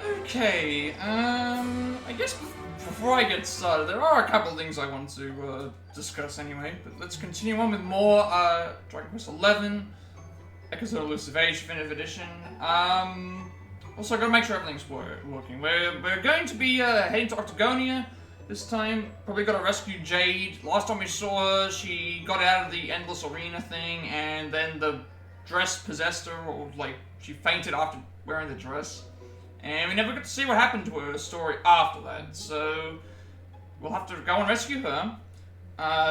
Okay, I guess before I get started, there are a couple of things I want to discuss anyway, but let's continue on with more Dragon Quest XI, Echoes of Elusive Definitive Edition. Also, I gotta make sure everything's working. We're going to be heading to Octagonia this time. Probably gotta rescue Jade. Last time we saw her, she got out of the endless arena thing, and then the dress possessed her, or like she fainted after wearing the dress. And we never got to see what happened to her story after that, so we'll have to go and rescue her.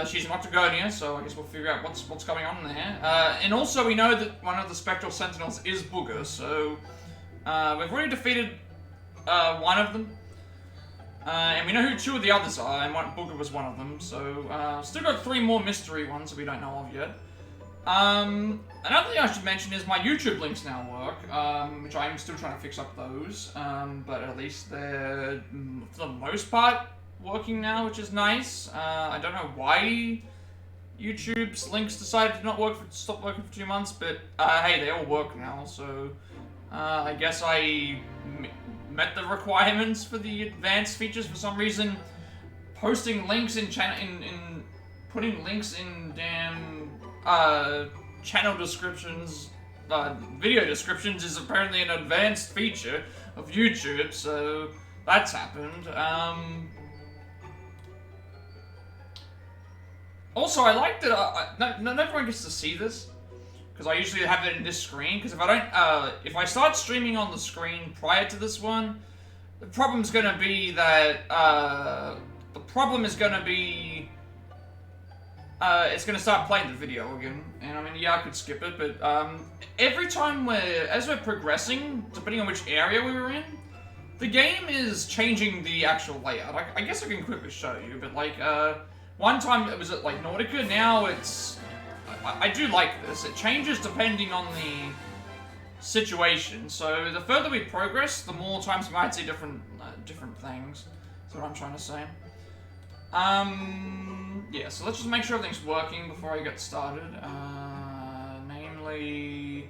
She's in Octagonia, so I guess we'll figure out what's going on there. And also we know that one of the Spectral Sentinels is Booger, so we've already defeated one of them. And we know who two of the others are, and Booger was one of them, so still got 3 more mystery ones that we don't know of yet. Another thing I should mention is my YouTube links now work, which I'm still trying to fix up those, but at least they're, for the most part, working now, which is nice. I don't know why YouTube's links decided to stop working for 2 months, but hey, they all work now, so I guess I met the requirements for the advanced features for some reason. Posting links in putting links in damn channel descriptions, video descriptions is apparently an advanced feature of YouTube, so that's happened. Also, I like that not everyone gets to see this, because I usually have it in this screen, because if I don't, if I start streaming on the screen prior to this one, the problem's gonna be that, it's gonna start playing the video again, and I mean, yeah, I could skip it, but every time as we're progressing, depending on which area we were in, the game is changing the actual layout. I guess I can quickly show you, but like, one time it was at like Nordica, now it's, I do like this, it changes depending on the situation, so the further we progress, the more times we might see different things, that's what I'm trying to say. Yeah, so let's just make sure everything's working before I get started. Namely...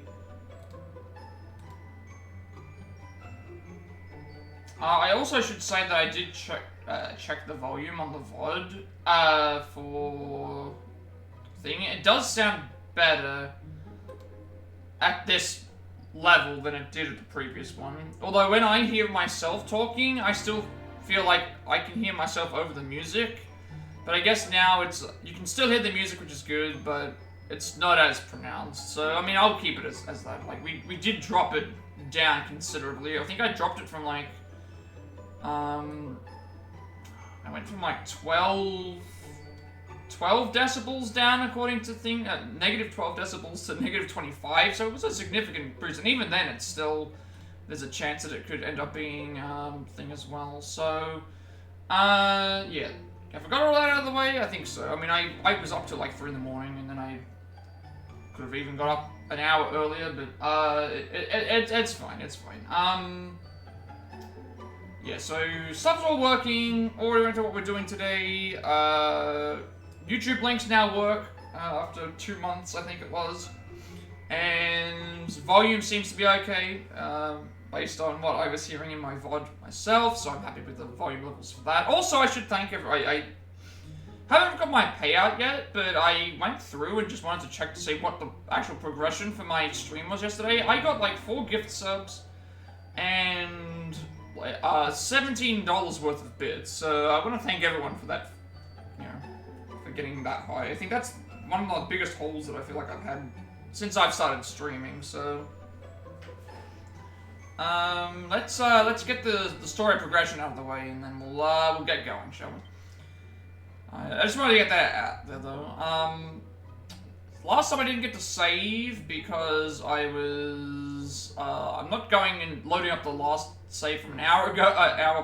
I also should say that I did check the volume on the VOD, for... thing. It does sound better at this level than it did at the previous one. Although when I hear myself talking, I still feel like I can hear myself over the music, but I guess now you can still hear the music, which is good, but it's not as pronounced. So I mean, I'll keep it as that. Like we did drop it down considerably. I think I dropped it from like I went from like 12 decibels down according to negative 12 decibels to negative 25. So it was a significant boost, and even then, it's still. There's a chance that it could end up being thing as well. So, yeah. Have I got all that out of the way? I think so. I mean, I was up till like 3 in the morning, and then I could have even got up an hour earlier, but it's fine. It's fine. Yeah. So stuff's all working. Already went to what we're doing today. YouTube links now work after 2 months, I think it was. And volume seems to be okay, based on what I was hearing in my VOD myself, so I'm happy with the volume levels for that. Also, I should thank I haven't got my payout yet, but I went through and just wanted to check to see what the actual progression for my stream was yesterday. I got like 4 gift subs and $17 worth of bits, so I want to thank everyone for that, you know, for getting that high. I think that's one of the biggest hauls that I feel like I've had since I've started streaming, so let's get the story progression out of the way, and then we'll get going, shall we? I just wanted to get that out there though. Last time I didn't get to save because I'm not going and loading up the last save from an hour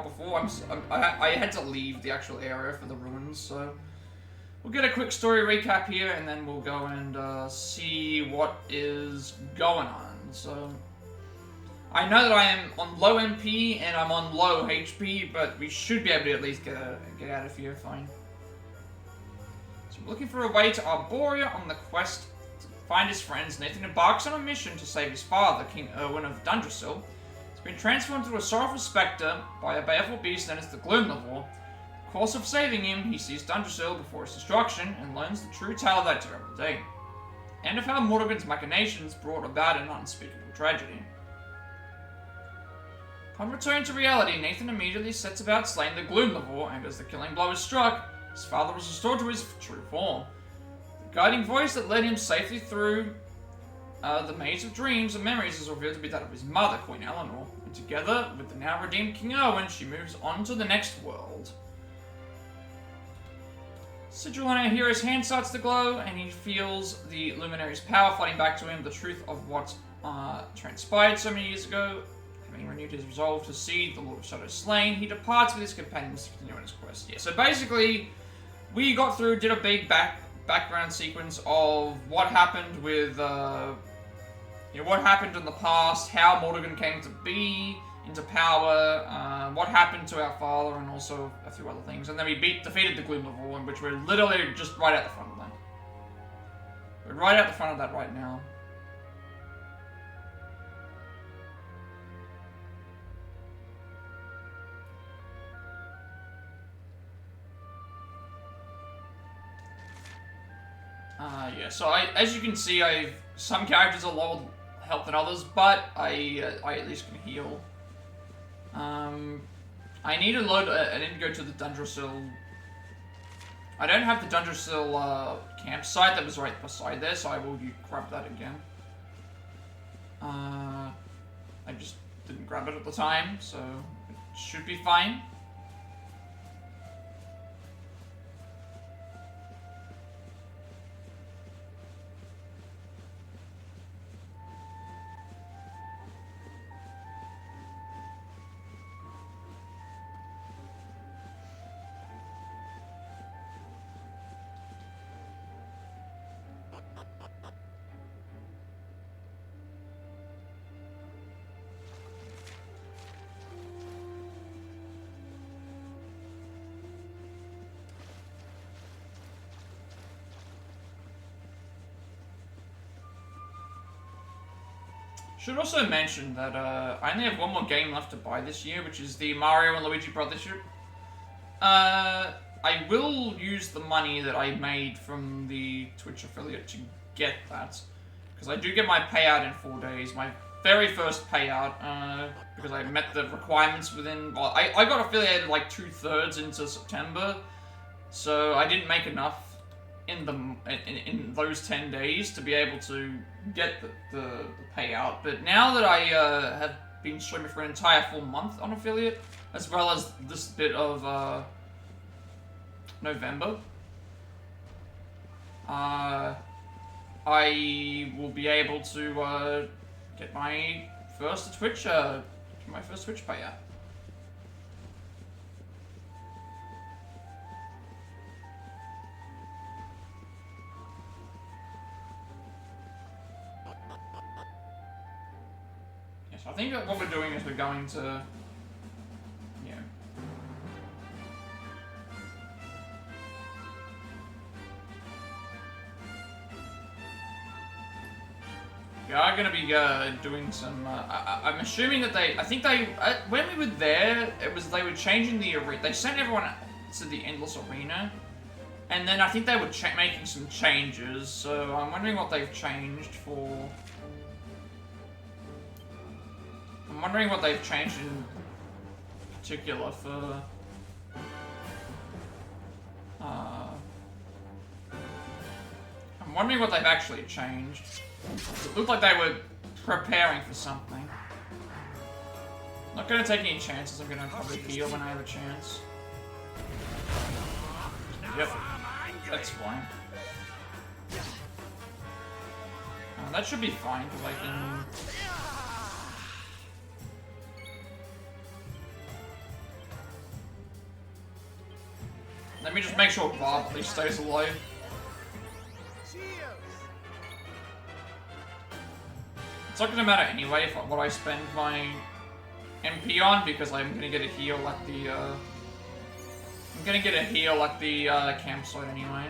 before. I had to leave the actual area for the ruins, so. We'll get a quick story recap here, and then we'll go and see what is going on. So, I know that I am on low MP and I'm on low HP, but we should be able to at least get out of here fine. So we're looking for a way to Arborea on the quest to find his friends. Nathan embarks on a mission to save his father, King Erwin of Dundrasil. He's been transformed into a sorrowful spectre by a baleful beast known as the Gloomlivore. In the course of saving him, he sees Dundrasil before his destruction and learns the true tale of that terrible day, and of how Morrigan's machinations brought about an unspeakable tragedy. Upon returning to reality, Nathan immediately sets about slaying the Gloomlivore, and as the killing blow is struck, his father is restored to his true form. The guiding voice that led him safely through the maze of dreams and memories is revealed to be that of his mother, Queen Eleanor, and together with the now redeemed King Erwin, she moves on to the next world. Sigil on our hero's hand starts to glow, and he feels the Luminary's power flooding back to him, the truth of what transpired so many years ago. Having renewed his resolve to see the Lord of Shadows slain, he departs with his companions to continue on his quest. Yeah, so basically, we got through, did a big background sequence of what happened with, what happened in the past, how Morrigan came to be, into power, what happened to our father, and also a few other things. And then we defeated the Gloomlivore, in which we're literally just right at the front of that. We're right at the front of that right now. Yeah, so as you can see, some characters are lower health than others, but I at least can heal. I need to load. I need to go to the Dundrasil. I don't have the Dundrasil campsite that was right beside there, so I will grab that again. I just didn't grab it at the time, so it should be fine. Should also mention that I only have one more game left to buy this year, which is the Mario and Luigi Brothership. I will use the money that I made from the Twitch affiliate to get that, because I do get my payout in 4 days, my very first payout, because I met the requirements within, well, I got affiliated like 2/3 into September, so I didn't make enough in those 10 days to be able to get the payout. But now that I have been streaming for an entire full month on affiliate, as well as this bit of November, I will be able to get my first Twitch payout. I think that what we're doing is we're going to, yeah. We are going to be doing some, I'm assuming that when we were there, they were changing the arena. They sent everyone to the Endless Arena, and then I think they were making some changes, so I'm wondering what they've changed for. I'm wondering what they've changed in particular for, I'm wondering what they've actually changed. It looked like they were preparing for something. Not gonna take any chances, I'm gonna probably heal when I have a chance. Yep, that's fine. That should be fine, because I can... Let me just make sure Bob at least stays alive. It's not gonna matter anyway what I spend my MP on, because I'm gonna get a heal at the campsite anyway.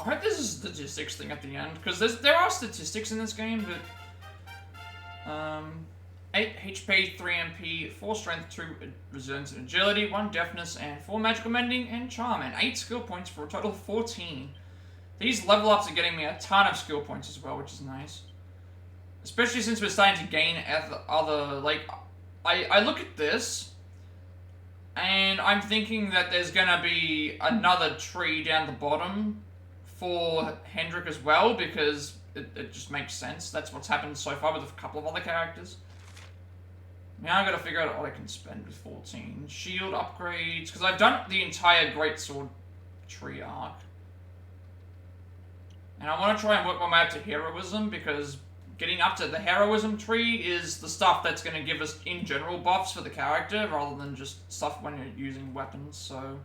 I hope there's a statistics thing at the end, because there are statistics in this game, but 8 HP, 3 MP, 4 Strength, 2 Resilience and Agility, 1 Deafness, and 4 Magical Mending and Charm, and 8 skill points for a total of 14. These level ups are getting me a ton of skill points as well, which is nice. Especially since we're starting to gain other, like, I look at this, and I'm thinking that there's gonna be another tree down the bottom for Hendrik as well, because it just makes sense. That's what's happened so far with a couple of other characters. Now I gotta figure out what I can spend with 14. Shield upgrades, because I've done the entire Greatsword tree arc. And I want to try and work my way up to Heroism, because getting up to the Heroism tree is the stuff that's going to give us, in general, buffs for the character, rather than just stuff when you're using weapons, so...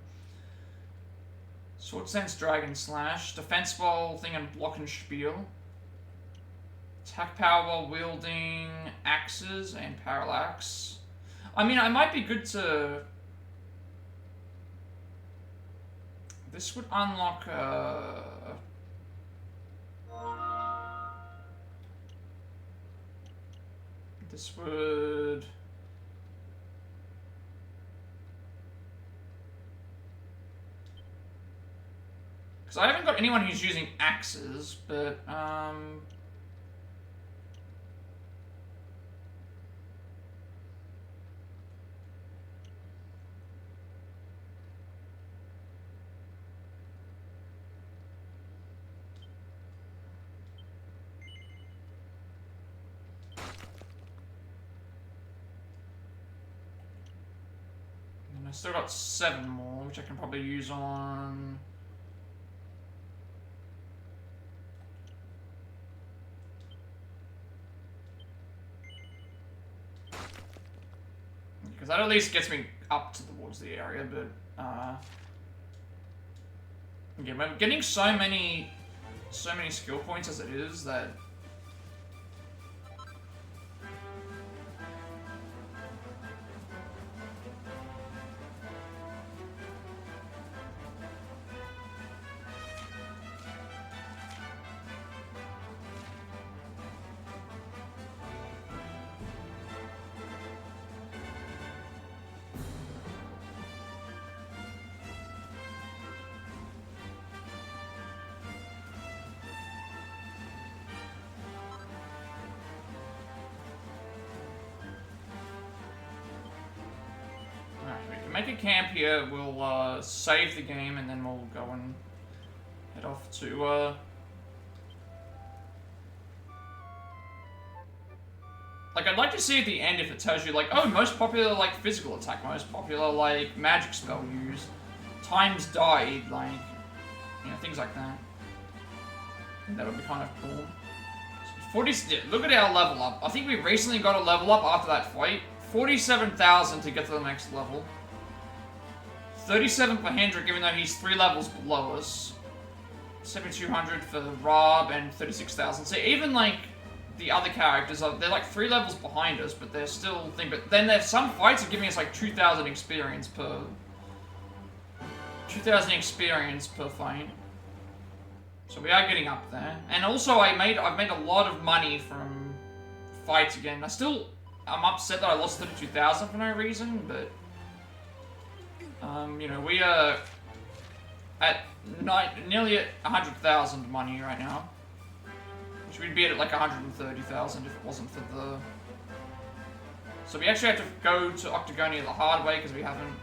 Sword Sense, Dragon Slash, Defense Ball, thing and Block and Spiel. Attack power while wielding axes and parallax. I mean, I might be good to... This would unlock, This would... Because I haven't got anyone who's using axes, but, and I still got 7 more, which I can probably use on... Because that at least gets me up towards the area, but, yeah, we're getting so many skill points as it is that... Make a camp here, we'll save the game, and then we'll go and head off to, Like, I'd like to see at the end if it tells you, like, oh, most popular, like, physical attack, most popular, like, magic spell used, times died, like, you know, things like that. I think that would be kind of cool. 40, look at our level up. I think we recently got a level up after that fight. 47,000 to get to the next level. 37 for Hendrik, even though he's 3 levels below us. 7,200 for Rob, and 36,000. So even, like, the other characters, they're like 3 levels behind us, but they're still... But then there's some fights are giving us, like, 2,000 experience per... 2,000 experience per fight. So we are getting up there. And also, I've made a lot of money from fights again. I'm upset that I lost 32,000 for no reason, but... you know, we are at nearly at 100,000 money right now. Which we'd be at like 130,000 if it wasn't for the... So we actually have to go to Octagonia the hard way because we haven't...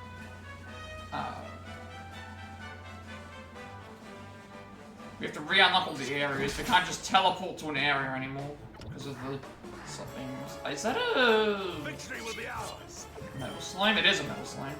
we have to re-unlock all the areas. We can't just teleport to an area anymore because of the... something... Is that a... Victory will be ours. Metal slime? It is a metal slime.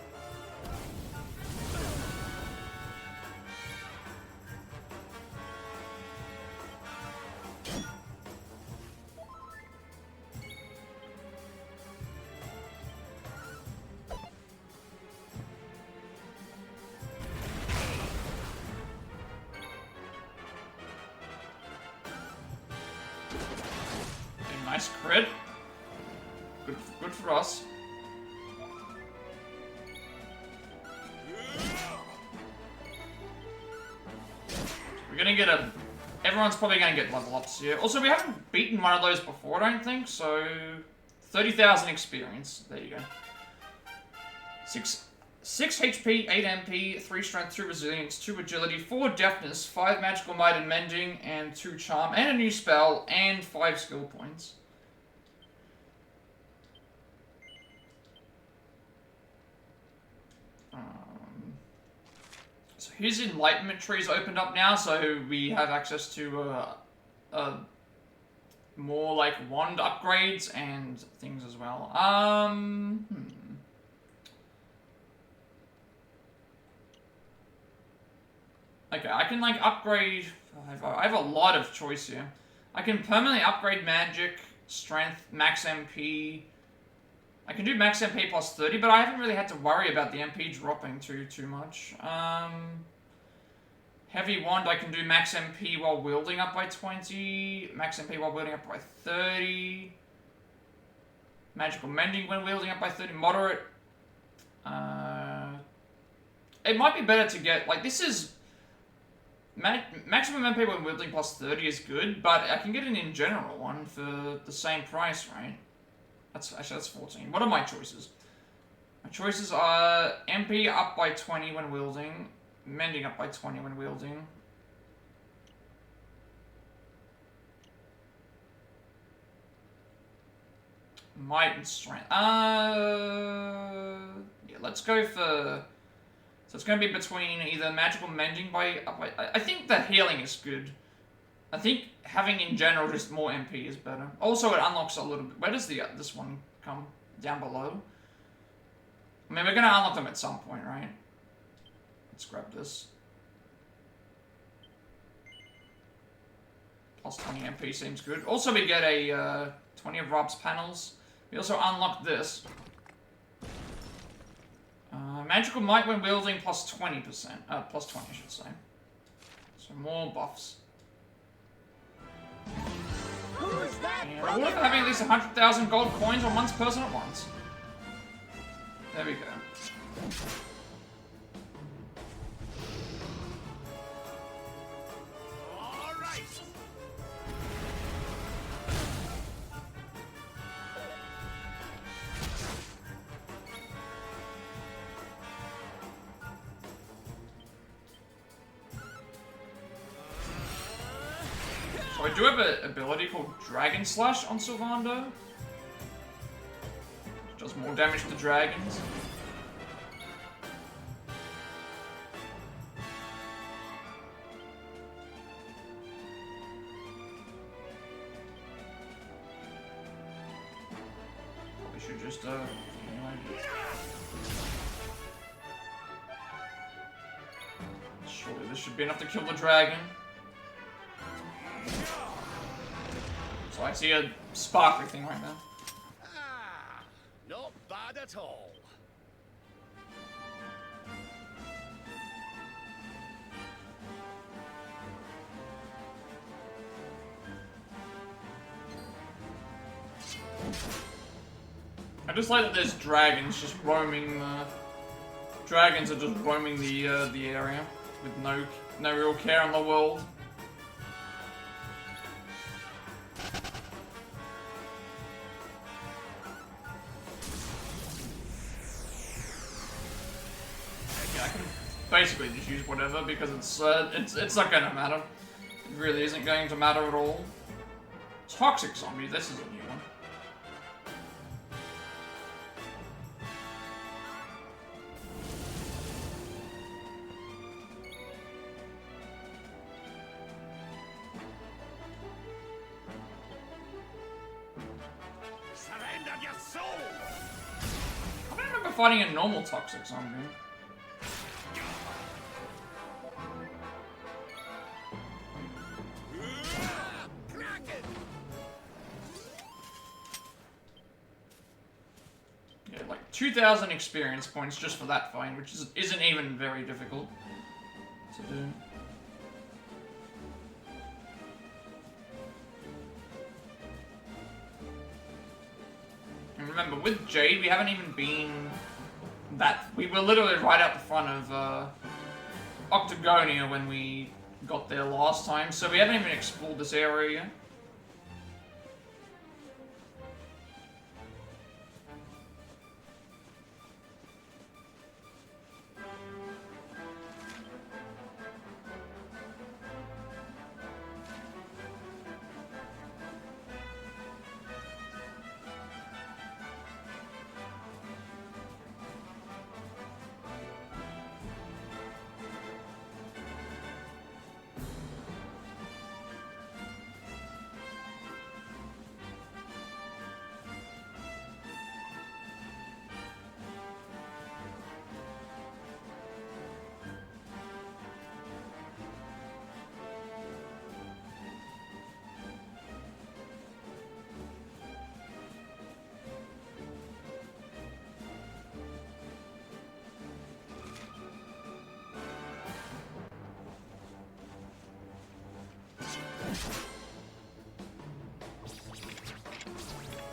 Nice crit. Good for us. gonna get a... Everyone's probably gonna get level ups here. Also, we haven't beaten one of those before, I don't think, so... 30,000 experience. There you go. 6 HP, 8 MP, 3 strength, 2 resilience, 2 agility, 4 deafness, 5 magical might and mending, and 2 charm, and a new spell, and 5 skill points. So his enlightenment tree is opened up now, so we have access to more like wand upgrades and things as well. Okay, I can like upgrade. I have a lot of choice here. I can permanently upgrade magic, strength, max MP. I can do max MP plus 30, but I haven't really had to worry about the MP dropping too much. Heavy wand, I can do max MP while wielding up by 20. Max MP while wielding up by 30. Magical mending when wielding up by 30. Moderate. It might be better to get, like, this is... maximum MP when wielding plus 30 is good, but I can get an in general one for the same price, right? Actually, that's 14. What are my choices? My choices are MP up by 20 when wielding, mending up by 20 when wielding. Might and strength. Yeah, let's go for... So it's going to be between either magical mending by... I think the healing is good. I think having in general just more MP is better. Also, it unlocks a little bit. Where does this one come? Down below? I mean, we're going to unlock them at some point, right? Let's grab this. Plus 20 MP seems good. Also, we get a 20 of Rob's panels. We also unlock this. Magical might when wielding plus 20%. Plus 20, I should say. So more buffs. And reward for having at least 100,000 gold coins on one's person at once. There we go. So I do have an ability called Dragon Slash on Sylvando. Which does more damage to dragons. Probably should just, surely this should be enough to kill the dragon. So I see a sparkly thing right now. Ah, not bad at all. I just like that there's dragons just roaming the... Dragons are just roaming the area with no real care in the world. Okay, I can basically just use whatever because it's not gonna matter. It really isn't going to matter at all. Toxic zombie, this is a new one. Surrender your soul. I don't remember fighting a normal toxic zombie. Yeah, like 2,000 experience points just for that fight, which isn't even very difficult to do. And remember, with Jade, we haven't even been that... We were literally right out the front of Octagonia when we got there last time, so we haven't even explored this area yet.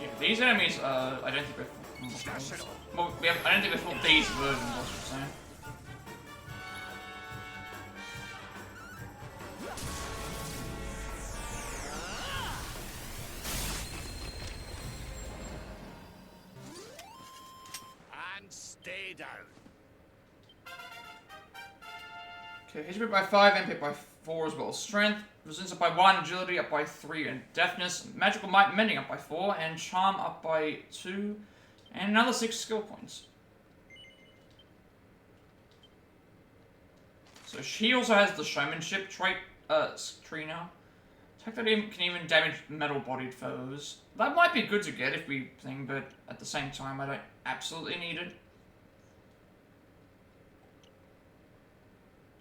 Yeah, these enemies, I don't think we've... Well, I don't think we've fought these versions, I should say. And stay down. Okay, HP by 5, MP by 4 as well as strength. Resistance up by 1, agility up by 3, and deafness. Magical might mending up by 4, and charm up by 2, and another 6 skill points. So she also has the showmanship trait, Serena. Attack that can even damage metal-bodied foes. That might be good to get if we think, but at the same time, I don't absolutely need it.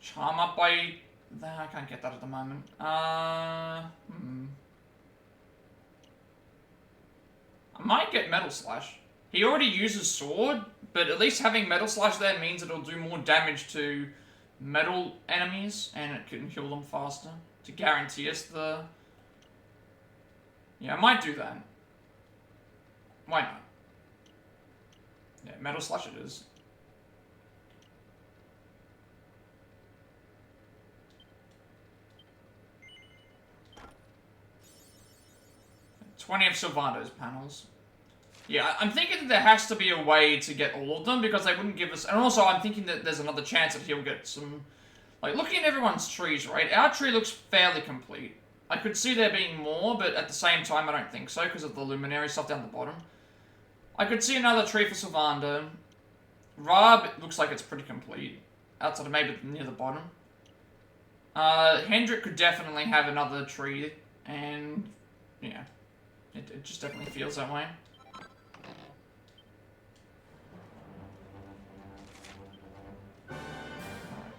Charm up by... I can't get that at the moment. I might get Metal Slash. He already uses Sword, but at least having Metal Slash there means it'll do more damage to metal enemies, and it can heal them faster, to guarantee us the... Yeah, I might do that. Why not? Yeah, Metal Slash it is. 20 of Sylvando's panels. Yeah, I'm thinking that there has to be a way to get all of them, because they wouldn't give us... And also, I'm thinking that there's another chance that he'll get some... Like, looking at everyone's trees, right? Our tree looks fairly complete. I could see there being more, but at the same time, I don't think so, because of the luminary stuff down the bottom. I could see another tree for Sylvando. Rab looks like it's pretty complete. Outside of maybe near the bottom. Hendrik could definitely have another tree, and... Yeah. It just definitely feels that way.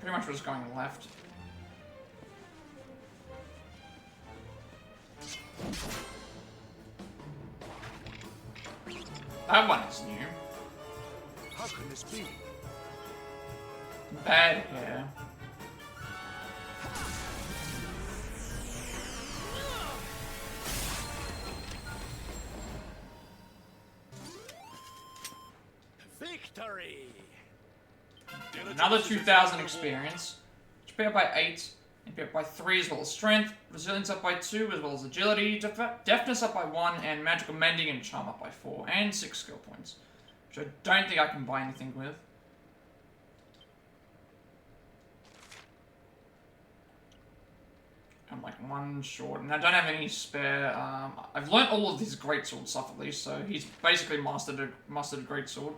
Pretty much we're just going left. That one is new. How can this be? Bad hair. Victory! Another 2,000 experience. HP up by 8, MP up by 3 as well as strength, resilience up by 2 as well as agility, deafness up by 1, and magical mending and charm up by 4, and 6 skill points. Which I don't think I can buy anything with. I'm like 1 short, and I don't have any spare. I've learnt all of his greatsword stuff at least, so he's basically mastered a greatsword.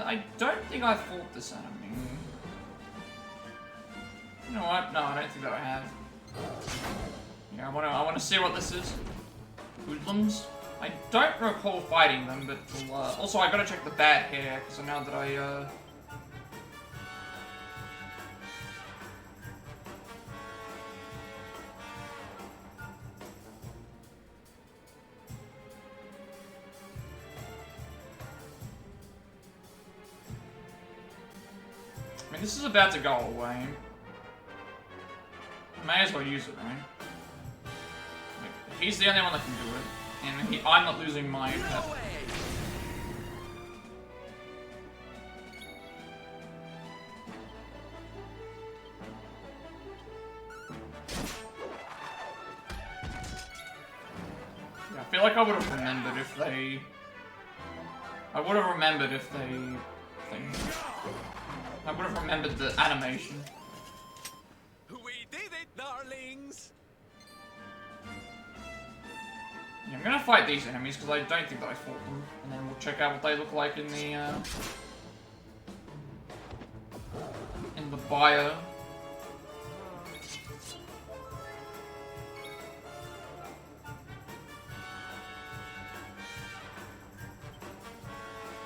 I don't think I fought this enemy. You know what? No, I don't think that I have. Yeah, I wanna see what this is. Hoodlums? I don't recall fighting them, but we'll, also I gotta check the bad hair, because I know that I, this is about to go away. May as well use it, right? Like, he's the only one that can do it, and I'm not losing my pet. Yeah, I feel like I would have remembered if they... I would have remembered if they... I would have remembered the animation. We did it, darlings! Yeah, I'm gonna fight these enemies because I don't think that I fought them, and then we'll check out what they look like in the bio.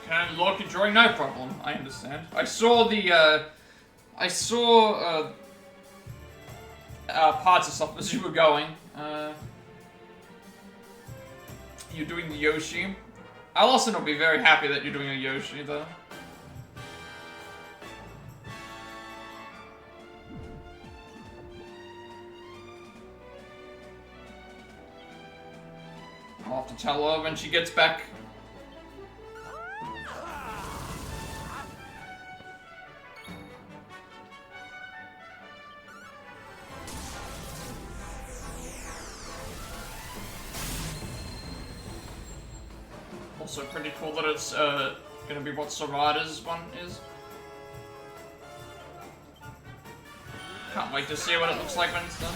Can unlock your drawing, no problem. I understand. I saw the parts of stuff as you were going. You're doing the Yoshi. Allison will be very happy that you're doing a Yoshi, though. I'll have to tell her when she gets back. Also pretty cool that it's gonna be what Serata's one is. Can't wait to see what it looks like when it's done.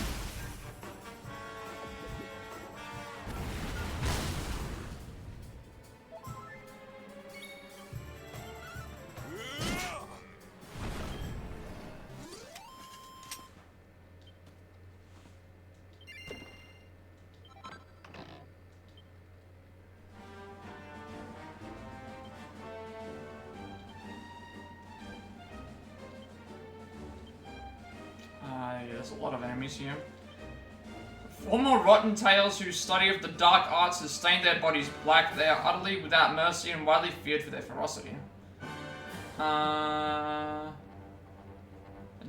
There's a lot of enemies here. Former rotten tails whose study of the dark arts has stained their bodies black, they are utterly without mercy and widely feared for their ferocity. And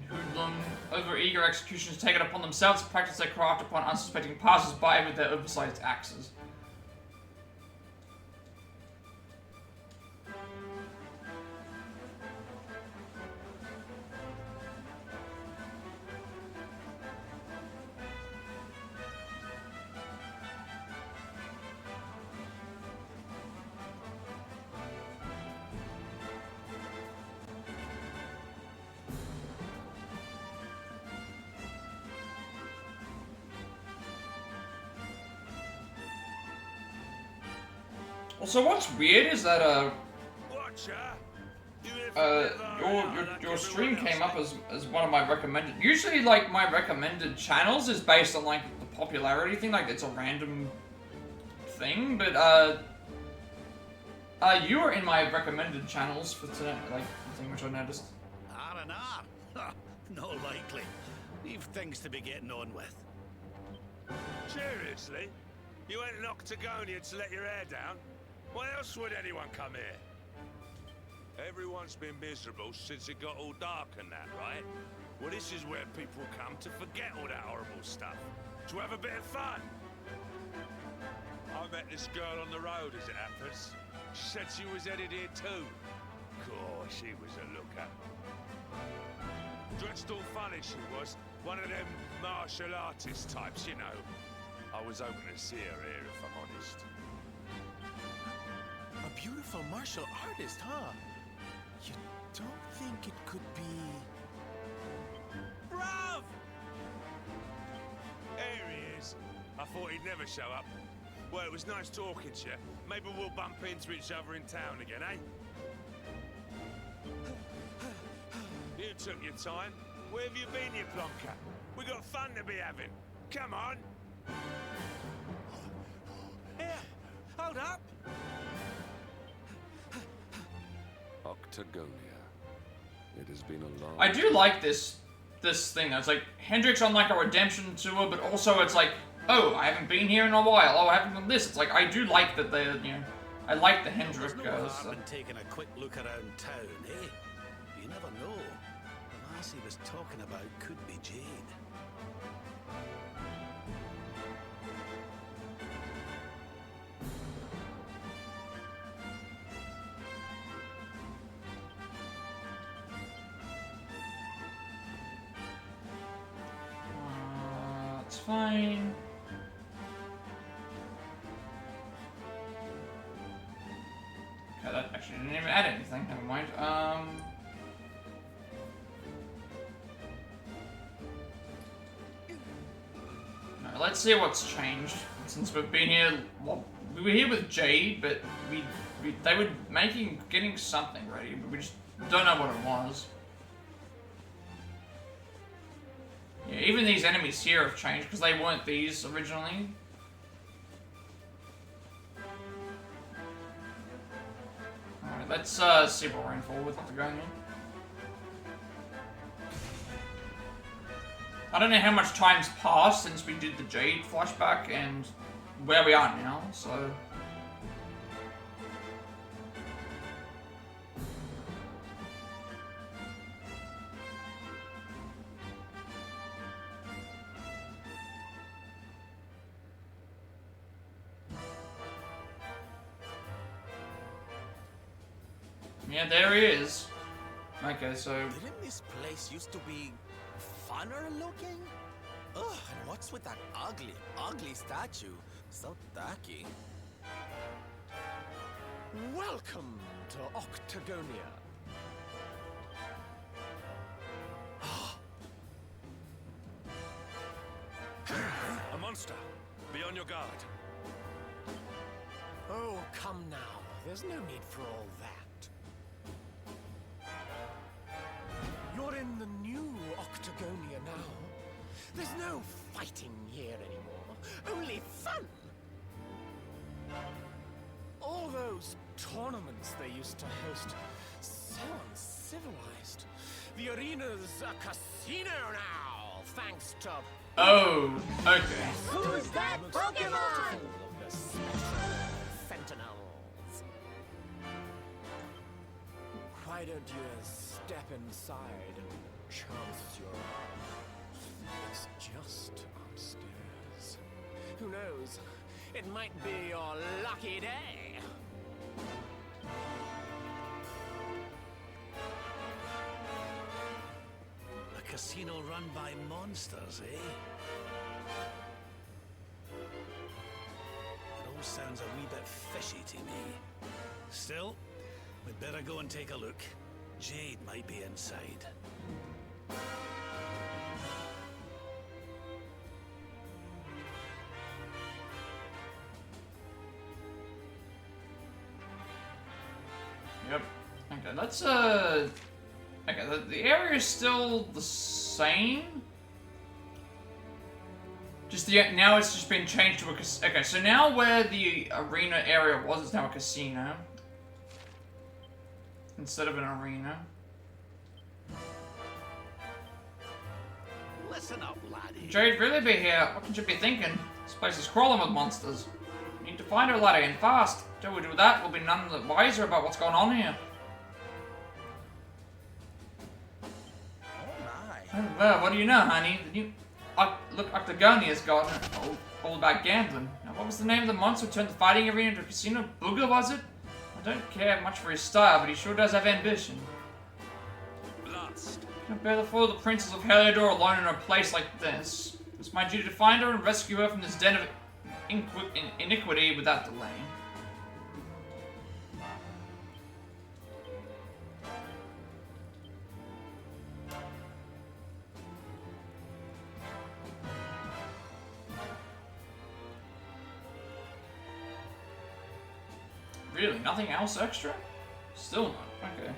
hoodlum, over-eager executioners take it upon themselves to practice their craft upon unsuspecting passers-by with their oversized axes. Also, what's weird is that your stream came up as one of my recommended. Usually, like my recommended channels is based on like the popularity thing, like it's a random thing. But you were in my recommended channels for today, like the thing which I noticed. R&R? Not likely. You've things to be getting on with. Seriously? You went to Octagonia to let your hair down? Why else would anyone come here? Everyone's been miserable since it got all dark and that, right? Well, this is where people come to forget all that horrible stuff. To have a bit of fun. I met this girl on the road, as it happens. She said she was headed here too. God, she was a looker. Dressed all funny, she was. One of them martial artist types, you know. I was hoping to see her here, if I'm honest. A beautiful martial artist, huh? You don't think it could be... Bruv! There he is. I thought he'd never show up. Well, it was nice talking to you. Maybe we'll bump into each other in town again, eh? You took your time. Where have you been, you plonker? We got fun to be having. Come on! Here, hold up! Octagonia. It has been a long... I do like this thing. It's like Hendrix on like a redemption tour, but also it's like, oh, I haven't been here in a while. Oh, I haven't done this. It's like I do like that they, you know, I like the Hendrix There's no goes. harm in taking a quick look around town, eh? You never know. lass he was talking about could be Jade. That's fine. Okay, that actually didn't even add anything. Never mind. No, let's see what's changed since we've been here. Well, we were here with Jade, but they were getting something ready, but we just don't know what it was. Yeah, even these enemies here have changed because they weren't these originally. Alright, let's see what we're in for with the gun. I don't know how much time's passed since we did the Jade flashback and where we are now, so... Yeah, there he is. Okay, so... Didn't this place used to be funner looking? Ugh, and what's with that ugly, ugly statue? So tacky. Welcome to Octagonia. A monster. Be on your guard. Oh, come now. There's no need for all that. You're in the new Octagonia now. There's no fighting here anymore. Only fun. All those tournaments they used to host. So uncivilized. The arena's a casino now, thanks to... Oh, okay. Who's that Pokemon? The spectral fentanils. Why don't you step inside and chance your arm? It's just upstairs. Who knows? It might be your lucky day. A casino run by monsters, eh? It all sounds a wee bit fishy to me. Still, we'd better go and take a look. Jade might be inside. Yep. Okay, let's, okay, the area is still the same. Just now it's just been changed to a okay, so now where the arena area was, it's now a casino. Instead of an arena. Listen up, laddie. Jade really be here. What can you be thinking? This place is crawling with monsters. We need to find her, laddie, and fast. Till we do that, we'll be none the wiser about what's going on here. Oh my. Oh, well, what do you know, honey? The new... look, Octagonia's got all about gambling. Now, what was the name of the monster who turned the fighting arena into a casino? Booger, was it? I don't care much for his style, but he sure does have ambition. Blast. Can't bear the fall of the princess of Heliodor alone in a place like this. It's my duty to find her and rescue her from this den of iniquity without delay. Really? Nothing else extra? Still not. Okay.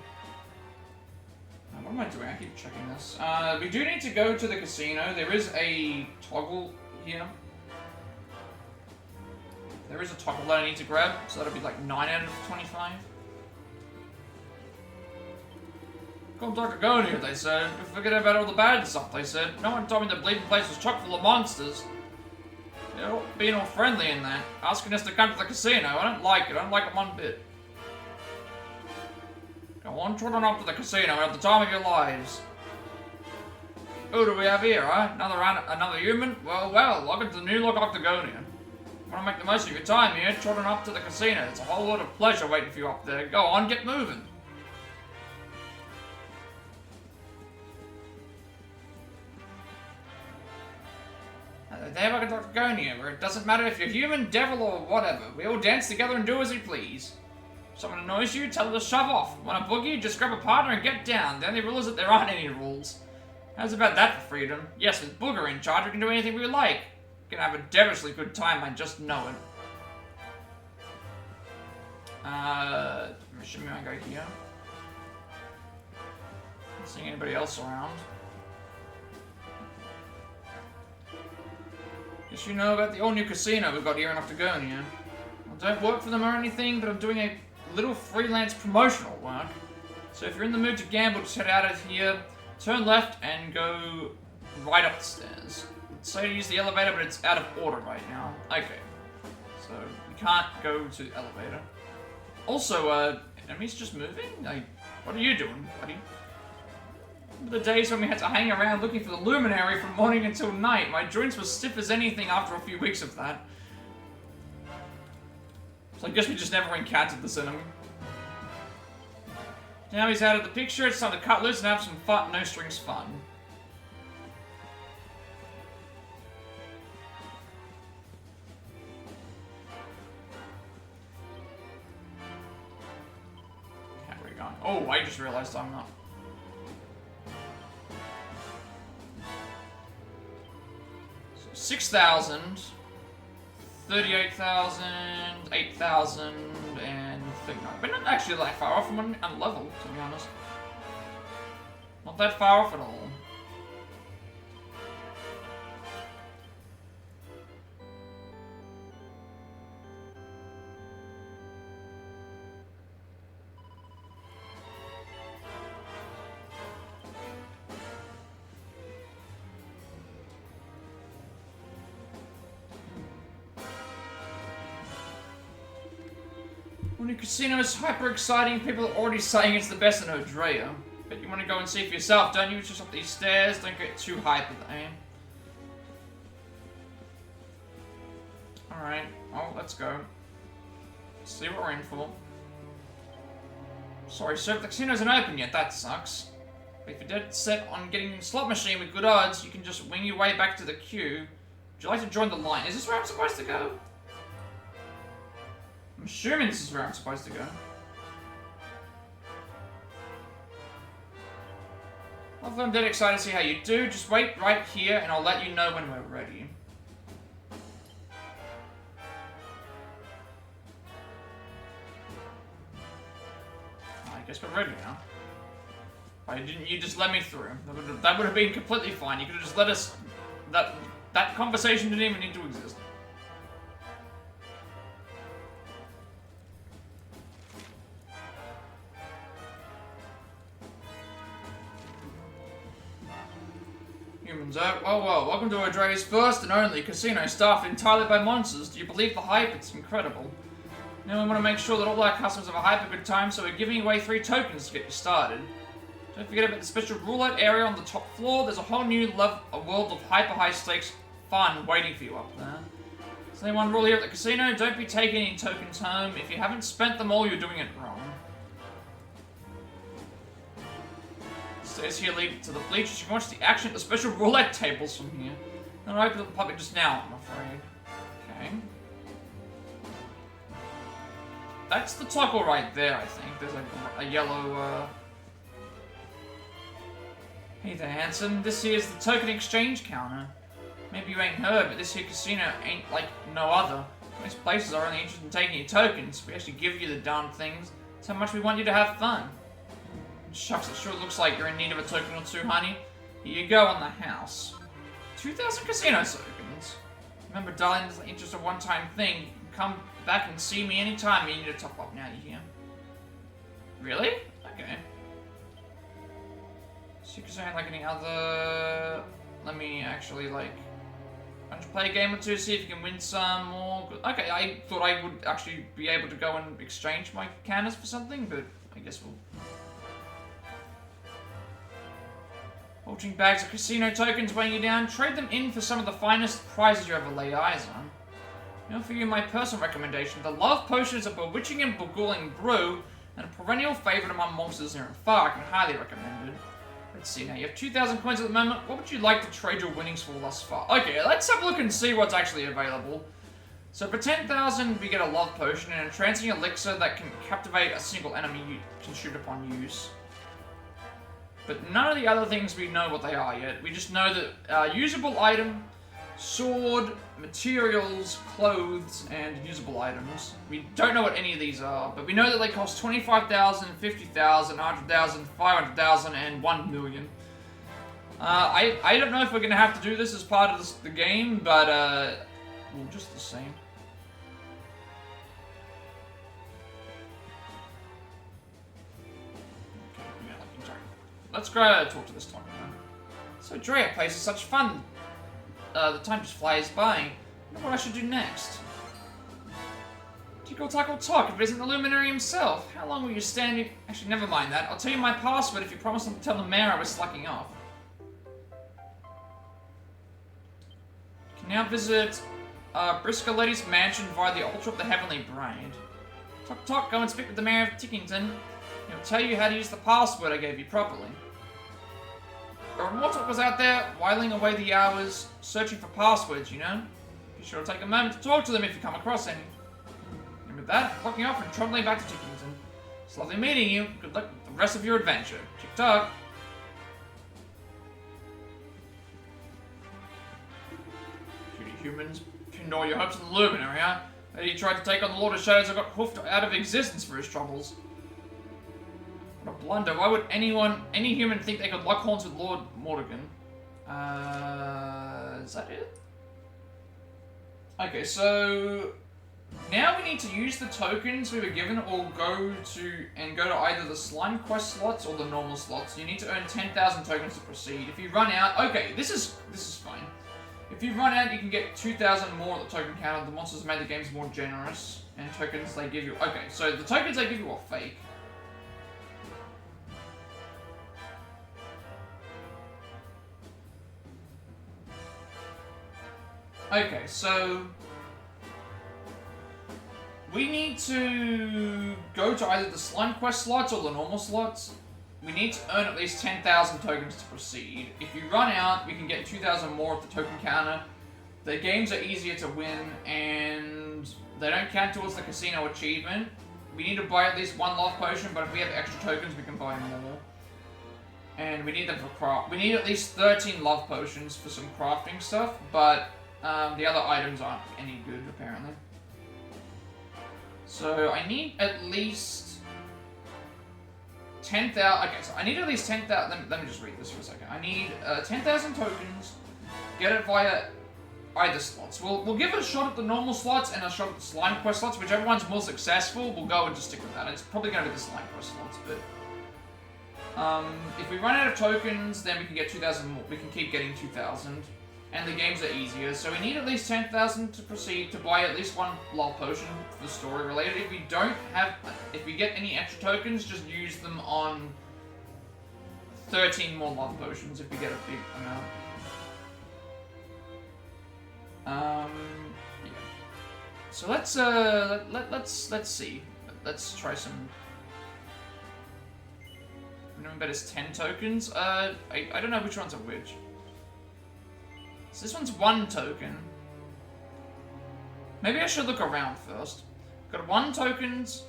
What am I doing? I keep checking this. We do need to go to the casino. There is a toggle here. There is a toggle that I need to grab, so that'll be like 9 out of 25. Come to Octagonia, they said. Forget about all the bad stuff, they said. No one told me the bleeding place was chock full of monsters. They're all being all friendly in that. Asking us to come to the casino. I don't like it. I don't like it one bit. Go on, trotting off to the casino at the time of your lives. Who do we have here, huh? Another human? Well, welcome to the New Look Octagonia. Want to make the most of your time here, trotting up to the casino. It's a whole lot of pleasure waiting for you up there. Go on, get moving. There, welcome to Octagonia, where it doesn't matter if you're human, devil, or whatever. We all dance together and do as we please. If someone annoys you, tell them to shove off. Want a boogie? Just grab a partner and get down. The only rule is that there aren't any rules. How's about that for freedom? Yes, with Booger in charge, we can do anything we like. We can have a devilishly good time, I just know it. I'm assuming I go here. Not seeing anybody else around. Guess you know about the all-new casino we've got here in Octagonia. I don't work for them or anything, but I'm doing a little freelance promotional work. So if you're in the mood to gamble, just head out of here, turn left, and go right up the stairs. Say to use the elevator, but it's out of order right now. Okay. So, you can't go to the elevator. Also, enemies just moving? Like, what are you doing, buddy? Remember the days when we had to hang around looking for the luminary from morning until night? My joints were stiff as anything after a few weeks of that. So I guess we just never encountered this enemy. Now he's out of the picture, it's time to cut loose and have some fun, no strings fun. How are we going? Oh, I just realized I'm not. So 6,000, 38,000, 8,000, and 39. But not actually that far off from unlevel, to be honest. Not that far off at all. When your casino is hyper exciting, people are already saying it's the best in Odrea. But you want to go and see for yourself, don't you? It's just up these stairs, don't get too hyper there. Alright, well, let's go. See what we're in for. Sorry, sir, the casino isn't open yet, that sucks. But if you're dead set on getting a slot machine with good odds, you can just wing your way back to the queue. Would you like to join the line? Is this where I'm supposed to go? I'm assuming this is where I'm supposed to go. Well, I'm dead excited to see how you do. Just wait right here and I'll let you know when we're ready. I guess we're ready now. Why didn't you just let me through? That would have been completely fine. You could have just let us... That conversation didn't even need to exist. Humans out. Whoa, welcome to Odrea's first and only casino staffed entirely by monsters. Do you believe the hype? It's incredible. Now we want to make sure that all our customers have a hyper good time, so we're giving away 3 tokens to get you started. Don't forget about the special roulette area on the top floor. There's a whole new world of hyper high stakes fun waiting for you up there. So anyone rule here at the casino, don't be taking any tokens home. If you haven't spent them all, you're doing it wrong. Stairs here lead to the bleachers. You can watch the action at the special roulette tables from here. Not open to the public just now, I'm afraid. Okay. That's the toggle right there, I think. There's like a yellow, Hey there, handsome. This here is the token exchange counter. Maybe you ain't heard, but this here casino ain't like no other. Most places are only interested in taking your tokens. We actually give you the darn things. That's how much we want you to have fun. Shucks, it sure looks like you're in need of a token or two, honey. Here you go on the house. 2,000 casino tokens. Remember, darling, this ain't just a one-time thing. You can come back and see me anytime you need to top up now, you hear? Really? Okay. So you can say like any other... Let me actually, like... Why don't you play a game or two, see if you can win some more... Okay, I thought I would actually be able to go and exchange my counters for something, but I guess we'll... Bulging bags of casino tokens weighing you down, trade them in for some of the finest prizes you ever laid eyes on. Now for you, my personal recommendation. The love potion is a bewitching and beguiling brew, and a perennial favourite among monsters near and far. I can highly recommend it. Let's see now, you have 2,000 coins at the moment. What would you like to trade your winnings for thus far? Okay, let's have a look and see what's actually available. So for 10,000, we get a love potion and a entrancing elixir that can captivate a single enemy you can shoot upon use. But none of the other things we know what they are yet. We just know that usable item, sword, materials, clothes, and usable items. We don't know what any of these are, but we know that they cost 25,000, 50,000, 100,000, 500,000, and 1 million. I don't know if we're going to have to do this as part of the game, but, well, just the same. Let's go talk to this talker now. So Drea place is such fun. The time just flies by. I wonder what I should do next. Tickle talk if it isn't the Luminary himself. How long will you stand? Actually, never mind that. I'll tell you my password if you promise not to tell the mayor I was slacking off. You can now visit Brisker Lady's mansion via the altar of the Heavenly Bride. Talk, go and speak with the mayor of Tickington. He'll tell you how to use the password I gave you properly. There are more talkers out there, whiling away the hours, searching for passwords, you know? Be sure to take a moment to talk to them if you come across any. And with that, I'm clocking off and trundling back to Tickington. It's lovely meeting you. Good luck with the rest of your adventure. Tick-tock. Cutie humans, pinned all your hopes on the Luminary, huh? He tried to take on the Lord of Shadows and got hoofed out of existence for his troubles. What a blunder. Why would any human think they could lock horns with Lord Morrigan? Is that it? Okay, so now we need to use the tokens we were given or go to either the slime quest slots or the normal slots. You need to earn 10,000 tokens to proceed. If you run out, okay, this is fine. If you run out, you can get 2,000 more at the token counter. The monsters made the games more generous, and tokens they give you. Okay, so the tokens they give you are fake. Okay, so we need to go to either the slime quest slots or the normal slots. We need to earn at least 10,000 tokens to proceed. If you run out, we can get 2,000 more at the token counter. The games are easier to win, and they don't count towards the casino achievement. We need to buy at least one love potion, but if we have extra tokens, we can buy more. And we need them for craft. We need at least 13 love potions for some crafting stuff, but the other items aren't any good, apparently. So I need at least 10,000. Okay, so I need at least 10,000. Let me just read this for a second. I need 10,000 tokens. Get it via either slots. We'll give it a shot at the normal slots and a shot at the slime quest slots. Whichever one's more successful, we'll go and just stick with that. It's probably going to be the slime quest slots, but if we run out of tokens, then we can get 2,000 more. We can keep getting 2,000. And the games are easier, so we need at least 10,000 to proceed to buy at least one love potion for the story related. If we get any extra tokens, just use them on 13 more love potions if we get a big amount. Yeah. So let's see. Let's try some. Minimum bet is 10 tokens. I don't know which ones are which. So this one's 1 token. Maybe I should look around first. Got 1 tokens.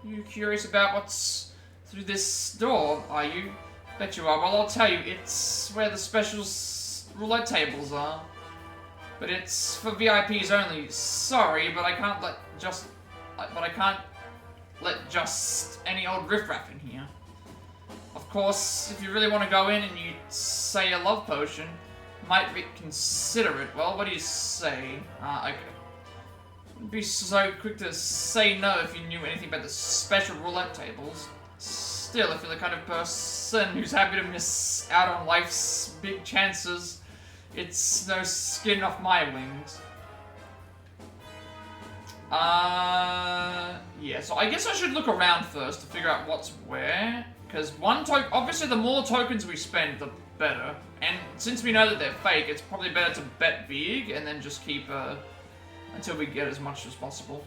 You curious about what's through this door, are you? Bet you are. Well, I'll tell you, it's where the special roulette tables are. But it's for VIPs only. Sorry, but I can't let just any old riffraff in here. Of course, if you really want to go in and you say a love potion, might reconsider it. Well, what do you say? Okay. Wouldn't be so quick to say no if you knew anything about the special roulette tables. Still, if you're the kind of person who's happy to miss out on life's big chances, it's no skin off my wings. Yeah, so I guess I should look around first to figure out what's where. Because one token, obviously the more tokens we spend, the better. And since we know that they're fake, it's probably better to bet big and then just keep until we get as much as possible.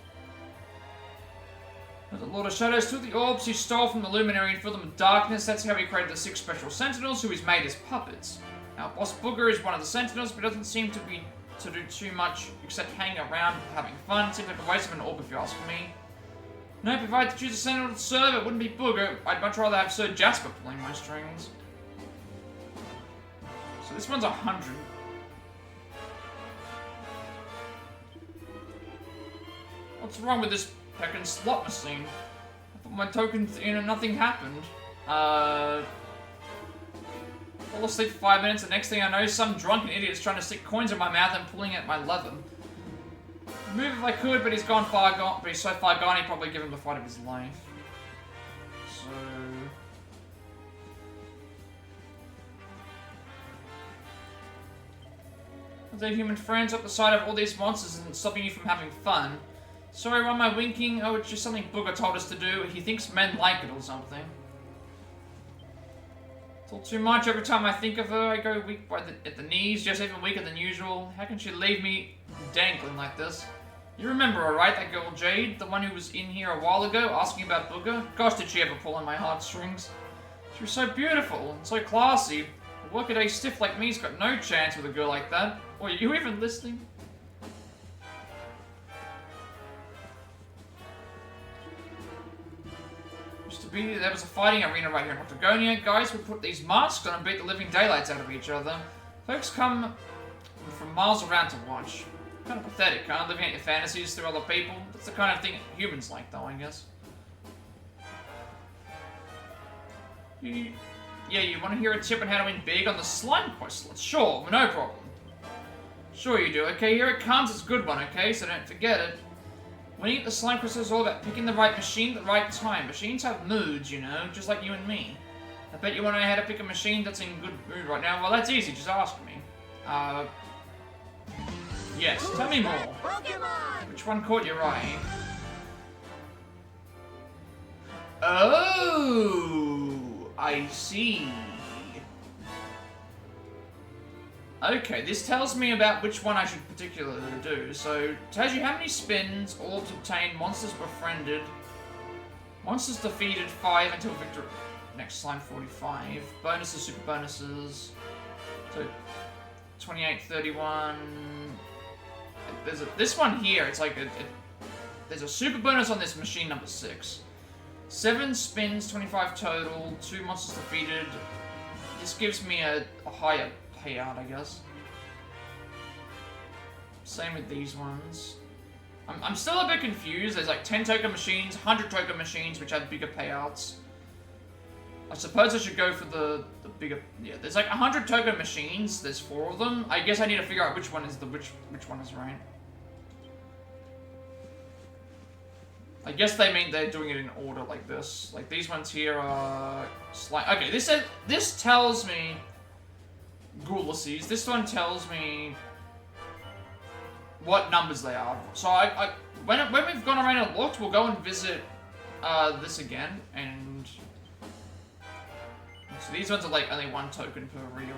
The Lord of Shadows took the orbs he stole from the Luminary and filled them with darkness. That's how he created the 6 special Sentinels, who he's made as puppets. Our boss Booger is one of the Sentinels, but doesn't seem to do too much except hang around having fun. Seems like a waste of an orb if you ask me. Nope, if I had to choose a Sentinel to serve, it wouldn't be Booger. I'd much rather have Sir Jasper pulling my strings. So this one's 100. What's wrong with this heckin' slot machine? I put my tokens in and nothing happened. Fall asleep for 5 minutes, the next thing I know, some drunken idiot's trying to stick coins in my mouth and pulling at my leather. Move if I could, but he's so far gone, he'd probably give him the fight of his life. So... Are there human friends up the side of all these monsters isn't stopping you from having fun? Sorry, why am I winking? Oh, it's just something Booger told us to do. He thinks men like it or something. It's all too much. Every time I think of her, I go weak at the knees, just even weaker than usual. How can she leave me dangling like this? You remember her, right? That girl Jade? The one who was in here a while ago, asking about Booger? Gosh, did she ever pull on my heartstrings? She was so beautiful and so classy. A workaday stiff like me's got no chance with a girl like that. Or are you even listening? There was a fighting arena right here in Octagonia. Guys would put these masks on and beat the living daylights out of each other. Folks come from miles around to watch. Kind of pathetic, huh? Living out your fantasies through other people. That's the kind of thing humans like, though, I guess. Yeah, you want to hear a tip on how to win big on the slime quest? Sure, no problem. Sure you do. Okay, here it comes. It's a good one, okay? So don't forget it. Winning at the slime quest is all about picking the right machine at the right time. Machines have moods, you know, just like you and me. I bet you want to know how to pick a machine that's in good mood right now. Well, that's easy. Just ask me. Yes, tell me more. Which one caught your eye? Oh, I see. Okay, this tells me about which one I should particularly do. So, it tells you how many spins, orbs obtained, monsters befriended, monsters defeated, 5 until victory. Next slime 45. Bonuses, super bonuses. So, 28, 31. There's this one here, it's like there's a super bonus on this machine number 6. 7 spins, 25 total, 2 monsters defeated. This gives me a higher payout, I guess. Same with these ones. I'm still a bit confused. There's like 10 token machines, 100 token machines, which have bigger payouts. I suppose I should go for the bigger... Yeah, there's like 100 token machines. There's 4 of them. I guess I need to figure out which one is which one is right. I guess they mean they're doing it in order like this. Like these ones here are... Okay, this tells me... Ghoulices. This one tells me what numbers they are. So when we've gone around and looked, we'll go and visit this again. And so these ones are like only 1 token per reel.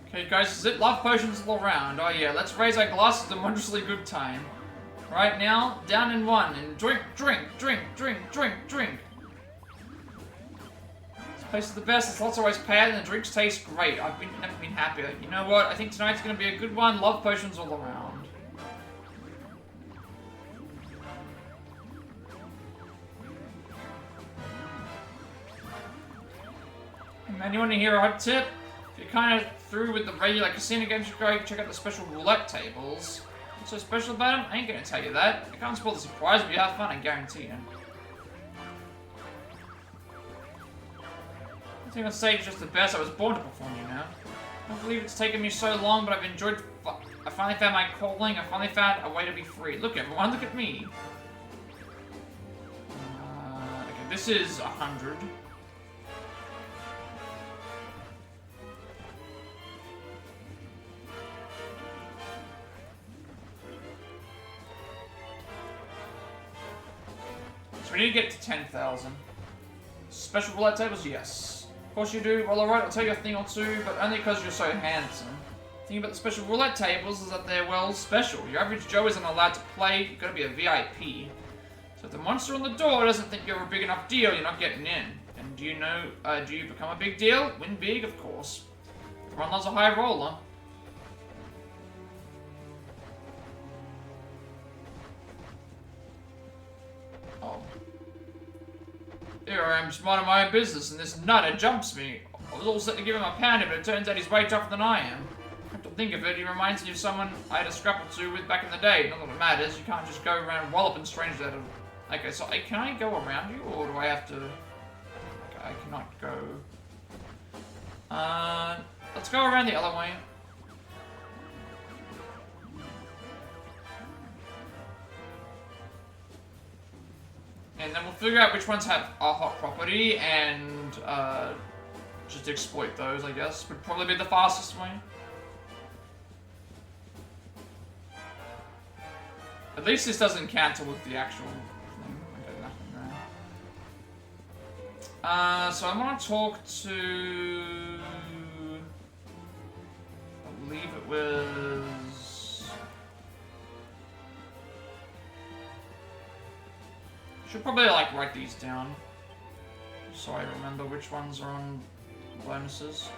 Okay, guys, is it love potions all around? Oh yeah, let's raise our glasses to a wondrously good time. Right now, down in 1 and drink, drink, drink, drink, drink, drink. Place is the best. The slots always paid and the drinks taste great. I've never been happier. You know what? I think tonight's gonna be a good one. Love potions all around. And you want to hear a hot tip? If you're kind of through with the regular casino games, you go check out the special roulette tables. What's so special about them? I ain't gonna tell you that. I can't spoil the surprise, but you have fun, I guarantee you. I think I'd say it's just the best. I was born to perform, you know. I don't believe it's taken me so long, but I've enjoyed... I finally found my calling. I finally found a way to be free. Look, everyone, look at me. Okay, this is 100. we need to get to 10,000. Special roulette tables? Yes. Of course you do. Well, alright, I'll tell you a thing or two, but only because you're so handsome. The thing about the special roulette tables is that they're, well, special. Your average Joe isn't allowed to play. You've got to be a VIP. So if the monster on the door doesn't think you're a big enough deal, you're not getting in. And do you know, do you become a big deal? Win big, of course. Everyone loves a high roller. Oh. Here I am, just minding my own business, and this nutter jumps me. I was all set to give him a pounding, but it turns out he's way tougher than I am. Come to think of it, he reminds me of someone I had a scrap or two with back in the day. Not that it matters, you can't just go around walloping strangers out of... Okay, so can I go around you, or do I have to... Okay, I cannot go... let's go around the other way. And then we'll figure out which ones have a hot property and just exploit those, I guess. Would probably be the fastest way. At least this doesn't cancel with the actual thing. Okay, nothing there. So I want to talk to... I believe it was... Should probably like write these down so I remember which ones are on bonuses.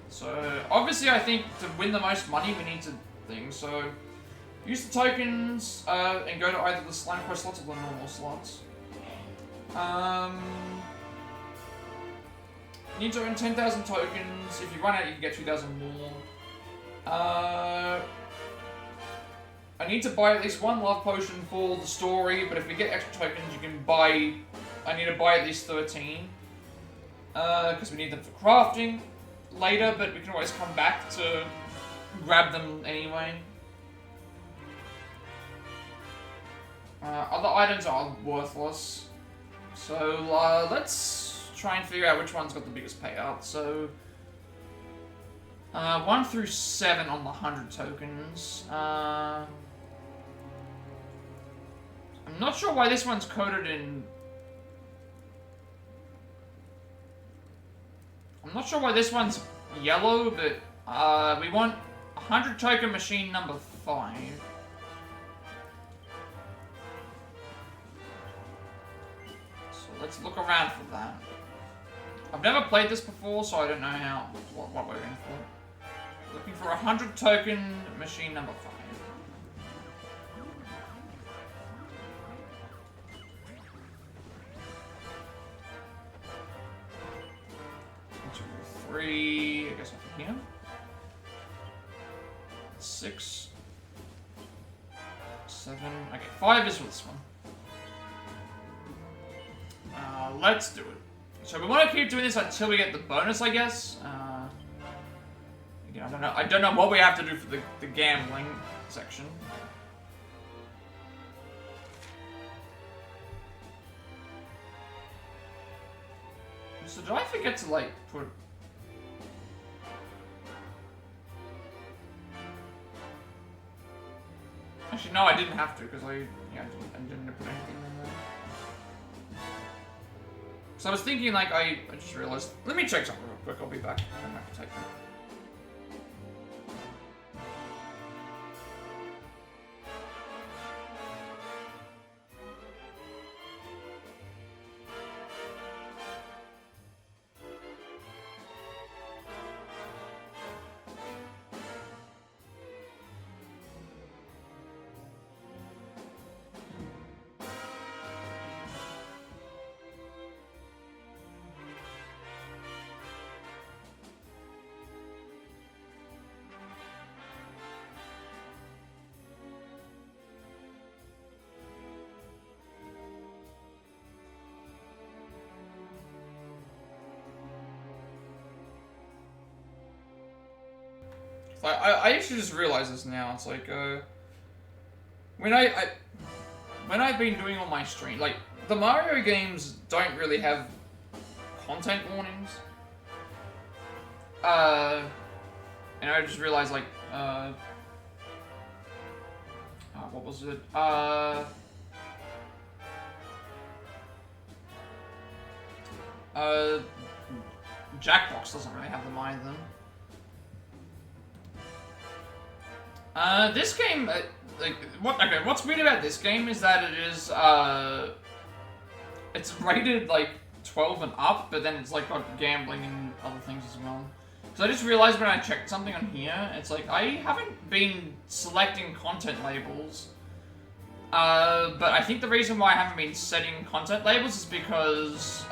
So obviously I think to win the most money we need to things. So use the tokens and go to either the slime quest slots or the normal slots. You need to earn 10,000 tokens. If you run out, you can get 2,000 more. I need to buy at least one love potion for the story, but if we get extra tokens, you can buy... I need to buy at least 13. Because we need them for crafting later, but we can always come back to grab them anyway. Other items are worthless. So, let's try and figure out which one's got the biggest payout. So... 1 through 7 on the 100 tokens. I'm not sure why this one's coded in... I'm not sure why this one's yellow, but we want 100 token machine number 5. So let's look around for that. I've never played this before, so I don't know what we're in for. Looking for 100 token machine number 5. 3, I guess over here. 6, 7, okay, 5 is this one. Let's do it. So we want to keep doing this until we get the bonus, I guess. Again, I don't know what we have to do for the gambling section. So did I forget to like put? Actually, no, I didn't have to because I didn't put anything in there. So I was thinking, like, I just realized. Let me check something real quick. I'll be back. I don't have to take that. I actually just realized this now. It's like, when I've been doing all my stream, like, the Mario games don't really have content warnings. And I just realized, like, what was it? Jackbox doesn't really have them either. This game, what's weird about this game is that it is, it's rated, like, 12 and up, but then it's, like, got gambling and other things as well. So I just realized when I checked something on here, it's like, I haven't been selecting content labels. But I think the reason why I haven't been setting content labels is because,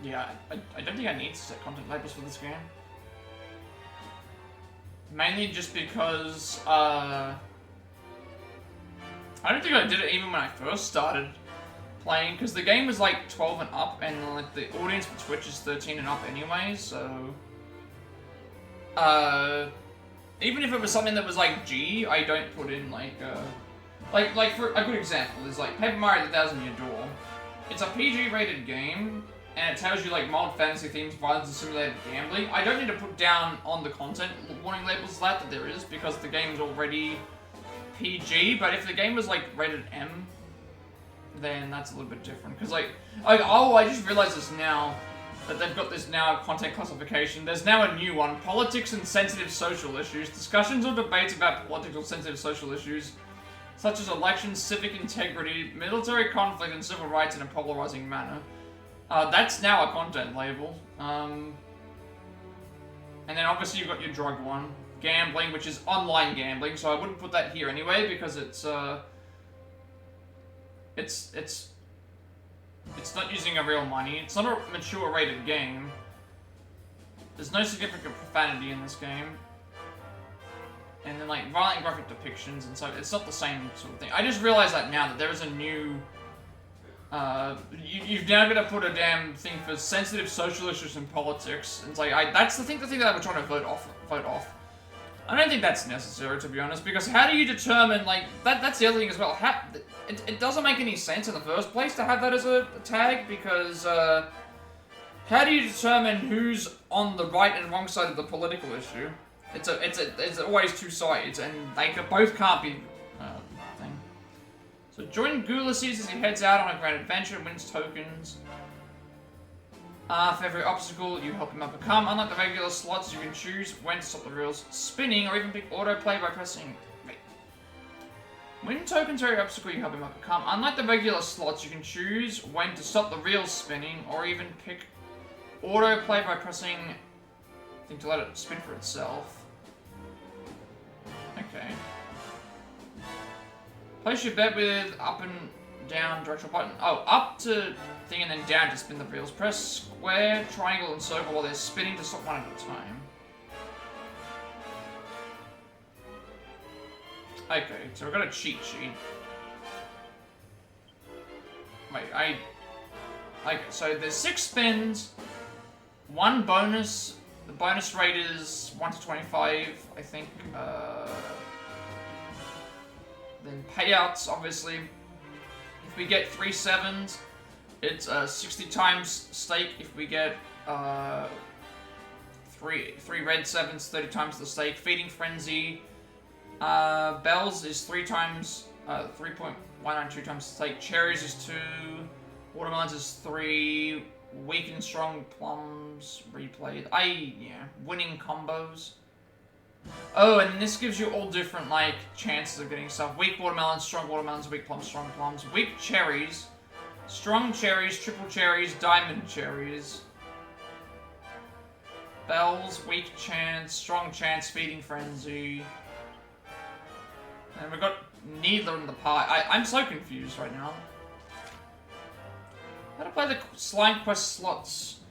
yeah, I don't think I need to set content labels for this game. Mainly just because, I don't think I did it even when I first started playing, because the game was like 12 and up, and like the audience for Twitch is 13 and up anyway, so... even if it was something that was like G, I don't put in like, like for a good example is like Paper Mario: The Thousand Year Door. It's a PG rated game, and it tells you like mild fantasy themes, violence, and simulated gambling. I don't need to put down on the content warning labels that there is, because the game's already PG, but if the game was like rated M, then that's a little bit different. Because like, oh, I just realized this now, that they've got this now content classification. There's now a new one: politics and sensitive social issues. Discussions or debates about political sensitive social issues, such as elections, civic integrity, military conflict, and civil rights in a polarizing manner. That's now a content label. And then obviously you've got your drug one. Gambling, which is online gambling, so I wouldn't put that here anyway, because it's not using a real money. It's not a mature rated game. There's no significant profanity in this game. And then like violent graphic depictions, and so it's not the same sort of thing. I just realized that now, that there is a new you've now got to put a damn thing for sensitive social issues and politics. And it's like, that's the thing that I was trying to vote off. I don't think that's necessary, to be honest, because how do you determine, like, that's the other thing as well. It doesn't make any sense in the first place to have that as a tag, because, how do you determine who's on the right and wrong side of the political issue? It's always two sides, and they both can't be, thing. So join Elusive as he heads out on a grand adventure and wins tokens. For every obstacle you help him overcome. Unlike the regular slots, you can choose when to stop the reels spinning, or even pick autoplay by pressing... Wait. Win tokens for every obstacle you help him overcome. Unlike the regular slots, you can choose when to stop the reels spinning, or even pick autoplay by pressing... I think to let it spin for itself. Okay. Place your bet with up and down directional button. Oh, up to thing and then down to spin the reels. Press square, triangle, and circle while they're spinning to stop one at a time. Okay, so we've got a cheat sheet. Wait, okay, so there's 6 spins, 1 bonus. The bonus rate is 1 to 25, I think. Then payouts, obviously. If we get 3 sevens, it's 60 times stake. If we get 3 red sevens, 30 times the stake. Feeding Frenzy. Bells is 3 times, 3.192 times the stake. Cherries is 2. Watermelons is 3. Weak and strong plums replayed. Winning combos. Oh, and this gives you all different, like, chances of getting stuff. Weak watermelons, strong watermelons, weak plums, strong plums. Weak cherries, strong cherries, triple cherries, diamond cherries. Bells, weak chance, strong chance, feeding frenzy. And we've got neither in the pie. I'm so confused right now. How to play the slime quest slots.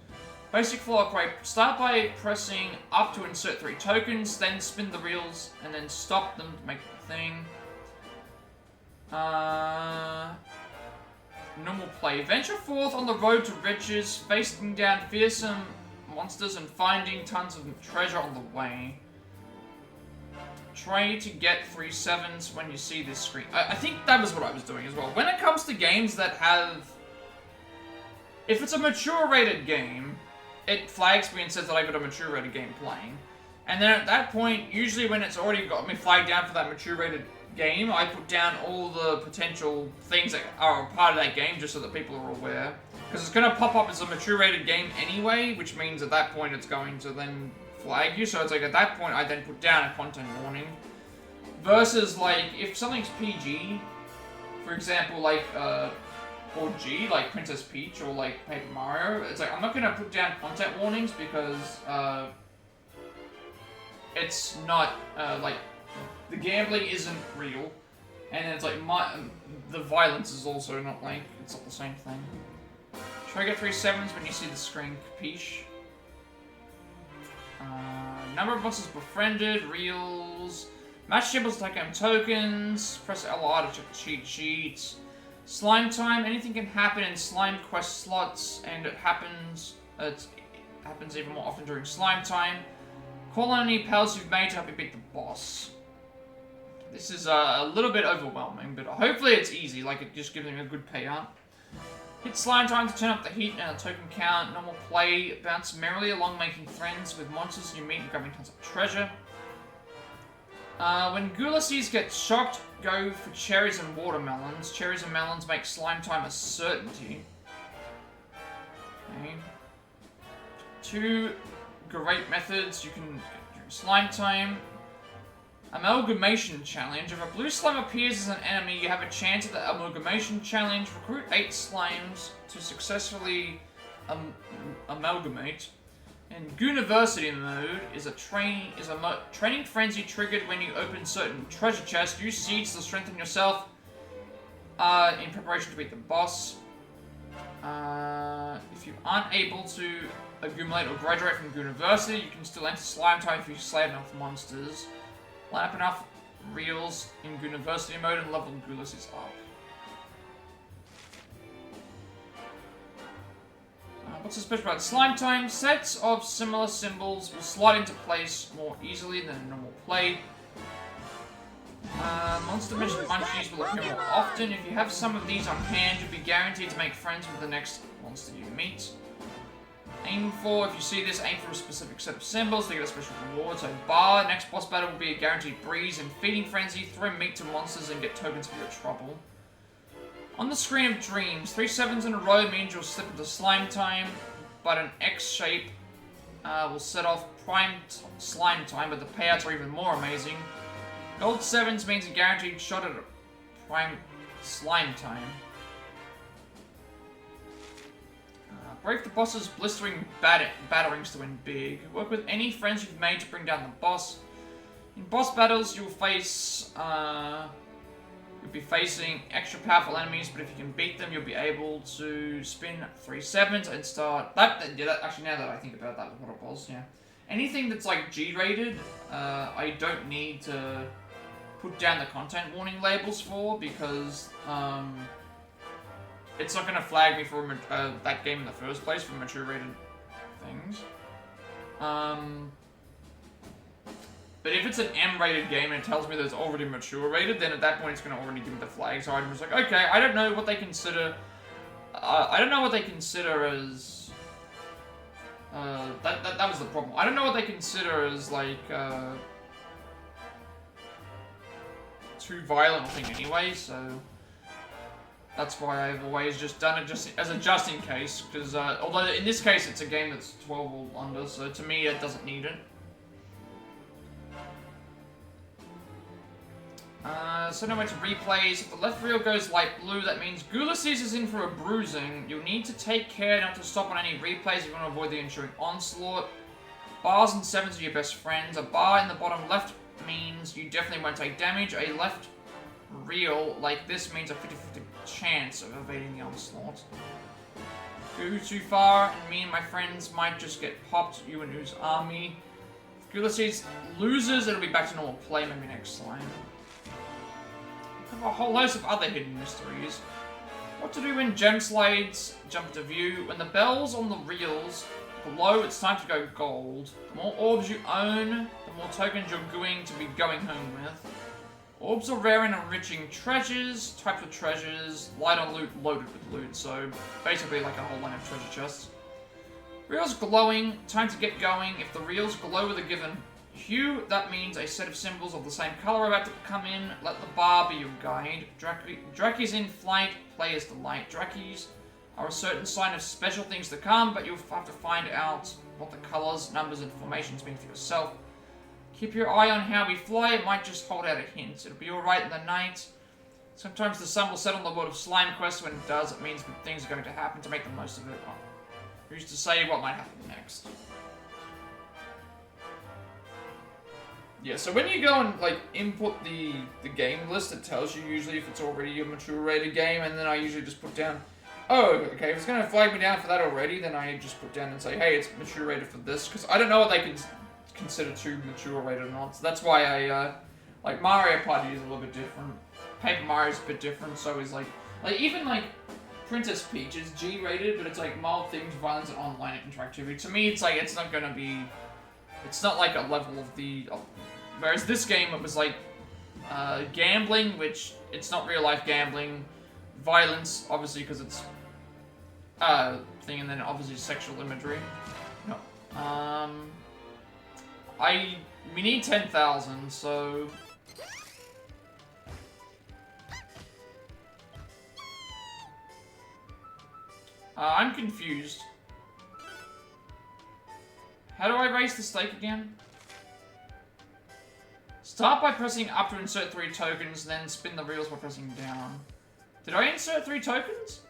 Basic floor upgrade. Start by pressing up to insert 3 tokens, then spin the reels, and then stop them to make the thing. Normal play. Venture forth on the road to riches, facing down fearsome monsters and finding tons of treasure on the way. Try to get 3 sevens when you see this screen. I think that was what I was doing as well. When it comes to games that have... If it's a mature rated game, it flags me and says that I got a mature rated game playing. And then at that point, usually when it's already got me flagged down for that mature rated game, I put down all the potential things that are a part of that game just so that people are aware. Because it's going to pop up as a mature rated game anyway, which means at that point it's going to then flag you. So it's like at that point I then put down a content warning. Versus like, if something's PG, for example, like, or G, like Princess Peach or like Paper Mario, it's like I'm not going to put down content warnings because it's not, like, the gambling isn't real, and it's like, the violence is also not like, it's not the same thing. Try to get 3 sevens when you see the screen capiche. Number of monsters befriended, reels, match symbols to take home tokens, press LR to check the cheat sheets. Slime time, anything can happen in slime quest slots, and it happens even more often during slime time. Call on any pals you've made to help you beat the boss. This is a little bit overwhelming, but hopefully it's easy, like it just gives them a good payout. Hit slime time to turn up the heat and the token count. Normal play, bounce merrily along making friends with monsters you meet and grabbing tons of treasure. When Ulysses gets shocked, go for cherries and watermelons. Cherries and melons make slime time a certainty. Okay. 2 great methods you can during slime time. Amalgamation challenge. If a blue slime appears as an enemy, you have a chance at the amalgamation challenge. Recruit 8 slimes to successfully amalgamate. And Gooniversity mode is a training frenzy triggered when you open certain treasure chests. Use seeds to strengthen yourself in preparation to beat the boss. If you aren't able to accumulate or graduate from Gooniversity, you can still enter slime time if you slay enough monsters. Line up enough reels in Gooniversity mode and level Ulysses up. What's so special about slime time? Sets of similar symbols will slide into place more easily than in normal play. Monster Mission munchies will appear more often. If you have some of these on hand, you'll be guaranteed to make friends with the next monster you meet. Aim for, if you see this, aim for a specific set of symbols to get a special reward. So bar, next boss battle will be a guaranteed breeze and feeding frenzy. Throw meat to monsters and get tokens for your trouble. On the screen of dreams, 3 sevens in a row means you'll slip into slime time, but an X shape will set off prime slime time, but the payouts are even more amazing. Gold sevens means a guaranteed shot at a prime slime time. Break the boss's blistering batterings to win big. Work with any friends you've made to bring down the boss. In boss battles, you'll face, you'll be facing extra powerful enemies, but if you can beat them, you'll be able to spin 3 sevens and start. Actually, now that I think about that, what it was, yeah. Anything that's like G-rated, I don't need to put down the content warning labels for because, it's not going to flag me for that game in the first place for mature rated things. But if it's an M-rated game and it tells me that it's already mature rated, then at that point it's going to already give me the flag. So I'm just like, okay, I don't know what they consider. I don't know what they consider as. That was the problem. I don't know what they consider as like too violent a thing anyway. So. That's why I've always just done it just as a just in case, because although in this case it's a game that's 12 or under, so to me it doesn't need it. So now to replays. If the left reel goes light blue, that means Ulysses is in for a bruising. You'll need to take care not to stop on any replays if you want to avoid the ensuing onslaught. Bars and sevens are your best friends. A bar in the bottom left means you definitely won't take damage. A left reel like this means a 50-50 chance of evading the onslaught. Go too far, and me and my friends might just get popped, you and Ooze army. If Ulysses loses, it'll be back to normal play, maybe next slime. We have a whole host of other hidden mysteries. What to do when gem slides jump to view. When the bell's on the reels below, it's time to go gold. The more orbs you own, the more tokens you're going to be going home with. Orbs are rare and enriching treasures, types of treasures, light on loot, loaded with loot, so basically like a whole line of treasure chests. Reels glowing. Time to get going. If the reels glow with a given hue, that means a set of symbols of the same color are about to come in. Let the bar be your guide. Drakis in flight. Players delight. Drakis are a certain sign of special things to come, but you'll have to find out what the colors, numbers, and formations mean for yourself. Keep your eye on how we fly. It might just hold out a hint. It'll be alright in the night. Sometimes the sun will set on the world of slime quests. When it does, it means good things are going to happen. To make the most of it. Well, who's to say what might happen next? Yeah, so when you go and like input the game list, it tells you usually if it's already a mature rated game, and then I usually just put down, oh, okay, if it's gonna flag me down for that already, then I just put down and say, hey, it's mature rated for this, because I don't know what they can consider too mature rated or not. So that's why I like Mario Party is a little bit different. Paper Mario's a bit different. So is like even like Princess Peach is G rated, but it's like mild themes, violence, and online interactivity. To me, it's like it's not gonna be. It's not like a level of the. Whereas this game, it was like gambling, which it's not real life gambling. Violence, obviously, because it's thing, and then obviously sexual imagery. No. We need 10,000, so. I'm confused. How do I raise the stake again? Start by pressing up to insert 3 tokens, then spin the reels by pressing down. Did I insert 3 tokens?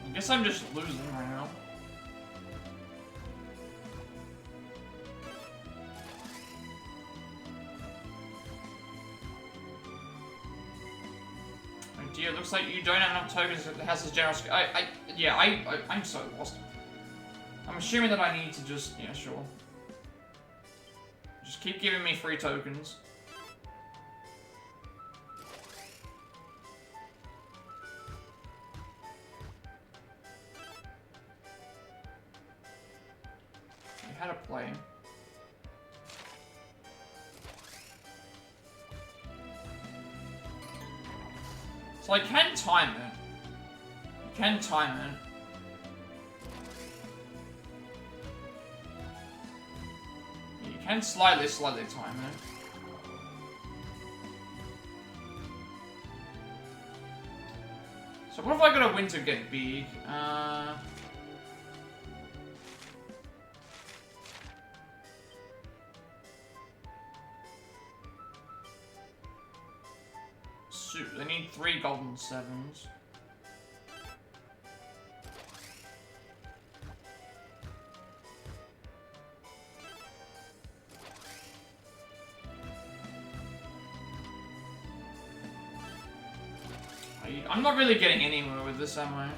I guess I'm just losing right now. Oh dear, looks like you don't have enough tokens that the house is generous. I'm so lost. I'm assuming that I need to just, yeah, sure. Just keep giving me free tokens. How to play. So I can time it. You can time it. You can slightly time it. So what if I got a win to get big? I need 3 golden 7s. I'm not really getting anywhere with this, am I?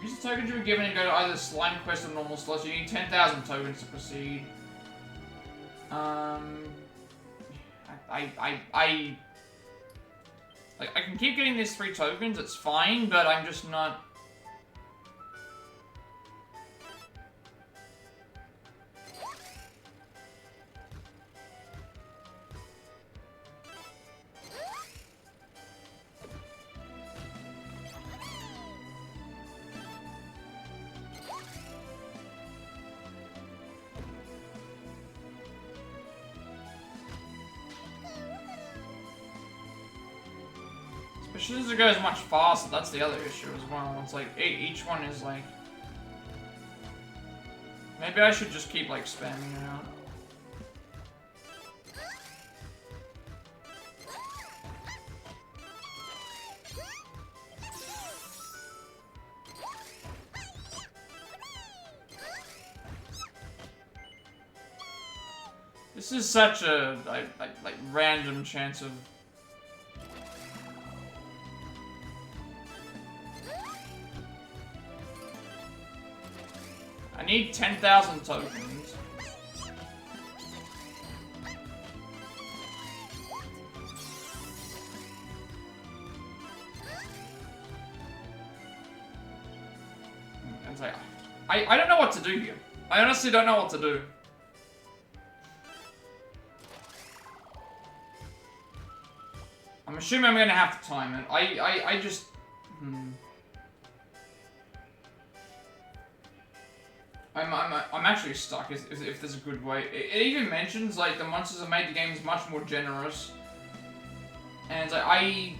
Use the tokens you were given and go to either slime quest or normal slots. You need 10,000 tokens to proceed. Like, I can keep getting these 3 tokens, it's fine, but I'm just not... Especially as it goes much faster, that's the other issue as well. It's like, each one is like... Maybe I should just keep, like, spamming it out. This is such a, like random chance of... I need 10,000 tokens. And it's like, I don't know what to do here. I honestly don't know what to do. I'm assuming I'm gonna have to time it. I just... I'm actually stuck if there's a good way. It even mentions, like, the monsters have made the games much more generous. And it's like, I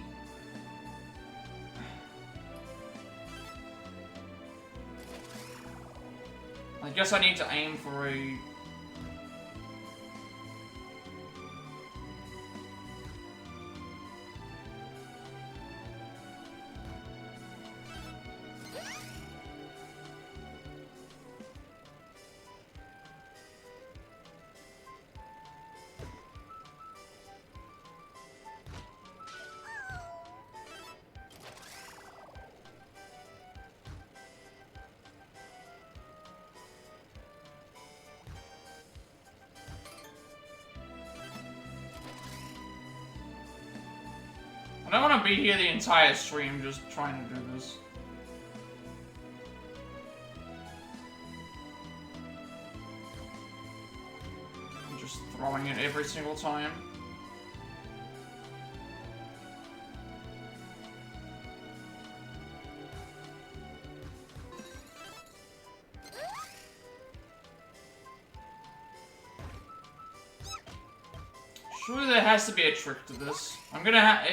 guess I need to aim for a... I don't want to be here the entire stream just trying to do this. I'm just throwing it every single time. Surely there has to be a trick to this. I'm gonna have...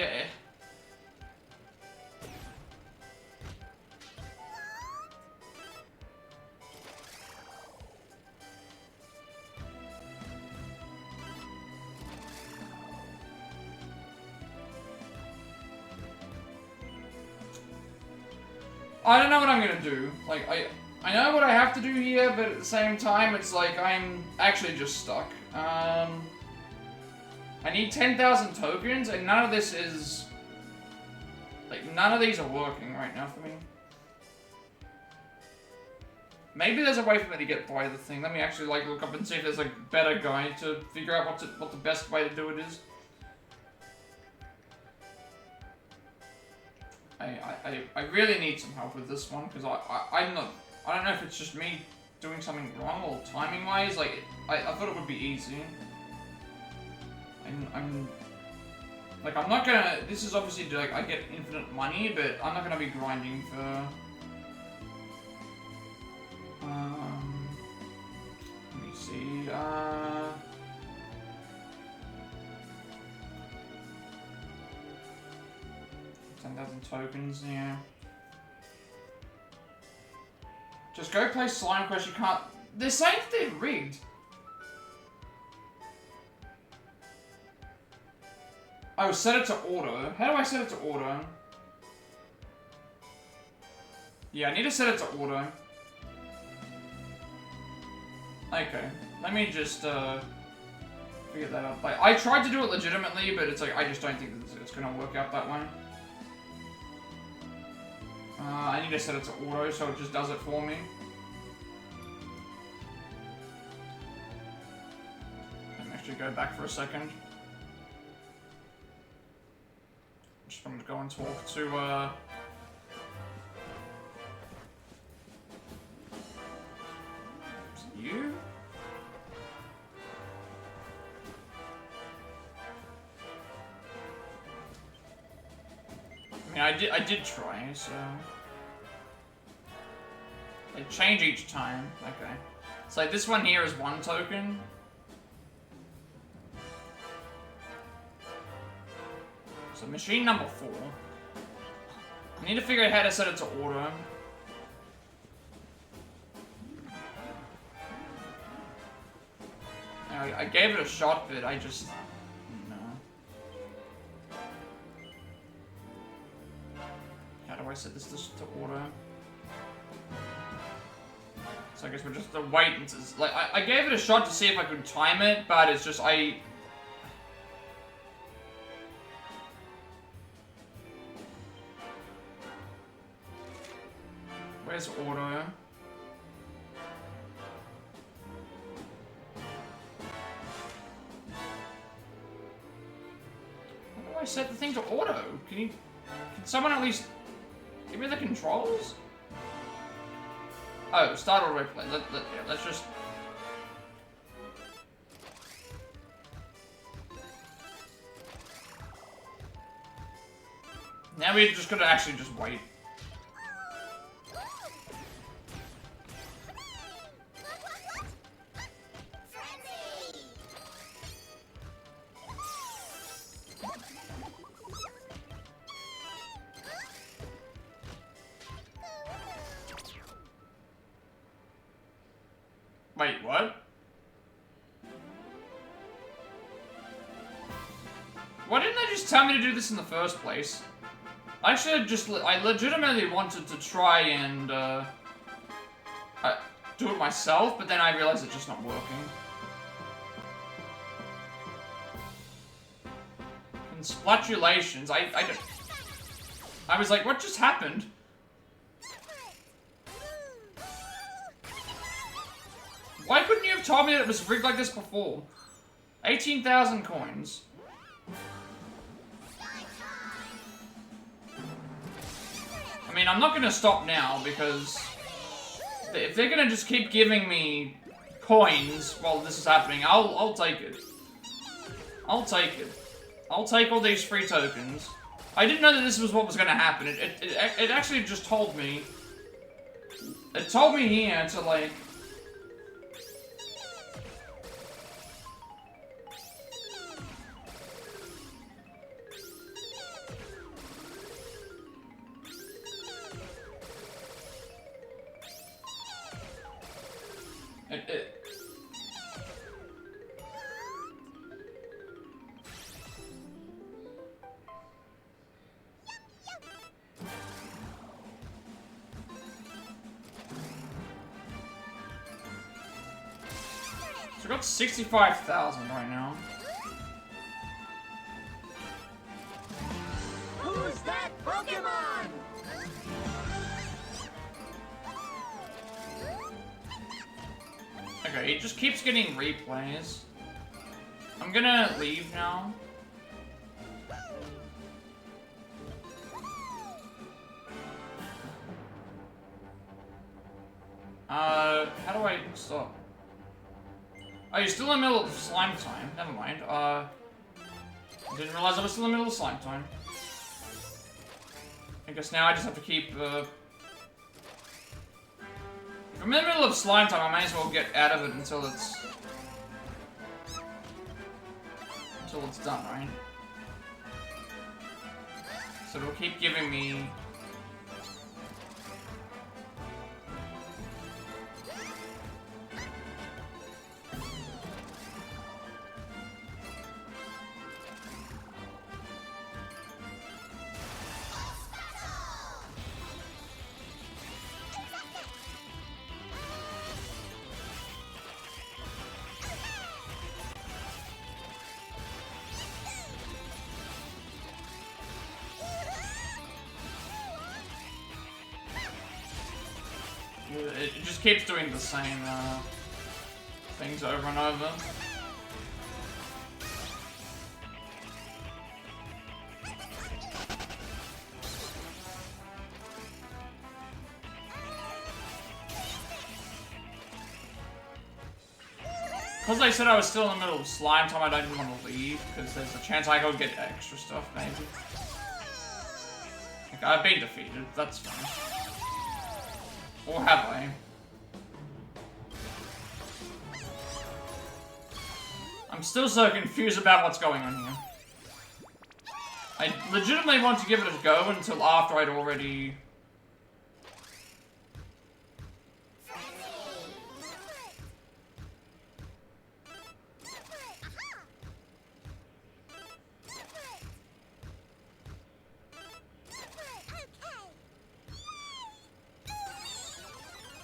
I don't know what I'm gonna do. Like, I know what I have to do here, but at the same time, it's like I'm actually just stuck. I need 10,000 tokens, and none of this is... Like, none of these are working right now for me. Maybe there's a way for me to get by the thing. Let me actually, like, look up and see if there's a better guide to figure out what the best way to do it is. I really need some help with this one, because I don't know if it's just me doing something wrong or timing-wise. Like, I thought it would be easy. I'm not gonna, this is obviously, like, I get infinite money, but I'm not gonna be grinding for, let me see, 10,000 tokens, yeah. Just go play Slime Quest, you can't, they're saying they're rigged. Oh, set it to auto. How do I set it to auto? Yeah, I need to set it to auto. Okay, let me just figure that out. Like, I tried to do it legitimately, but it's like, I just don't think it's gonna work out that way. I need to set it to auto so it just does it for me. Let me actually go back for a second. I'm gonna go and talk to, is it you? I mean, I did try, so... They change each time, okay. It's like, this one here is 1 token. So machine number 4. I need to figure out how to set it to auto. I gave it a shot, but I just... No. How do I set this to auto? So I guess we're just to wait until... Like, I gave it a shot to see if I could time it, but it's just, Where's auto? I set the thing to auto? Can someone at least give me the controls? Oh, start auto replay. Let's just... Now we're just gonna actually just wait. Wait, what? Why didn't they just tell me to do this in the first place? I should have just... I legitimately wanted to try and, do it myself, but then I realized it's just not working. Consplatulations. I was like, what just happened? Why couldn't you have told me that it was rigged like this before? 18,000 coins. I mean, I'm not gonna stop now because if they're gonna just keep giving me coins while this is happening, I'll take it. I'll take it. I'll take all these free tokens. I didn't know that this was what was gonna happen. It actually just told me. It told me here to like. So I got 65,000 right now. Who's that Pokemon? Okay, it just keeps getting replays. I'm gonna leave now. How do I stop? Oh, you're still in the middle of slime time. Never mind. Didn't realize I was still in the middle of slime time. I guess now I just have to keep, If I'm in the middle of slime time, I might as well get out of it until it's done, right? So it'll keep giving me... It just keeps doing the same things over and over. Because I said I was still in the middle of slime time, I don't want to leave, because there's a chance I go get extra stuff, maybe. Like, I've been defeated, that's fine. Or have I? I'm still so confused about what's going on here. I legitimately want to give it a go until after I'd already...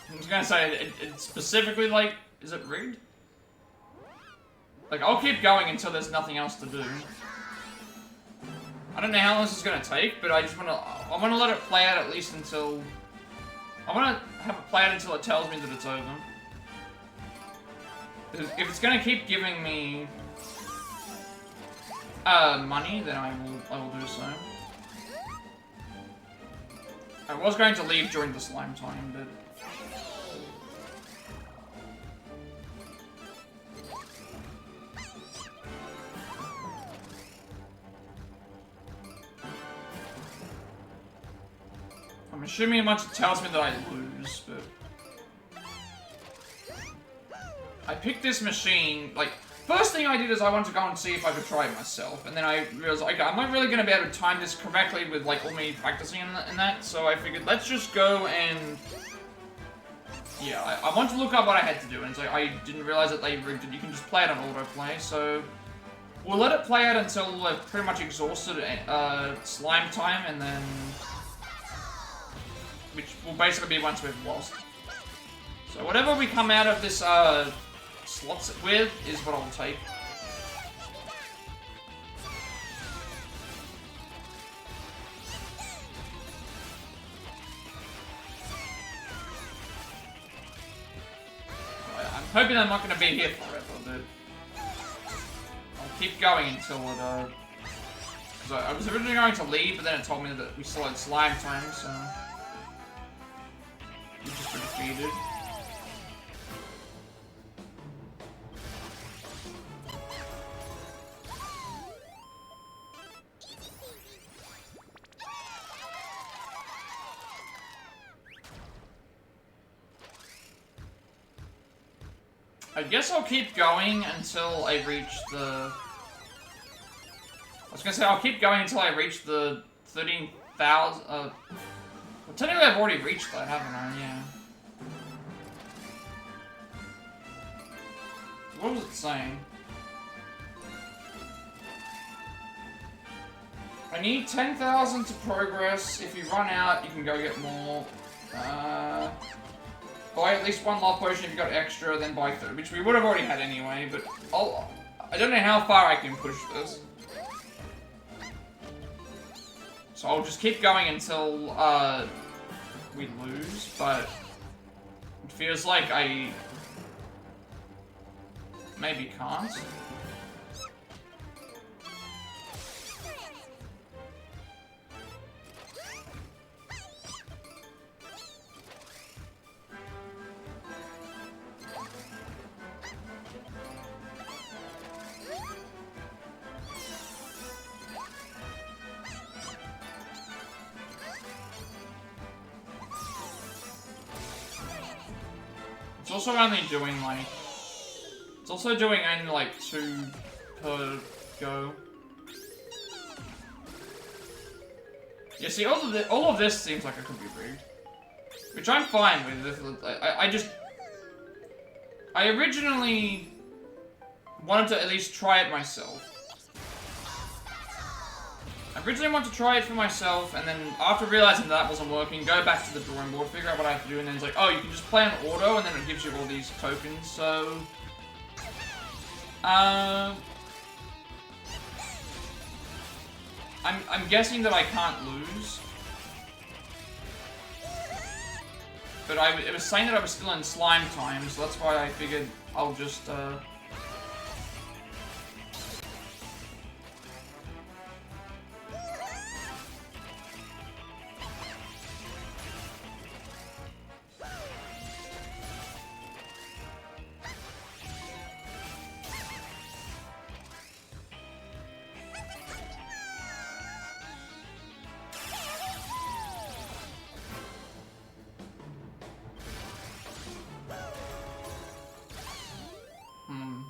I was gonna say, it's specifically like, is it rigged? Like, I'll keep going until there's nothing else to do. I don't know how long this is gonna take, but I wanna let it play out at least until... I wanna have it play out until it tells me that it's over. If it's gonna keep giving me... money, then I will do so. I was going to leave during the slime time, but... I'm assuming once it tells me that I lose, but... I picked this machine, like, first thing I did is I wanted to go and see if I could try it myself, and then I realized, okay, I'm not really going to be able to time this correctly with, like, all me practicing and that, so I figured, let's just go and... Yeah, I want to look up what I had to do, and so I didn't realize that they rigged it. You can just play it on autoplay, so... We'll let it play out until we've pretty much exhausted slime time, and then... Which will basically be once we've lost. So whatever we come out of this, slots with is what I'll take. I'm hoping I'm not going to be here forever, but I'll keep going until it, because I was originally going to leave, but then it told me that we still had slime time, so we just were defeated. I guess I'll keep going until I reach the... I was gonna say I'll keep going until I reach the 13,000... Well, technically I've already reached that, haven't I? Yeah. What was it saying? I need 10,000 to progress. If you run out, you can go get more. Buy at least one love potion if you got extra, then buy 30, which we would have already had anyway, but I don't know how far I can push this. So I'll just keep going until, we lose, but it feels like I maybe can't. It's also only doing like... It's also doing only like 2 per go. Yeah, see, all of this seems like it could be rigged. Which I'm fine with. I originally wanted to at least try it myself. I originally wanted to try it for myself, and then after realizing that wasn't working, go back to the drawing board, figure out what I have to do, and then it's like, oh, you can just play on auto, and then it gives you all these tokens, so... I'm guessing that I can't lose. But it was saying that I was still in slime time, so that's why I figured I'll just,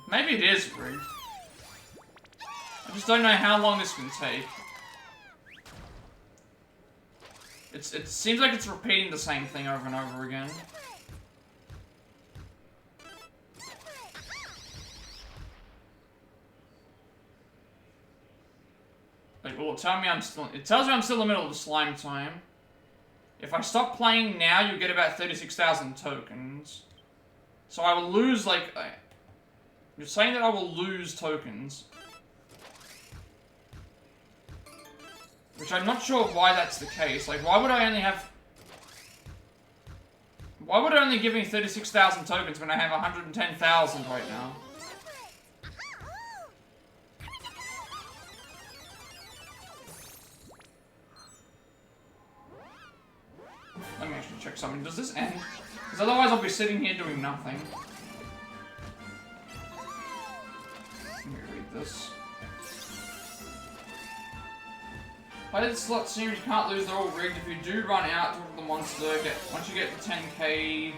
maybe it is rigged. I just don't know how long this can take. It seems like it's repeating the same thing over and over again. Like, well, it tells me I'm still in the middle of the slime time. If I stop playing now, you get about 36,000 tokens. So I will lose, like... You're saying that I will lose tokens. Which I'm not sure why that's the case. Like, why would I only have... Why would it only give me 36,000 tokens when I have 110,000 right now? check something. Does this end? Because otherwise I'll be sitting here doing nothing. Let me read this. Play the slot series, you can't lose, they're all rigged. If you do run out, talk to the monster. Once you get to 10k...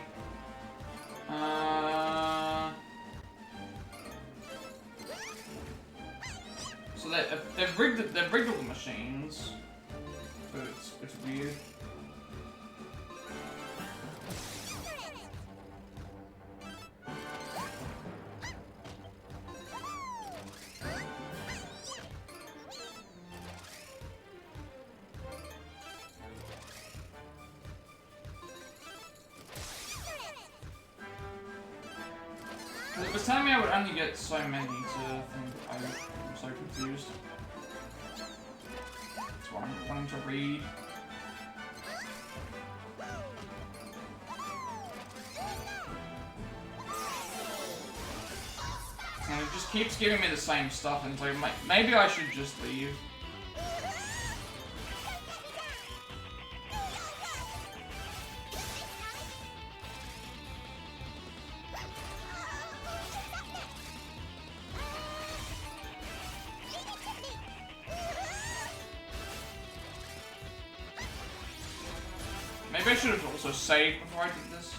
So they've rigged all the machines. But it's weird. It was telling me I would only get so many to think I'm so confused. That's why I'm wanting to read. And it just keeps giving me the same stuff, and so maybe I should just leave. Maybe I should have also saved before I did this.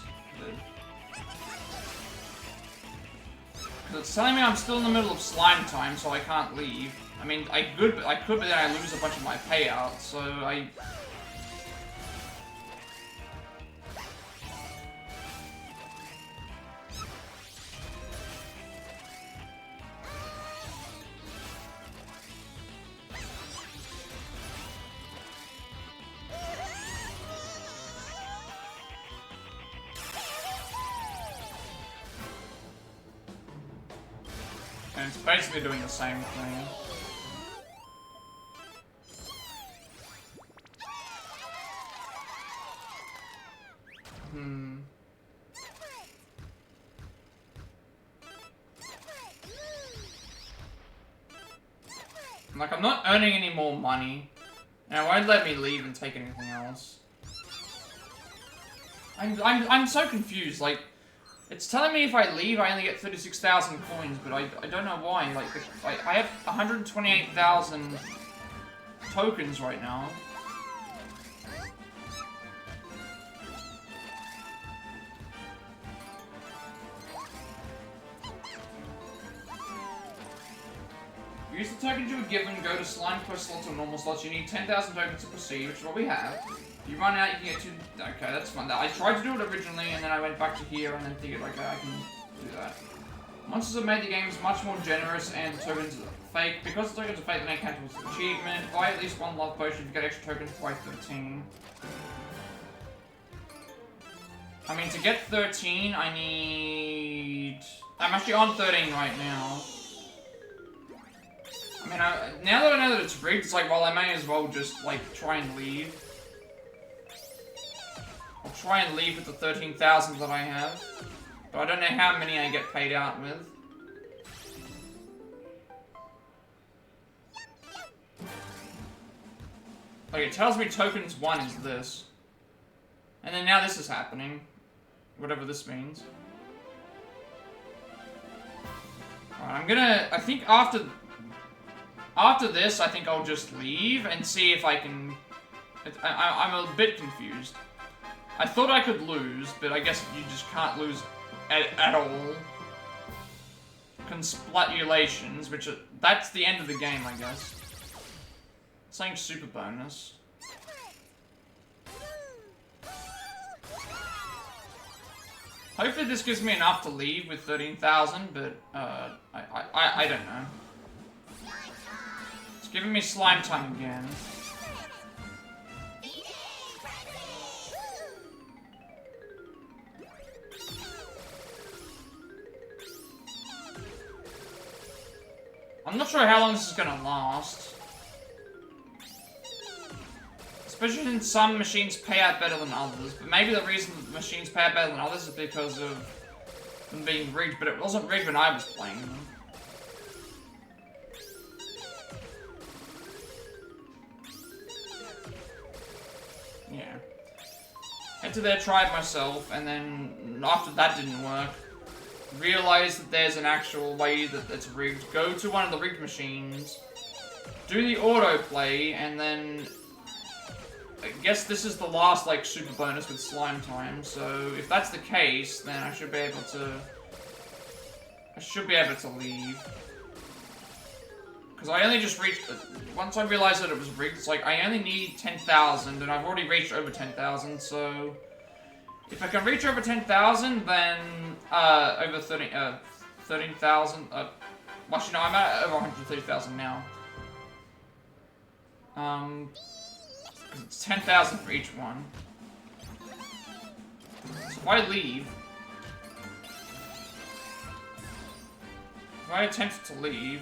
Because it's telling me I'm still in the middle of slime time, so I can't leave. I mean, I could, but then I lose a bunch of my payout, so I... And it's basically doing the same thing. Like, I'm not earning any more money. And it won't let me leave and take anything else. I'm so confused, like... It's telling me if I leave, I only get 36,000 coins, but I don't know why. Like, I have 128,000 tokens right now. Use the tokens you were given, go to slime quest slots or normal slots. You need 10,000 tokens to proceed, which is what we have. If you run out, you can get 2... Okay, that's fine. I tried to do it originally, and then I went back to here, and then figured, okay, I can do that. Monsters have made the games much more generous, and the tokens are fake. Because the tokens are fake, they don't count towards the achievement. Buy at least one love potion if you get extra tokens by 13. I mean, to get 13, I need... I'm actually on 13 right now. I mean, now that I know that it's rigged, it's like, well, I may as well just, like, try and leave. I'll try and leave with the 13,000 that I have. But I don't know how many I get paid out with. Like, it tells me tokens 1 is this. And then now this is happening. Whatever this means. Alright, I'm gonna... I think after this, I think I'll just leave and see if I can... I'm a bit confused. I thought I could lose, but I guess you just can't lose at all. Consplatulations, which are... That's the end of the game, I guess. It's saying super bonus. Hopefully this gives me enough to leave with 13,000, but, I don't know. It's giving me slime time again. I'm not sure how long this is gonna last. Especially since some machines pay out better than others. But maybe the reason that the machines pay out better than others is because of them being rigged. But it wasn't rigged when I was playing them. Yeah. went to there, tried myself, and then after that didn't work, realized that there's an actual way that it's rigged. Go to one of the rigged machines, do the autoplay, and then I guess this is the last, like, super bonus with slime time, so if that's the case, then I should be able to leave. Because I only just reached, once I realized that it was rigged, it's like, I only need 10,000, and I've already reached over 10,000, so if I can reach over 10,000, then, over 13,000, actually, no, I'm at over 130,000 now. Because it's 10,000 for each one. So if I leave, if I attempt to leave,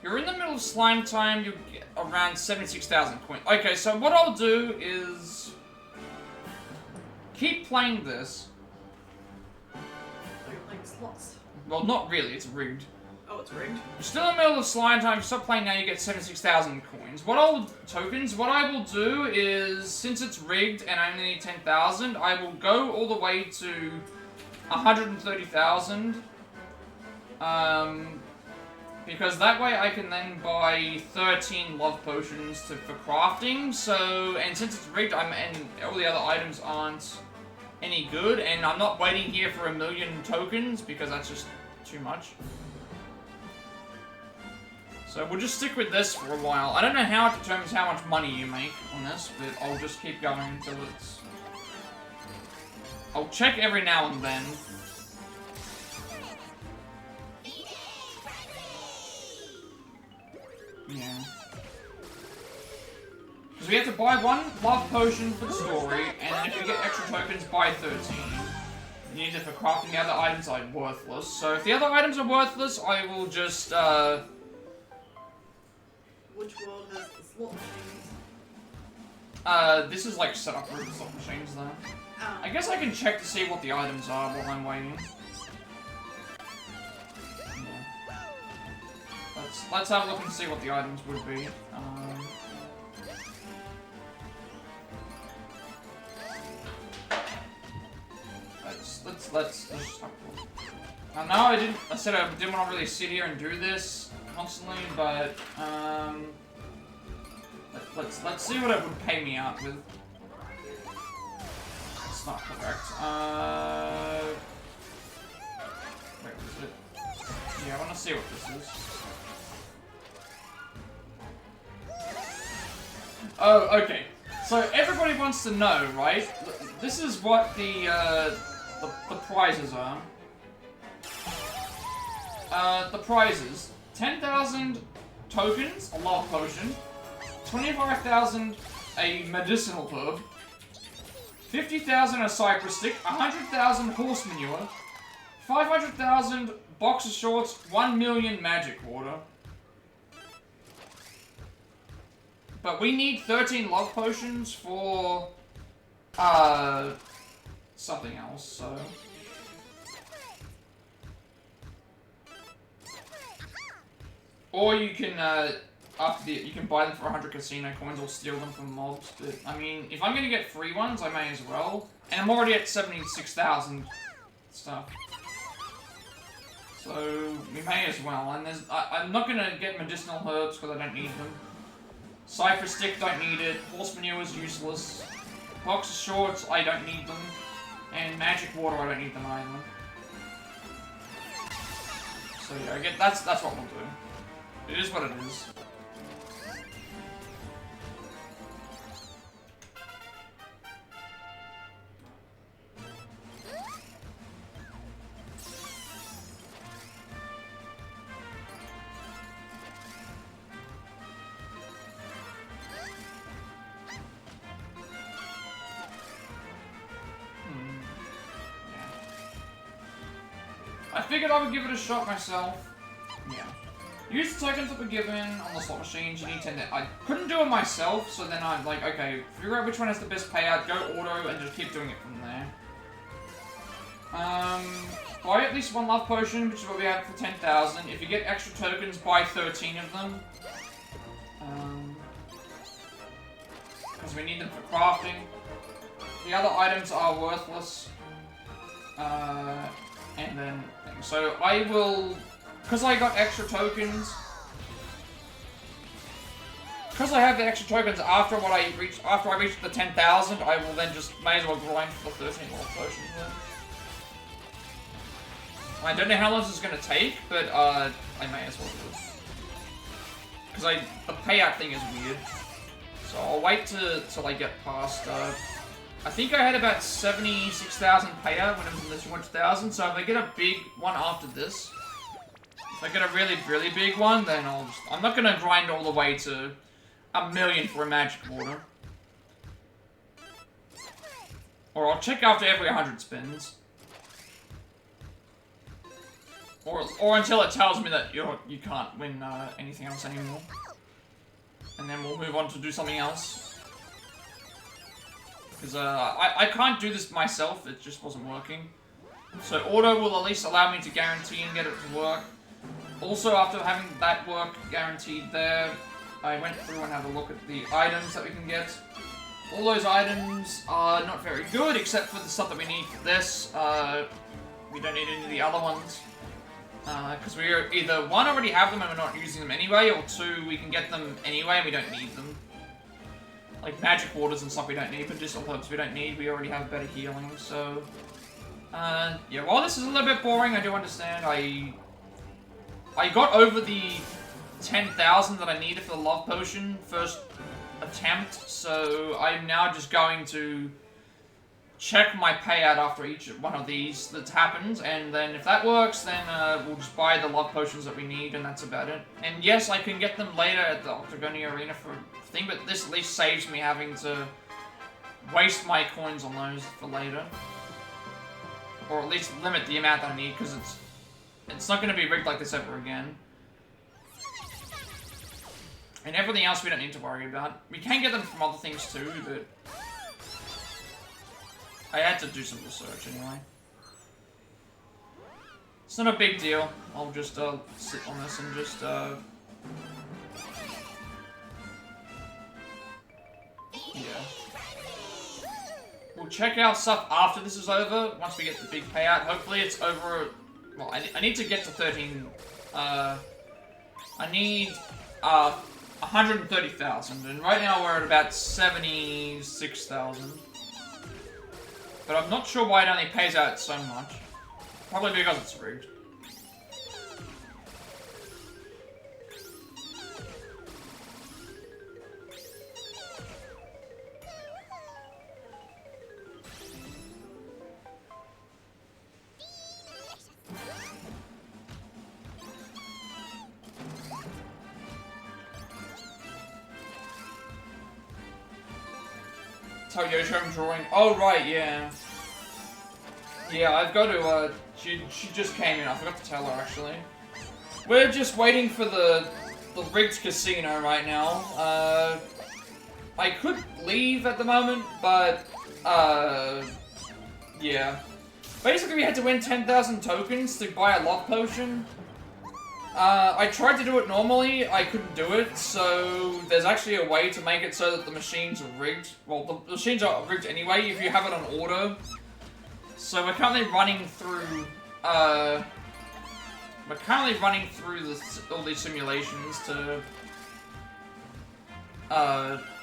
you're in the middle of slime time, you get around 76,000 coins. Okay, so what I'll do is keep playing this. Like slots. Well, not really, it's rigged. Oh, it's rigged? You're still in the middle of slime time, you stop playing now, you get 76,000 coins. What I will do is, since it's rigged and I only need 10,000, I will go all the way to 130,000. Because that way I can then buy 13 love potions for crafting, so, and since it's rigged, and all the other items aren't any good, and I'm not waiting here for 1,000,000 tokens, because that's just too much. So we'll just stick with this for a while. I don't know how it determines how much money you make on this, but I'll just keep going until it's... I'll check every now and then. Yeah. Because we have to buy one love potion for the story, and if you get extra tokens, buy 13. You need it for crafting the other items are worthless. So if the other items are worthless, I will just, Which world has the slot machines? this is like set up for the slot machines though. Oh. I guess I can check to see what the items are while I'm waiting. Let's have a look and see what the items would be. Let's just have a look. No, I said I didn't want to really sit here and do this constantly, but let's see what it would pay me out with. It's not correct. Wait, was it? Yeah, I want to see what this is. Oh, okay. So everybody wants to know, right? This is what the prizes are. The prizes: 10,000 tokens, a love potion; 25,000 a medicinal herb; 50,000 a cypress stick; 100,000 horse manure; 500,000 boxer shorts; 1,000,000 magic water. But we need 13 love potions for, something else, so... Or you can, you can buy them for 100 casino coins or steal them from mobs, but, I mean, if I'm gonna get free ones, I may as well. And I'm already at 76,000 stuff. So, we may as well, and I'm not gonna get medicinal herbs because I don't need them. Cypress stick, don't need it. Horse manure is useless. Boxer shorts, I don't need them. And magic water, I don't need them either. So yeah, I get that's what we'll do. It is what it is. I figured I would give it a shot myself. Yeah. Use the tokens that were given on the slot machines. You need 10. I couldn't do it myself, so then I'm like, okay, figure out which one has the best payout, go auto, and just keep doing it from there. Buy at least one love potion, which is what we have for 10,000. If you get extra tokens, buy 13 of them. Because we need them for crafting. The other items are worthless. And then, so I will, because I got extra tokens, because I have the extra tokens after I reach the 10,000, I will then just, may as well grind for the 13 love potions then. I don't know how long this is going to take, but I may as well do it. Because the payout thing is weird. So I'll wait till I get past, I think I had about 76,000 payout when it was in the 200,000, so if I get a big one after this, if I get a really, really big one, then I'm not going to grind all the way to 1,000,000 for a magic water. Or I'll check after every 100 spins. Or until it tells me that you can't win anything else anymore. And then we'll move on to do something else. Because I can't do this myself, it just wasn't working. So auto will at least allow me to guarantee and get it to work. Also, after having that work guaranteed there, I went through and had a look at the items that we can get. All those items are not very good, except for the stuff that we need for this. We don't need any of the other ones. Because we either, one, already have them and we're not using them anyway, or two, we can get them anyway and we don't need them. Like magic waters and stuff we don't need, but just herbs we don't need, we already have better healing, so... yeah, while this is a little bit boring, I do understand. I got over the 10,000 that I needed for the love potion first attempt, so I'm now just going to check my payout after each one of these that happens, and then if that works, then we'll just buy the love potions that we need, and that's about it. And yes, I can get them later at the Octagonia Arena for thing, but this at least saves me having to waste my coins on those for later. Or at least limit the amount I need, because it's not going to be rigged like this ever again. And everything else we don't need to worry about. We can get them from other things too, but I had to do some research anyway. It's not a big deal. I'll just sit on this and just yeah. We'll check out stuff after this is over, once we get the big payout. Hopefully it's over, well, I need to get to 13, I need 130,000, and right now we're at about 76,000. But I'm not sure why it only pays out so much. Probably because it's rigged. Tell Yoshi I'm drawing. Oh, right, yeah. Yeah, I've got to, she just came in. I forgot to tell her, actually. We're just waiting for the rigged casino right now. I could leave at the moment, but, yeah. Basically, we had to win 10,000 tokens to buy a love potion. I tried to do it normally, I couldn't do it, so there's actually a way to make it so that the machines are rigged. Well, the machines are rigged anyway if you have it on auto. So we're currently running through, all these simulations to,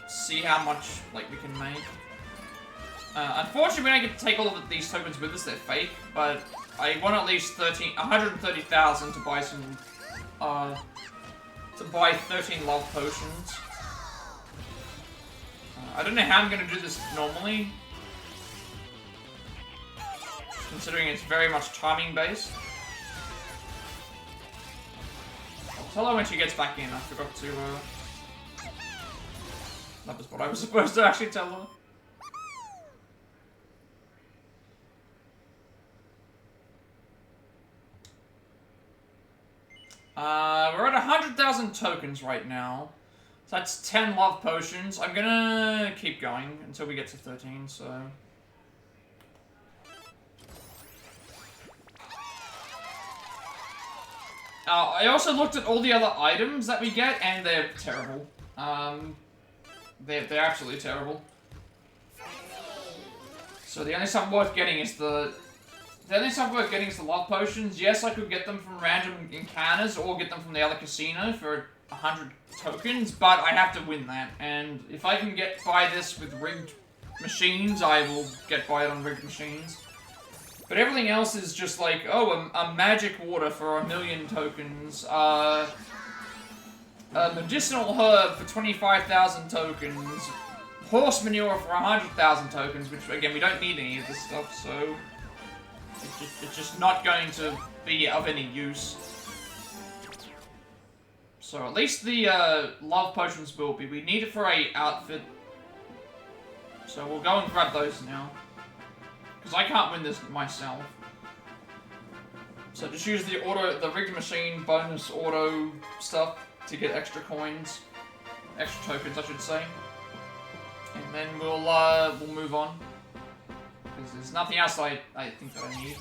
see how much, like, we can make. Unfortunately, we don't get to take all of these tokens with us, they're fake, but I want at least 130,000 to buy some, to buy 13 love potions. I don't know how I'm gonna do this normally, considering it's very much timing based. I'll tell her when she gets back in. I forgot to, that was what I was supposed to actually tell her. We're at 100,000 tokens right now. So that's 10 love potions. I'm gonna keep going until we get to 13, so... I also looked at all the other items that we get, and they're terrible. They're absolutely terrible. So the only stuff worth getting is the love potions. Yes, I could get them from random encounters or get them from the other casino for 100 tokens, but I have to win that. And if I can get by this with rigged machines, I will get by it on rigged machines. But everything else is just like, oh, a magic water for 1,000,000 tokens, a medicinal herb for 25,000 tokens, horse manure for 100,000 tokens, which, again, we don't need any of this stuff, so it's just not going to be of any use. So at least the love potions will be. We need it for a outfit, so we'll go and grab those now. Because I can't win this myself. So just use the rigged machine bonus auto stuff to get extra coins. Extra tokens, I should say. And then we'll move on. Because there's nothing else I think that I need.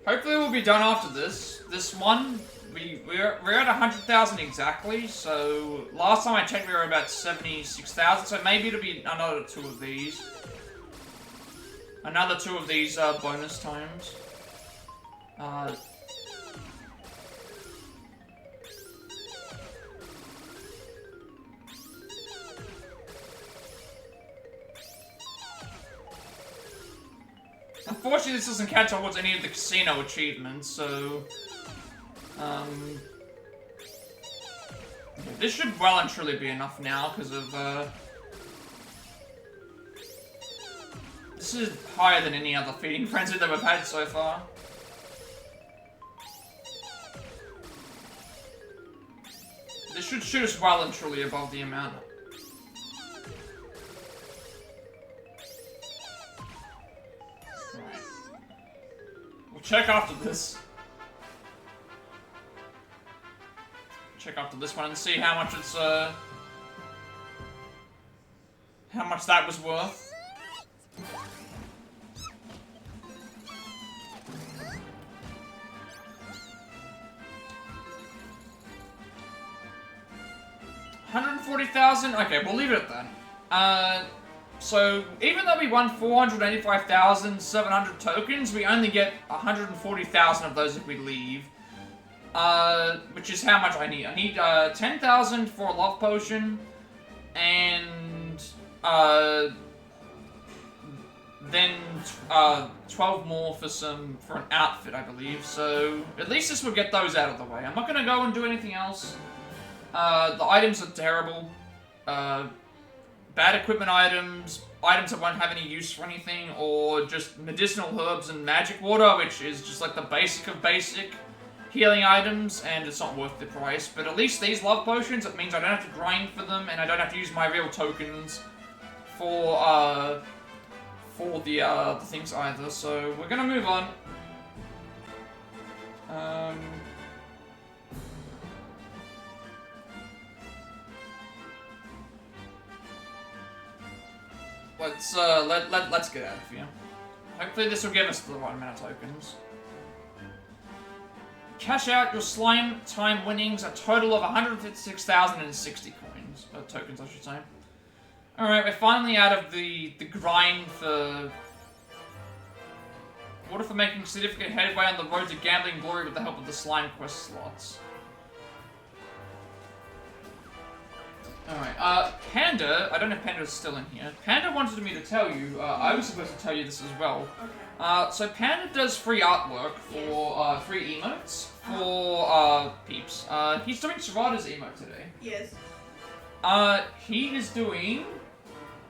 Hopefully we'll be done after this. This one, we're at 100,000 exactly, so last time I checked we were about 76,000, so maybe it'll be another 2 of these. Another 2 of these bonus times. Unfortunately, this doesn't count towards any of the casino achievements, so... yeah, this should well and truly be enough now, because of, this is higher than any other feeding frenzy that we've had so far. This should shoot us well and truly above the amount. We'll check after this. Check after this one and see how much it's, how much that was worth. $140,000? Okay, we'll leave it at that. So, even though we won 485,700 tokens, we only get 140,000 of those if we leave. Which is how much I need. I need 10,000 for a love potion, and then 12 more for an outfit, I believe. So, at least this will get those out of the way. I'm not gonna go and do anything else. The items are terrible. Bad equipment items, items that won't have any use for anything, or just medicinal herbs and magic water, which is just like the basic of basic healing items, and it's not worth the price. But at least these love potions, it means I don't have to grind for them, and I don't have to use my real tokens for the things either. So we're gonna move on. Let's get out of here. Hopefully this will give us the right amount of tokens. Cash out your slime time winnings, a total of 156,060 coins. Tokens, I should say. Alright, we're finally out of the grind for... Order for making significant headway on the road to gambling glory with the help of the slime quest slots. Alright, Panda, I don't know if Panda's still in here. Panda wanted me to tell you, I was supposed to tell you this as well. Okay. So Panda does free artwork for, free emotes for, peeps. He's doing Serata's emote today. Yes. He is doing,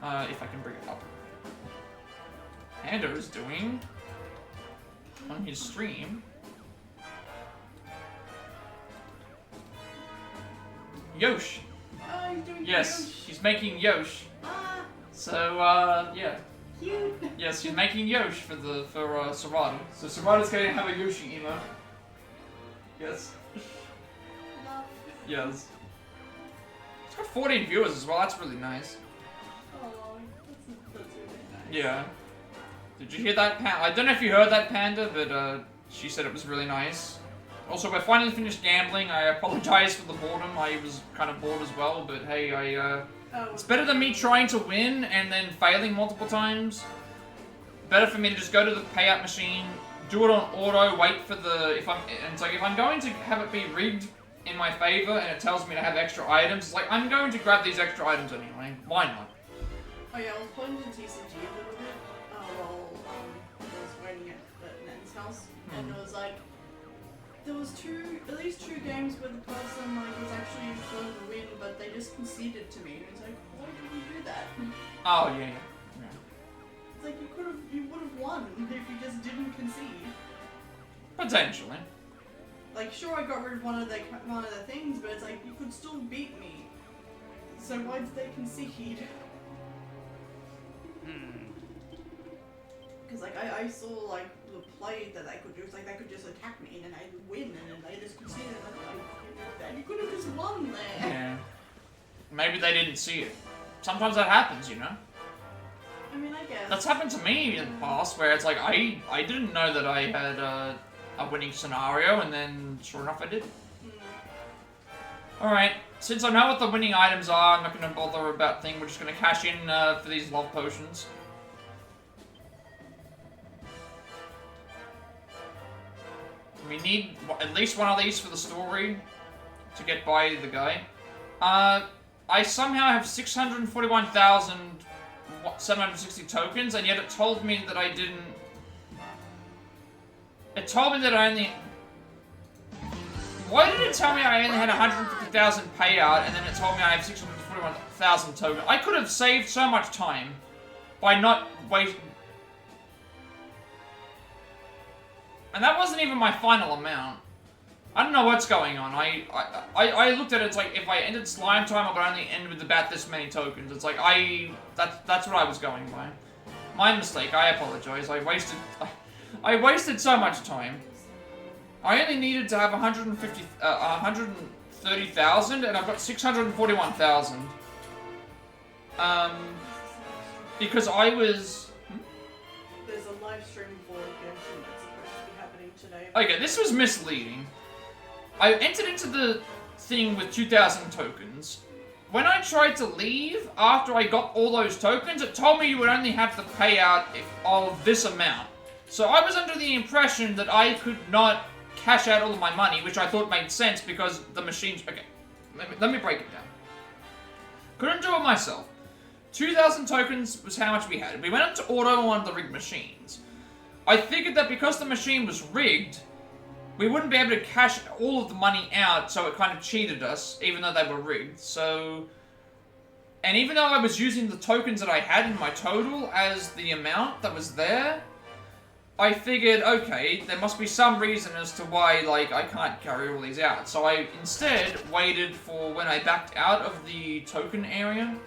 if I can bring it up. Panda is doing, on his stream, Yosh. Oh, he's doing Yes, Yosh. he's making Yosh. So, yeah. Cute. Yes, she's making Yosh for Serena. So Serena's going to have a Yoshi emote. Yes. Love. Yes. It's got 14 viewers as well, that's really nice. Oh, that's really nice. Yeah. Did you hear that, Panda? I don't know if you heard that, Panda, but she said it was really nice. Also, we're finally finished gambling. I apologize for the boredom. I was kind of bored as well, but hey, it's better than me trying to win and then failing multiple times. Better for me to just go to the payout machine, do it on auto, wait for the... and it's like, if I'm going to have it be rigged in my favor and it tells me to have extra items, it's like, I'm going to grab these extra items anyway. Why not? Oh yeah, I was playing the TCG a little bit while I was waiting at Nan's house, and it was like, there was at least two games where the person like was actually going to win, but they just conceded to me, and it's like, why did you do that? Oh, yeah. It's like you would have won if you just didn't concede. Potentially. Like, sure, I got rid of one of the things, but it's like you could still beat me. So why did they concede? Because like I saw like the play that they could do. It's like they could just attack me and then I'd win, and then they just conceded. And I'm like, you could have just won there. Yeah. Maybe they didn't see it. Sometimes that happens, you know? I mean, I guess. That's happened to me in the past, where it's like, I didn't know that I had a winning scenario, and then sure enough I did. Alright, since I know what the winning items are, I'm not going to bother about thing. We're just going to cash in for these love potions. We need at least one of these for the story to get by the guy. I somehow have 641,760 tokens, and yet it told me that I didn't... It told me that I only... Why did it tell me I only had 150,000 payout, and then it told me I have 641,000 tokens? I could have saved so much time by not wasting... And that wasn't even my final amount. I don't know what's going on. I looked at it, it's like, if I ended slime time, I would only end with about this many tokens. It's like, that's what I was going by. My mistake, I apologize. I wasted so much time. I only needed to have 130,000, and I've got 641,000. Because I was... There's a live stream for Genshin that's supposed to be happening today. Okay, this was misleading. I entered into the thing with 2,000 tokens. When I tried to leave, after I got all those tokens, it told me you would only have the payout of this amount. So I was under the impression that I could not cash out all of my money, which I thought made sense because the machines... Okay, let me break it down. Couldn't do it myself. 2,000 tokens was how much we had. We went up to auto on one of the rigged machines. I figured that because the machine was rigged, we wouldn't be able to cash all of the money out, so it kind of cheated us, even though they were rigged. So... And even though I was using the tokens that I had in my total as the amount that was there, I figured, okay, there must be some reason as to why, like, I can't carry all these out. So I instead waited for when I backed out of the token area,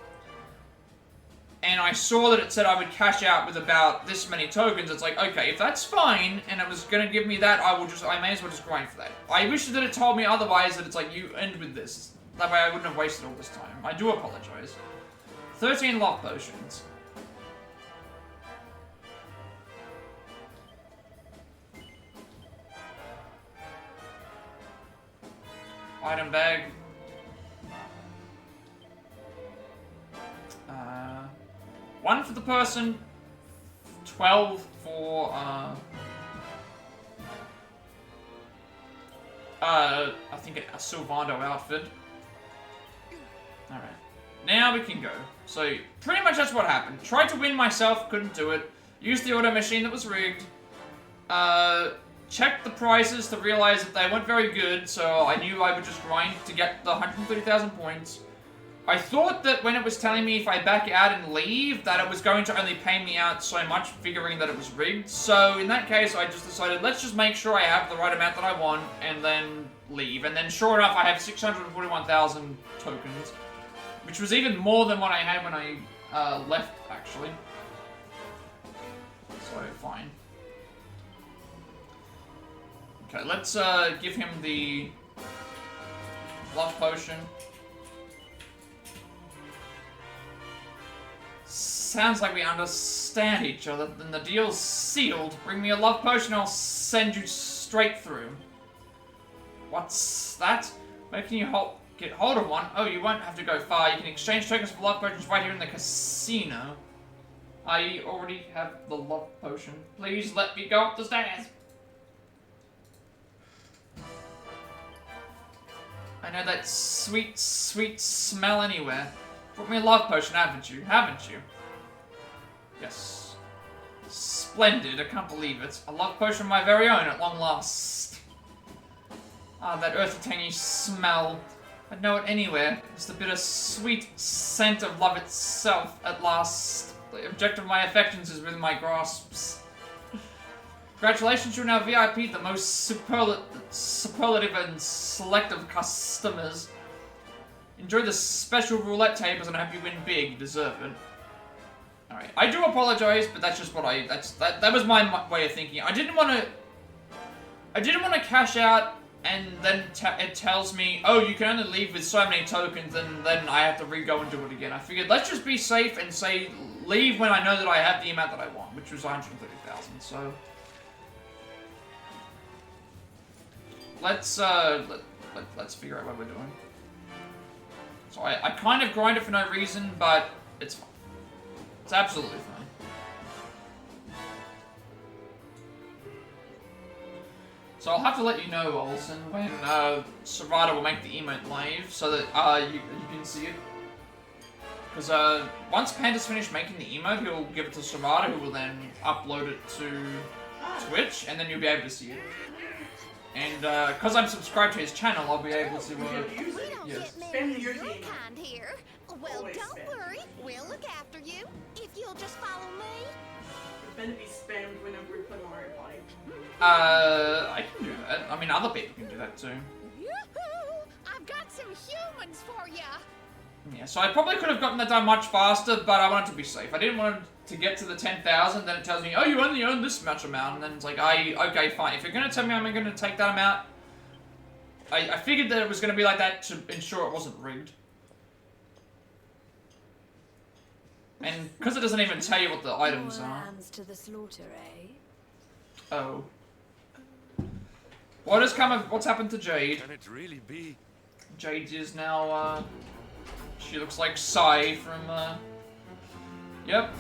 and I saw that it said I would cash out with about this many tokens. It's like, okay, if that's fine, and it was going to give me that, I may as well just grind for that. I wish that it told me otherwise, that it's like, you end with this. That way I wouldn't have wasted all this time. I do apologize. 13 love potions. Item bag. One for the person, 12 for, I think a Sylvando outfit. Alright. Now we can go. So, pretty much that's what happened. Tried to win myself, couldn't do it. Used the auto machine that was rigged. Checked the prices to realize that they weren't very good, so I knew I would just grind to get the 130,000 points. I thought that when it was telling me if I back out and leave, that it was going to only pay me out so much, figuring that it was rigged. So in that case, I just decided, let's just make sure I have the right amount that I want, and then leave. And then sure enough, I have 641,000 tokens, which was even more than what I had when I left, actually. So, fine. Okay, let's give him the love potion. Sounds like we understand each other. Then the deal's sealed. Bring me a love potion, I'll send you straight through. What's that? Where can you get hold of one? Oh, you won't have to go far. You can exchange tokens for love potions right here in the casino. I already have the love potion. Please let me go up the stairs. I know that sweet, sweet smell anywhere. Brought me a love potion, haven't you? Haven't you? Yes. Splendid, I can't believe it. A love potion of my very own at long last. Ah, that earthy tangy smell. I'd know it anywhere. It's the bittersweet scent of love itself at last. The object of my affections is within my grasps. Congratulations, you're now VIP, the most superlative and selective customers. Enjoy the special roulette tables and I hope you win big. You deserve it. Alright, I do apologize, but that's just what that was my way of thinking. I didn't want to cash out and then it tells me, oh, you can only leave with so many tokens, and then I have to re-go and do it again. I figured, let's just be safe and say, leave when I know that I have the amount that I want, which was 130,000, so... Let's figure out what we're doing. So I kind of grind it for no reason, but it's fine. It's absolutely fine. So I'll have to let you know, Olsen, when Serena will make the emote live, so that you can see it. Because once Panda's finished making the emote, he'll give it to Serena, who will then upload it to Twitch, and then you'll be able to see it. And because I'm subscribed to his channel, I'll be able to. Yes. Spend your kind here. Well, don't worry. We'll look after you if you'll just follow me. It's meant to be spammed whenever we put Mario Party. I can do that. I mean, other people can do that too. Yoo-hoo! I've got some humans for ya. Yeah, so I probably could have gotten that done much faster, but I wanted to be safe. I didn't want to get to the 10,000, then it tells me, oh, you only own this much amount, and then it's like, okay, fine. If you're going to tell me I'm going to take that amount, I figured that it was going to be like that to ensure it wasn't rigged. And because it doesn't even tell you what the items are. To the slaughter, eh? Oh. What's happened to Jade? Can it really be? Jade is now, she looks like Sai from, yep.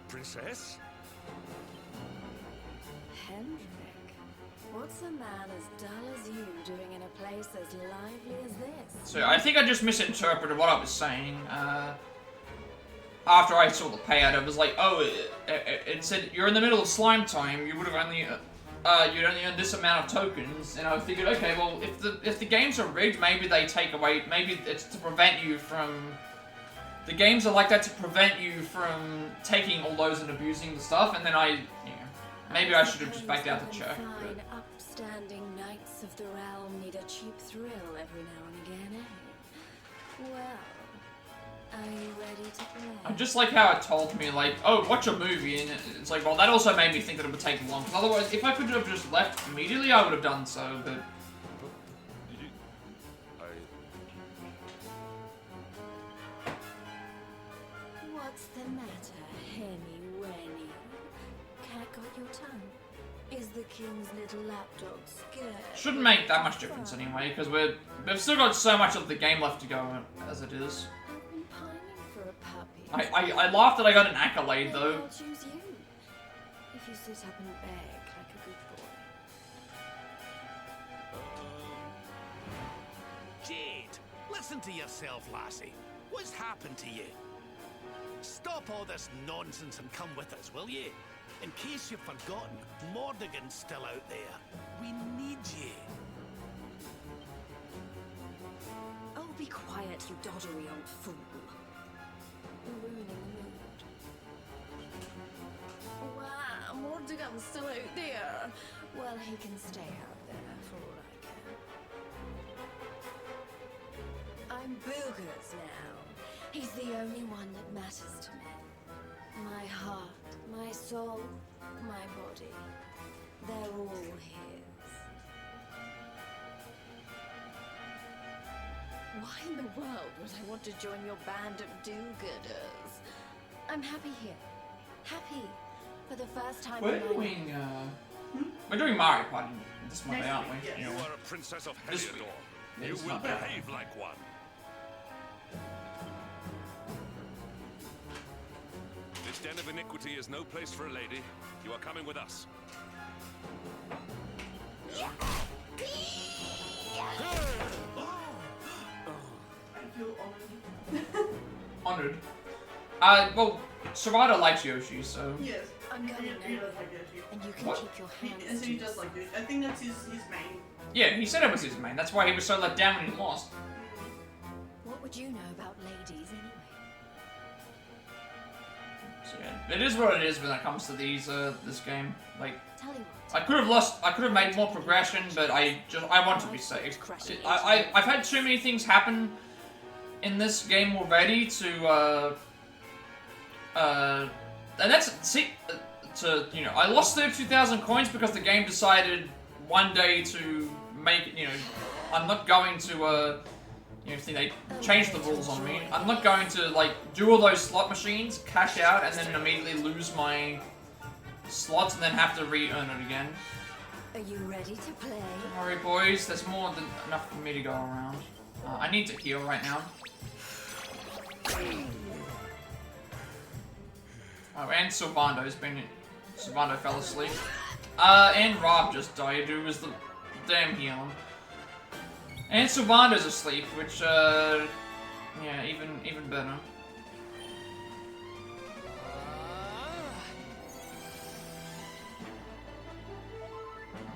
Princess? Henrik, what's a man as dull as you doing in a place as lively as this? So I think I just misinterpreted what I was saying. After I saw the payout, it was like, oh, it said you're in the middle of slime time. You would have only, you'd only earn this amount of tokens. And I figured, okay, well, if the games are rigged, maybe they take away. Maybe it's to prevent you from. The games are like that to prevent you from taking all those and abusing the stuff. And then maybe I should have just backed out the check. Fine, upstanding knights of the realm need a cheap thrill every now and again, eh? Well. Are you ready to play? I just like how it told me, like, oh, watch a movie, and it's like, well, that also made me think that it would take long. Because otherwise, if I could have just left immediately, I would have done so, but... What's the matter, Henny Wenny? Cat got your tongue? Is the king's little lapdog scared? Shouldn't make that much difference anyway, because we've still got so much of the game left to go as it is. I laughed that I got an accolade though. I'll choose you. If you sit up and beg like a good boy. Jade, listen to yourself, lassie. What's happened to you? Stop all this nonsense and come with us, will you? In case you've forgotten, Mordigan's still out there. We need you. Oh, be quiet, you doddery old fool. Ruining the mood. Wow, Mordigan's still out there. Well, he can stay out there for all I care. I'm boogers now. He's the only one that matters to me. My heart, my soul, my body. They're all his. Why in the world would I want to join your band of do-gooders? I'm happy here. Happy. For the first time We're in my doing, we're doing Mario Party this Monday, Next aren't we? week, yes. You know. are a princess of This Heliodor. week. You It's will not bad. behave like one. This den of iniquity is no place for a lady. You are coming with us. I feel honored. Honored. Well, Serena likes Yoshi, so. Yes. I'm going He now. does like Yoshi. And you can What? keep your hands And to he does yourself. like Yoshi. I think that's his main. Yeah, he said it was his main. That's why he was so let down when he lost. What would you know about ladies anyway? So yeah, it is what it is when it comes to these, this game. Like, Tell you what. I could have lost, I could have made more progression, but I want to be safe. I've had too many things happen in this game already to, and that's, see, you know, I lost 32,000 coins because the game decided one day to make, you know, I'm not going to, you know, they changed the rules on me. I'm not going to, like, do all those slot machines, cash out, and then immediately lose my slots and then have to re-earn it again. Are you ready to play? Don't worry, boys, there's more than enough for me to go around. I need to heal right now. Oh, and Sylvando's been... Sylvando fell asleep. And Rob just died, who was the damn healing. And Sylvando's asleep, which, yeah, even better.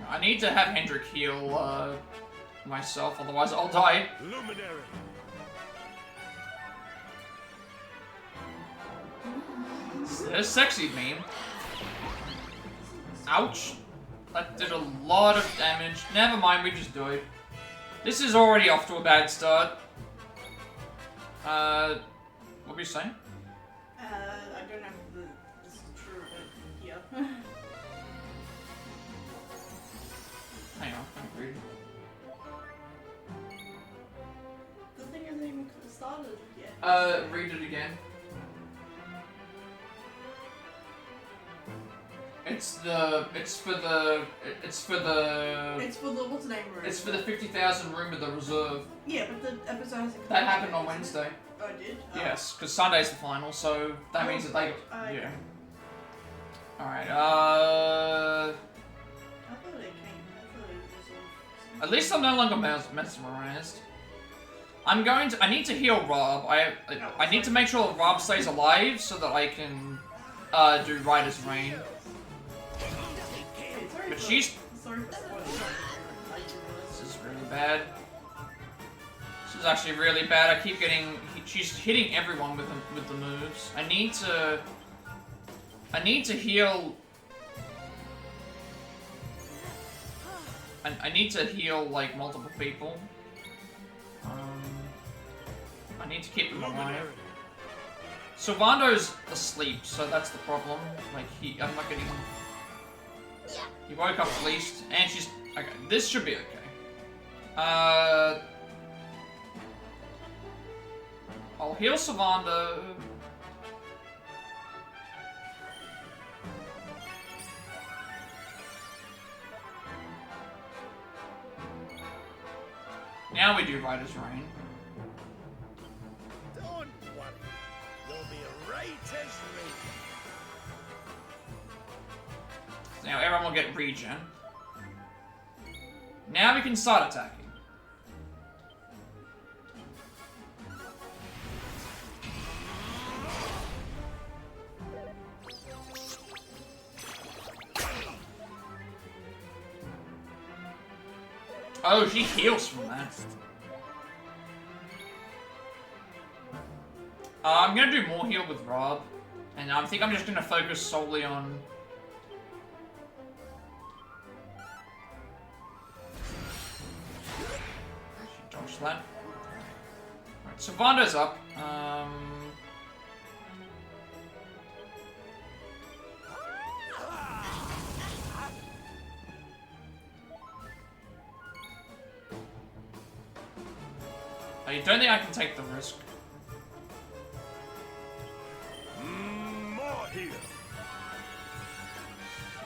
I need to have Hendrik heal, myself, otherwise I'll die. Luminary. There's sexy meme. Ouch. That did a lot of damage. Never mind, we just died. This is already off to a bad start. What were you saying? I don't know if this is true, but yeah. Hang on, I'm reading. The thing hasn't even started yet. Read it again. It's for the It's for the what's the name room? it's for the 50,000 room of the reserve. Yeah, but the episode hasn't. That happened on yet, isn't it? Wednesday. Oh, it did. Oh. Yes, because Sunday's the final, so that means that they. Yeah. Alright, I thought it came. I thought it was. At least I'm no longer mesmerized. I need to heal Rob. I need to make sure that Rob stays alive so that I can do Rider's Reign. But she's. Sorry for spoiling. This is really bad. This is actually really bad. I keep getting. She's hitting everyone with the moves. I need to heal. I need to heal like multiple people. I need to keep them alive. Sylvando's asleep, so that's the problem. Like I'm not getting. He woke up at least, and she's okay. This should be okay. I'll heal Sylvando. Now we do Rider's Reign. Don't worry. You'll be right as rain. Now everyone will get regen. Now we can start attacking. Oh, she heals from that. I'm gonna do more heal with Rob, and I think I'm just gonna focus solely on. She dodged that. Right, Alright, so Vondo's up. I don't think I can take the risk. More here.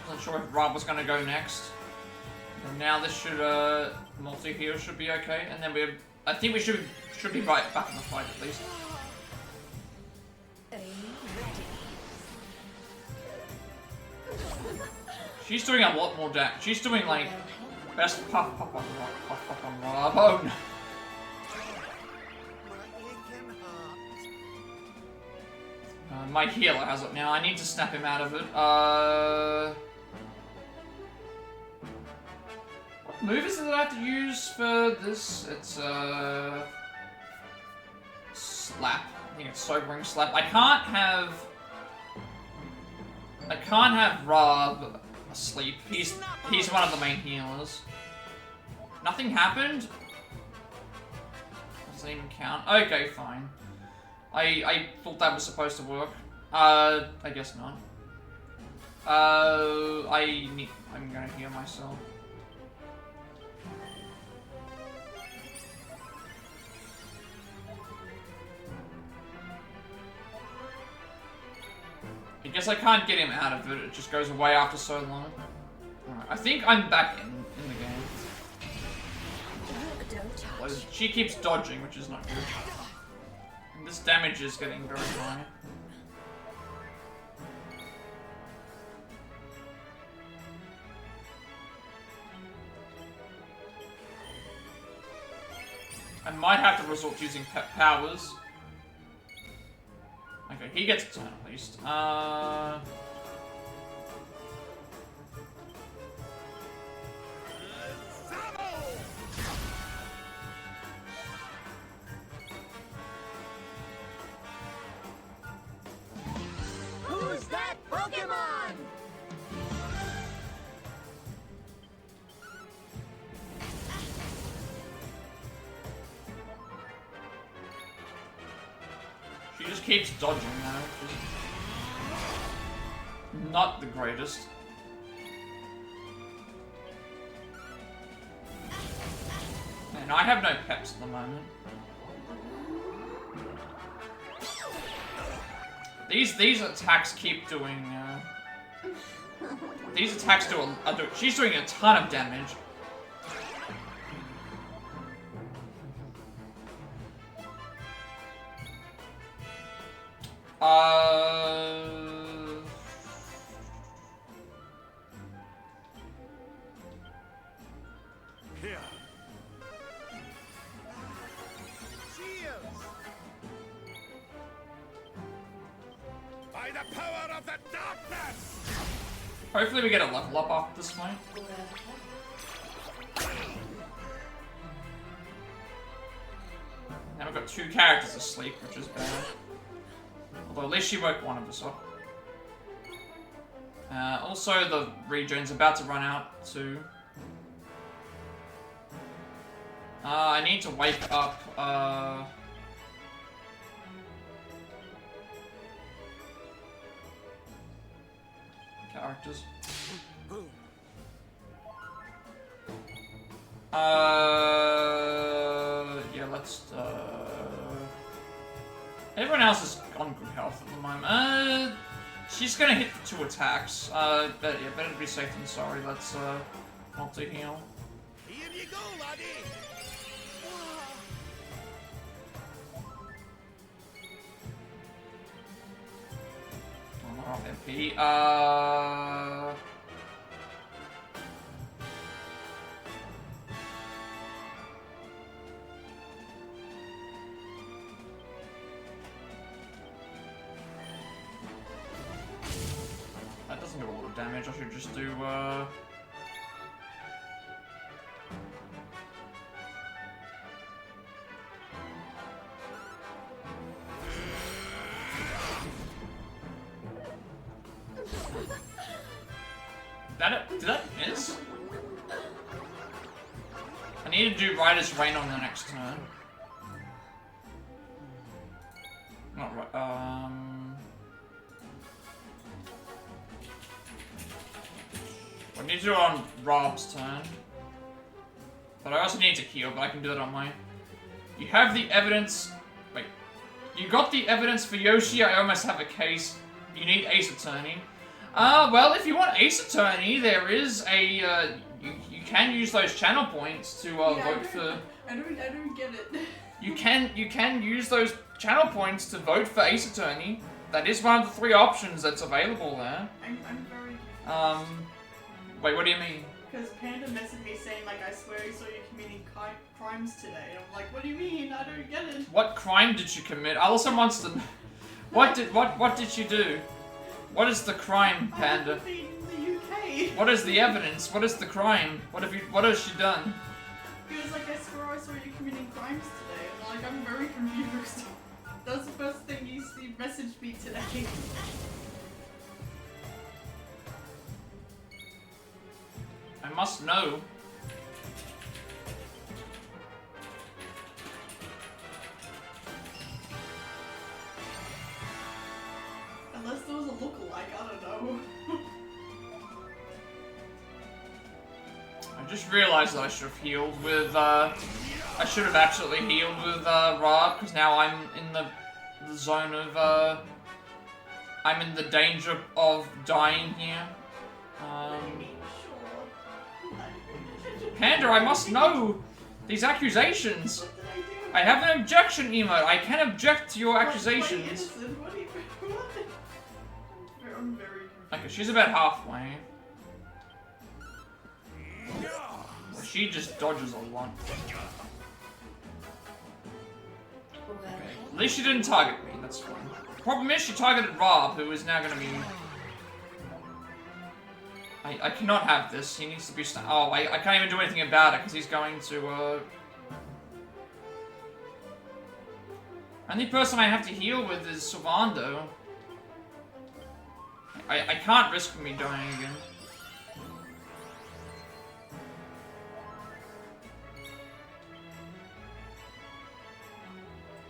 Wasn't sure if Rob was gonna go next. And now this should multi-heal should be okay, and then I think we should be right back in the fight at least. She's doing a lot more damage. She's doing like best puff on Rob. Oh no. My healer has it now. I need to snap him out of it. What move is it that I have to use for this? It's slap. I think it's sobering slap. I can't have Rob asleep. He's one of the main healers. Nothing happened? Doesn't even count. Okay, fine. I thought that was supposed to work. I guess not. I'm gonna heal myself. I guess I can't get him out of it. It just goes away after so long. Alright, I think I'm back in the game. Well, she keeps dodging, which is not good. And this damage is getting very high. I might have to resort to using pet powers. Okay, he gets a turn at least. Who's that Pokemon? She just keeps dodging now, which is not the greatest. And I have no peps at the moment. These attacks keep doing. These attacks she's doing a ton of damage. Here. By the power of the darkness! Hopefully we get a level up after this fight. Now we've got 2 characters asleep, which is bad. Although at least she woke one of us up. Also, the regen's about to run out too. I need to wake up. Characters. Yeah, let's. Everyone else is on good health at the moment. She's gonna hit for 2 attacks. But yeah, better to be safe than sorry. Let's multi-heal. Here you go, laddie. Oh, we're off MP. That doesn't do a lot of damage. I should just do Did that miss? I need to do Rider's Reign on the next turn. We need to do it on Rob's turn. But I also need to heal, but I can do that on mine. You have the evidence... Wait. You got the evidence for Yoshi, I almost have a case. You need Ace Attorney. Well, if you want Ace Attorney, there is a, you can use those channel points to, vote for... I don't get it. You can use those channel points to vote for Ace Attorney. That is one of the 3 options that's available there. I'm very... Wait, what do you mean? Because Panda messaged me saying, like, I swear he saw you committing crimes today. And I'm like, what do you mean? I don't get it. What crime did you commit? I also wants to... What did you do? What is the crime, Panda? I have been in the UK. What is the evidence? What is the crime? What has she done? He was like, I swear I saw you committing crimes today. And I'm like, I'm very confused. That's the first thing he messaged me today. I must know. Unless there was a lookalike, I don't know. I just realized that I should have healed with, I should have absolutely healed with, Rob, because now I'm in the zone of, I'm in the danger of dying here. Panda, I must know these accusations. I have an objection emote. I can object to your accusations. I'm very confused. Okay, she's about halfway. She just dodges a lot. Okay. At least she didn't target me, that's fine. The problem is she targeted Rob, who is now gonna be... I cannot have this. He needs to be... Oh, I can't even do anything about it, because he's going to, Only person I have to heal with is Sylvando. I can't risk me dying again.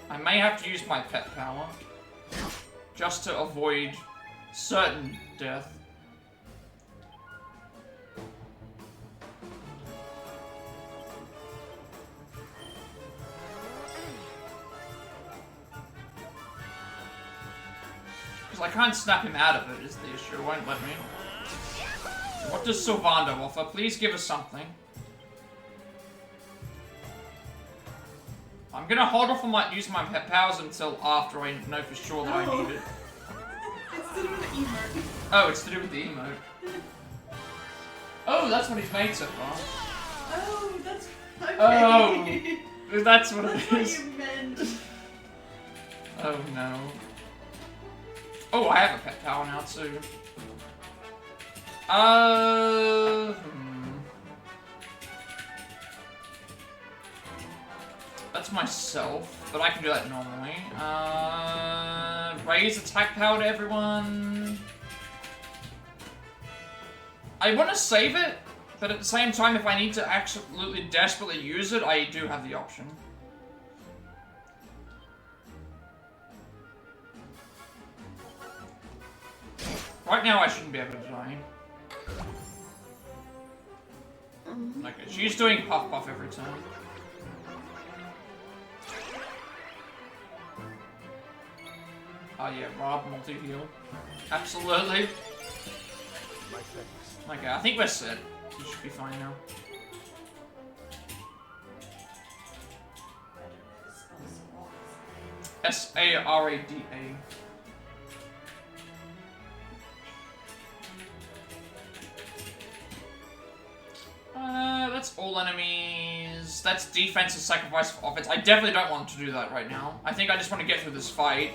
I may have to use my pet power. Just to avoid certain death. I can't snap him out of it, is the issue. It won't let me. What does Sylvando offer? Please give us something. I'm gonna hold off on using my pet powers until after I know for sure that I need it. It's to do with the emote. Oh, it's to do with the emote. Oh, that's what he's made so far. Oh, that's... Okay. Oh, that's what it is. That's what you meant. Oh no. Oh, I have a pet power now too. That's myself, but I can do that normally. Raise attack power to everyone. I want to save it, but at the same time, if I need to absolutely desperately use it, I do have the option. Right now, I shouldn't be able to die. Okay, she's doing puff puff every time. Oh yeah, Rob multi-heal. Absolutely. Okay, I think we're set. We should be fine now. S-A-R-A-D-A. That's all enemies. That's defense and sacrifice for offense. I definitely don't want to do that right now. I think I just want to get through this fight.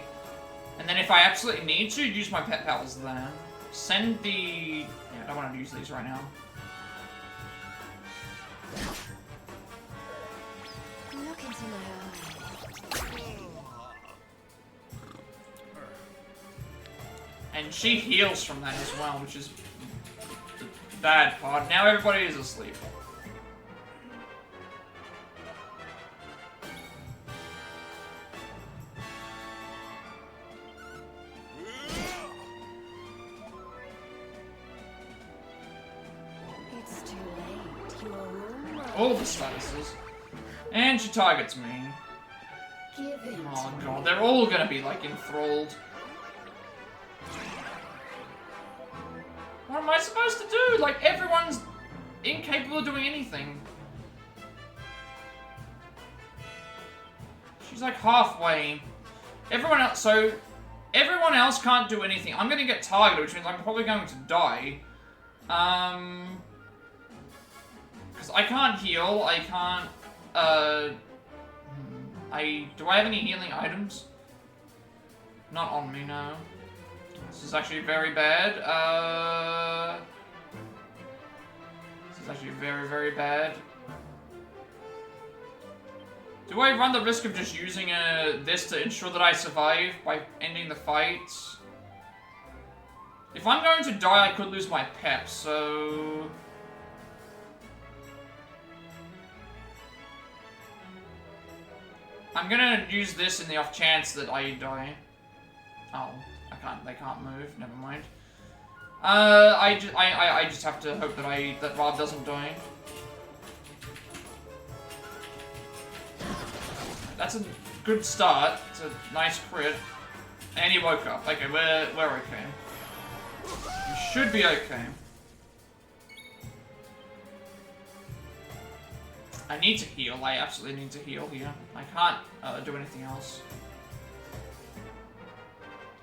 And then if I absolutely need to, use my pet powers then. Send the... Yeah, I don't want to use these right now. Look into my eyes. And she heals from that as well, which is the bad part. Now everybody is asleep. all the statuses. And she targets me. Give it. Oh god, they're all gonna be like enthralled. What am I supposed to do? Like, everyone's incapable of doing anything. She's like halfway. Everyone else can't do anything. I'm gonna get targeted, which means I'm probably going to die. Because I can't heal, I can't, do I have any healing items? Not on me, no. This is actually very bad, this is actually very, very bad. Do I run the risk of just using this to ensure that I survive by ending the fight? If I'm going to die, I could lose my pep, so... I'm gonna use this in the off chance that I die. Oh, they can't move, never mind. I just have to hope that Rob doesn't die. That's a good start. It's a nice crit. And he woke up. Okay, we're okay. We should be okay. I need to heal. I absolutely need to heal here. I can't do anything else.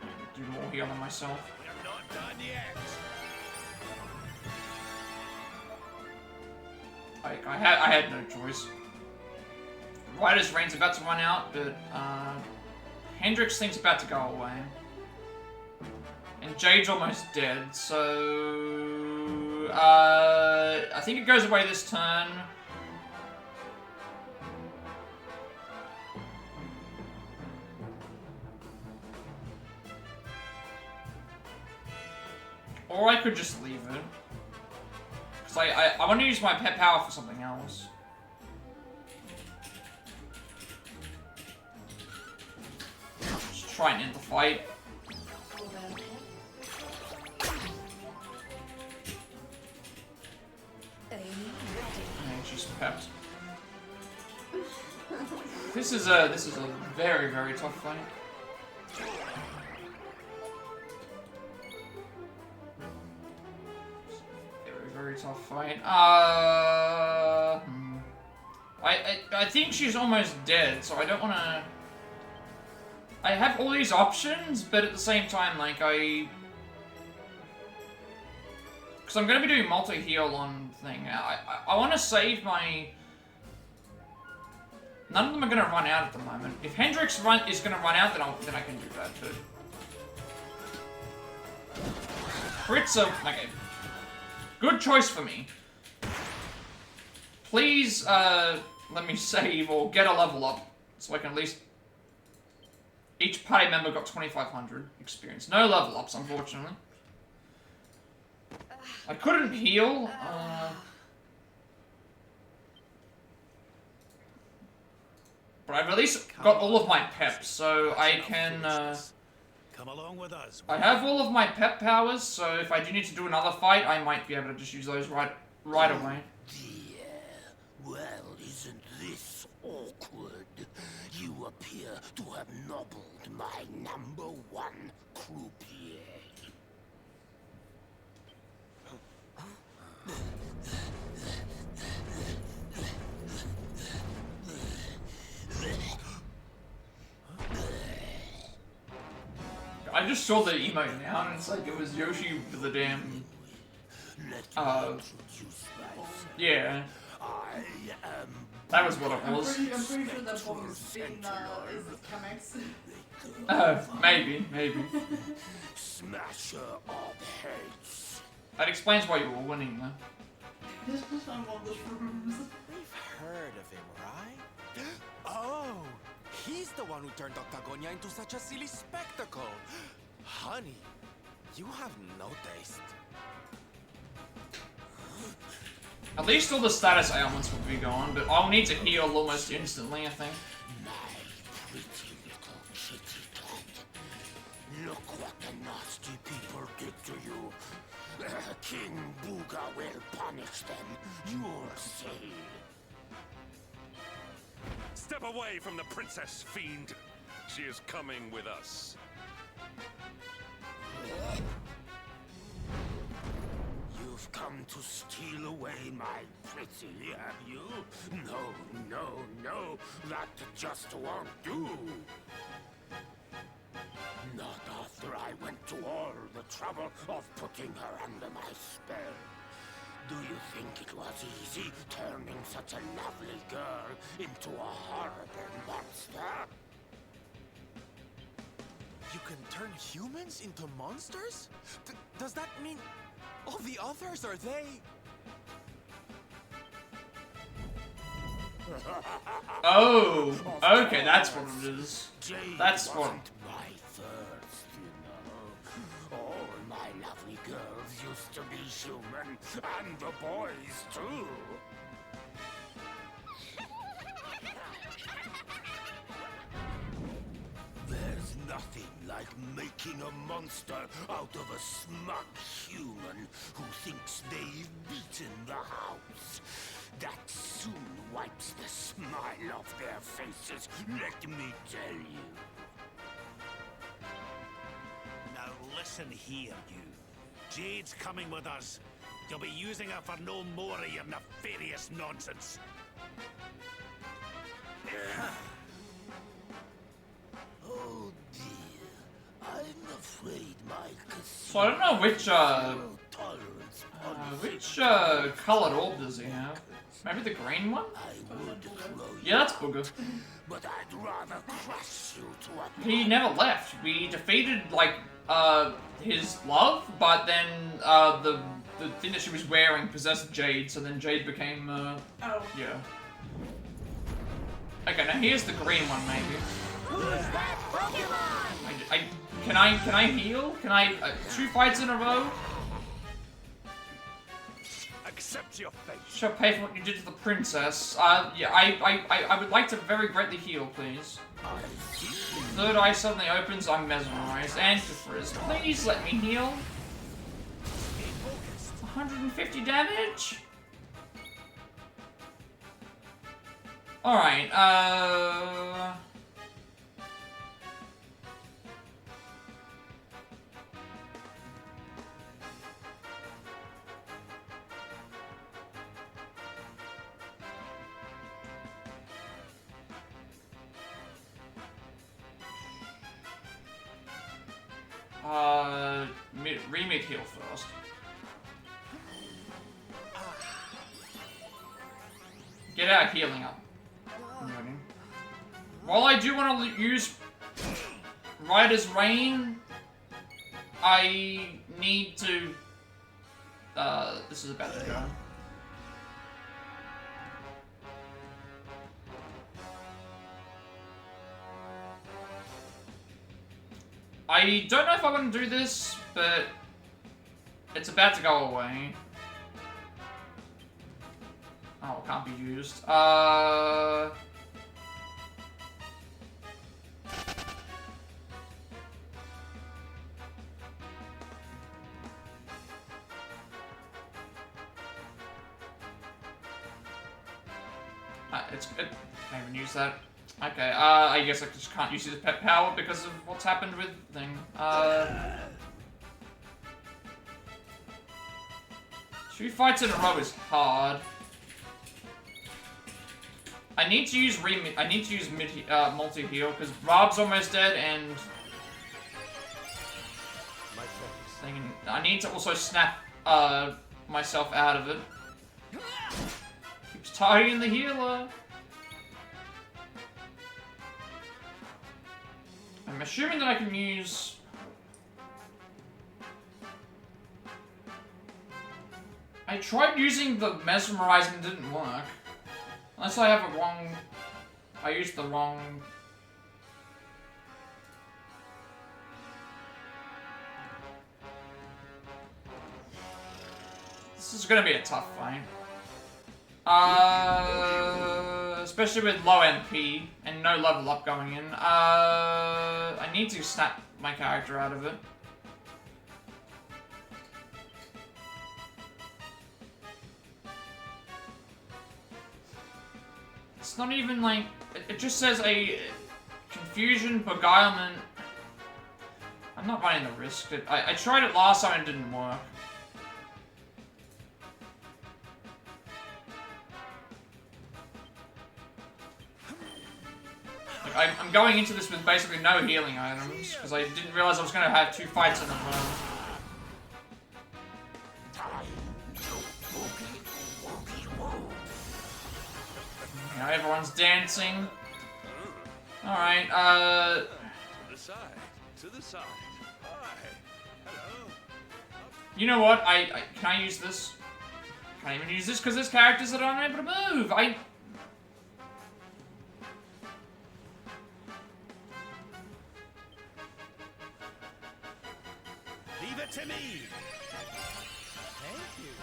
I need to do more healing myself. You're not done yet. I had no choice. Ryder's reign's about to run out, but Hendrix thing's about to go away. And Jade's almost dead, so I think it goes away this turn. Or I could just leave it. Because I want to use my pet power for something else. Just try and end the fight. And she's pepped. This is a very, very tough fight. Very tough fight. I think she's almost dead, so I don't want to... I have all these options, but at the same time, like, because I'm going to be doing multi-heal on thing. I want to save my... None of them are going to run out at the moment. If Hendrix is going to run out, then I can do that, but... Crits are... Okay. Good choice for me. Please, let me save or get a level up, so I can at least... Each party member got 2,500 experience. No level ups, unfortunately. I couldn't heal, but I've at least got all of my peps, so I can, Come along with us. I have all of my pep powers, so if I do need to do another fight, I might be able to just use those right away. Dear, well, isn't this awkward? You appear to have nobbled my #1 croupier. I just saw the emote now, and it's like it was Yoshi with the damn... yeah. That was what it was. I'm pretty sure that book is Chemex. Maybe. Smasher of heads. That explains why you were winning, though. This was on one of the rooms. We've heard of him, right? Oh, he's the one who turned Octagonia into such a silly spectacle. Honey, you have no taste. At least all the status ailments will be gone, but I'll need to heal almost instantly, I think. My pretty little kitty cat. Look what the nasty people did to you. King Booga will punish them. You'll see. Step away from the princess, fiend. She is coming with us. You've come to steal away my pretty, have you? No, no, no. That just won't do. Not after I went to all the trouble of putting her under my spell. Do you think it was easy turning such a lovely girl into a horrible monster? You can turn humans into monsters? Does that mean all the others are they? Oh, okay, that's what it is. Jade That's what. wasn't my first, you know. All my lovely girls used to be human, and the boys too. There's nothing like making a monster out of a smug human who thinks they've beaten the house. That soon wipes the smile off their faces, let me tell you. Now listen here, you. Jade's coming with us. You'll be using her for no more of your nefarious nonsense. Oh dear, I'm afraid my So I don't know which tolerance colored orb does he have? Maybe the green one? Yeah, that's Booger. but I'd rather crush you to a He never left. We defeated like his love, but then the thing that she was wearing possessed Jade, so then Jade became Oh. yeah. Okay, now here's the green one maybe. Can I heal? Can I 2 fights in a row? Accept your fate. Shall pay for what you did to the princess. Yeah, I would like to very greatly heal, please. Third eye suddenly opens, I'm mesmerized. And to frizz. Please let me heal. 150 damage? Alright, remake heal first. Get our healing up. While I do want to use Rider's Reign, I need to... this is about to go. I don't know if I want to do this, but it's about to go away. Oh, it can't be used. Can't even use that. Okay, I guess I just can't use his pet power because of what's happened with the thing. 2 fights in a row is hard. I need to use multi heal because Rob's almost dead and I need to also snap myself out of it. Keeps targeting the healer. I'm assuming that I can use... I tried using the mesmerize and it didn't work. Unless I have a wrong... I used the wrong... This is gonna be a tough fight. Especially with low MP and no level up going in. I need to snap my character out of it. It's not even like... It just says a confusion, beguilement. I'm not running the risk. I tried it last time and it didn't work. Like, I'm going into this with basically no healing items, because I didn't realize I was going to have 2 fights in a row. Now everyone's dancing. Alright, To the side. To the side. Hi. Hello. You know what? Can I use this? Can't even use this because there's characters that aren't able to move. Leave it to me. Thank you.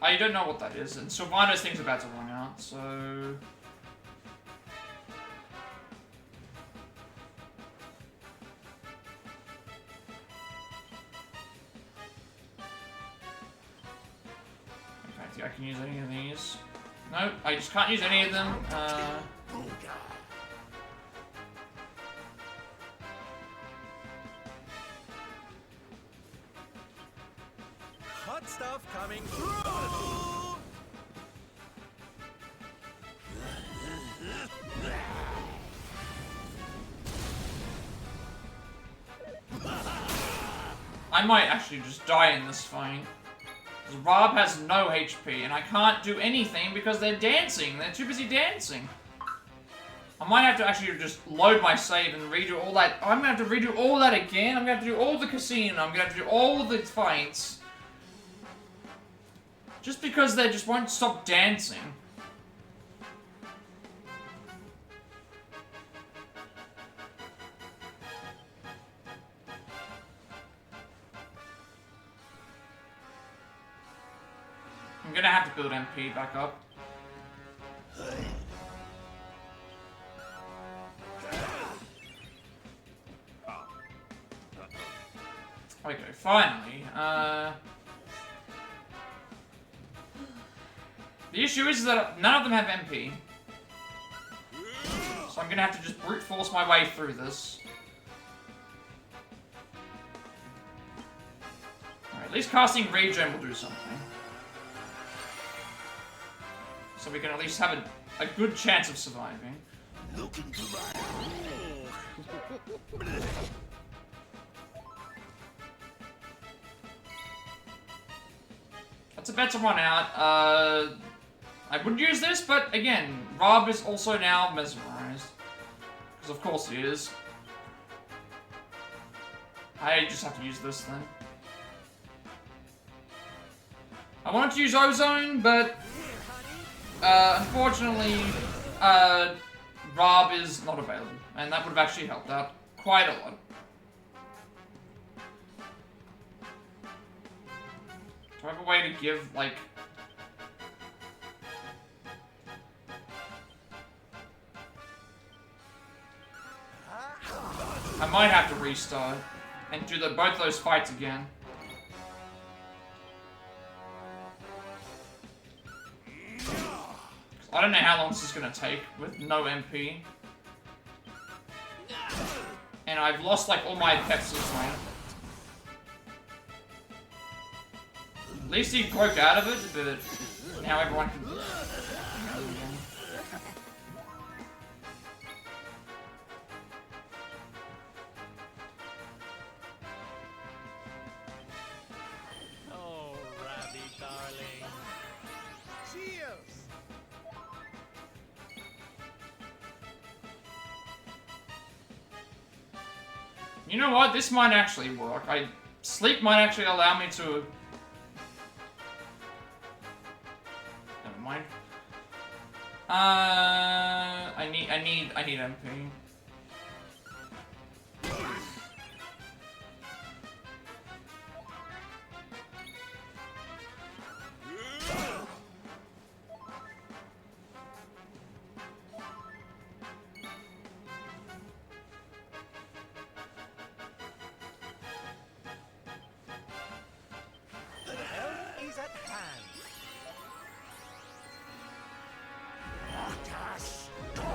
I don't know what that is, and Sylvana's thing's about to run out, so... I don't think I can use any of these. Nope, I just can't use any of them. Hot stuff coming through! I might actually just die in this fight. Because Rob has no HP, and I can't do anything because they're dancing. They're too busy dancing. I might have to actually just load my save and redo all that. I'm going to have to redo all that again. I'm going to have to do all the casino. I'm going to have to do all the fights. Just because they just won't stop dancing. I'm gonna have to build MP back up. Okay, finally. The issue is that none of them have MP. So I'm gonna have to just brute force my way through this. Alright, at least casting Regen will do something. So we can at least have a good chance of surviving. Look into my That's about to run out. I would use this, but again, Rob is also now mesmerized. Because of course he is. I just have to use this then. I wanted to use Ozone, but unfortunately, Rob is not available. And that would have actually helped out quite a lot. Do I have a way to give, like... I might have to restart and do both those fights again. I don't know how long this is going to take with no MP. And I've lost like all my pets this way. At least he broke out of it, but now everyone can... Oh, Ravi, darling. Cheers! You know what? This might actually work. Sleep might actually allow me to... Never mind. I need MP.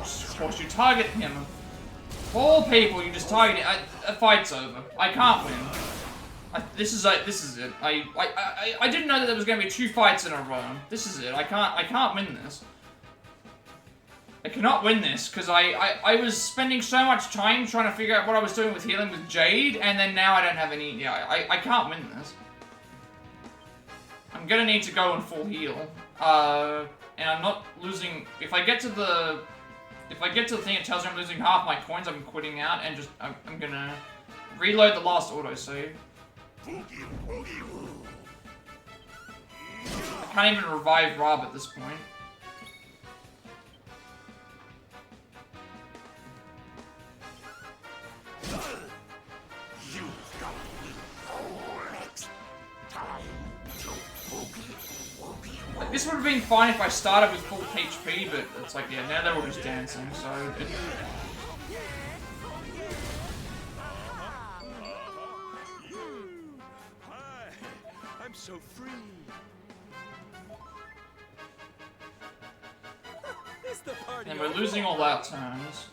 Of course, you target him. Of all people, you just target it. A fight's over. I can't win. This is it. I didn't know that there was going to be 2 fights in a row. This is it. I can't win this. I cannot win this because I was spending so much time trying to figure out what I was doing with healing with Jade, and then now I don't have any. Yeah, I can't win this. I'm gonna need to go in full heal. And I'm not losing. If I get to the thing that tells me I'm losing half my coins, I'm quitting out and just I'm gonna reload the last autosave. I can't even revive Rob at this point. Like, this would have been fine if I started with full HP, but it's like, yeah, now they're all just dancing, so... I'm so free. And we're losing all our turns.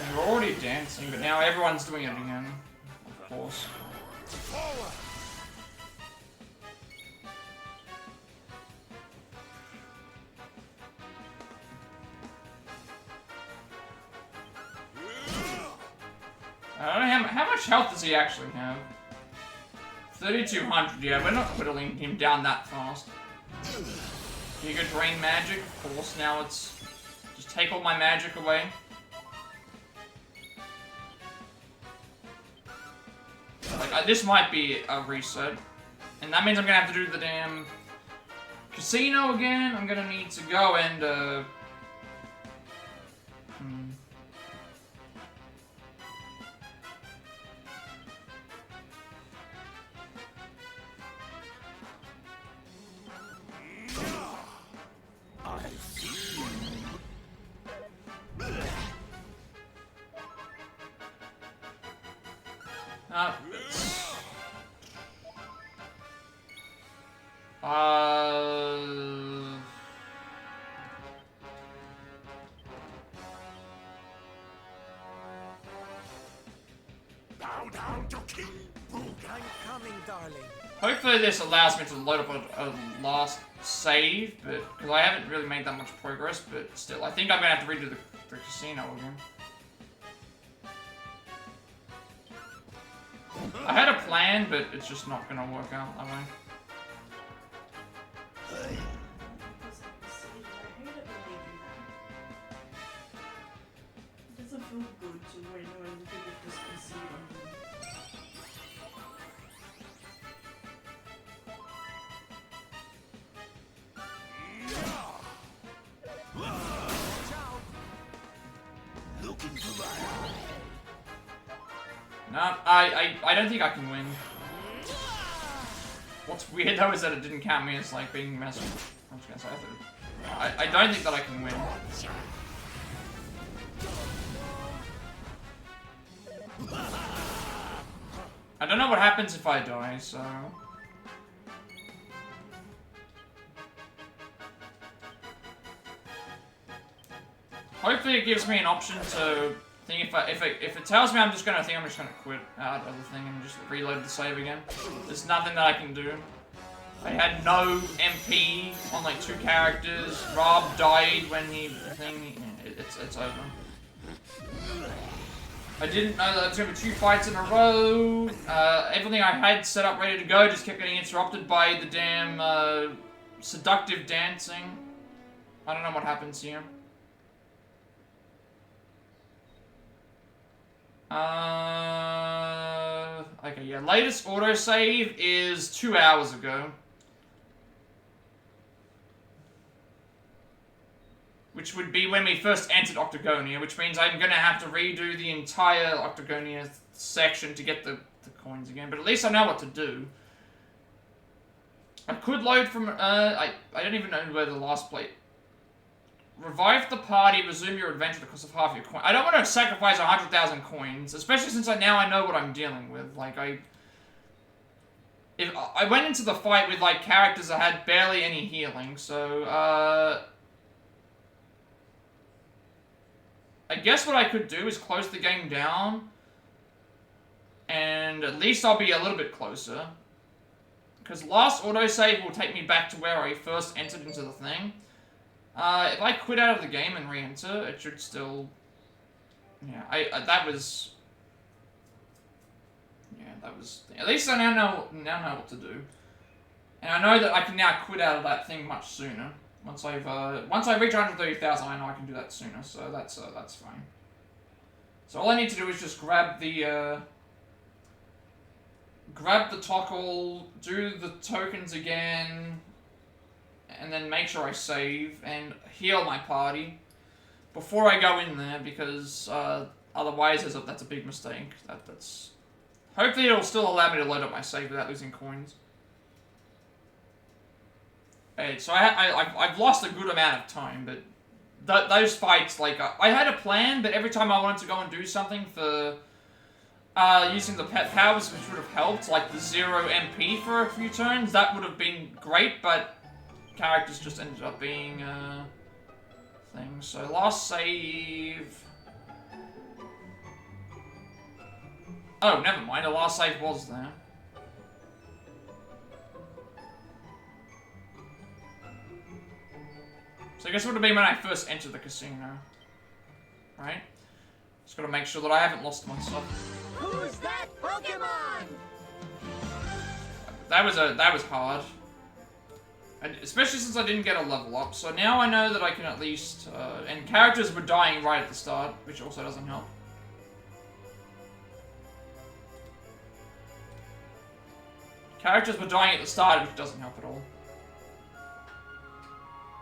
And we're already dancing, but now everyone's doing it again. Of course. I don't know how much health does he actually have? 3,200, yeah, we're not whittling him down that fast. You go drain magic, of course, now it's... Just take all my magic away. Like, this might be a reset. And that means I'm gonna have to do the damn... casino again. I'm gonna need to go and, Hopefully this allows me to load up a last save, but because I haven't really made that much progress, but still, I think I'm gonna have to redo the casino again. I had a plan, but it's just not gonna work out that way. It doesn't feel good to win when people just concede on you. No, I don't think I can win. What's weird though is that it didn't count me as like being messed with. I'm just gonna say I don't think that I can win. I don't know what happens if I die, so... Hopefully it gives me an option to think if it tells me I'm just gonna quit out of the thing and just reload the save again. There's nothing that I can do. I had no MP on like 2 characters. Rob died when it's over. I didn't know that there was gonna be 2 fights in a row. Everything I had set up ready to go just kept getting interrupted by the damn seductive dancing. I don't know what happens here. Okay, yeah, latest autosave is 2 hours ago. Which would be when we first entered Octagonia, which means I'm gonna have to redo the entire Octagonia section to get the the coins again, but at least I know what to do. I could load from, I don't even know where the last plate. Revive the party, resume your adventure at the cost of half your coin. I don't want to sacrifice 100,000 coins, especially since now I know what I'm dealing with. Like, if I went into the fight with, like, characters that had barely any healing, so, I guess what I could do is close the game down, and at least I'll be a little bit closer. Because last autosave will take me back to where I first entered into the thing. If I quit out of the game and re-enter, it should still... Yeah, that was... Yeah, that was... At least I now know what to do. And I know that I can now quit out of that thing much sooner. Once I reach 130,000, I know I can do that sooner, so that's fine. So all I need to do is just grab the toggle, do the tokens again, and then make sure I save and heal my party before I go in there, because otherwise that's a big mistake. That's hopefully it'll still allow me to load up my save without losing coins. So I've lost a good amount of time, but those fights, like, I had a plan, but every time I wanted to go and do something for using the pet powers, which would have helped, like the 0 MP for a few turns, that would have been great, but characters just ended up being things. So last save... Oh, never mind, the last save was there. So I guess it would have been when I first entered the casino. Right? Just gotta make sure that I haven't lost my stuff. Who's that Pokemon? That was hard. And especially since I didn't get a level up. So now I know that I can at least... and characters were dying right at the start, which also doesn't help. Characters were dying at the start, which doesn't help at all.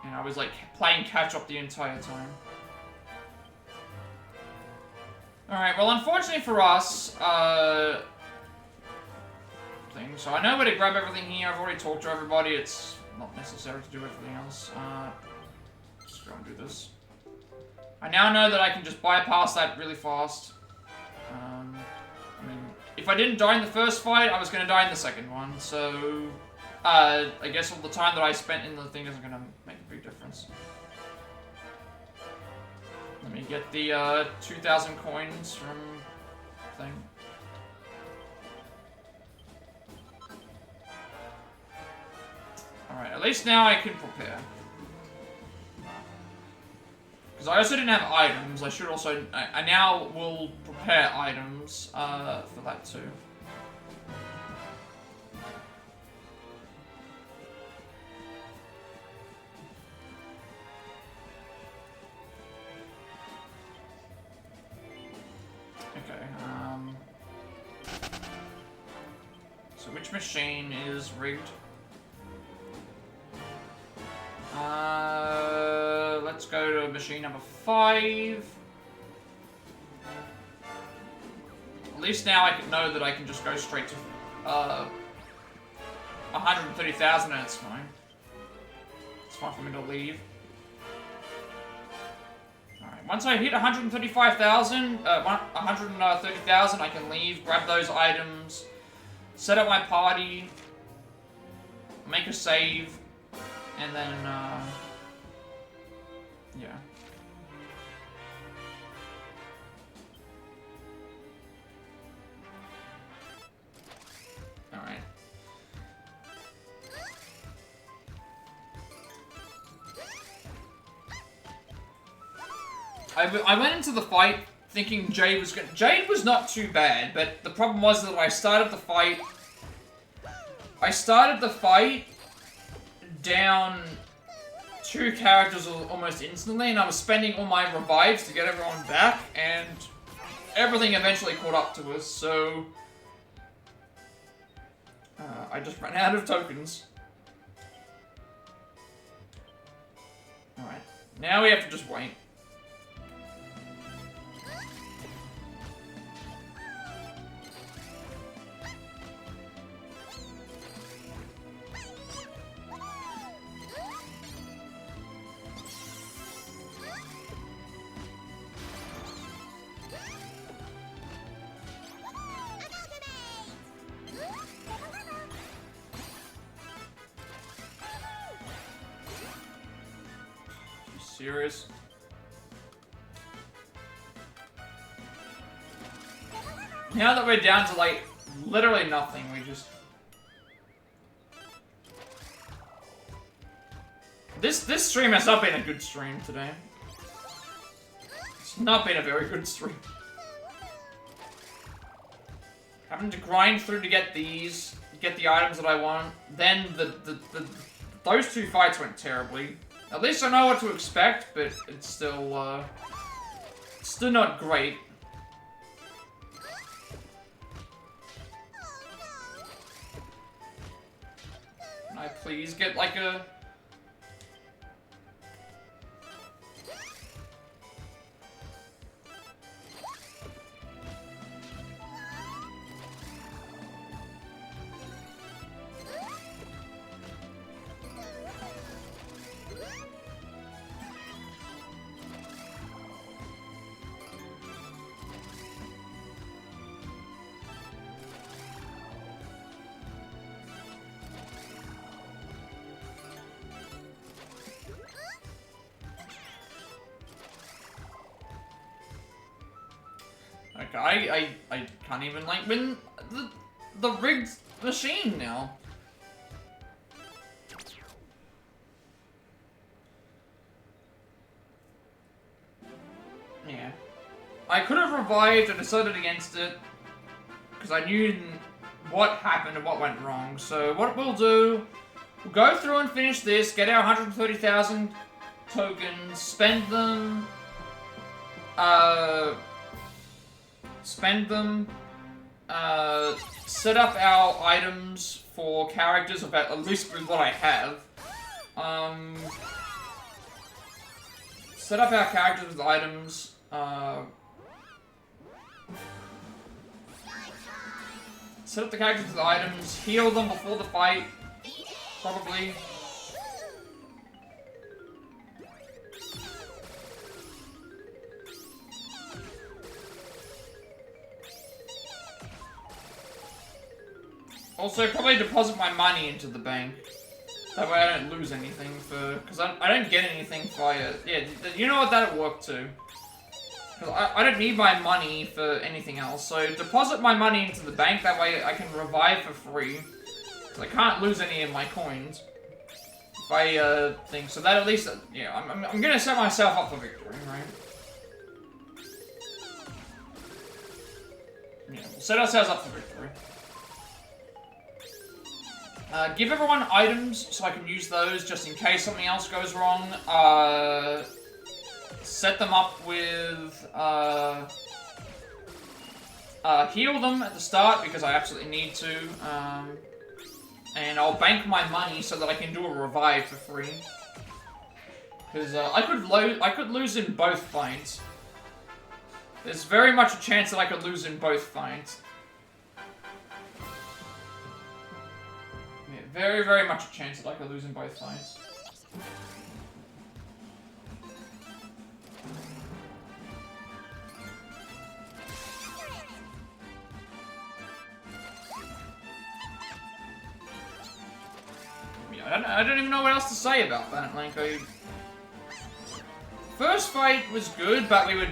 And I was like playing catch up the entire time. Alright, well unfortunately for us, so I know where to grab everything here. I've already talked to everybody. It's not necessary to do everything else. Just go and do this. I now know that I can just bypass that really fast. I mean, if I didn't die in the first fight, I was going to die in the second one. So, I guess all the time that I spent in the thing isn't going to make a big difference. Let me get the 2,000 coins from thing. Alright, at least now I can prepare. Because I also didn't have items, I should also... I now will prepare items for that too. Okay, so which machine is rigged? Let's go to machine number 5. At least now I can know that I can just go straight to 130,000 and it's fine. It's fine for me to leave. Alright, once I hit 135,000, 130,000, I can leave, grab those items, set up my party, make a save, and then, yeah. Alright. I went into the fight thinking Jade was gonna... Jade was not too bad, but the problem was that I started the fight down 2 characters almost instantly, and I was spending all my revives to get everyone back, and everything eventually caught up to us, so... I just ran out of tokens. Alright, now we have to just wait. serious? Now that we're down to, like, literally nothing, we just... This stream has not been a good stream today. It's not been a very good stream. Having to grind through to get these, get the items that I want. Then those two fights went terribly. At least I know what to expect, but it's still not great. Can I please get like a... Okay, I can't even, like, win the rigged machine now. Yeah. I could have revived and decided against it, because I knew what happened and what went wrong. So what we'll do, we'll go through and finish this, get our 130,000 tokens, spend them, set up our items for characters, about at least with what I have. Set up our characters with items, set up the characters with items, heal them before the fight, probably. Also, probably deposit my money into the bank. That way I don't lose anything for... Because I don't get anything via... Yeah, you know what? That'll work too. Because I don't need my money for anything else. So deposit my money into the bank. That way I can revive for free. Because I can't lose any of my coins. If I think... So that at least... Yeah, I'm going to set myself up for victory, right? Yeah, we'll set ourselves up for victory. Give everyone items so I can use those just in case something else goes wrong. Set them up with... heal them at the start because I absolutely need to. And I'll bank my money so that I can do a revive for free. Because I could lose in both fights. There's very much a chance that I could lose in both fights. Very, very much a chance that I could lose in both fights. Yeah, I don't even know what else to say about that. Like, first fight was good, but we were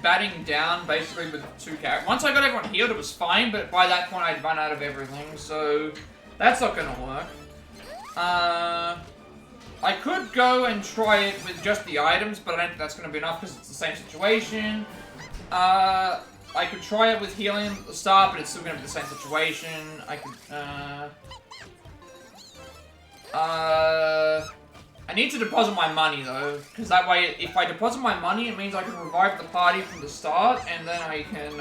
batting down basically with two characters. Once I got everyone healed, it was fine, but by that point I'd run out of everything, so... That's not gonna work. I could go and try it with just the items, but I don't think that's gonna be enough because it's the same situation. I could try it with healing at the start, but it's still gonna be the same situation. I could, I need to deposit my money though, because that way, if I deposit my money, it means I can revive the party from the start, and then I can,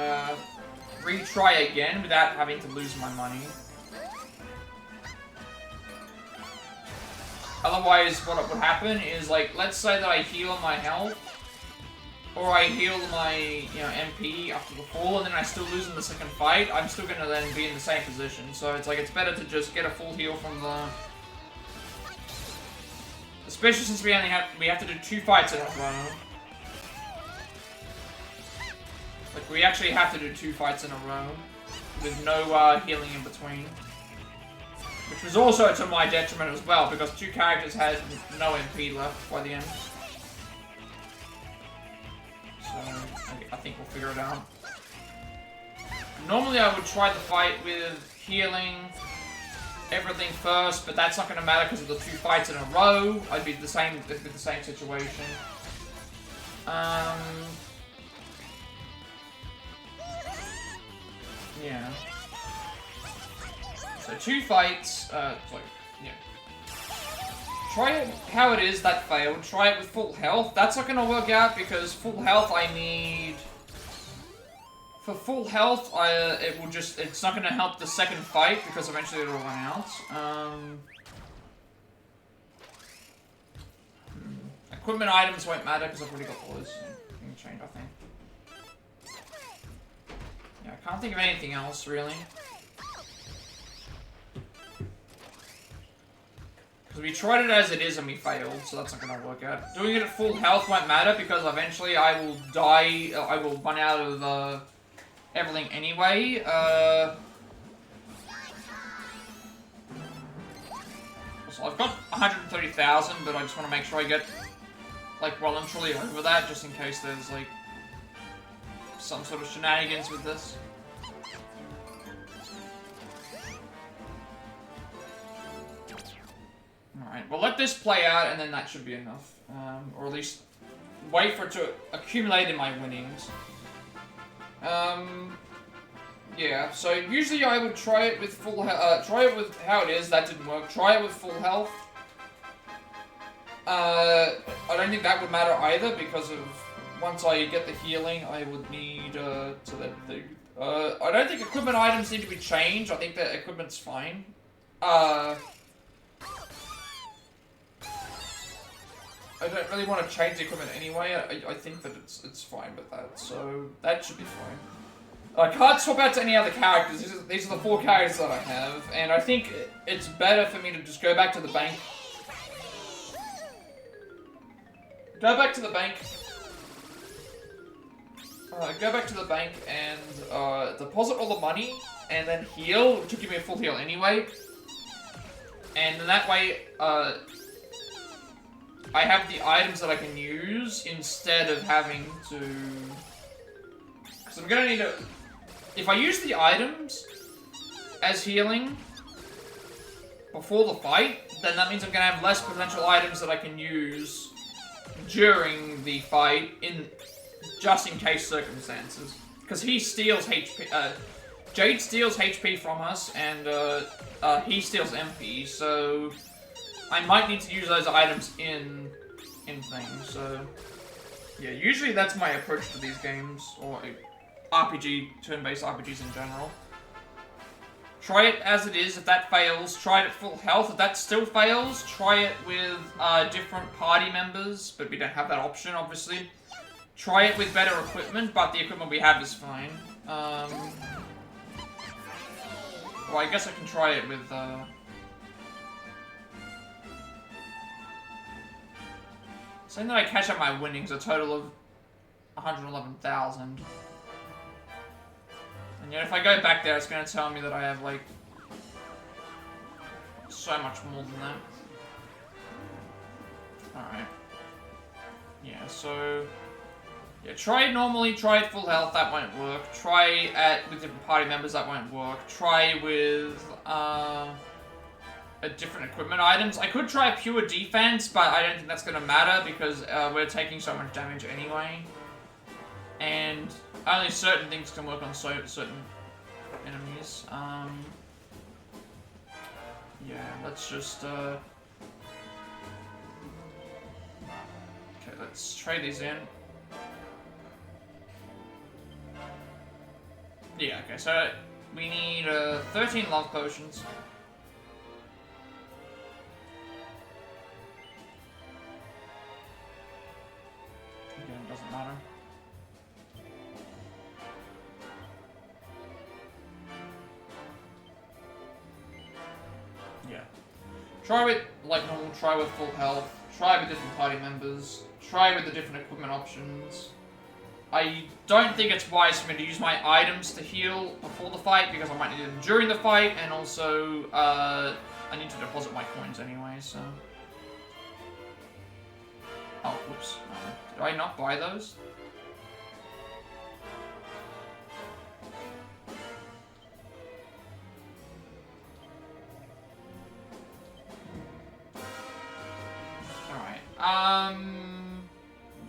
retry again without having to lose my money. Otherwise, what would happen is, like, let's say that I heal my health, or I heal my, you know, MP after the fall, and then I still lose in the second fight, I'm still gonna then be in the same position. So it's like, it's better to just get a full heal from the... Especially since we have to do 2 fights in a row. Like, we actually have to do 2 fights in a row, with no, healing in between. Which was also to my detriment as well, because 2 characters had no MP left by the end. I think we'll figure it out. Normally I would try the fight with healing everything first, but that's not going to matter because of the 2 fights in a row. It'd be the same situation. Yeah. So 2 fights, yeah. Try it how it is, that failed. Try it with full health. That's not gonna work out because full health I need... For full health, it's not gonna help the second fight because eventually it'll run out. Equipment items won't matter because I've already got all those chained, I think. Yeah, I can't think of anything else really. Because we tried it as it is and we failed, so that's not going to work out. Doing it at full health won't matter because eventually I will die, I will run out of everything anyway. So I've got 130,000, but I just want to make sure I get, like, well and truly over that, just in case there's, like, some sort of shenanigans with this. Alright, we'll let this play out and then that should be enough. Or at least wait for it to accumulate in my winnings. Yeah, so usually I would try it with full try it with how it is, that didn't work. Try it with full health. I don't think that would matter either because of once I get the healing I would need I don't think equipment items need to be changed. I think that equipment's fine. I don't really want to change the equipment anyway. I think that it's fine with that, so that should be fine. I can't swap out to any other characters. These are the 4 characters that I have, and I think it's better for me to just go back to the bank. Go back to the bank. Go back to the bank and deposit all the money, and then heal to give me a full heal anyway. And then that way, I have the items that I can use instead of having to... Because I'm gonna need to... If I use the items as healing before the fight, then that means I'm gonna have less potential items that I can use during the fight, just in case circumstances. Because he steals HP... Jade steals HP from us, and he steals MP, so... I might need to use those items in things, so... Yeah, usually that's my approach to these games, or RPG, turn-based RPGs in general. Try it as it is. If that fails, try it at full health. If that still fails, try it with different party members, but we don't have that option, obviously. Try it with better equipment, but the equipment we have is fine. Well, I guess I can try it with... Saying that I catch up my winnings, a total of 111,000. And yet if I go back there, it's going to tell me that I have, like, so much more than that. Alright. Yeah, so... Yeah, try it normally, try it full health, that won't work. Try it with different party members, that won't work. Try with, different equipment items. I could try pure defense, but I don't think that's going to matter because we're taking so much damage anyway. And only certain things can work on certain enemies. Yeah, let's just... Okay, let's trade these in. Yeah, okay, so we need 13 love potions. Again, doesn't matter. Yeah. Try with, like normal, try with full health, try with different party members, try with the different equipment options. I don't think it's wise for me to use my items to heal before the fight because I might need them during the fight, and also I need to deposit my coins anyway, so... Oh, whoops. Did I not buy those?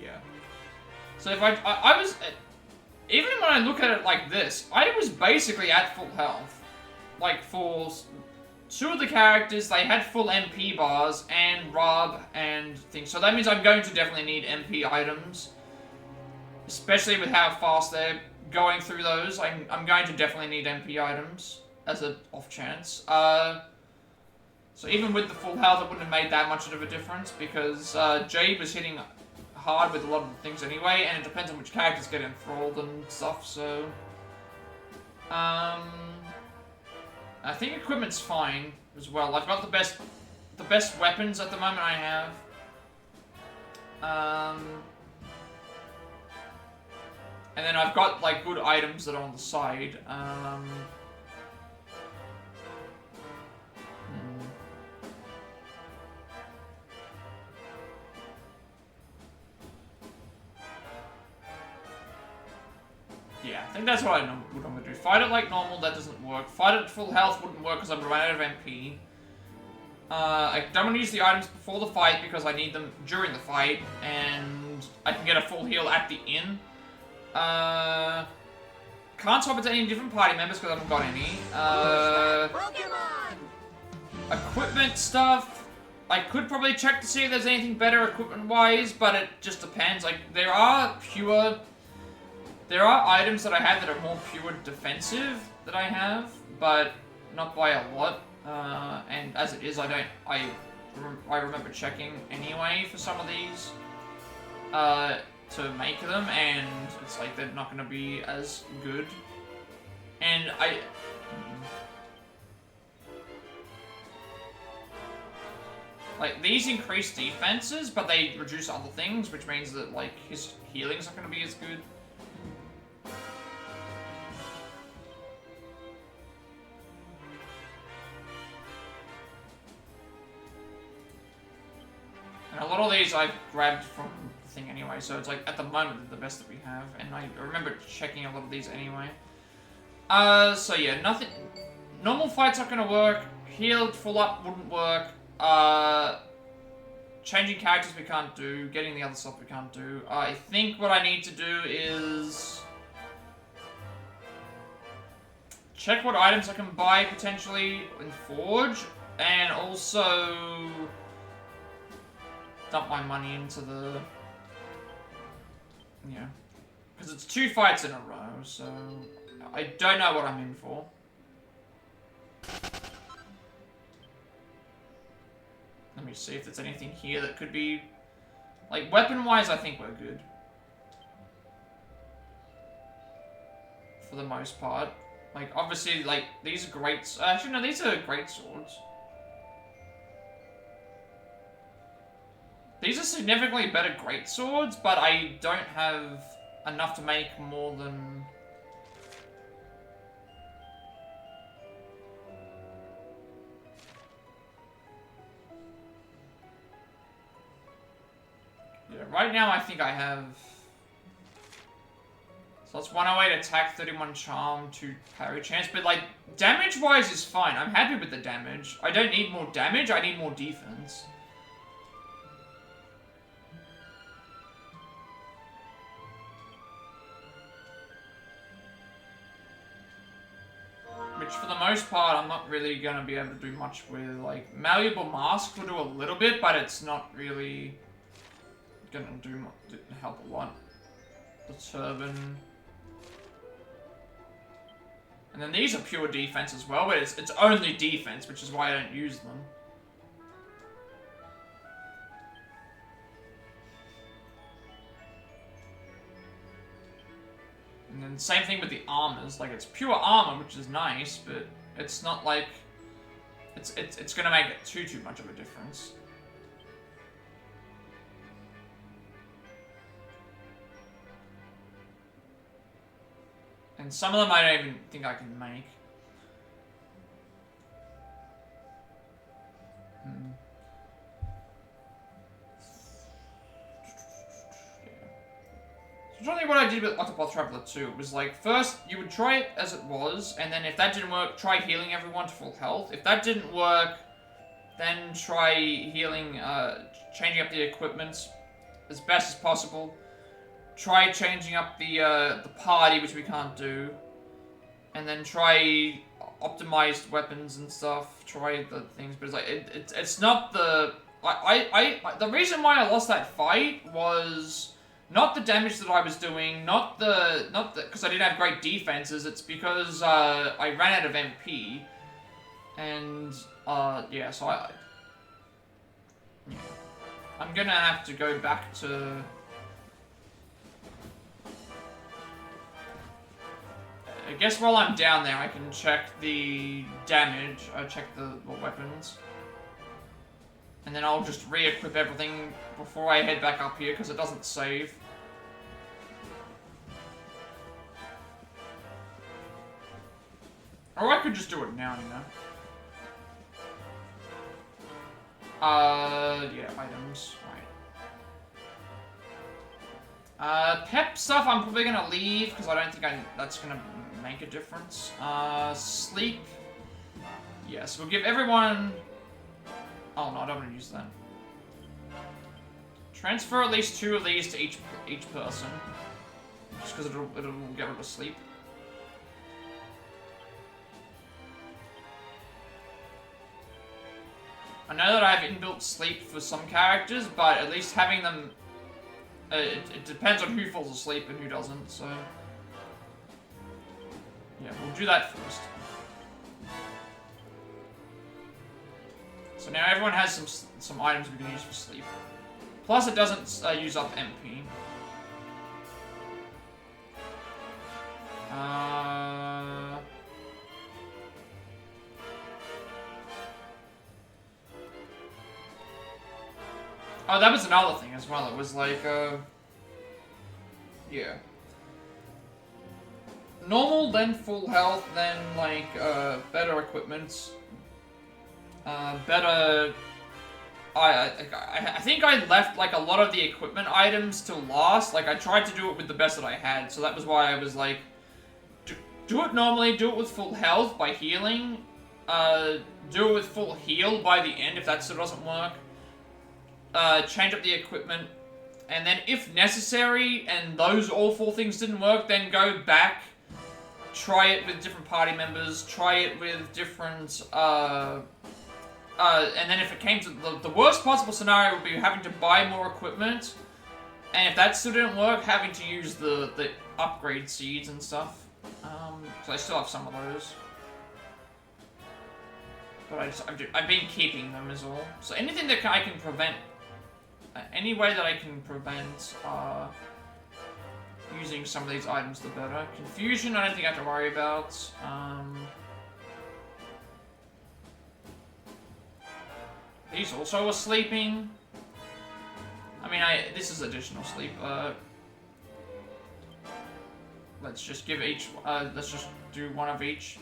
Yeah. So if I was, even when I look at it like this, I was basically at full health. Like for 2 of the characters, they had full MP bars and Rob and things. So that means I'm going to definitely need MP items. Especially with how fast they're going through those. I'm going to definitely need MP items as an off chance. So even with the full health, it wouldn't have made that much of a difference because Jade was hitting hard with a lot of the things anyway, and it depends on which characters get enthralled and stuff, so... I think equipment's fine as well. I've got the best weapons at the moment I have. And then I've got, like, good items that are on the side. Yeah, I think that's what I'm going to do. Fight it like normal, that doesn't work. Fight it at full health wouldn't work because I'm running out of MP. I don't want to use the items before the fight because I need them during the fight, and I can get a full heal at the inn. Can't swap it to any different party members because I haven't got any. Equipment stuff. I could probably check to see if there's anything better equipment-wise, but it just depends. Like, there are items that I have that are more pure defensive that I have, but not by a lot. And as it is, I remember checking anyway for some of these to make them, and it's like they're not going to be as good. And like, these increase defenses, but they reduce other things, which means that, like, his healing's not going to be as good. And a lot of these I've grabbed from the thing anyway, so it's like, at the moment, they're the best that we have, and I remember checking a lot of these anyway. So yeah, nothing... Normal fight's not gonna work, healed full up wouldn't work, changing characters we can't do, getting the other stuff we can't do. I think what I need to do is... check what items I can buy, potentially, in Forge, and also... dump my money into the... yeah. Because it's 2 fights in a row, so... I don't know what I'm in for. Let me see if there's anything here that could be... like, weapon-wise, I think we're good. For the most part. Like, obviously, like, these are great... actually, no, these are great swords. These are significantly better great swords, but I don't have enough to make more than... yeah, right now I think I have... so that's 108 attack, 31 charm, 2 parry chance, but like, damage-wise is fine. I'm happy with the damage. I don't need more damage, I need more defense. Which, for the most part, I'm not really going to be able to do much with. Like, Malleable Mask will do a little bit, but it's not really going to help a lot. The Turban. And then these are pure defense as well, but it's only defense, which is why I don't use them. And then same thing with the armors. Like, it's pure armor, which is nice, but it's not like it's gonna make it too much of a difference. And some of them I don't even think I can make. I'm trying to think what I did with Untitled Chapter 2. It was like, first, you would try it as it was, and then if that didn't work, try healing everyone to full health. If that didn't work, Then try healing, changing up the equipment as best as possible. Try changing up the party, which we can't do. And then try optimized weapons and stuff. Try the things, but it's like it's not the the reason why I lost that fight was not the damage that I was doing, not the because I didn't have great defenses. It's because I ran out of MP, and yeah, so I'm gonna have to go back to. I guess while I'm down there, I can check the damage. Check the weapons. And then I'll just re-equip everything before I head back up here, because it doesn't save. Or I could just do it now, you know. Yeah, items. Right. Pep stuff I'm probably gonna leave, because I don't think that's gonna make a difference. Sleep. Yes, we'll give everyone... Oh no, I don't want to use that. Transfer at least 2 of these to each person. Just because it'll get rid of sleep. I know that I have inbuilt sleep for some characters, but at least having them... it depends on who falls asleep and who doesn't, so... Yeah, we'll do that first. So now everyone has some items we can use for sleep. Plus it doesn't use up MP. Oh, that was another thing as well. It was like, yeah. Normal, then full health, then like better equipment, better. I think I left like a lot of the equipment items to last. Like I tried to do it with the best that I had, so that was why I was like, do it normally, do it with full health by healing, do it with full heal by the end if that still doesn't work. Change up the equipment, and then if necessary, and those all 4 things didn't work, then go back. Try it with different party members, try it with different, and then if it came to the worst possible scenario would be having to buy more equipment, and if that still didn't work, having to use the upgrade seeds and stuff. So I still have some of those. But I've been keeping them is all. So anything that I can prevent, any way that I can prevent, using some of these items, the better. Confusion, I don't think I have to worry about. These also are sleeping. I mean, this is additional sleep. Let's just give each, let's just do 1 of each.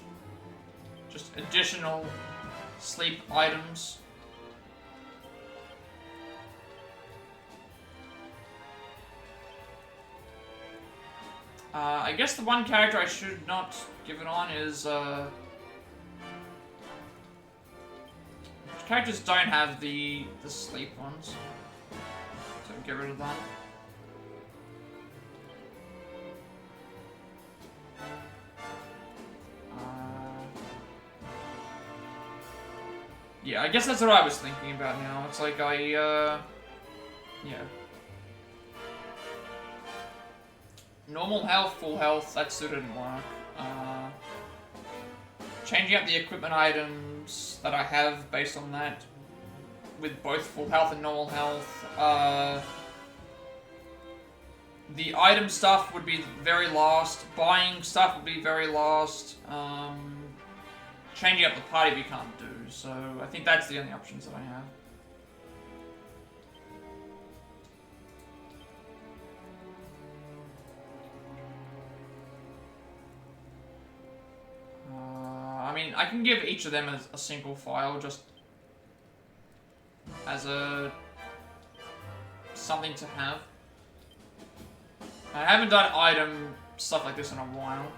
Just additional sleep items. I guess the one character I should not give it on is, characters don't have the sleep ones. So get rid of that. Yeah, I guess that's what I was thinking about now. It's like yeah. Normal health, full health, that still didn't work. Changing up the equipment items that I have based on that, with both full health and normal health. The item stuff would be very last. Buying stuff would be very last. Changing up the party we can't do, so I think that's the only options that I have. I mean, I can give each of them a single file, just as something to have. I haven't done item stuff like this in a while.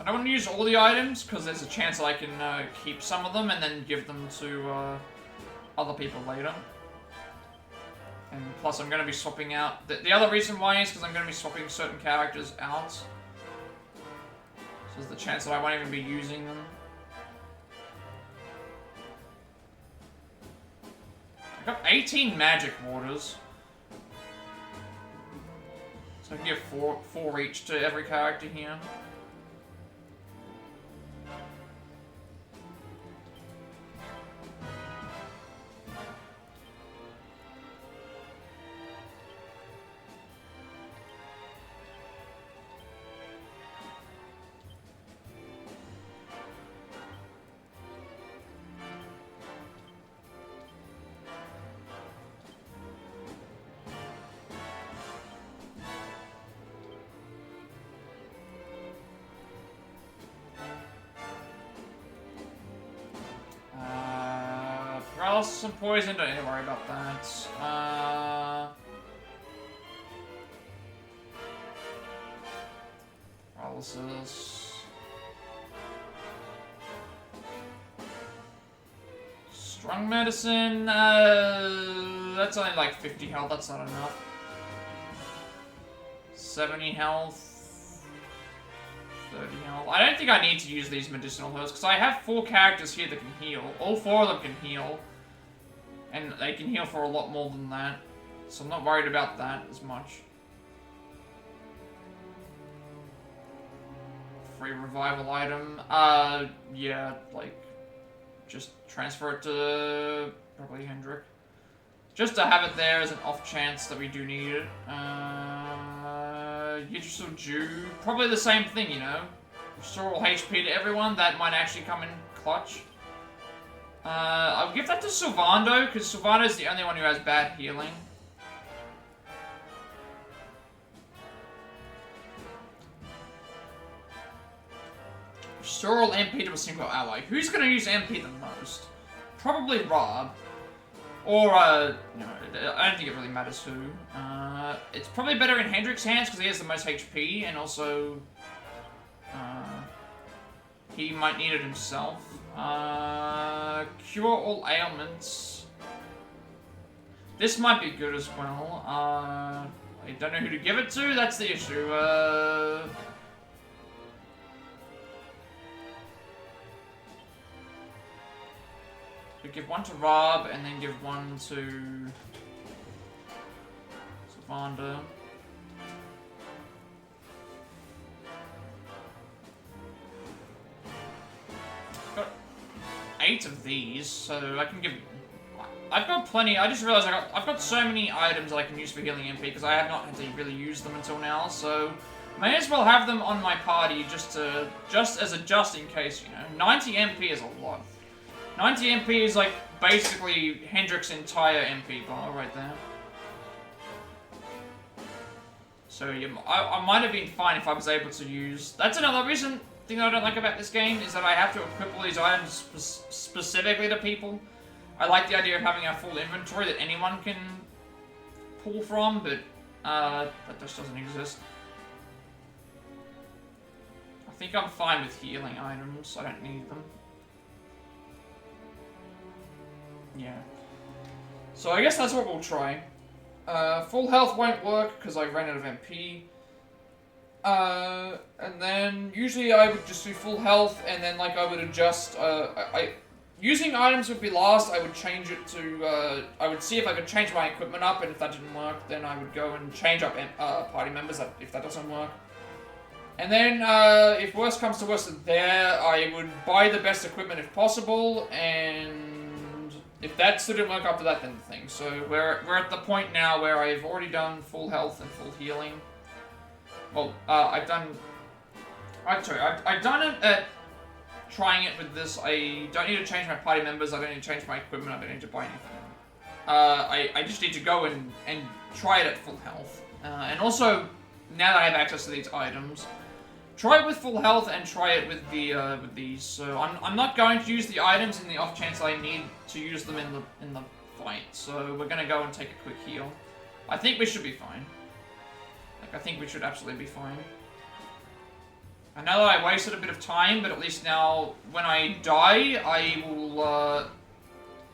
I don't want to use all the items, because there's a chance that I can keep some of them and then give them to other people later. And plus I'm going to be swapping out... The other reason why is because I'm going to be swapping certain characters out. So there's the chance that I won't even be using them. I got 18 magic waters. So I can give four each to every character here. Some poison, don't need to worry about that. Paralysis. Strong medicine, that's only like 50 health, that's not enough. 70 health. 30 health. I don't think I need to use these medicinal herbs, because I have 4 characters here that can heal. All 4 of them can heal. And they can heal for a lot more than that. So I'm not worried about that as much. Free revival item. Yeah, like, just transfer it to probably Hendrik. Just to have it there as an off chance that we do need it. Yggdrasil Dew. Probably the same thing, you know. Restore all HP to everyone. That might actually come in clutch. I'll give that to Sylvando, because Sylvando's the only one who has bad healing. Restore all MP to a single ally. Who's going to use MP the most? Probably Rob. Or, no, I don't think it really matters who. It's probably better in Hendrik's hands, because he has the most HP, and also... he might need it himself. Cure all ailments. This might be good as well. I don't know who to give it to, that's the issue. We give one to Rob, and then give one to Sylvander. Got 8 of these, so I can give... I've got plenty. I just realized I've got so many items that I can use for healing MP, because I have not had to really use them until now, so may as well have them on my party just as a just in case, you know. 90 MP is a lot. 90 MP is like basically Hendrik's entire MP bar right there. So yeah, I might have been fine if I was able to use... That's another thing that I don't like about this game, is that I have to equip all these items specifically to people. I like the idea of having a full inventory that anyone can pull from, but that just doesn't exist. I think I'm fine with healing items, I don't need them. Yeah. So I guess that's what we'll try. Full health won't work because I ran out of MP. And then usually I would just do full health, and then like I would adjust. Using items would be last. I would change it to. I would see if I could change my equipment up, and if that didn't work, then I would go and change up party members if that doesn't work. And then if worst comes to worst, there I would buy the best equipment if possible, and if that still didn't work after that, then the thing. So we're at the point now where I've already done full health and full healing. Well, I've done it at trying it with this. I don't need to change my party members. I don't need to change my equipment. I don't need to buy anything. I just need to go and try it at full health. And also, now that I have access to these items, try it with full health and try it with these. So I'm not going to use the items in the off chance I need to use them in the fight. So we're gonna go and take a quick heal. I think we should be fine. Like I think we should absolutely be fine. I know that I wasted a bit of time, but at least now, when I die, I will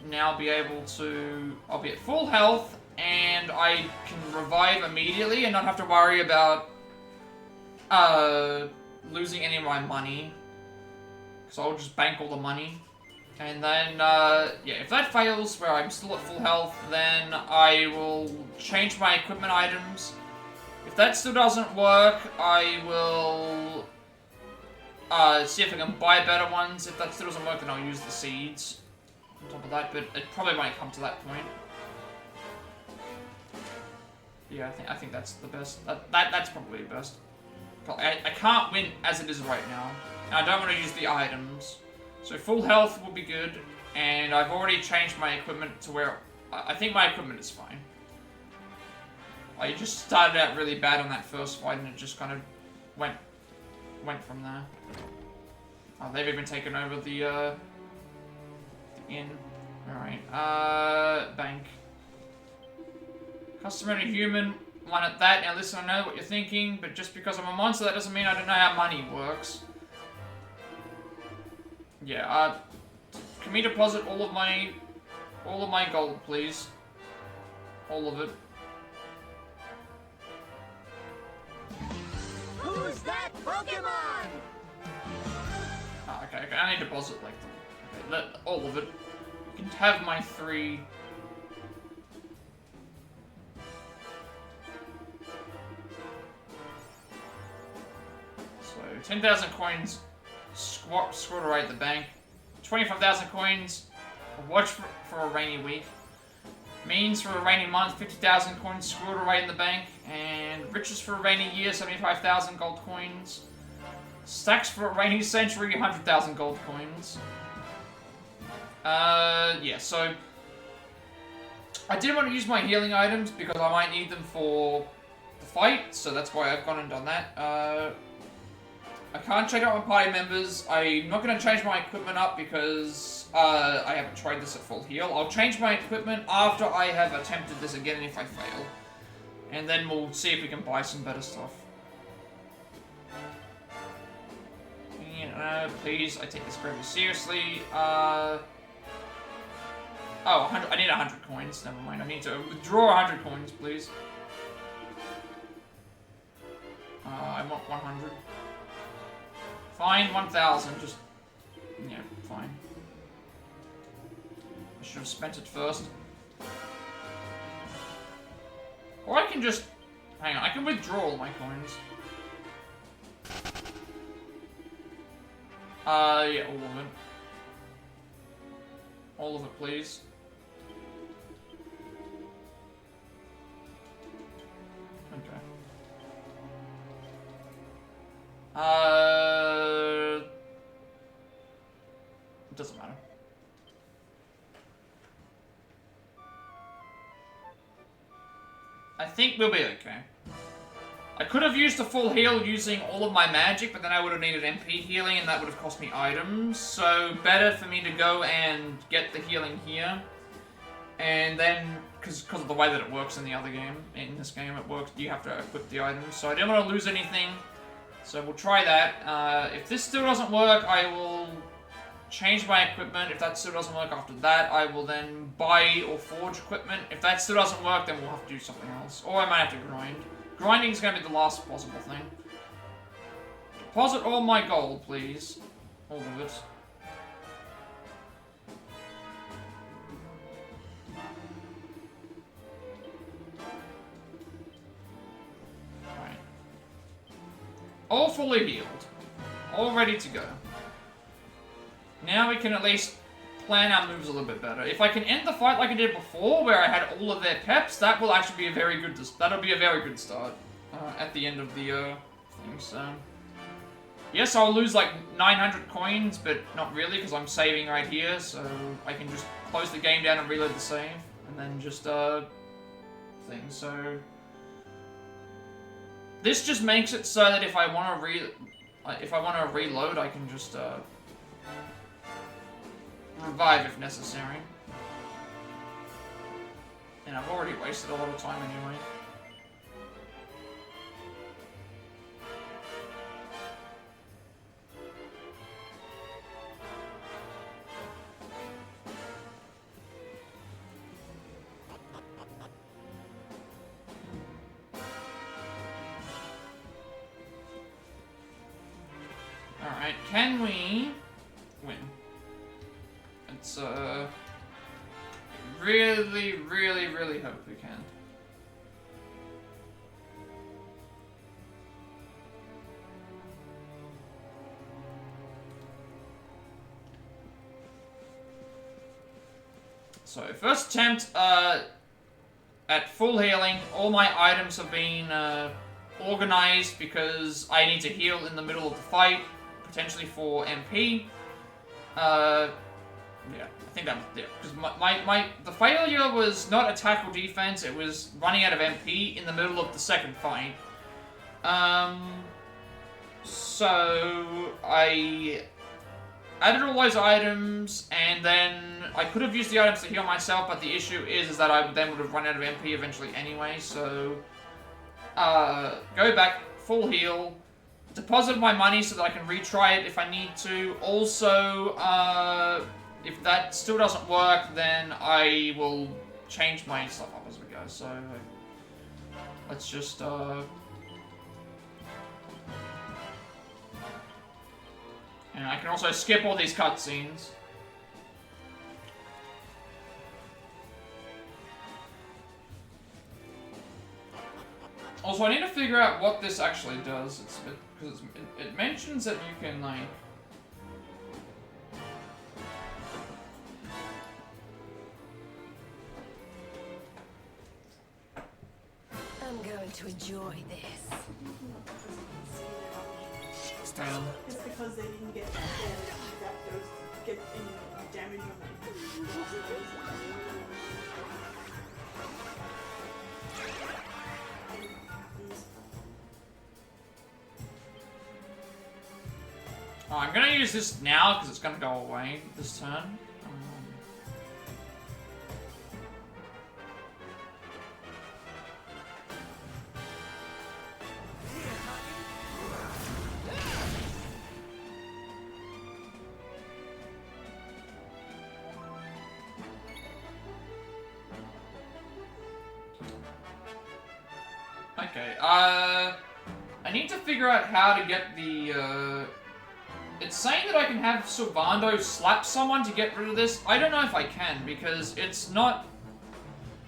now be able to... I'll be at full health, and I can revive immediately and not have to worry about losing any of my money. So I'll just bank all the money. And then, yeah, if that fails, where I'm still at full health, then I will change my equipment items. If that still doesn't work, I will see if I can buy better ones. If that still doesn't work, then I'll use the seeds on top of that, but it probably might come to that point. Yeah, I think that's the best. That's probably the best. I can't win as it is right now. And I don't want to use the items. So full health will be good, and I've already changed my equipment to where I think my equipment is fine. I just started out really bad on that first fight, and it just kind of went from there. Oh, they've even taken over the inn. Alright, bank. Customer and human, one at that. Now listen, I know what you're thinking, but just because I'm a monster, that doesn't mean I don't know how money works. Yeah, can we deposit all of my gold, please? All of it. Who's that Pokemon? Ah, okay, I need to deposit, like, all of it. You can have my 3... So, 10,000 coins squirreled away at the bank. 25,000 coins, a watch for a rainy week. Means for a rainy month, 50,000 coins squirreled away in the bank. And riches for a rainy year, 75,000 gold coins. Stacks for a rainy century, 100,000 gold coins. Yeah, so... I didn't want to use my healing items because I might need them for the fight, so that's why I've gone and done that. I can't check out my party members. I'm not going to change my equipment up because I haven't tried this at full heal. I'll change my equipment after I have attempted this again if I fail. And then we'll see if we can buy some better stuff. Please, I take this very seriously. Oh, 100, I need 100 coins. Never mind. I need to withdraw 100 coins, please. I want 100. Fine, 1,000. Just... yeah, fine. I should have spent it first. Or I can just... hang on, I can withdraw all my coins. Yeah, all of it. All of it, please. Okay. It doesn't matter. I think we'll be okay. I could have used a full heal using all of my magic, but then I would have needed MP healing, and that would have cost me items. So, better for me to go and get the healing here. And then, because of the way that it works in the other game, in this game it works, you have to equip the items. So I didn't want to lose anything. So we'll try that. If this still doesn't work, I will change my equipment. If that still doesn't work after that, I will then buy or forge equipment. If that still doesn't work, then we'll have to do something else. Or I might have to grind. Grinding is going to be the last possible thing. Deposit all my gold, please. All of it. Right. All fully healed. All ready to go. Now we can at least plan our moves a little bit better. If I can end the fight like I did before, where I had all of their peps, that will actually be a very good. That'll be a very good start at the end of the thing. So, yes, I'll lose like 900 coins, but not really because I'm saving right here. So I can just close the game down and reload the save, and then just thing. So this just makes it so that if I want to reload, I can just revive if necessary. And I've already wasted a lot of time anyway. Alright, can we win? It's, really, really, really hope we can. So, first attempt, at full healing. All my items have been, organized because I need to heal in the middle of the fight, potentially for MP. Yeah, I think that was it. Because the failure was not attack or defense, it was running out of MP in the middle of the second fight. So I added all those items, and then I could have used the items to heal myself, but the issue is that I then would have run out of MP eventually anyway, so go back, full heal, deposit my money so that I can retry it if I need to. Also, if that still doesn't work, then I will change my stuff up as we go, so let's just, and I can also skip all these cutscenes. Also, I need to figure out what this actually does. Because it mentions that you can, like... I'm going to enjoy this. It's because they didn't get get any damage on them. Oh, I'm gonna use this now because it's gonna go away this turn. Okay, I need to figure out how to get the, It's saying that I can have Sylvando slap someone to get rid of this. I don't know if I can, because it's not...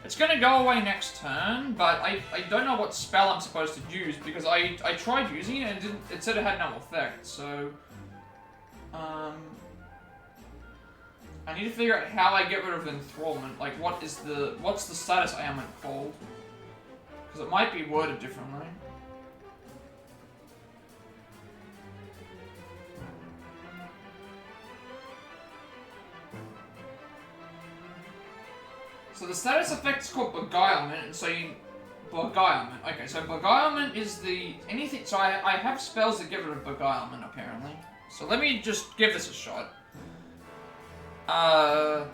It's gonna go away next turn, but I don't know what spell I'm supposed to use, because I tried using it and it said it had no effect, so... I need to figure out how I get rid of enthrallment. Like, what's the status ailment called? Because it might be worded differently. So the status effect is called Beguilement, and so you... Beguilement. Okay, so Beguilement is the... anything... So I have spells that get rid of Beguilement, apparently. So let me just give this a shot. I'm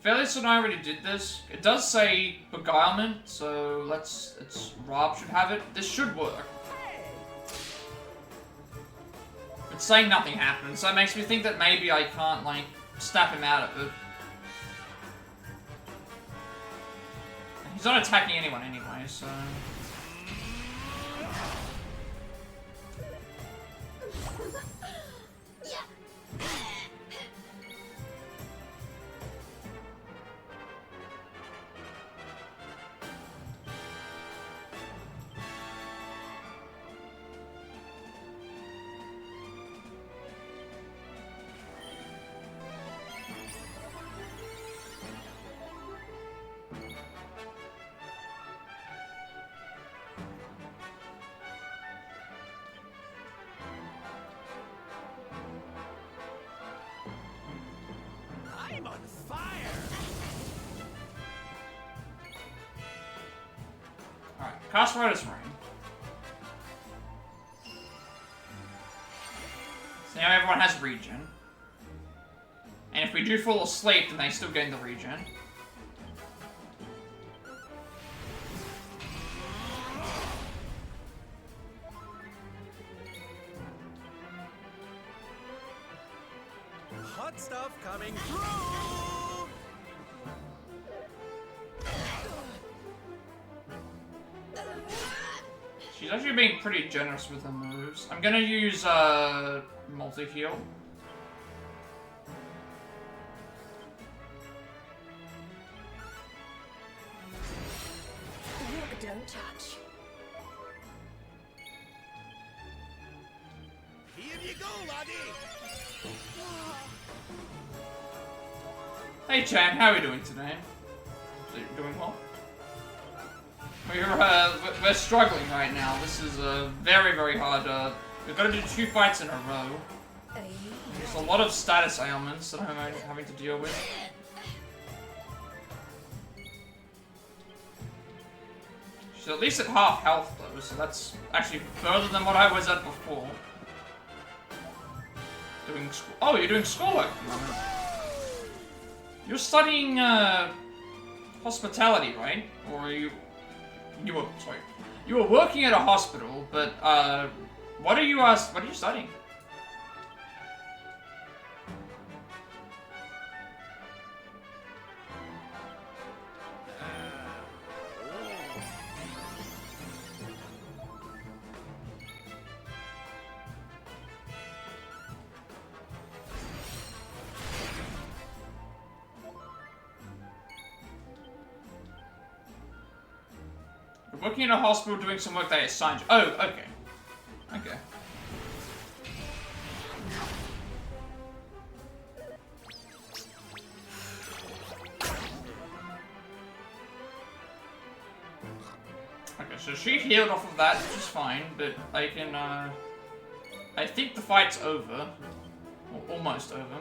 fairly certain I already did this. It does say Beguilement, so Rob should have it. This should work. It's saying nothing happened, so it makes me think that maybe I can't, like, snap him out of it. He's not attacking anyone anyway, so... I'm on fire! Alright, cast Rider's Ring. So now everyone has regen. And if we do fall asleep, then they still gain the regen. Hot stuff coming through! She's actually being pretty generous with her moves. I'm gonna use multi-heal. Don't touch. Here you go, laddie. Hey Chan, how are we doing today? Doing well? We're struggling right now. This is very, very hard. We've got to do 2 fights in a row. There's a lot of status ailments that I'm having to deal with. She's at least at half health though, so that's actually further than what I was at before. Doing school. Oh, you're doing schoolwork at the moment. You're studying hospitality, right? Or are you? You were working at a hospital, but what are you studying? Working in a hospital doing some work they assigned you. Oh, okay. Okay. Okay, so she healed off of that, which is fine, but I can, I think the fight's over. Or almost over.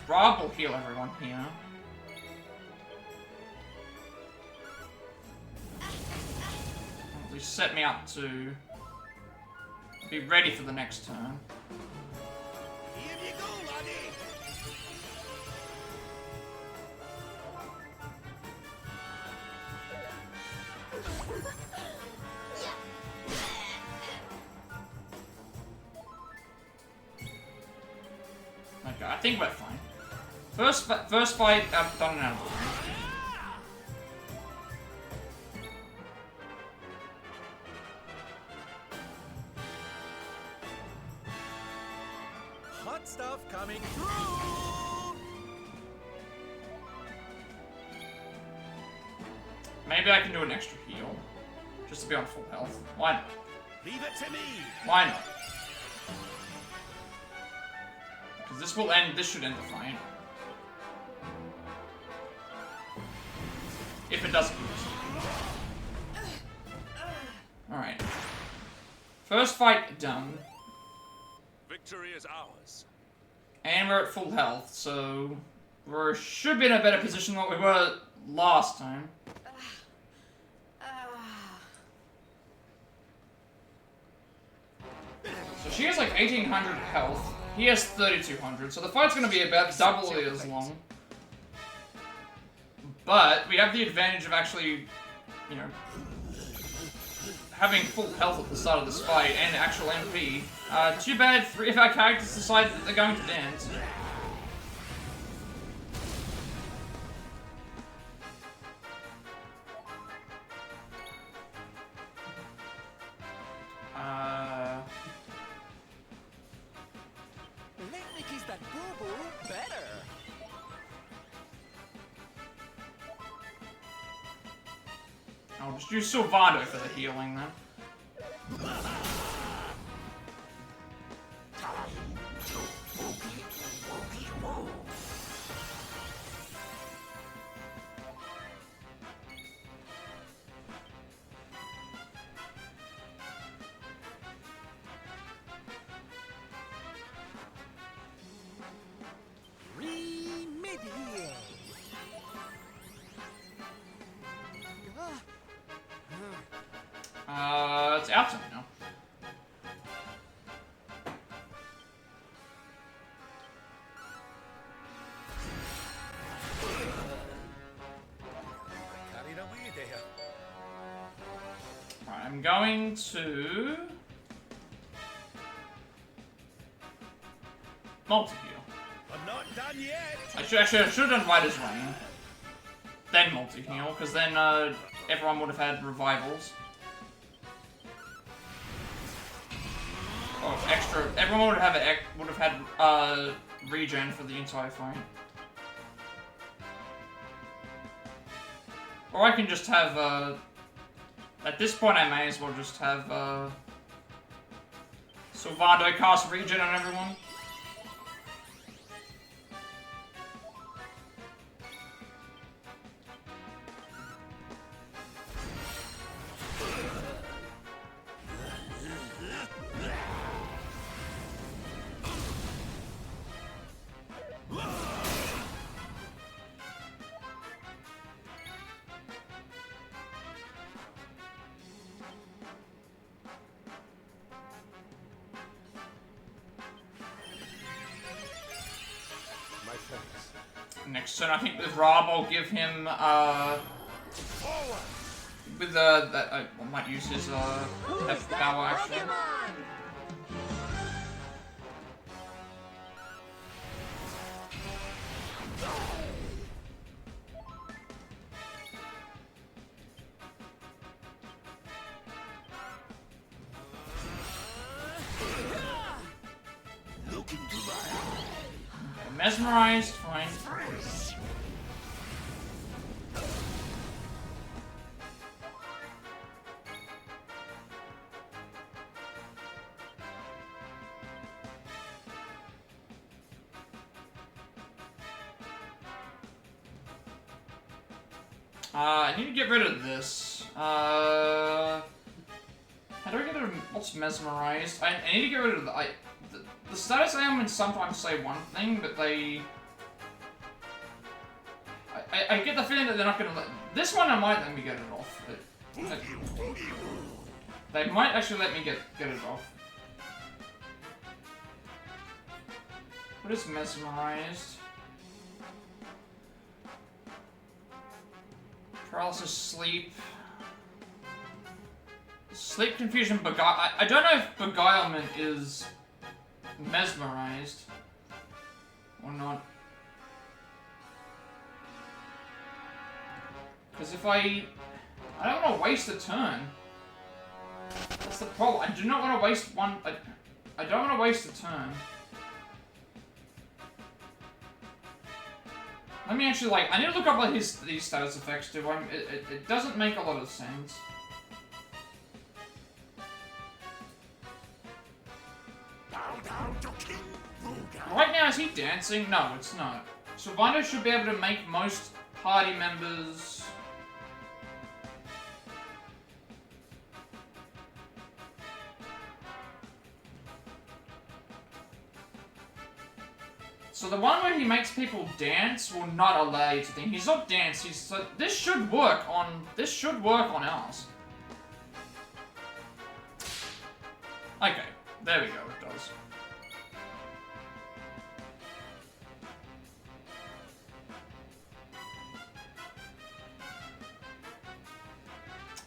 Rob will heal everyone here. At least set me up to be ready for the next turn. Here you go, laddie. Okay, I think we're fine. First fight, I've done an outdoor. Hot stuff coming through. Maybe I can do an extra heal, just to be on full health. Why not? Leave it to me. Why not? Because this will end. This should end the fight. If it doesn't. Alright. First fight done. Victory is ours. And we're at full health, so we should be in a better position than what we were last time. So she has like 1800 health. He has 3200, so the fight's going to be about double as long. But we have the advantage of actually, you know, having full health at the start of this fight and actual MP. Too bad 3 of our characters decided that they're going to dance. Is that boo-boo better? I'll just use Silvado for the healing then. It's out to me now. Carried away there. Alright, I'm going to multi-heal. done yet. I should have done Rider's Reign. Then multi-heal, because then everyone would have had revivals. Or extra. Everyone would have had regen for the entire fight. Or I can just have at this point I may as well just have Sylvando cast regen on everyone. Next turn, I think with Rob, I'll give him, with I might use his, F power, actually. Mesmerized, fine. I need to get rid of this. How do I get rid of what's mesmerized? I need to get rid of the status ailments sometimes say one thing, but they... I get the feeling that they're not gonna let... This one I might let me get it off. They might actually let me get it off. What is mesmerized? Paralysis, sleep... Sleep confusion, beguile... I don't know if beguilement is... mesmerized or not, because if I don't want to waste a turn. That's the problem. I do not want to waste one. I don't want to waste a turn. Let me actually I need to look up what these status effects do. It doesn't make a lot of sense. Right now, is he dancing? No, it's not. Sylvando should be able to make most party members... So the one where he makes people dance will not allow you to think. He's not dance, he's... So this should work on ours. Okay, there we go, it does.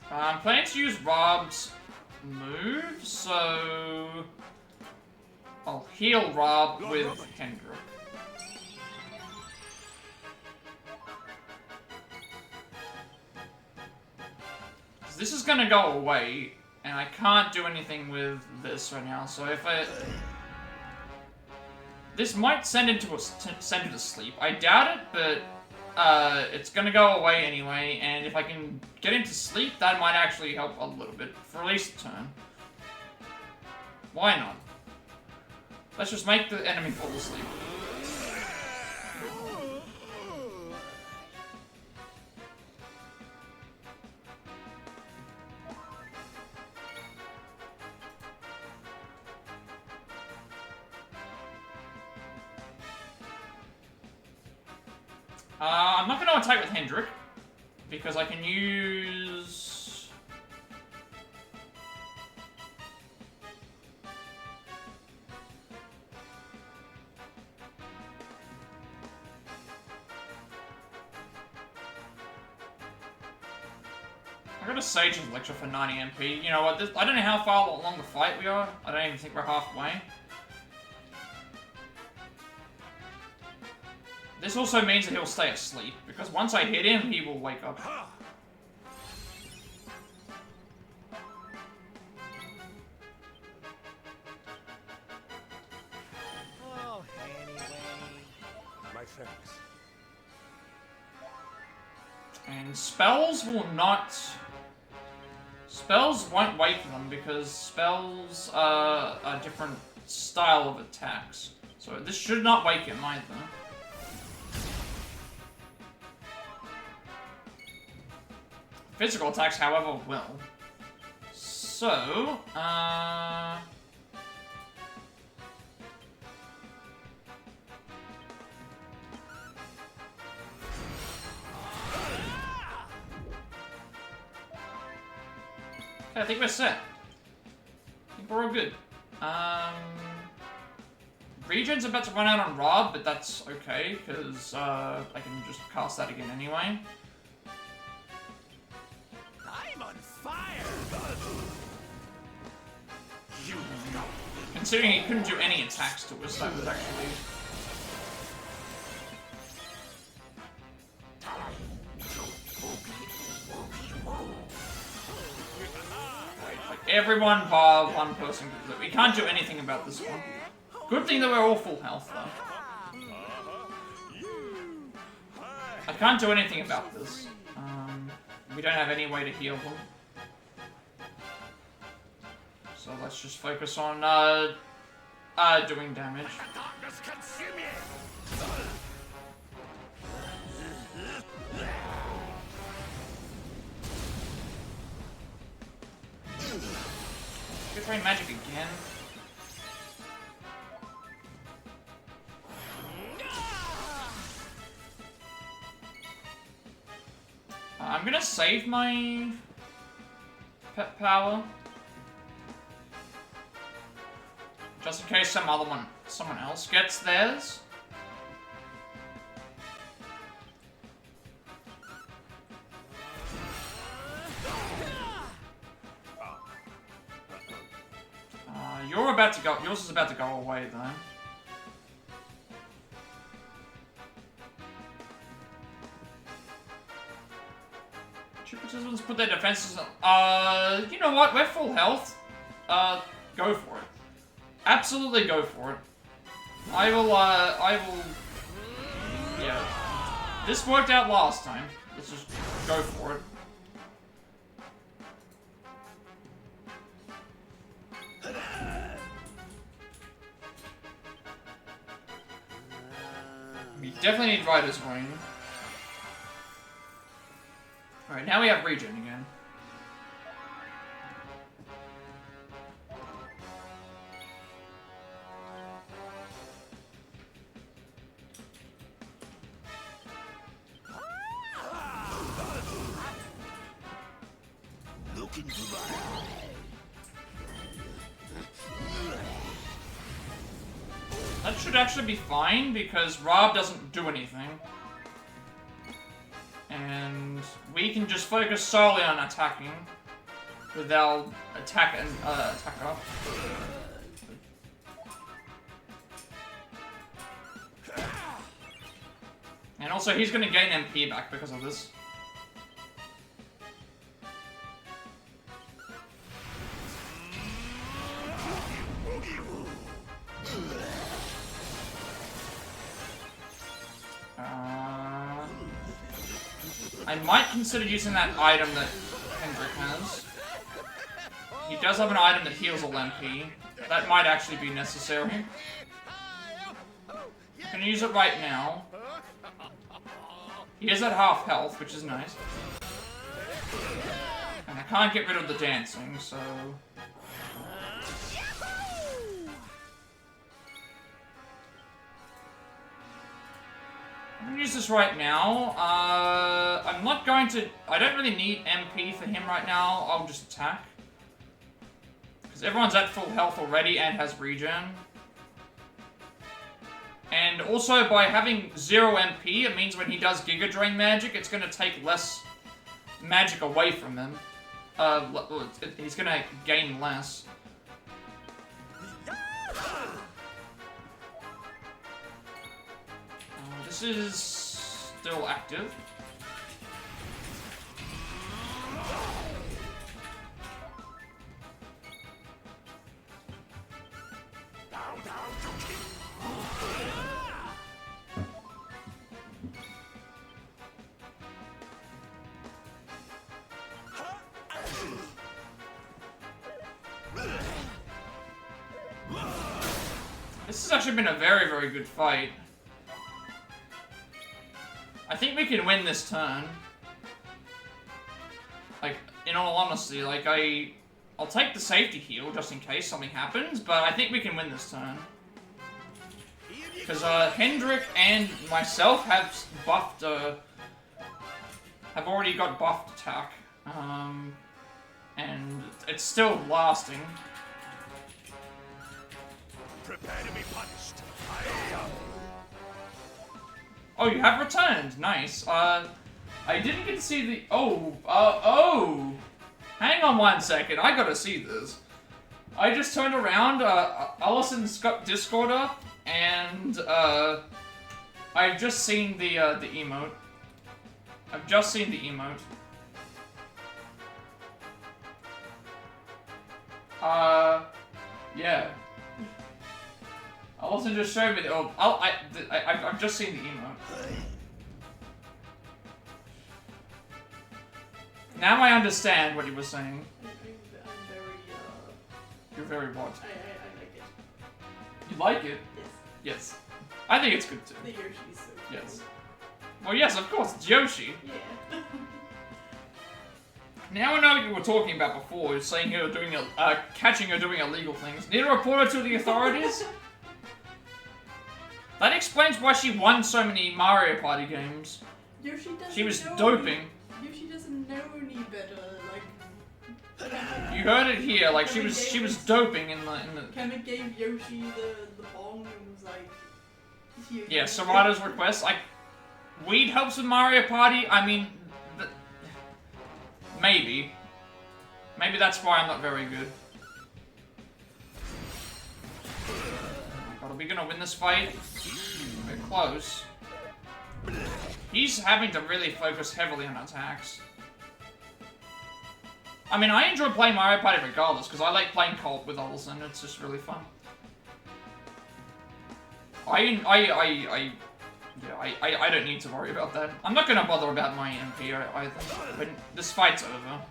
I'm planning to use Rob's move, so I'll heal Rob with Hendrik. This is gonna go away, and I can't do anything with this right now, so if I... This might send it to sleep. I doubt it, but it's gonna go away anyway, and if I can get him to sleep, that might actually help a little bit, for at least a turn. Why not? Let's just make the enemy fall asleep. I'm not going to attack with Hendrik, because I can use... I got a Sage's Lecture for 90 MP. You know what, I don't know how far along the fight we are. I don't even think we're halfway. This also means that he'll stay asleep, because once I hit him, he will wake up. Oh, anyway. My thanks. And spells will not... Spells won't wake them, because spells are a different style of attacks. So this should not wake him either. Physical attacks, however, will. So, okay, I think we're set. I think we're all good. Regen's about to run out on Rob, but that's okay, because I can just cast that again anyway. I'm on fire! Considering he couldn't do any attacks to us, that was actually... Like everyone bar one person. We can't do anything about this one. Good thing that we're all full health, though. I can't do anything about this. We don't have any way to heal them. So let's just focus on, doing damage. Good train magic again. I'm gonna save my pet power. Just in case someone else gets theirs. You're about to go. Yours is about to go away, though. Two participants put their defenses on. You know what? We're full health. Go for it. Absolutely go for it. I will. Yeah. This worked out last time. Let's just go for it. We definitely need Rider's Ring. Alright, now we have regen again. Look into my eye. That should actually be fine, because Rob doesn't do anything. And we can just focus solely on attacking with our attacker. And also, he's gonna gain MP back because of this. I might consider using that item that Hendrik has. He does have an item that heals all MP. That might actually be necessary. I'm gonna use it right now. He is at half health, which is nice. And I can't get rid of the dancing, so... I'm gonna use this right now. I'm not going to... I don't really need MP for him right now. I'll just attack. Because everyone's at full health already and has regen. And also, by having 0 MP, it means when he does Giga Drain magic, it's gonna take less magic away from him. He's gonna gain less. This is still active. This has actually been a very, very good fight. I think we can win this turn. Like, in all honesty, like, I'll take the safety heal just in case something happens, but I think we can win this turn. Because, Hendrik and myself have buffed, have already got buffed attack. And it's still lasting. Prepare to be punished. Oh, you have returned. Nice. I didn't get to see the... Oh. Hang on 1 second. I gotta see this. I just turned around, Allison's got Discord up, and, I've just seen the emote. I've just seen the emote. Yeah. Allison just showed me the... Oh, I've just seen the emote. Now I understand what he was saying. I'm very, You're very what? I like it. You like it? Yes. Yes. I think it's good too. The Yoshi's so cool. Yes. Well, yes, of course, it's Yoshi. Yeah. Now I know what you were talking about before, saying you were doing catching her doing illegal things. Need to report her to the authorities? That explains why she won so many Mario Party games. Yoshi doesn't She was know doping. Yoshi doesn't know any better, like... You heard it here, like she was doping in the... Kemet gave Yoshi the bong and was like... Yeah, Sarada's request, like... Weed helps with Mario Party, I mean... Maybe. Maybe that's why I'm not very good. But are we gonna win this fight? We're close. He's having to really focus heavily on attacks. I mean, I enjoy playing Mario Party regardless, because I like playing co-op with Allison. It's just really fun. I don't need to worry about that. I'm not gonna bother about my MP either. When this fight's over.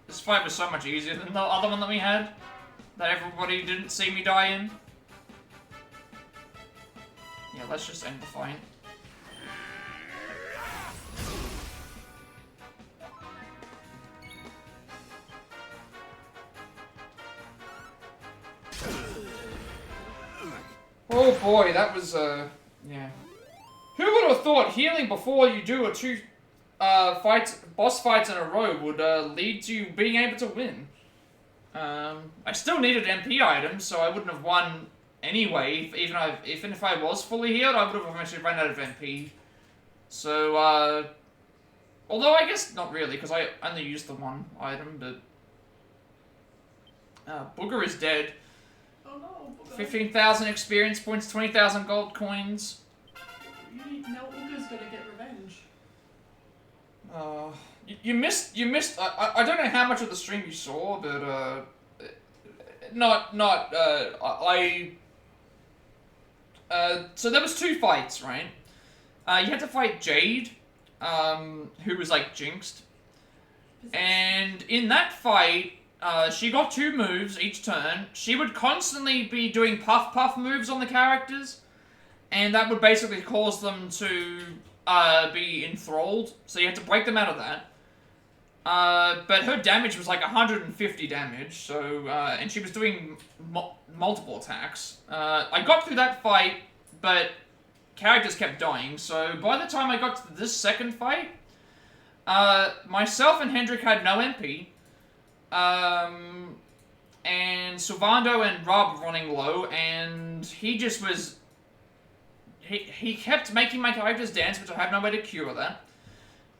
This fight was so much easier than the other one that we had. That everybody didn't see me die in. Yeah, let's just end the fight. Oh boy, that was, yeah. Who would have thought healing before you do two boss fights in a row would lead to you being able to win? I still needed MP items, so I wouldn't have won anyway. Even if I was fully healed, I would have eventually run out of MP. So, although I guess not really, because I only used the one item, but... Booger is dead. Oh no, Booger. 15,000 experience points, 20,000 gold coins. Now Booger's gonna get revenge. You missed, I don't know how much of the stream you saw, but, so there was 2 fights, right? You had to fight Jade, who was, like, jinxed. And in that fight, she got 2 moves each turn. She would constantly be doing puff moves on the characters, and that would basically cause them to be enthralled, so you had to break them out of that. But her damage was like 150 damage, so, and she was doing multiple attacks. I got through that fight, but characters kept dying, so by the time I got to this second fight, myself and Hendrik had no MP, and Silvando and Rob were running low, and he just was... He kept making my characters dance, which I have no way to cure that.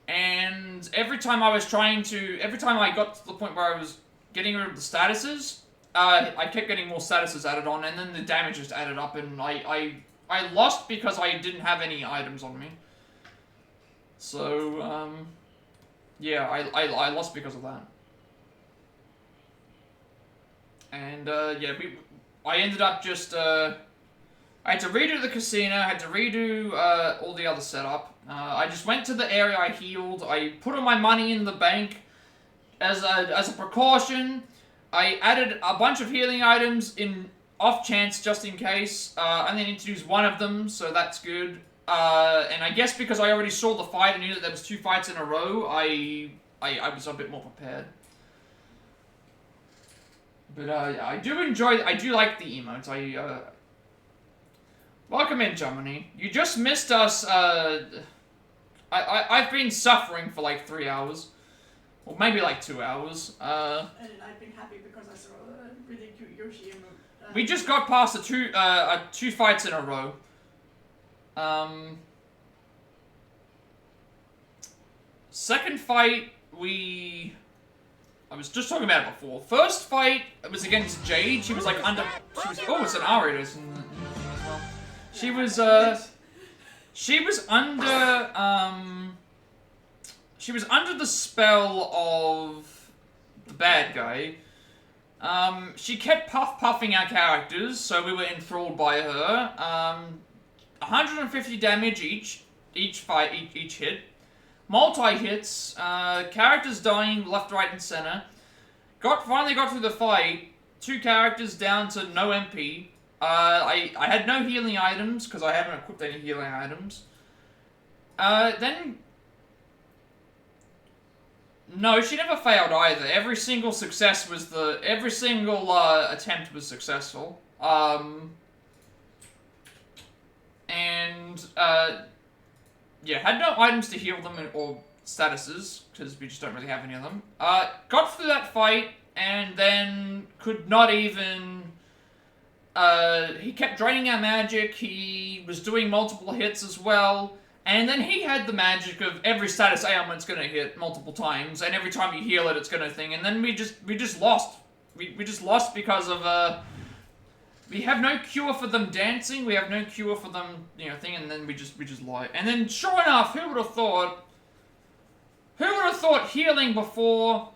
And every time I got to the point where I was getting rid of the statuses, I kept getting more statuses added on, and then the damage just added up, and I I lost because I didn't have any items on me. So, yeah, I lost because of that. And, yeah, I ended up just, I had to redo the casino, I had to redo, all the other setup. I just went to the area I healed, I put all my money in the bank as a precaution. I added a bunch of healing items in off chance, just in case. I only need to use one of them, so that's good. And I guess because I already saw the fight and knew that there was 2 fights in a row, I was a bit more prepared. But, yeah, I do like the emotes. Welcome in, Germany. You just missed us, I've been suffering for like 3 hours. Or maybe like 2 hours. And I've been happy because I saw a really cute Yoshi emote. We just got past the 2 fights in a row. Second fight, I was just talking about it before. First fight, it was against Jade. She was like under, oh, it's an R-rated as well. She was under the spell of the bad guy. She kept puffing our characters, so we were enthralled by her. 150 damage each hit. Multi-hits, characters dying left, right, and center. Finally got through the fight, 2 characters down to no MP. I had no healing items, because I haven't equipped any healing items. Then... No, she never failed either. Every single attempt was successful. Yeah, had no items to heal them or statuses, because we just don't really have any of them. Got through that fight, and then could not even... he kept draining our magic, he was doing multiple hits as well, and then he had the magic of every status ailment's gonna hit multiple times, and every time you heal it, it's gonna thing, and then we just lost. We just lost because of, we have no cure for them dancing, we have no cure for them, you know, thing, and then we just lie. And then, sure enough, who would have thought healing before...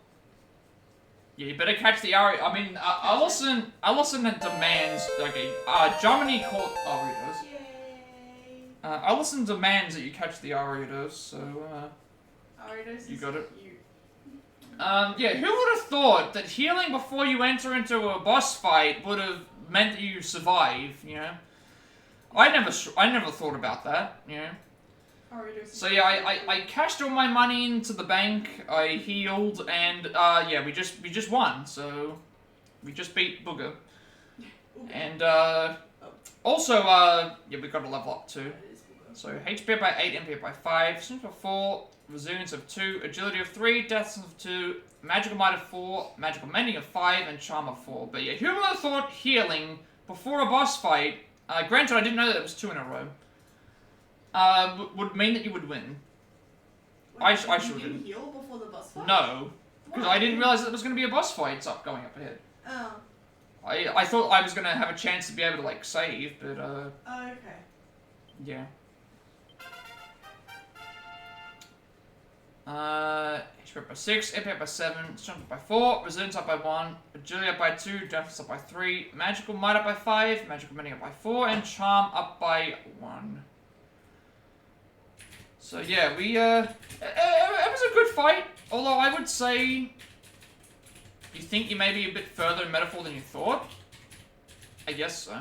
Yeah, you better catch the Ari. I mean, Allison demands, okay, Germany called Aridos. Allison demands that you catch the Aridos, so, Aridos you got it. Cute. Yeah, who would have thought that healing before you enter into a boss fight would have meant that you survive, you know? I never thought about that, you know? So yeah, I cashed all my money into the bank, I healed, and, yeah, we just won, so... We just beat Booger. And, also, yeah, we got to level up too. So, HP by 8, MP by 5, strength of 4, resilience of 2, agility of 3, death of 2, magical might of 4, magical mending of 5, and charm of 4. But yeah, who would have thought healing before a boss fight, granted I didn't know that it was 2 in a row, would mean that you would win. I sure didn't. You didn't heal before the boss fight? No, because I didn't realize that there was going to be a boss fight going up ahead. Oh. I thought I was going to have a chance to be able to, like, save, but, Oh, okay. Yeah. HP up by 6, MP up by 7, strength up by 4, resilience up by 1, agility up by 2, deafness up by 3, magical might up by 5, magical mending up by 4, and charm up by 1. So yeah, we, it was a good fight, although I would say you think you may be a bit further in metaphor than you thought. I guess so.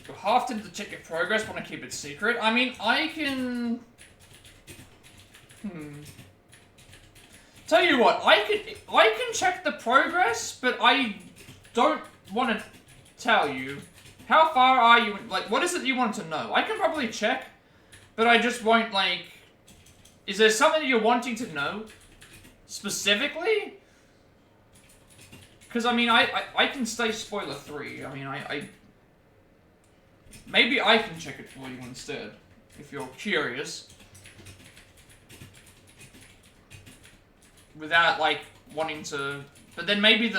You're half tempted to check your progress, want to keep it secret. I mean, I can... Tell you what, I can check the progress, but I don't want to tell you. How far are you, like, what is it you want to know? I can probably check, but I just won't, like... Is there something you're wanting to know? Specifically? Because, I mean, I can stay spoiler 3. I mean, maybe I can check it for you instead, if you're curious. Without, like, wanting to... But then maybe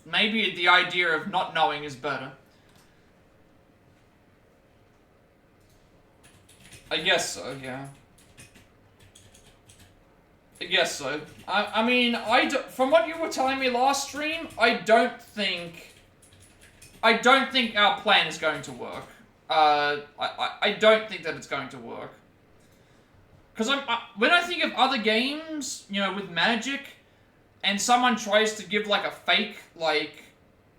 maybe the idea of not knowing is better. I guess so, yeah. I guess so. I mean, from what you were telling me last stream, I don't think our plan is going to work. I don't think that it's going to work. Because when I think of other games, you know, with magic, and someone tries to give, like, a fake, like,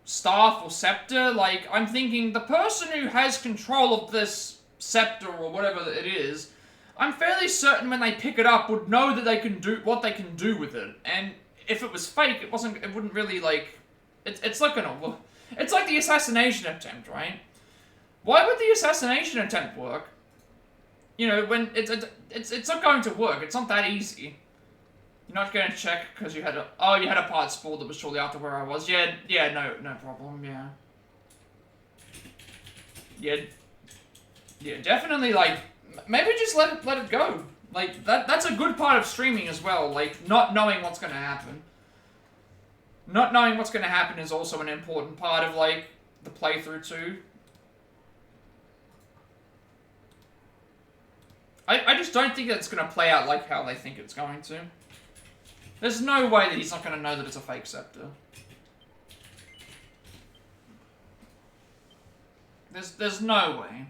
staff or scepter, like, I'm thinking the person who has control of this scepter or whatever it is, I'm fairly certain when they pick it up would know that they can do what they can do with it. And if it was fake, it wouldn't really, like, it's not gonna work. It's like the assassination attempt, right? Why would the assassination attempt work? You know, when it's not going to work. It's not that easy. You're not going to check because you had a part spool that was shortly after where I was. Yeah, no problem. Yeah, definitely. Like, maybe just let it go. Like that's a good part of streaming as well. Like not knowing what's going to happen. Not knowing what's going to happen is also an important part of like the playthrough too. I just don't think that it's going to play out like how they think it's going to. There's no way that he's not going to know that it's a fake scepter. There's no way.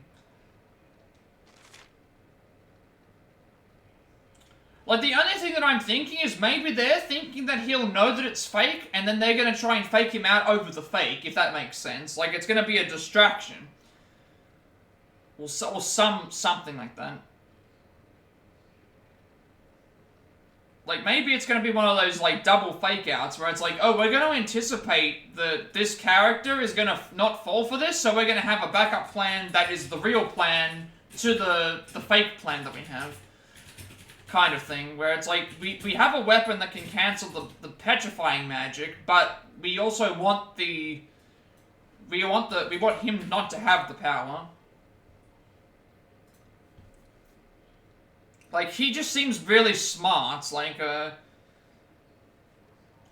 Like, the only thing that I'm thinking is maybe they're thinking that he'll know that it's fake, and then they're going to try and fake him out over the fake, if that makes sense. Like, it's going to be a distraction. Or something like that. Like, maybe it's going to be one of those, like, double fake-outs where it's like, oh, we're going to anticipate that this character is going to not fall for this, so we're going to have a backup plan that is the real plan to the fake plan that we have. Kind of thing, where it's like, we have a weapon that can cancel the petrifying magic, but we also want we want him not to have the power. Like, he just seems really smart, like, I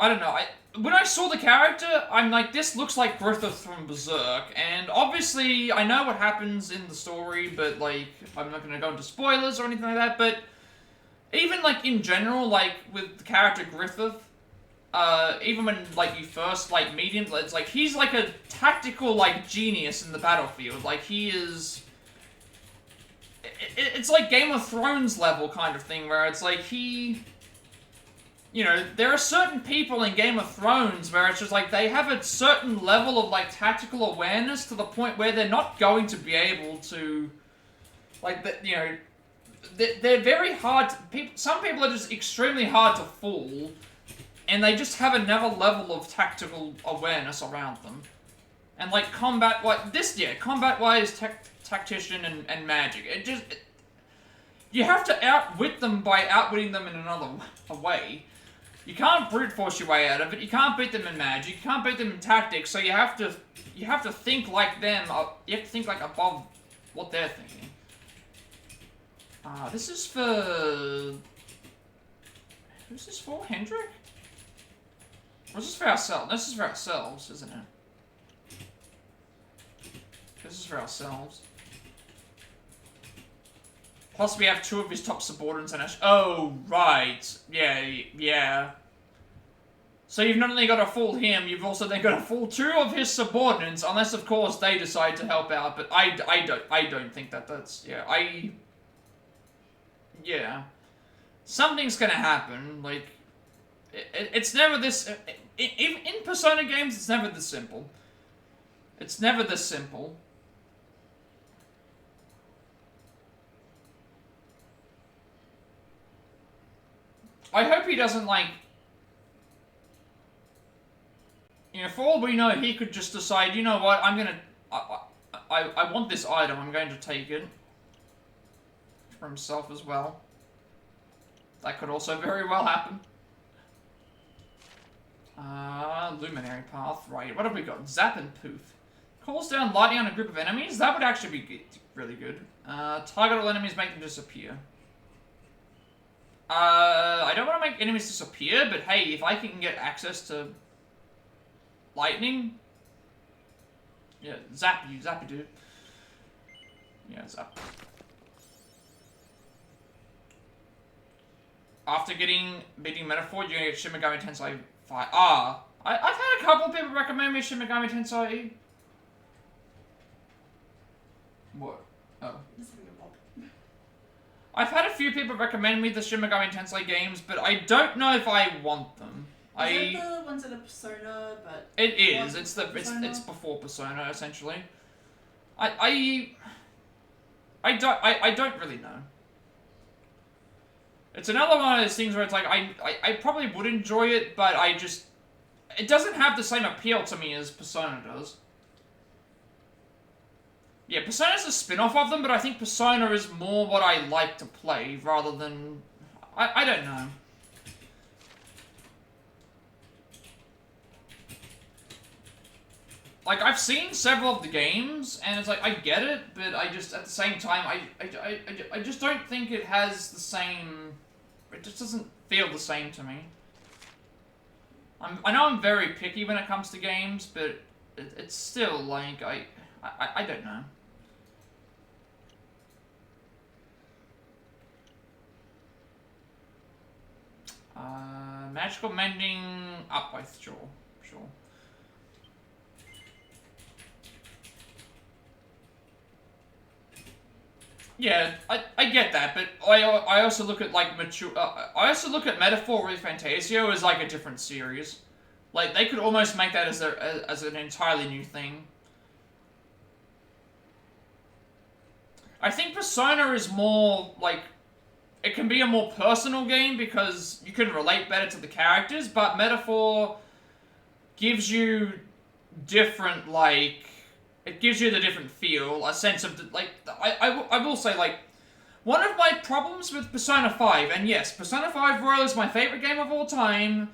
don't know, when I saw the character, I'm like, this looks like Griffith from Berserk, and obviously, I know what happens in the story, but, like, I'm not gonna go into spoilers or anything like that, but even, like, in general, like, with the character Griffith, even when, like, you first, like, meet him, it's like, he's, like, a tactical, like, genius in the battlefield, like, he is... It's like Game of Thrones level kind of thing, where it's like he... You know, there are certain people in Game of Thrones where it's just like they have a certain level of, like, tactical awareness to the point where they're not going to be able to... Like, you know... They're very hard to... Some people are just extremely hard to fool, and they just have another level of tactical awareness around them. And, like, combat-wise, tactician and magic. You have to outwit them by outwitting them in another way. You can't brute force your way out of it. You can't beat them in magic. You can't beat them in tactics. So you have to think like them. You have to think like above what they're thinking. This is for... Who's this for? Hendrik? Or is this for ourselves? This is for ourselves, isn't it? This is for ourselves. Plus, we have two of his top subordinates and oh, right. Yeah. So you've not only got to fool him, you've also then got to fool two of his subordinates, unless, of course, they decide to help out. But I don't think that's... Yeah. Something's gonna happen. Like, it's never this... In Persona games, it's never this simple. It's never this simple. I hope he doesn't, like... You know, for all we know, he could just decide, you know what, I'm gonna... I want this item, I'm going to take it. For himself as well. That could also very well happen. Luminary Path, right. What have we got? Zap and Poof. Calls down lightning on a group of enemies? That would actually be really good. Target all enemies, make them disappear. I don't want to make enemies disappear, but hey, if I can get access to... lightning. Yeah, zap you, dude. Yeah, zap. After beating Metaphor, you're gonna get Shin Megami Tensei 5. I've had a couple of people recommend me Shin Megami Tensei. What? Oh. I've had a few people recommend me the Shin Megami Tensei games, but I don't know if I want them. Is it the ones that are Persona, but... It is. It's before Persona, essentially. I don't really know. It's another one of those things where it's like, I probably would enjoy it, but it doesn't have the same appeal to me as Persona does. Yeah, Persona's a spin-off of them, but I think Persona is more what I like to play, rather than... I don't know. Like, I've seen several of the games, and it's like, I get it, but I just, at the same time, I just don't think it has the same... It just doesn't feel the same to me. I know I'm very picky when it comes to games, but it's still, like, I don't know. Magical mending up, sure. Yeah, I get that, but I also look at like I also look at Metaphor with Fantasio as like a different series. Like they could almost make that as an entirely new thing. I think Persona is more like it can be a more personal game because you can relate better to the characters, but Metaphor gives you different like. It gives you the different feel, a sense of, like, I will say, like, one of my problems with Persona 5, and yes, Persona 5 Royal is my favorite game of all time,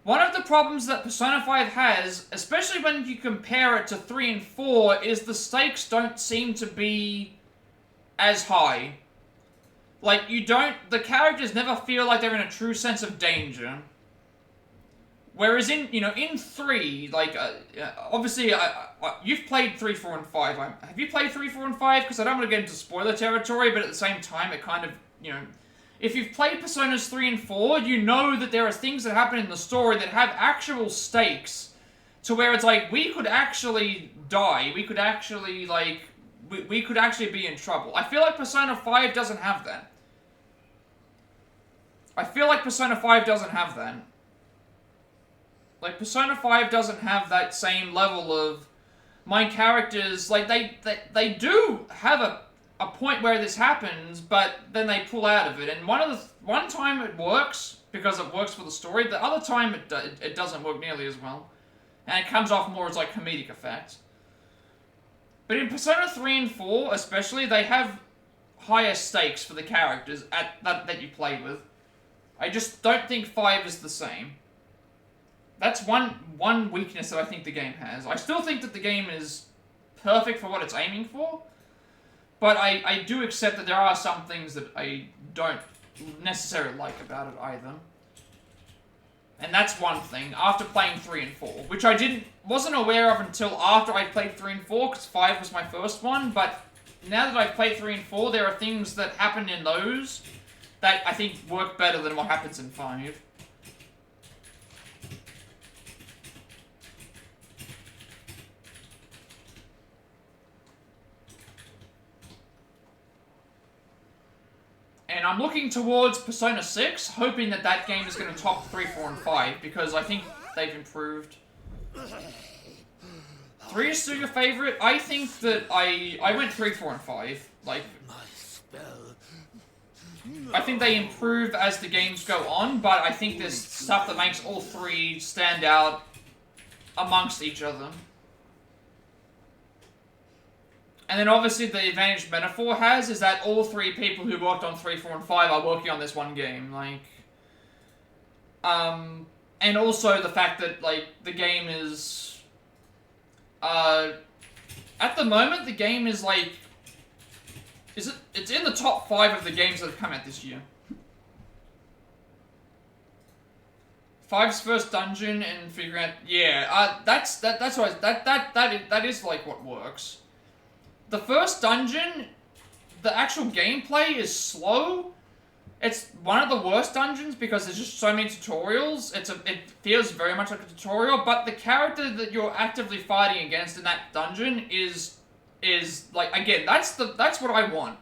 one of the problems that Persona 5 has, especially when you compare it to 3 and 4, is the stakes don't seem to be as high. Like, the characters never feel like they're in a true sense of danger. Whereas in 3, like, obviously, you've played 3, 4, and 5. Have you played 3, 4, and 5? Because I don't want to get into spoiler territory, but at the same time, it kind of, if you've played Personas 3 and 4, you know that there are things that happen in the story that have actual stakes, to where it's like, we could actually die, we could actually, like, we could actually be in trouble. I feel like Persona 5 doesn't have that. Like, Persona 5 doesn't have that same level of... My characters, like, they do have a point where this happens, but then they pull out of it. And one time it works, because it works for the story. The other time it doesn't work nearly as well. And it comes off more as, like, comedic effect. But in Persona 3 and 4, especially, they have higher stakes for the characters that you play with. I just don't think 5 is the same. That's one weakness that I think the game has. I still think that the game is perfect for what it's aiming for, but I do accept that there are some things that I don't necessarily like about it either. And that's one thing, after playing 3 and 4, which I wasn't aware of until after I played 3 and 4, because 5 was my first one, but now that I've played 3 and 4, there are things that happen in those that I think work better than what happens in 5. And I'm looking towards Persona 6, hoping that that game is going to top 3, 4, and 5, because I think they've improved. 3 is still your favorite? I think that I went 3, 4, and 5. Like, I think they improve as the games go on, but I think there's stuff that makes all 3 stand out amongst each other. And then obviously the advantage Metaphor has is that all 3 people who worked on 3, 4, and 5 are working on this one game. Like, and also the fact that, like, the game is, at the moment the game is like, it's in the top 5 of the games that have come out this year. Five's first dungeon and figuring out, yeah, that's what that is like what works. The first dungeon, the actual gameplay is slow. It's one of the worst dungeons because there's just so many tutorials. It feels very much like a tutorial, but the character that you're actively fighting against in that dungeon is like, again, that's what I want.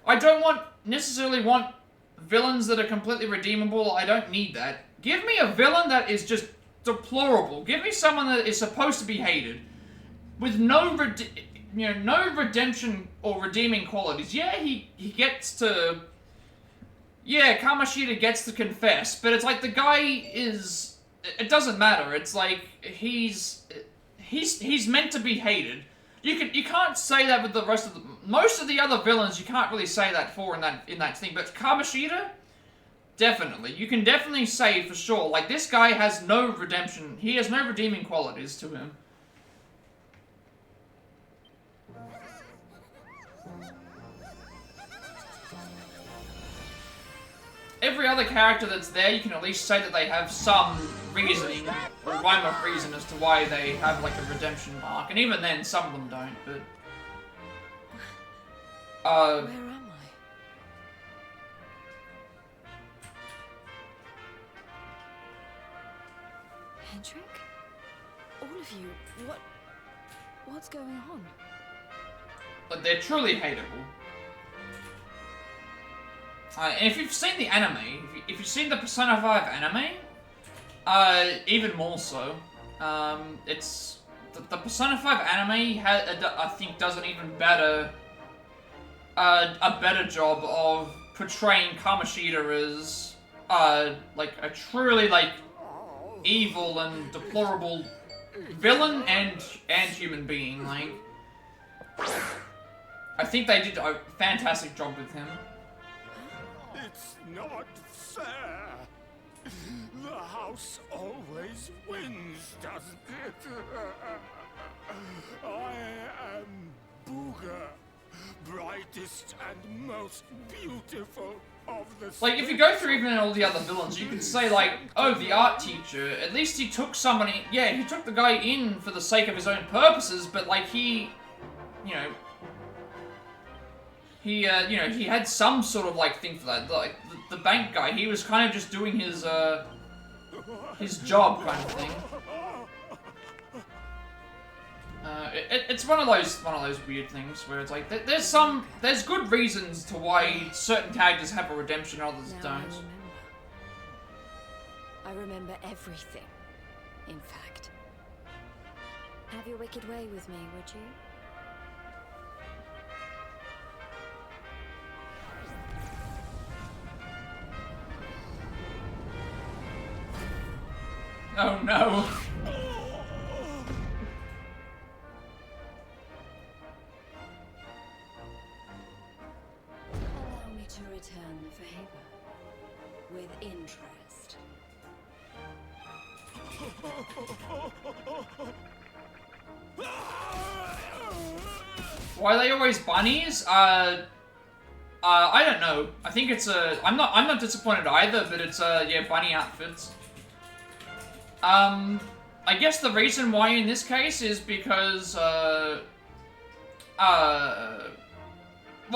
I don't necessarily want villains that are completely redeemable. I don't need that. Give me a villain that is just deplorable. Give me someone that is supposed to be hated with no redemption or redeeming qualities. Yeah, he gets to. Yeah, Kamoshida gets to confess, but it's like the guy is. It doesn't matter. It's like he's meant to be hated. You can't say that with the rest of the most of the other villains. You can't really say that for in that thing, but Kamoshida, definitely. You can definitely say for sure. Like, this guy has no redemption. He has no redeeming qualities to him. Every other character that's there, you can at least say that they have some reasoning, or rhyme of reason as to why they have, like, a redemption arc. And even then, some of them don't, but... Where am I? Hendrik? All of you, what's going on? But they're truly hateable. And if you've seen the anime, if you've seen the Persona 5 anime, even more so, it's the Persona 5 anime I think does an even better, a better job of portraying Kamoshida as like a truly like evil and deplorable villain and human being. Like, I think they did a fantastic job with him. It's not fair. The house always wins, doesn't it? I am Booger, brightest and most beautiful of the Like, if you go through even all the other villains, you can say, like, oh, the art teacher, at least he took somebody, yeah, he took the guy in for the sake of his own purposes, but, like, he, you know, he had some sort of, like, thing for that. Like, the bank guy, he was kind of just doing his job kind of thing. It's one of those weird things where it's like, there's good reasons to why certain characters have a redemption and others don't. I remember everything, in fact. Have your wicked way with me, would you? Oh no. Allow me to return the favor with interest. Why are they always bunnies? I don't know. I think it's I'm not disappointed either, but it's yeah, bunny outfits. I guess the reason why in this case is because, well,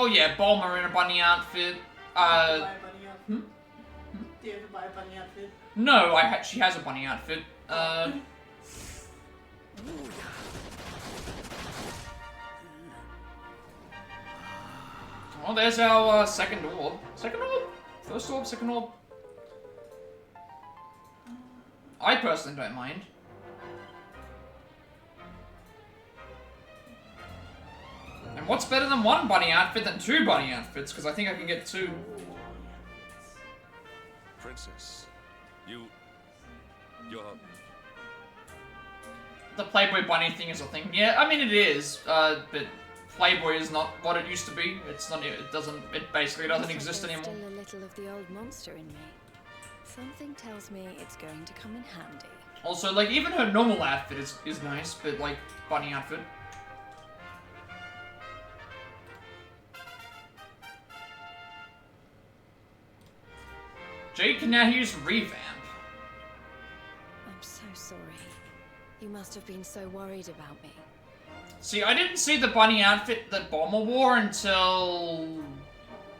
yeah, Bulma in a bunny outfit. Do you ever buy a bunny outfit? Hmm? Do you ever buy a bunny outfit? No, she has a bunny outfit. Well, there's our second orb. Second orb? First orb, second orb? I personally don't mind. And what's better than one bunny outfit than two bunny outfits? Because I think I can get two. Princess, you're... The Playboy bunny thing is a thing. Yeah, I mean it is, but Playboy is not what it used to be. It's not. It basically doesn't exist anymore. There's still a little of the old monster in me. Something tells me it's going to come in handy. Also, like, even her normal outfit is nice, but, like, bunny outfit. Jade can now use Revamp. I'm so sorry. You must have been so worried about me. See, I didn't see the bunny outfit that Bomber wore until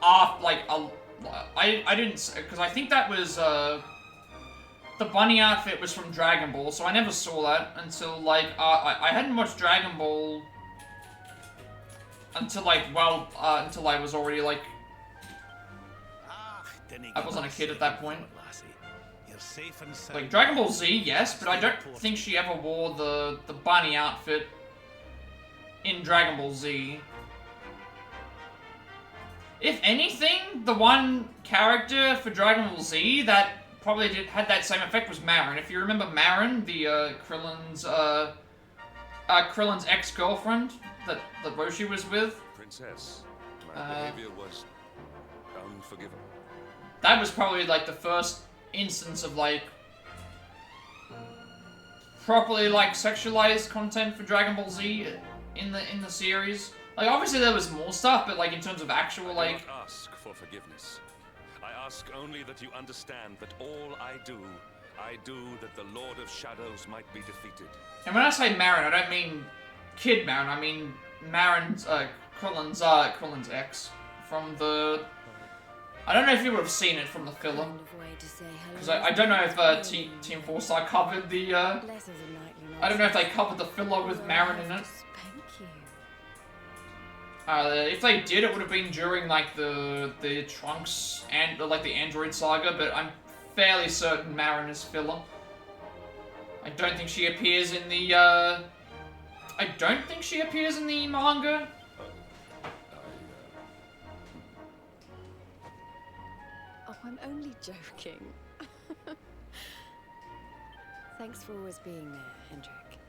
after, like, I didn't, because I think that was, the bunny outfit was from Dragon Ball, so I never saw that until, like, I hadn't watched Dragon Ball until, like, well, until I was already, like, I wasn't a kid at that point. Like, Dragon Ball Z, yes, but I don't think she ever wore the bunny outfit in Dragon Ball Z. If anything, the one character for Dragon Ball Z that probably had that same effect was Marin. If you remember Marin, the Krillin's ex-girlfriend that Roshi was with. Princess, my behavior was unforgivable. That was probably like the first instance of like properly like sexualized content for Dragon Ball Z in the series. Like obviously there was more stuff, but like in terms of actual like. I don't ask for forgiveness. I ask only that you understand that all I do that the Lord of Shadows might be defeated. And when I say Marin, I don't mean Kid Marin. I mean Marin's Krillin's ex from the. I don't know if you would have seen it from the filler, because I don't know if Team 4-Star covered the. I don't know if they covered the filler with Marin in it. If they did, it would have been during like the Trunks and like the Android saga, but I'm fairly certain Marin is filler. I don't think she appears in the. I don't think she appears in the manga. Oh, I'm only joking. Thanks for always being there, Hendrik.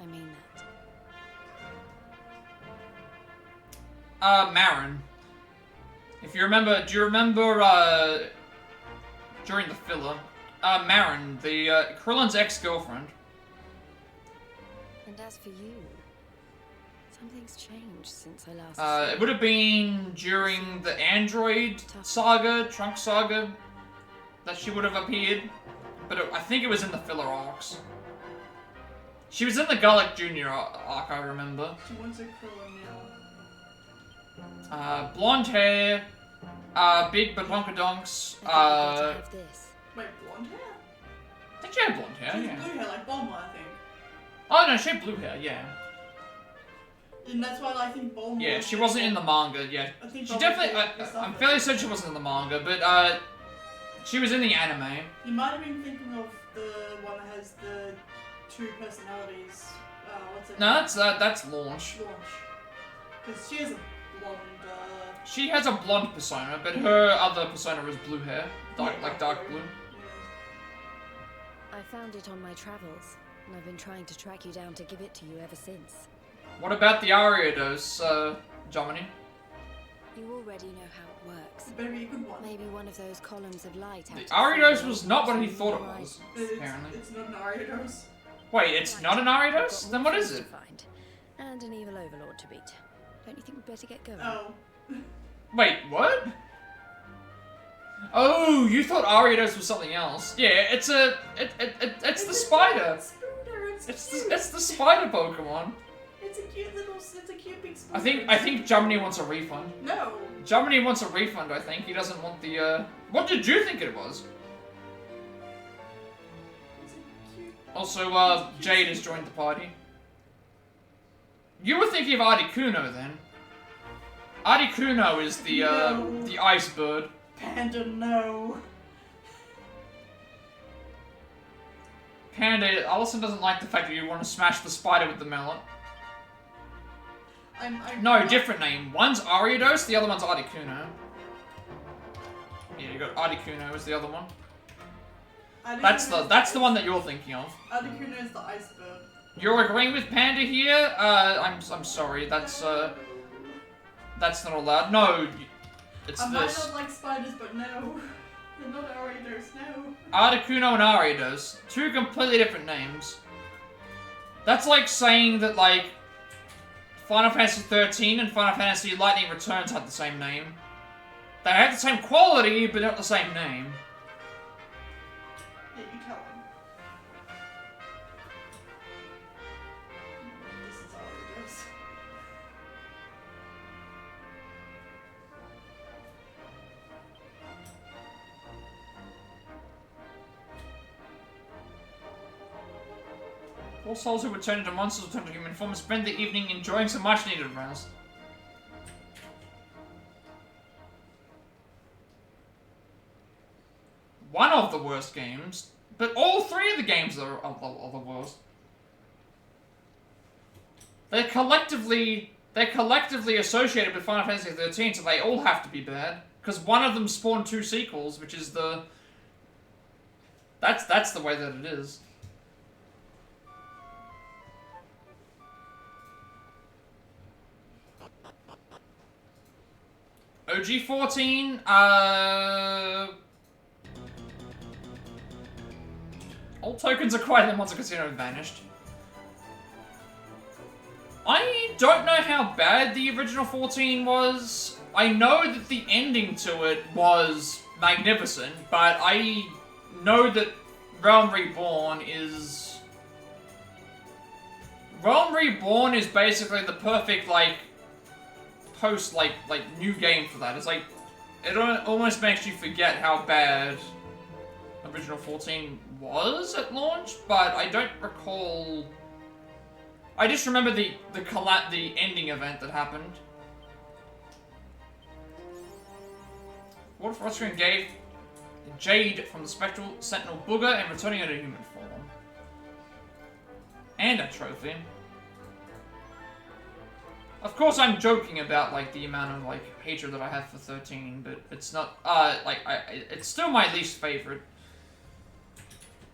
I mean that. Marin. If you remember, do you remember, during the filler, Marin, the, Krillin's ex-girlfriend. And as for you, something's changed since I last saw you. It would have been during the Android saga, Trunks saga, that she would have appeared. But I think it was in the filler arcs. She was in the Gullick Jr. arc, I remember. She wants a Krillin now. Blonde hair, big badonkadonks, Wait, blonde hair? I think she had blonde hair, She has yeah. blue hair, like Bulma, I think. Oh no, she had blue hair, yeah. And that's why I think Bulma. Yeah, she wasn't in the manga, yeah. I think She Bulma definitely, was I'm fairly certain she wasn't in the manga, but, she was in the anime. You might have been thinking of the one that has the two personalities. What's it? No, that's Launch. Launch. Because she has a blonde. She has a blonde persona, but her other persona is blue hair, dark blue. I found it on my travels, and I've been trying to track you down to give it to you ever since. What about the Ariados, Jomini? You already know how it works. Maybe a good one. Maybe one of those columns of light. The Ariados was not what he thought it was, apparently. It's not an Ariados. Wait, it's not an Ariados? Then what is it? And an evil overlord to beat. Don't you think we'd better get going? Oh. Wait, what? Oh, you thought Ariados was something else. Yeah, it's the spider. It's the spider Pokemon. It's a cute big spooner. I think Jomini wants a refund. No. Jomini wants a refund, I think. He doesn't want the, What did you think it was? Also, Jade has joined the party. You were thinking of Articuno, then. Articuno is the ice bird. Panda, no. Panda, Allison doesn't like the fact that you want to smash the spider with the mallet. No, different name. One's Ariados, the other one's Articuno. Yeah, you got Articuno is the other one. That's the one that you're thinking of. Articuno is the ice bird. You're agreeing with Panda here? I'm sorry. That's not allowed. No, it's I this. might not like spiders, but no. They're not Ariados, no. Articuno and Ariados. Two completely different names. That's like saying that, like, Final Fantasy 13 and Final Fantasy Lightning Returns had the same name. They have the same quality, but not the same name. Yeah, you tell them. All souls who would turn into monsters or turn to human form spend the evening enjoying some much needed rest. One of the worst games, but all three of the games are the worst. They're collectively associated with Final Fantasy 13, so they all have to be bad. Because one of them spawned 2 sequels, which is the... That's the way that it is. OG 14, all tokens acquired in the Monster Casino have vanished. I don't know how bad the original 14 was. I know that the ending to it was magnificent, but I know that Realm Reborn is basically the perfect, like, post, like new game for that. It's like, it almost makes you forget how bad original 14 was at launch, but I don't recall... I just remember the ending event that happened. What if Veronica gave Jade from the Spectral Sentinel Booger and returning her to human form? And a trophy. Of course I'm joking about, like, the amount of, like, hatred that I have for 13, but it's not, it's still my least favorite.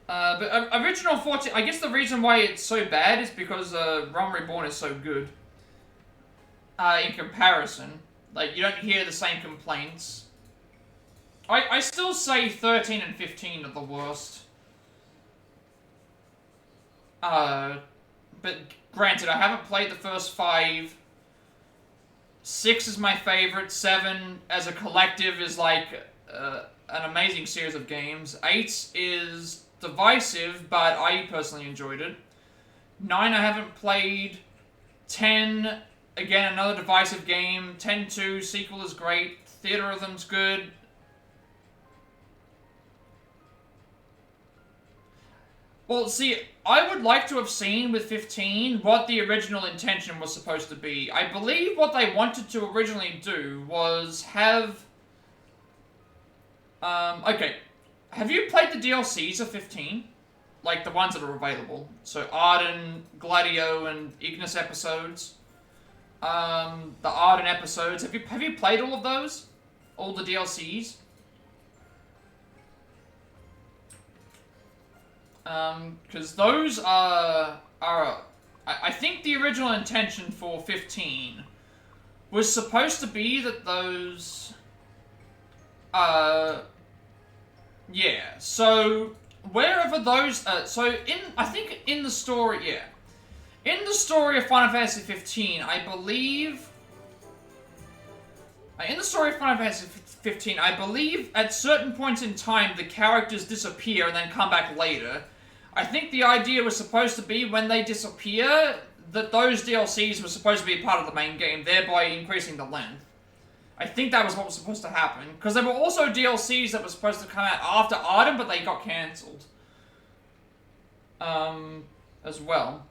But original 14, I guess the reason why it's so bad is because, Realm Reborn is so good. In comparison. Like, you don't hear the same complaints. I still say 13 and 15 are the worst. But granted, I haven't played the first 5. 6 is my favorite. 7, as a collective, is like an amazing series of games. 8 is divisive, but I personally enjoyed it. 9 I haven't played. 10, again, another divisive game. 10-2, sequel is great. Theater Rhythm's good. Well, see, I would like to have seen with 15 what the original intention was supposed to be. I believe what they wanted to originally do was have... okay. Have you played the DLCs of 15? Like, the ones that are available. So, Arden, Gladio, and Ignis episodes. The Arden episodes. Have you played all of those? All the DLCs? Because those are... I think the original intention for 15 was supposed to be that those... yeah, so wherever those... I think in the story, yeah. In the story of Final Fantasy 15, I believe... in the story of Final Fantasy 15, I believe at certain points in time the characters disappear and then come back later. I think the idea was supposed to be when they disappear, that those DLCs were supposed to be a part of the main game, thereby increasing the length. I think that was what was supposed to happen. Because there were also DLCs that were supposed to come out after Arden, but they got cancelled. As well.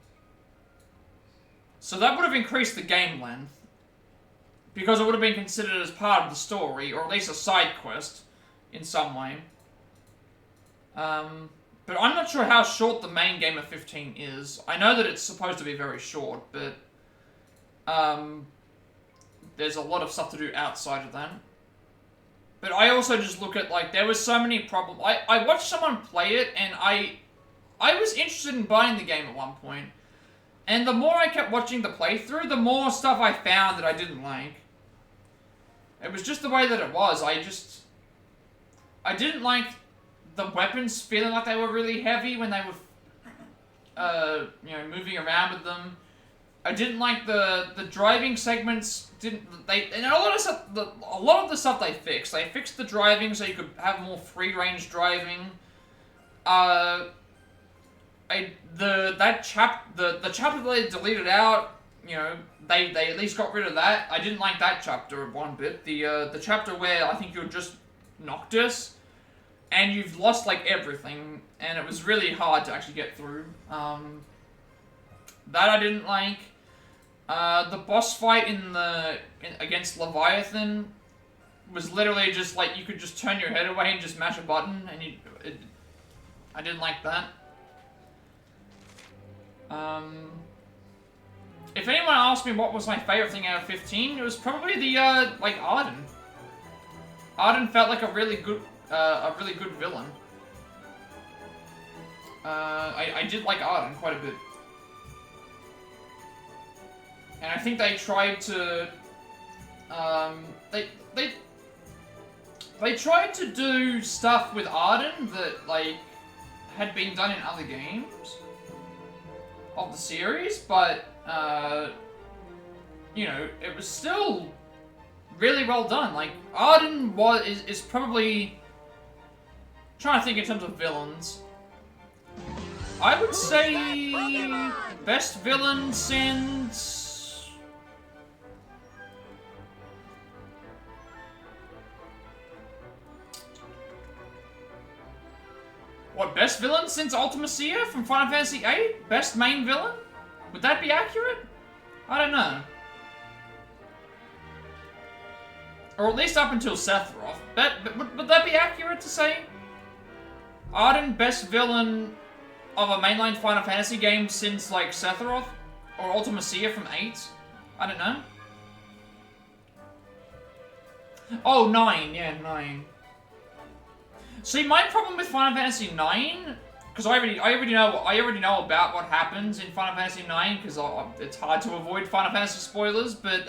So that would have increased the game length. Because it would have been considered as part of the story, or at least a side quest, in some way. But I'm not sure how short the main game of 15 is. I know that it's supposed to be very short, but... there's a lot of stuff to do outside of that. But I also just look at, like, there was so many problems. I watched someone play it, and I was interested in buying the game at one point. And the more I kept watching the playthrough, the more stuff I found that I didn't like. It was just the way that it was. I didn't like the weapons feeling like they were really heavy when they were, moving around with them. I didn't like the driving segments. And a lot of the stuff they fixed. They fixed the driving so you could have more free range driving. The chapter that they deleted out, they at least got rid of that. I didn't like that chapter one bit. The chapter where I think you're just Noctis, and you've lost like everything, and it was really hard to actually get through. That I didn't like. The boss fight against Leviathan was literally just like you could just turn your head away and just mash a button, and I didn't like that. If anyone asked me what was my favorite thing out of 15, it was probably the like Arden. Arden felt like a really good villain. I did like Arden quite a bit. And I think they tried to, they tried to do stuff with Arden that, like, had been done in other games of the series, but, you know, it was still really well done. Like, Arden is probably, I'm trying to think in terms of villains, I would say best villain since... What, best villain since Ultimacia from Final Fantasy VIII? Best main villain? Would that be accurate? I don't know. Or at least up until Sephiroth. Would that be accurate to say? Arden, best villain of a mainline Final Fantasy game since, like, Sephiroth? Or Ultimacia from 8? I don't know. Oh, 9. Yeah, 9. See, my problem with Final Fantasy IX, because I already know about what happens in Final Fantasy IX, because it's hard to avoid Final Fantasy spoilers. But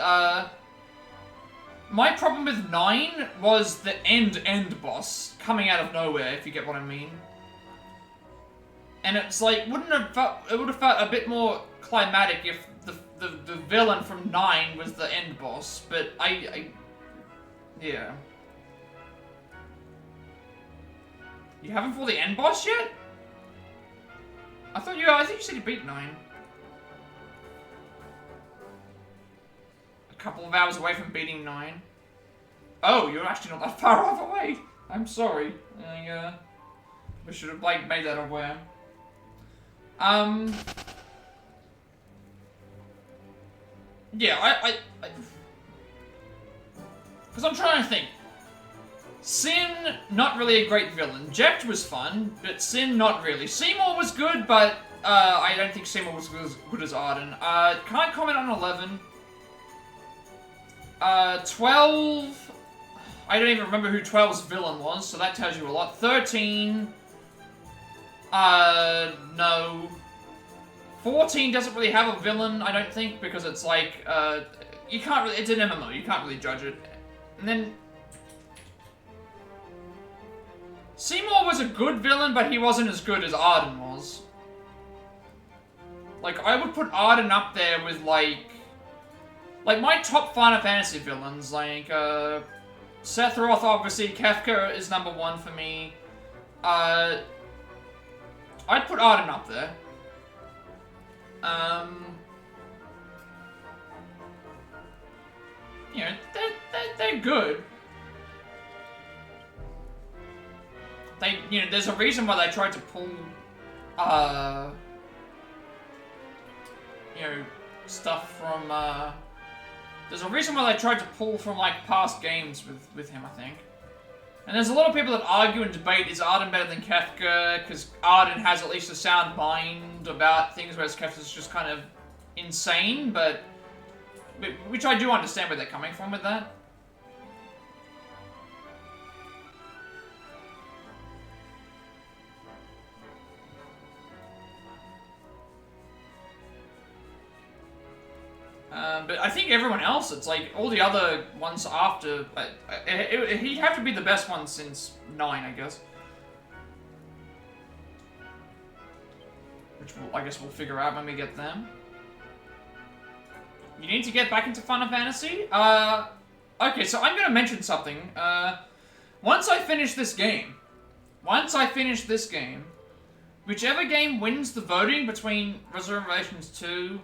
my problem with 9 was the end boss coming out of nowhere, if you get what I mean. And it's like, it would have felt a bit more climatic if the villain from 9 was the end boss. But yeah. You haven't fought the end boss yet? I think you said you beat 9. A couple of hours away from beating 9. Oh, you're actually not that far off away. I'm sorry. We should have, like, made that aware. Yeah, because I'm trying to think. Sin, not really a great villain. Jecht was fun, but Sin, not really. Seymour was good, but I don't think Seymour was as good as Arden. Can't comment on 11. 12... I don't even remember who 12's villain was, so that tells you a lot. 13... no. 14 doesn't really have a villain, I don't think, because it's like, you can't really... It's an MMO, you can't really judge it. And then... Seymour was a good villain, but he wasn't as good as Arden was. Like, I would put Arden up there with, like my top Final Fantasy villains, like, Sephiroth, obviously, Kefka is number 1 for me. I'd put Arden up there. You know, they're good. There's a reason why they tried to pull, stuff from, there's a reason why they tried to pull from, like, past games with him, I think. And there's a lot of people that argue and debate, is Arden better than Kefka? Because Arden has at least a sound mind about things, whereas Kefka's just kind of insane, but which I do understand where they're coming from with that. But I think everyone else, it's like, all the other ones after, he'd have to be the best one since 9, I guess. Which I guess we'll figure out when we get them. You need to get back into Final Fantasy? Okay, so I'm gonna mention something. Once I finish this game, whichever game wins the voting between Reservations 2,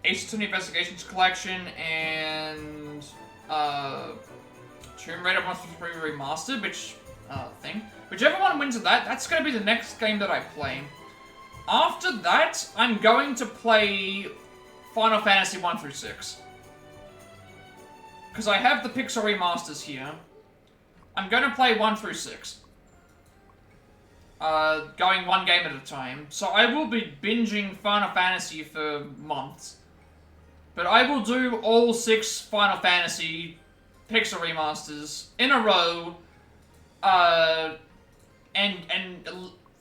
Ace Attorney Investigations Collection, and, Tomb Raider 1 3 Remastered, which, whichever one wins of that, that's going to be the next game that I play. After that, I'm going to play Final Fantasy 1 through 6. Because I have the Pixel remasters here. I'm going to play 1 through 6. Going one game at a time. So I will be binging Final Fantasy for months. But I will do all 6 Final Fantasy Pixel remasters in a row. And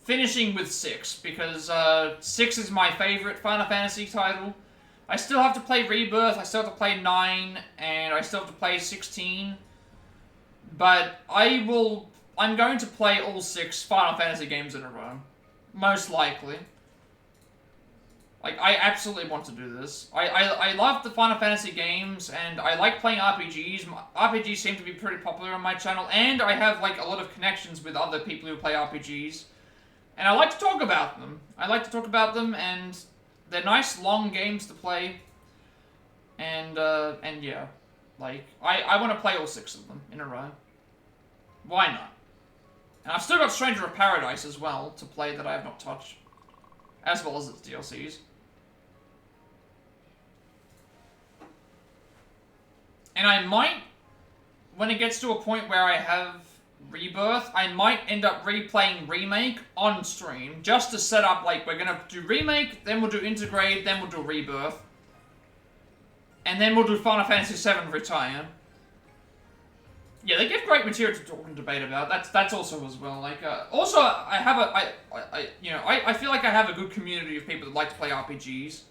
finishing with 6. Because 6 is my favorite Final Fantasy title. I still have to play Rebirth, I still have to play 9, and I still have to play 16. But I'm going to play all 6 Final Fantasy games in a row. Most likely. Like, I absolutely want to do this. I love the Final Fantasy games, and I like playing RPGs. RPGs seem to be pretty popular on my channel, and I have, like, a lot of connections with other people who play RPGs. And I like to talk about them. And they're nice, long games to play. And yeah. Like, I want to play all 6 of them in a row. Why not? And I've still got Stranger of Paradise as well to play that I have not touched. As well as its DLCs. And I might, when it gets to a point where I have Rebirth, I might end up replaying Remake on stream, just to set up, like, we're gonna do Remake, then we'll do Integrate, then we'll do Rebirth. And then we'll do Final Fantasy VII Retire. Yeah, they give great material to talk and debate about. That's also as well. Like, also, I have I feel like I have a good community of people that like to play RPGs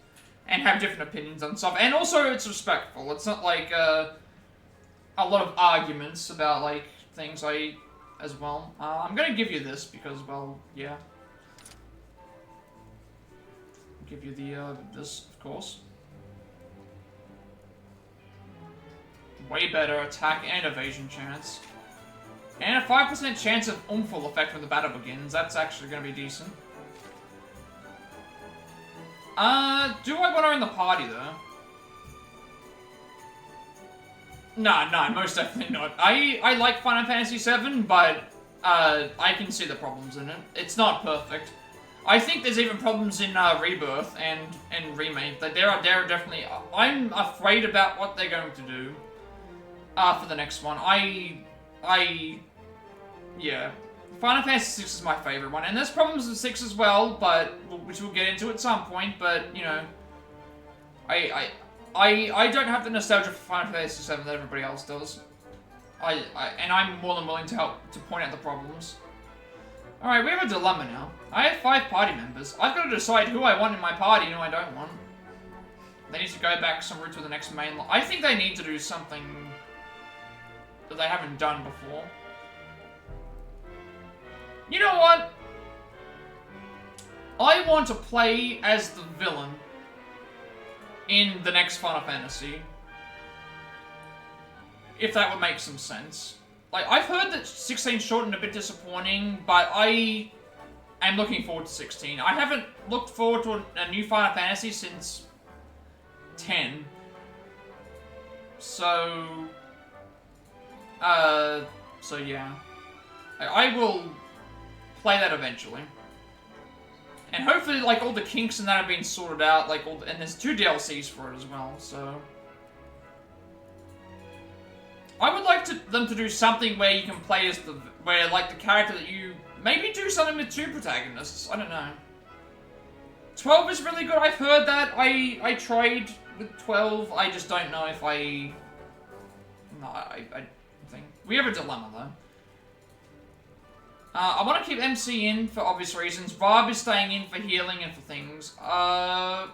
and have different opinions on stuff. And also, it's respectful. It's not like a lot of arguments about like things as well. I'm gonna give you this because, well, yeah. I'll give you the this, of course. Way better attack and evasion chance. And a 5% chance of Umful effect when the battle begins. That's actually going to be decent. Do I want her in the party, though? No, most definitely not. I like Final Fantasy VII, but I can see the problems in it. It's not perfect. I think there's even problems in Rebirth and Remake. That there are definitely... I'm afraid about what they're going to do. For the next one. Yeah. Final Fantasy VI is my favorite one. And there's problems with 6 as well, but, which we'll get into at some point, but, you know, I don't have the nostalgia for Final Fantasy VII that everybody else does. And I'm more than willing to help to point out the problems. Alright, we have a dilemma now. I have 5 party members. I've got to decide who I want in my party and who I don't want. They need to go back some route to the next main line. I think they need to do something that they haven't done before. You know what? I want to play as the villain in the next Final Fantasy. If that would make some sense. Like, I've heard that 16 shortened a bit disappointing, but I am looking forward to 16. I haven't looked forward to a new Final Fantasy since 10. So yeah. I will play that eventually. And hopefully, like, all the kinks and that have been sorted out, like, and there's 2 DLCs for it as well, so... I would like them to do something where you can play as where, like, the character that you... Maybe do something with 2 protagonists, I don't know. 12 is really good, I've heard that. I tried with 12, I just don't know if I... No, I think... We have a dilemma, though. I want to keep MC in for obvious reasons. Barb is staying in for healing and for things. I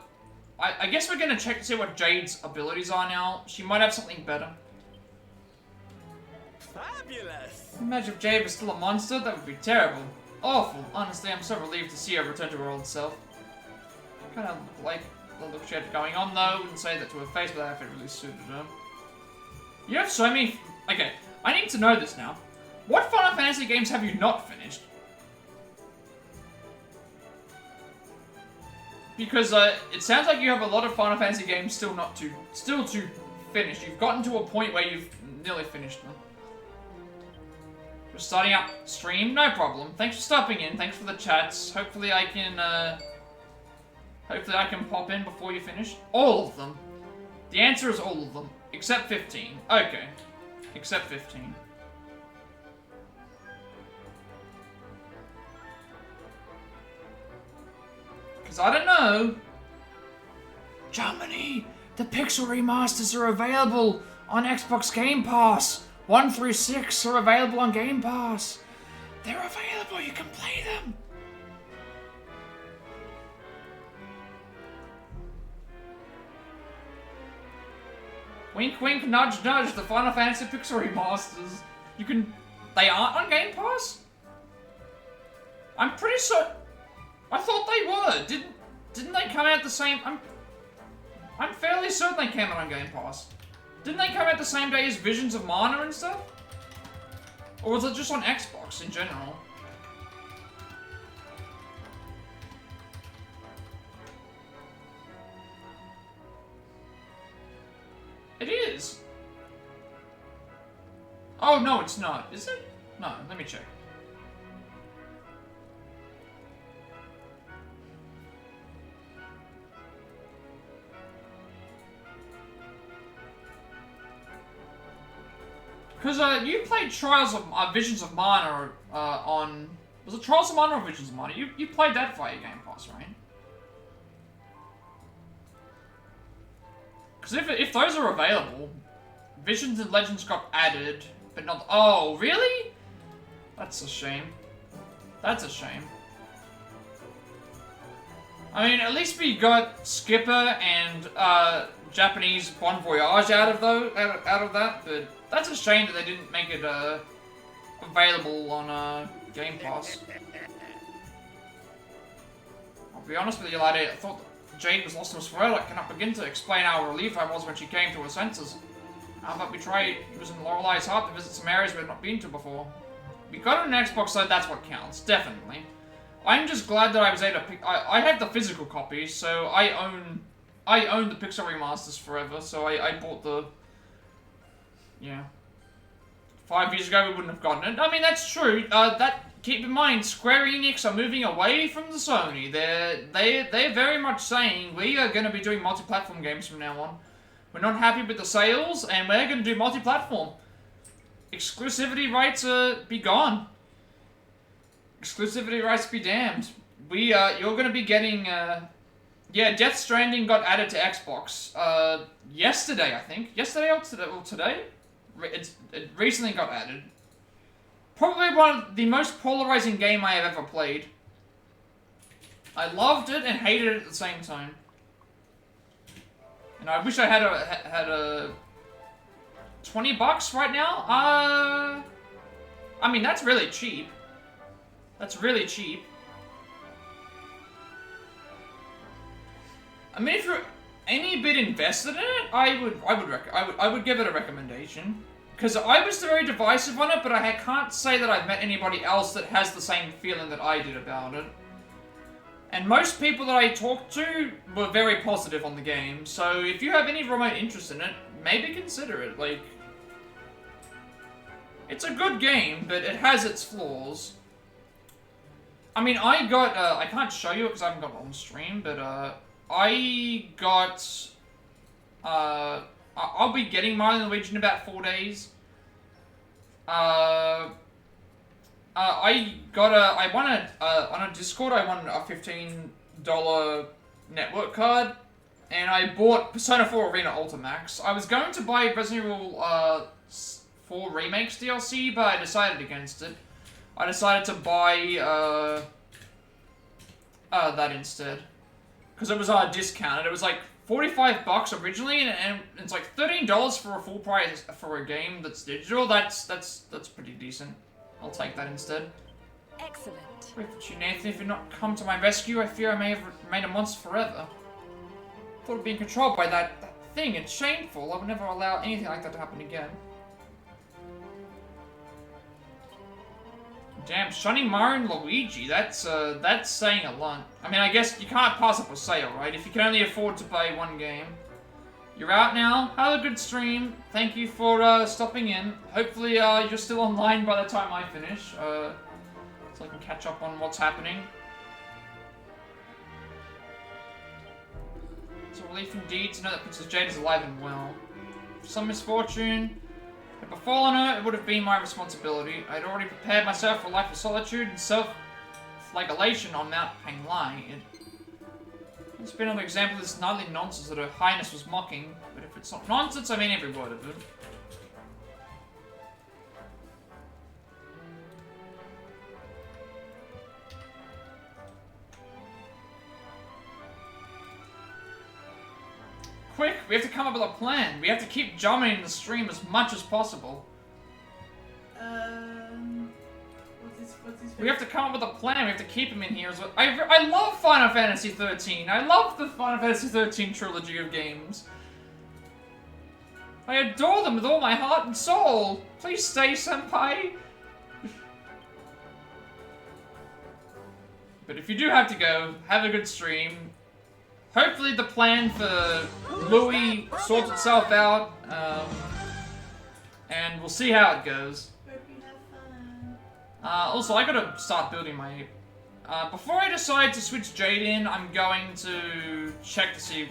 guess we're going to check to see what Jade's abilities are now. She might have something better. Fabulous! Imagine if Jade was still a monster. That would be terrible. Awful. Honestly, I'm so relieved to see her return to her old self. Kind of like the look she had going on, though. Wouldn't say that to her face, but that outfit really suited her. You have so many... Okay, I need to know this now. What Final Fantasy games have you not finished? Because it sounds like you have a lot of Final Fantasy games still to finish. You've gotten to a point where you've nearly finished them. Just starting up stream, no problem. Thanks for stopping in, thanks for the chats. Hopefully I can pop in before you finish. All of them. The answer is all of them. Except 15. Okay. Except 15. Because I don't know. Germany! The Pixel remasters are available on Xbox Game Pass. 1 through 6 are available on Game Pass. They're available, you can play them. Wink wink, nudge nudge, the Final Fantasy Pixel remasters. They aren't on Game Pass? I'm pretty sure, I thought they were. Didn't they come out the same, I'm fairly certain they came out on Game Pass. Didn't they come out the same day as Visions of Mana and stuff? Or was it just on Xbox in general? It is. Oh, no, it's not. Is it? No, let me check. Because you played Trials of Visions of Mana on, was it Trials of Mana or Visions of Mana? You played that via Game Pass, right? Because if those are available, Visions and Legends got added, but not. Oh, really? That's a shame. That's a shame. I mean, at least we got Skipper and Japanese Bon Voyage out of that, but that's a shame that they didn't make it available on Game Pass. I'll be honest with you, laddie, I thought Jade was lost in a swirl. I cannot begin to explain how relieved I was when she came to her senses. How about we try it was in Lorelei's heart to visit some areas we had not been to before. We got it on an Xbox, so that's what counts, definitely. I'm just glad that I was able to pick. I have the physical copy, so I own the Pixel remasters forever. So I bought the. Yeah. 5 years ago we wouldn't have gotten it. I mean that's true. Keep in mind, Square Enix are moving away from the Sony. They're very much saying we are going to be doing multi-platform games from now on. We're not happy with the sales, and we're going to do multi-platform. Exclusivity rights be gone. Exclusivity rights be damned. You're going to be getting, yeah, Death Stranding got added to Xbox, yesterday, I think. Yesterday or today? It recently got added. Probably one of the most polarizing game I have ever played. I loved it and hated it at the same time. And I wish I had a $20 right now. I mean that's really cheap. That's really cheap. I mean, if you're any bit invested in it, I would give it a recommendation. Because I was very divisive on it, but I can't say that I've met anybody else that has the same feeling that I did about it. And most people that I talked to were very positive on the game, so if you have any remote interest in it, maybe consider it. Like, it's a good game, but it has its flaws. I mean, I got, I can't show you it because I haven't got it on stream, but I got, I'll be getting mine in the region in about 4 days. I won on a Discord, I won a $15 network card, and I bought Persona 4 Arena Ultimax. I was going to buy Resident Evil 4 Remakes DLC, but I decided against it. I decided to buy that instead. Because it was discounted. It was like $45 originally, and it's like $13 for a full price for a game that's digital. That's pretty decent. I'll take that instead. Excellent. If you, Nathan, if you not come to my rescue, I fear I may have remained a monster forever. Thought of being controlled by that thing. It's shameful. I would never allow anything like that to happen again. Damn, shunning Mario and Luigi, that's saying a lot. I mean, I guess you can't pass up a sale, right? If you can only afford to buy one game. You're out now. Have a good stream. Thank you for stopping in. Hopefully you're still online by the time I finish, so I can catch up on what's happening. It's a relief indeed to know that Princess Jade is alive and well. If some misfortune had befallen her, it would have been my responsibility. I had already prepared myself for a life of solitude and self-flagellation on Mount Panglai. It's been another example of this nightly nonsense that Her Highness was mocking, but if it's not nonsense, I mean every word of it. Quick, we have to come up with a plan. We have to keep dominating the stream as much as possible. What's his We have to come up with a plan. We have to keep him in here as well. I love Final Fantasy 13. I love the Final Fantasy 13 trilogy of games. I adore them with all my heart and soul. Please stay, senpai. But if you do have to go, have a good stream. Hopefully the plan for Louis sorts itself out. And we'll see how it goes. Also, I gotta start building my... before I decide to switch Jade in, I'm going to check to see...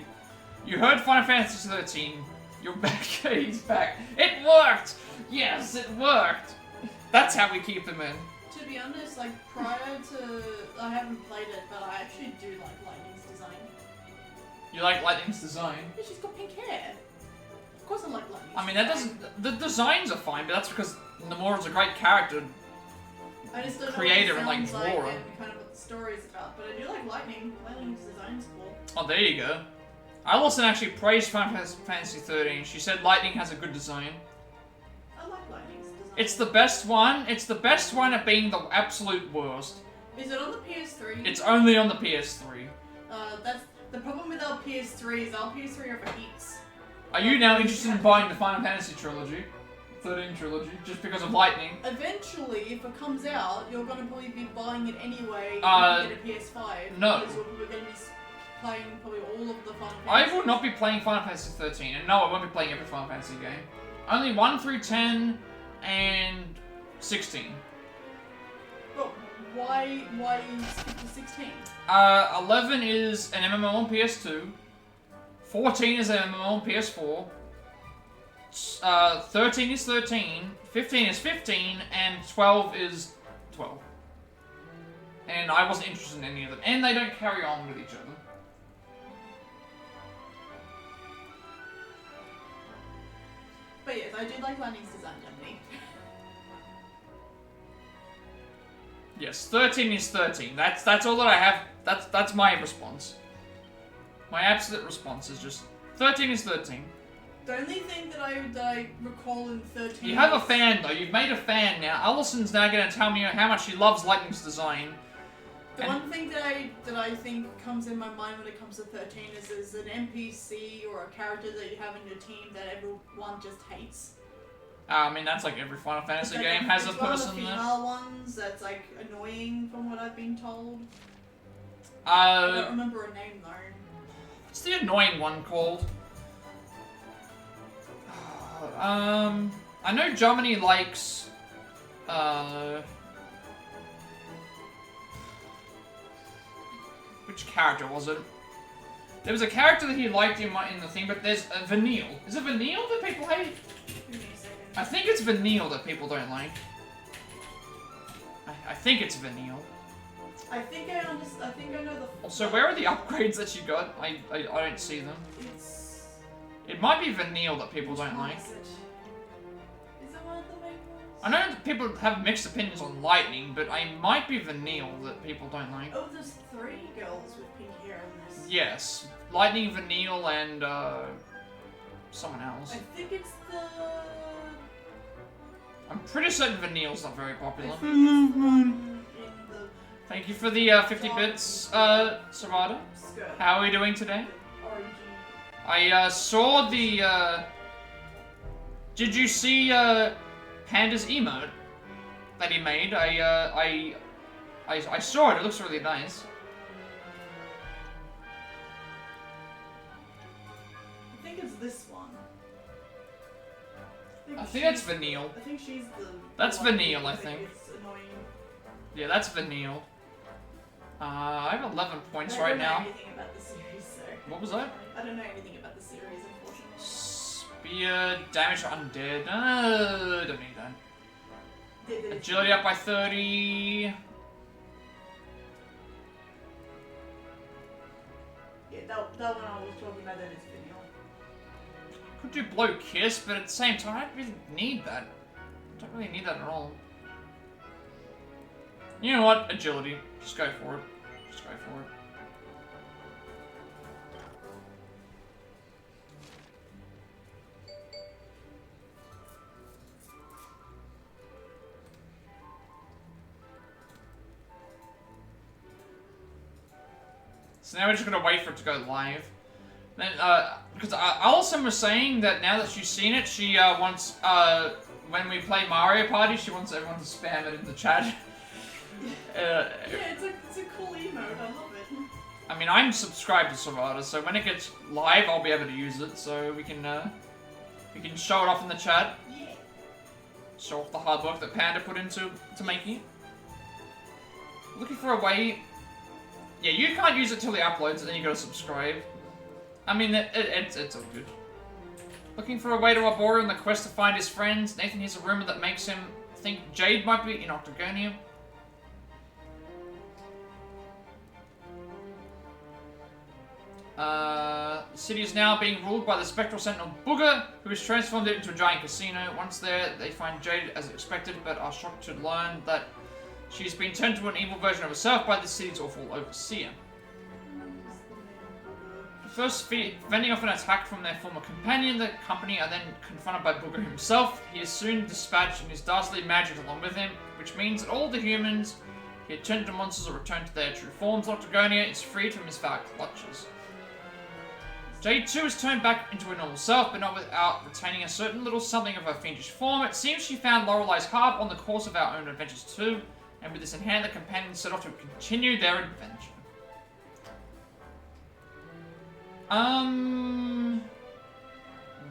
You heard Final Fantasy 13. You're back. He's back. It worked! Yes, it worked! That's how we keep them in. To be honest, like, prior to... I haven't played it, but I actually do like Lightning's design. You like Lightning's design? Yeah, she's got pink hair. Of course I like Lightning's I mean, that design. doesn't... The designs are fine, but that's because Nomura's a great character. I just don't Creator know and, what like, it sounds like drawer. and kind of what the story is about, but I do like Lightning. Lightning's design's cool. Oh, there you go. Alison actually praised Final Fantasy 13. She said Lightning has a good design. I like Lightning's design. It's the best one. It's the best one at being the absolute worst. Is it on the PS3? It's only on the PS3. That's the problem with our PS3 is our PS3 overheats. Are you now interested in buying the Final Fantasy trilogy? 13 trilogy, just because of Lightning? Eventually, if it comes out, you're gonna probably be buying it anyway if you get a PS5. No. Because we're gonna be playing probably all of the Final Fantasy. I will not be playing Final Fantasy 13, and no, I won't be playing every Final Fantasy game. Only 1 through 10 and 16. But why skip to 16? 11 is an MMO on PS2. 14 is an MMO on PS4. 13 is 13. 15 is 15, and 12 is 12. And I wasn't interested in any of them. And they don't carry on with each other. But yes, I do like Lightning's design, Germany. Yes, 13 is 13. That's all that I have. That's my response. My absolute response is just 13 is 13. The only thing that I recall in 13. You have a fan though. You've made a fan now. Alison's now going to tell me how much she loves Lightning's design. The one thing that I think comes in my mind when it comes to 13 is there's an NPC or a character that you have in your team that everyone just hates. I mean, that's like every Final Fantasy game has a person It's one of the there. female ones that's like annoying from what I've been told. I I don't remember a name though. What's the annoying one called? I know Germany likes, which character was it? There was a character that he liked in the thing, but there's a Vanille. Is it Vanille that people hate? Give me a second. I think it's Vanille that people don't like. I think it's Vanille. I think I know the. So where are the upgrades that you got? I don't see them. It's. It might be Vanille that people don't like. Is it one of the main ones? I know that people have mixed opinions on Lightning, but I might be Vanille that people don't like. Oh, there's 3 girls with pink hair in this. Yes. Lightning, Vanille, and, someone else. I think it's the. I'm pretty certain Vanille's not very popular. In the Thank you for the, 50 bits, Serrata. skirt. How are we doing today? Orangey. I, saw the, Did you see, Panda's emote that he made? I saw it. It looks really nice. I think it's this one. I think that's Vanille. I think she's the. That's one Vanille, who I think. It's annoying. Yeah, that's Vanille. I have 11 points I right don't know now. anything about the series, so. What was that? I don't know anything about the series, unfortunately. Spear, damage to undead. Don't need that. Agility up by 30. Yeah, that one I was talking about, that is Vanille. Could do blow kiss, but at the same time, I don't really need that. I don't really need that at all. You know what? Agility. Just go for it. Just go for it. So now we're just gonna wait for it to go live. Then, because Allison was saying that now that she's seen it, she wants, when we play Mario Party, she wants everyone to spam it in the chat. Yeah, it's a cool emote, I love it. I mean, I'm subscribed to Serena, so when it gets live, I'll be able to use it, so we can show it off in the chat. Yeah. Show off the hard work that Panda put into making it. Looking for a way... Yeah, you can't use it till it uploads, and then you gotta subscribe. I mean, it's all good. Looking for a way to Arbora in the quest to find his friends. Nathan hears a rumor that makes him think Jade might be in Octagonia. The city is now being ruled by the spectral sentinel Booger, who has transformed it into a giant casino. Once there, they find Jade as expected, but are shocked to learn that she's been turned to an evil version of herself by the city's awful overseer. First fending off an attack from their former companion, the company are then confronted by Booger himself. He is soon dispatched and his dastardly magic along with him, which means that all the humans he had turned into monsters are returned to their true forms. Octagonia is freed from his foul clutches. Jade too is turned back into her normal self, but not without retaining a certain little something of her fiendish form. It seems she found Lorelei's harp on the course of our own adventures too, and with this in hand, the companions set off to continue their adventure.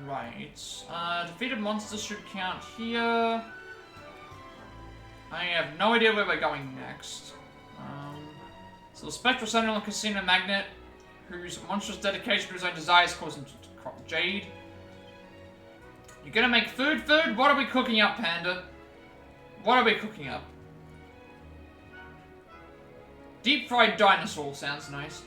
Right. Defeated monsters should count here. I have no idea where we're going next. So the Spectral Sentinel and Casino Magnet, whose monstrous dedication to his own desires caused him to crop Jade. You're gonna make food? What are we cooking up, Panda? What are we cooking up? Deep-fried dinosaur sounds nice.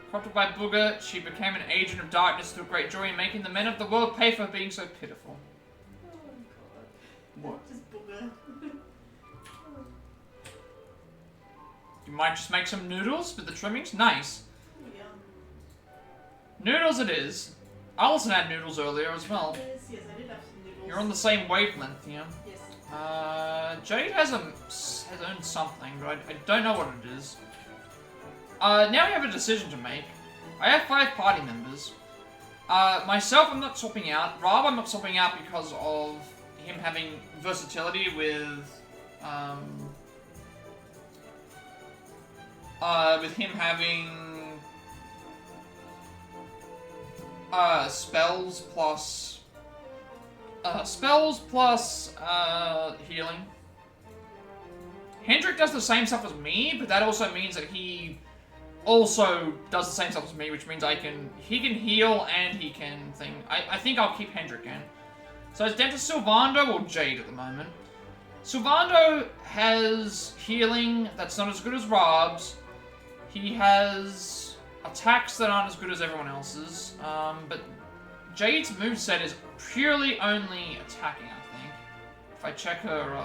Corrupted by Booger, she became an agent of darkness to a great joy in making the men of the world pay for being so pitiful. Oh god. What? Just Booger. You might just make some noodles with the trimmings? Nice. Oh, yeah. Noodles it is. Allison had noodles earlier as well. Yes, I did have some noodles. You're on the same wavelength, yeah? Yes. Jade has owned something, but I don't know what it is. Now we have a decision to make. I have 5 party members. Myself, I'm not swapping out. Rob, I'm not swapping out because of him having versatility with him having spells plus healing. Hendrik does the same stuff as me, but that also means that he also does the same stuff as me, which means he can heal and he can thing. I think I'll keep Hendrik in. So it's down to Sylvando or Jade at the moment. Sylvando has healing that's not as good as Rob's. He has attacks that aren't as good as everyone else's. But Jade's moveset is purely only attacking, I think. If I check her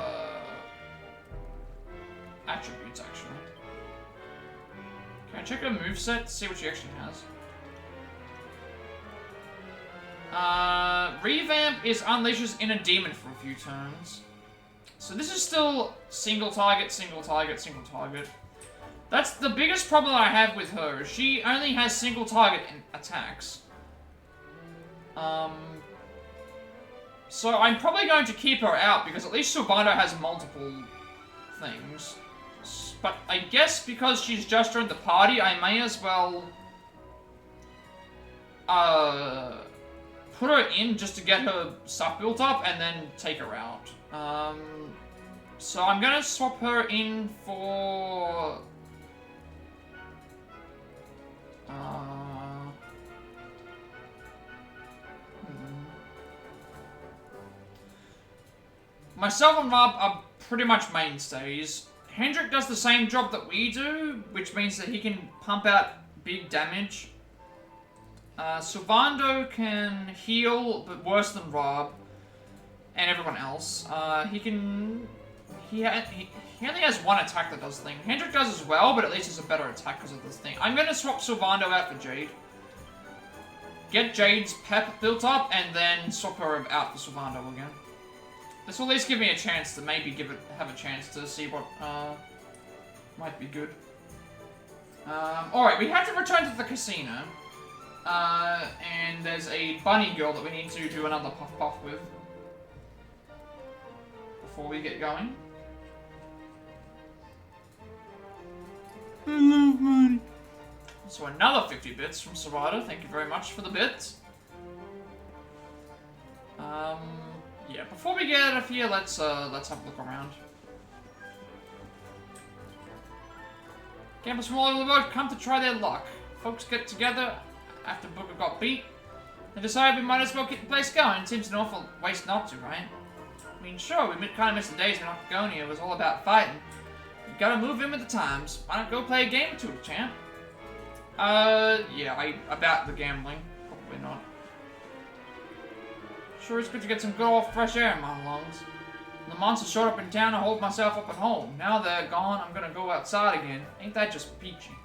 attributes, actually. Can I check her moveset to see what she actually has? Revamp is unleashes inner demon for a few turns. So this is still single target, single target, single target. That's the biggest problem that I have with her. She only has single target attacks. So I'm probably going to keep her out because at least Sylvando has multiple things. But I guess because she's just joined the party, I may as well put put her in just to get her stuff built up and then take her out. So I'm gonna swap her in for... Myself and Rob are pretty much mainstays. Hendrik does the same job that we do, which means that he can pump out big damage. Sylvando can heal, but worse than Rob and everyone else. He only has one attack that does the thing. Hendrik does as well, but at least it's a better attack because of this thing. I'm going to swap Sylvando out for Jade. Get Jade's pep built up, and then swap her out for Sylvando again. This will at least give me a chance to maybe have a chance to see what might be good. Alright, we have to return to the casino. And there's a bunny girl that we need to do another puff with. Before we get going. I love money. So another 50 bits from Serena. Thank you very much for the bits. Yeah, before we get out of here, let's have a look around. Gamblers from all over the world come to try their luck. Folks get together after Booker got beat. They decided we might as well keep the place going. It seems an awful waste not to, right? I mean, sure, we kind of missed the days when Octagonia was all about fighting. You gotta move in with the times. Why not go play a game or two, champ? Yeah, about the gambling. Probably not. Sure is good to get some good old fresh air in my lungs. The monsters showed up in town to hold myself up at home. Now they're gone, I'm gonna go outside again. Ain't that just peachy?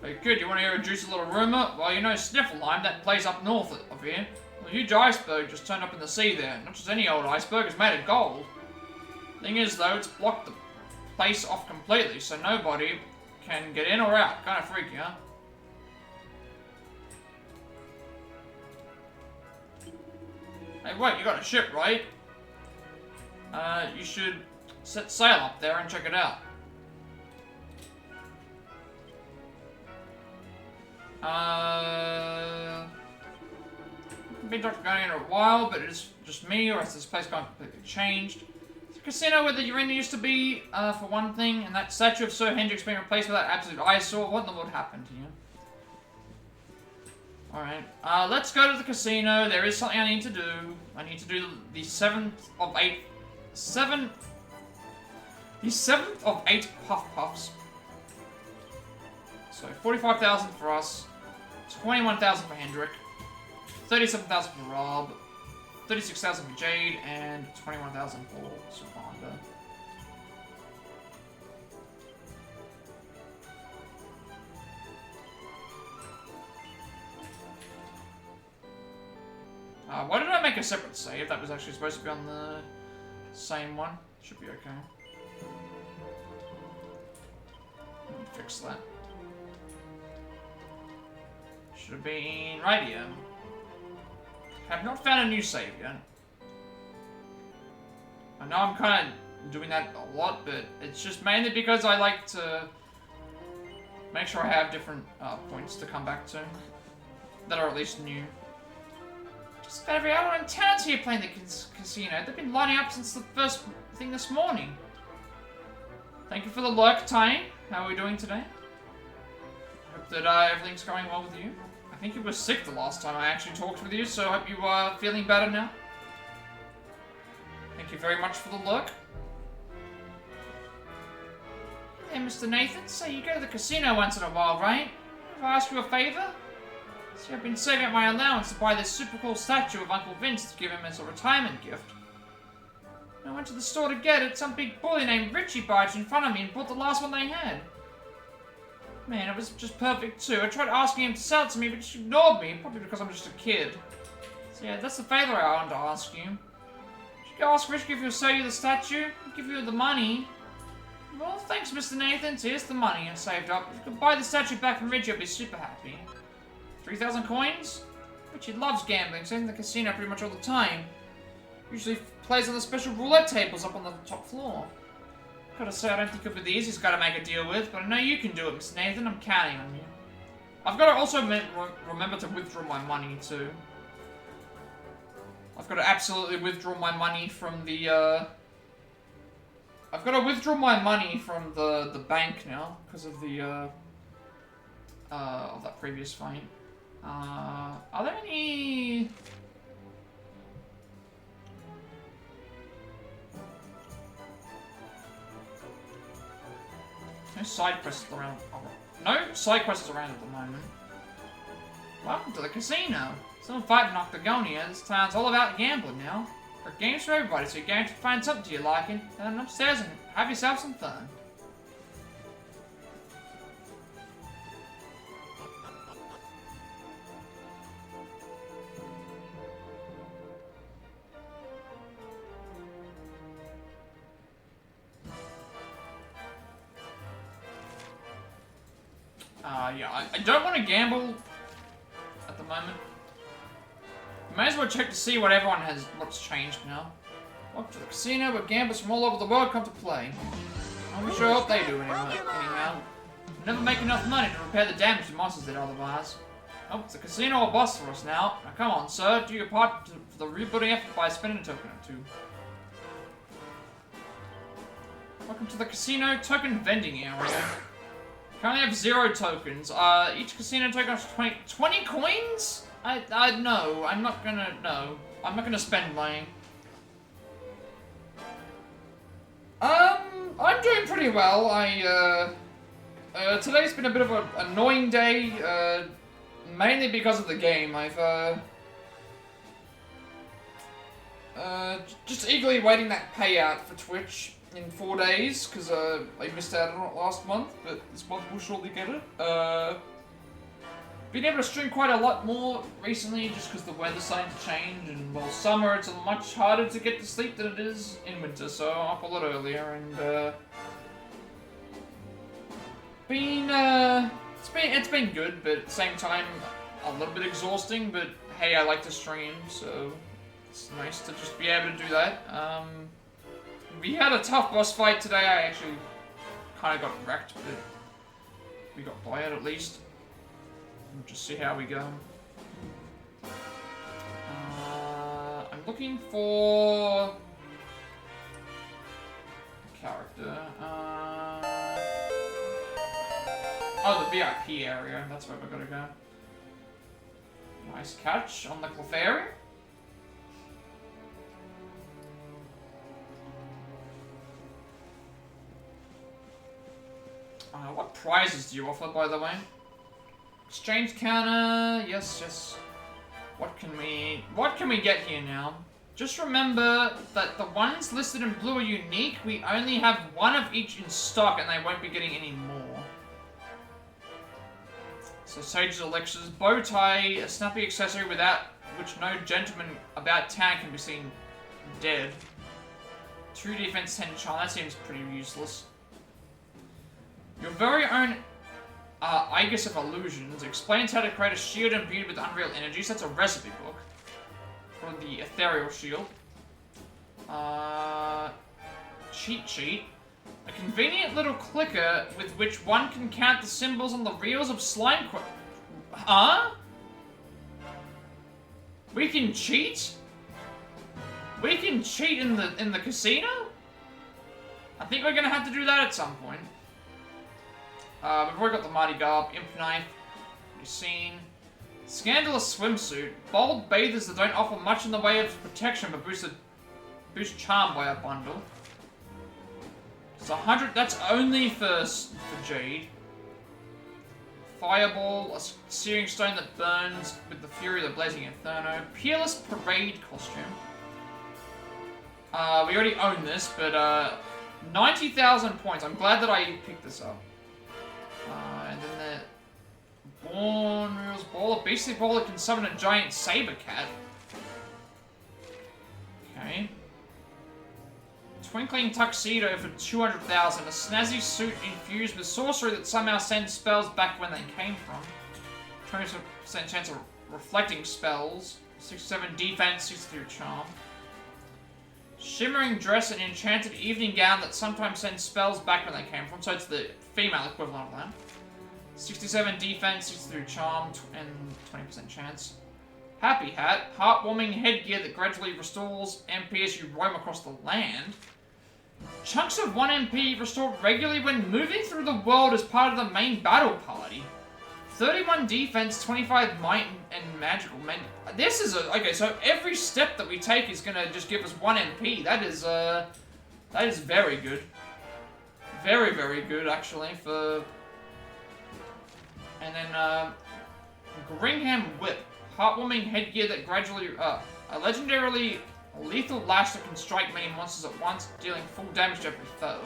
Hey kid, you wanna hear a juicy little rumor? Well, you know Sniffleheim, that place up north of here. A huge iceberg just turned up in the sea there. Not just any old iceberg, it's made of gold. Thing is though, it's blocked the place off completely, so nobody can get in or out. Kinda freaky, huh? Hey, wait, you got a ship, right? You should set sail up there and check it out. Been Dr. going in a while, but it's just me, or has this place gone completely changed? The casino where the Urena used to be, for one thing, and that statue of Sir Hendrik's being replaced with that absolute eyesore. What in the world happened to you? Alright, let's go to the casino. There is something I need to do. I need to do the 7th of 8 Puff Puffs. So 45,000 for us, 21,000 for Hendrik, 37,000 for Rob, 36,000 for Jade, and 21,000 for Sylvando. Why did I make a separate save? That was actually supposed to be on the same one. Should be okay. Let me fix that. Should have been right here. Have not found a new save yet. I know I'm kind of doing that a lot, but it's just mainly because I like to make sure I have different points to come back to that are at least new. Just about every hour in town's here playing the casino. They've been lining up since the first thing this morning. Thank you for the lurk, Ty. How are we doing today? Hope that everything's going well with you. I think you were sick the last time I actually talked with you, so I hope you are feeling better now. Thank you very much for the lurk. Hey, Mr. Nathan, so you go to the casino once in a while, right? Have I asked you a favor? See, I've been saving up my allowance to buy this super cool statue of Uncle Vince to give him as a retirement gift. When I went to the store to get it, some big bully named Richie barged in front of me and bought the last one they had. Man, it was just perfect too. I tried asking him to sell it to me, but he ignored me, probably because I'm just a kid. So yeah, that's the favor I wanted to ask you. Should go ask Richie if he'll sell you the statue? I'll give you the money. Well, thanks, Mr. Nathan. So here's the money I saved up. If you could buy the statue back from Richie, I'll be super happy. 3,000 coins? Richie loves gambling, so he's in the casino pretty much all the time. Usually plays on the special roulette tables up on the top floor. Gotta say, I don't think it'll be the easiest guy to make a deal with, but I know you can do it, Mr. Nathan. I'm counting on you. I've got to also remember to withdraw my money too. I've got to absolutely withdraw my money from the, I've got to withdraw my money from the bank now, because of the, of that previous fight. Are there any... No side quests around. Oh, no side quests around at the moment. Welcome to the casino. Some fighting Octagonia. This town's all about gambling now. There are games for everybody, so you're going to find something to your liking. And upstairs and have yourself some fun. Yeah, I don't want to gamble at the moment. May as well check to see what's changed now. Welcome to the casino where gamblers from all over the world come to play. I'm sure hope they do anyhow. We'll never make enough money to repair the damage the monsters did otherwise. Oh, it's a casino or bust for us now. Now come on, sir, do your part for the rebuilding effort by spending a token or two. Welcome to the casino token vending area. Currently have 0 tokens. Each casino token has 20 coins? No, I'm not gonna spend money. I'm doing pretty well. Today's been a bit of an annoying day, mainly because of the game. I've, just eagerly waiting that payout for Twitch in 4 days, because I missed out on it last month, but this month we'll surely get it. Been able to stream quite a lot more recently, just because the weather's starting to change, and well, summer it's much harder to get to sleep than it is in winter, so I'm up a lot earlier, and it's been good, but at the same time a little bit exhausting. But hey, I like to stream, so it's nice to just be able to do that. We had a tough boss fight today. I actually kind of got wrecked, but we got by it at least. We'll just see how we go. I'm looking for a character. Oh, the VIP area. That's where we're gonna go. Nice catch on the Clefairy. What prizes do you offer, by the way? Exchange counter, yes. What can we get here now? Just remember that the ones listed in blue are unique. We only have 1 of each in stock, and they won't be getting any more. So Sage's Elixirs, bow tie, a snappy accessory without which no gentleman about town can be seen dead. 2 defense, 10 charm. That seems pretty useless. Your very own Aegis of Illusions explains how to create a shield imbued with unreal energies. That's a recipe book for the ethereal shield. Cheat sheet. A convenient little clicker with which one can count the symbols on the reels of slime Huh? We can cheat? We can cheat in the casino? I think we're gonna have to do that at some point. We've already got the Mighty Garb, Imp Knife, you've seen. Scandalous Swimsuit. Bold bathers that don't offer much in the way of protection but boost charm by a bundle. It's 100, that's only for Jade. Fireball, a searing stone that burns with the fury of the blazing inferno. Peerless Parade costume. We already own this, but 90,000 points. I'm glad that I picked this up. And then the Born Reels Ball. A beastly ball that can summon a giant saber cat. Okay. Twinkling Tuxedo for 200,000. A snazzy suit infused with sorcery that somehow sends spells back when they came from. 20% chance of reflecting spells. 67 defense, 63 charm. Shimmering dress, an enchanted evening gown that sometimes sends spells back when they came from. So it's the female equivalent of that. 67 defense, 63 charm, and 20% chance. Happy Hat, heartwarming headgear that gradually restores MP as you roam across the land. Chunks of 1 MP restored regularly when moving through the world as part of the main battle party. 31 defense, 25 might, and magical. Man, this is a... Okay, so every step that we take is gonna just give us 1 MP. That is very good. Very, very good, actually, for... And then, Gringham Whip. Heartwarming headgear that gradually, a legendarily lethal lash that can strike many monsters at once, dealing full damage to every foe.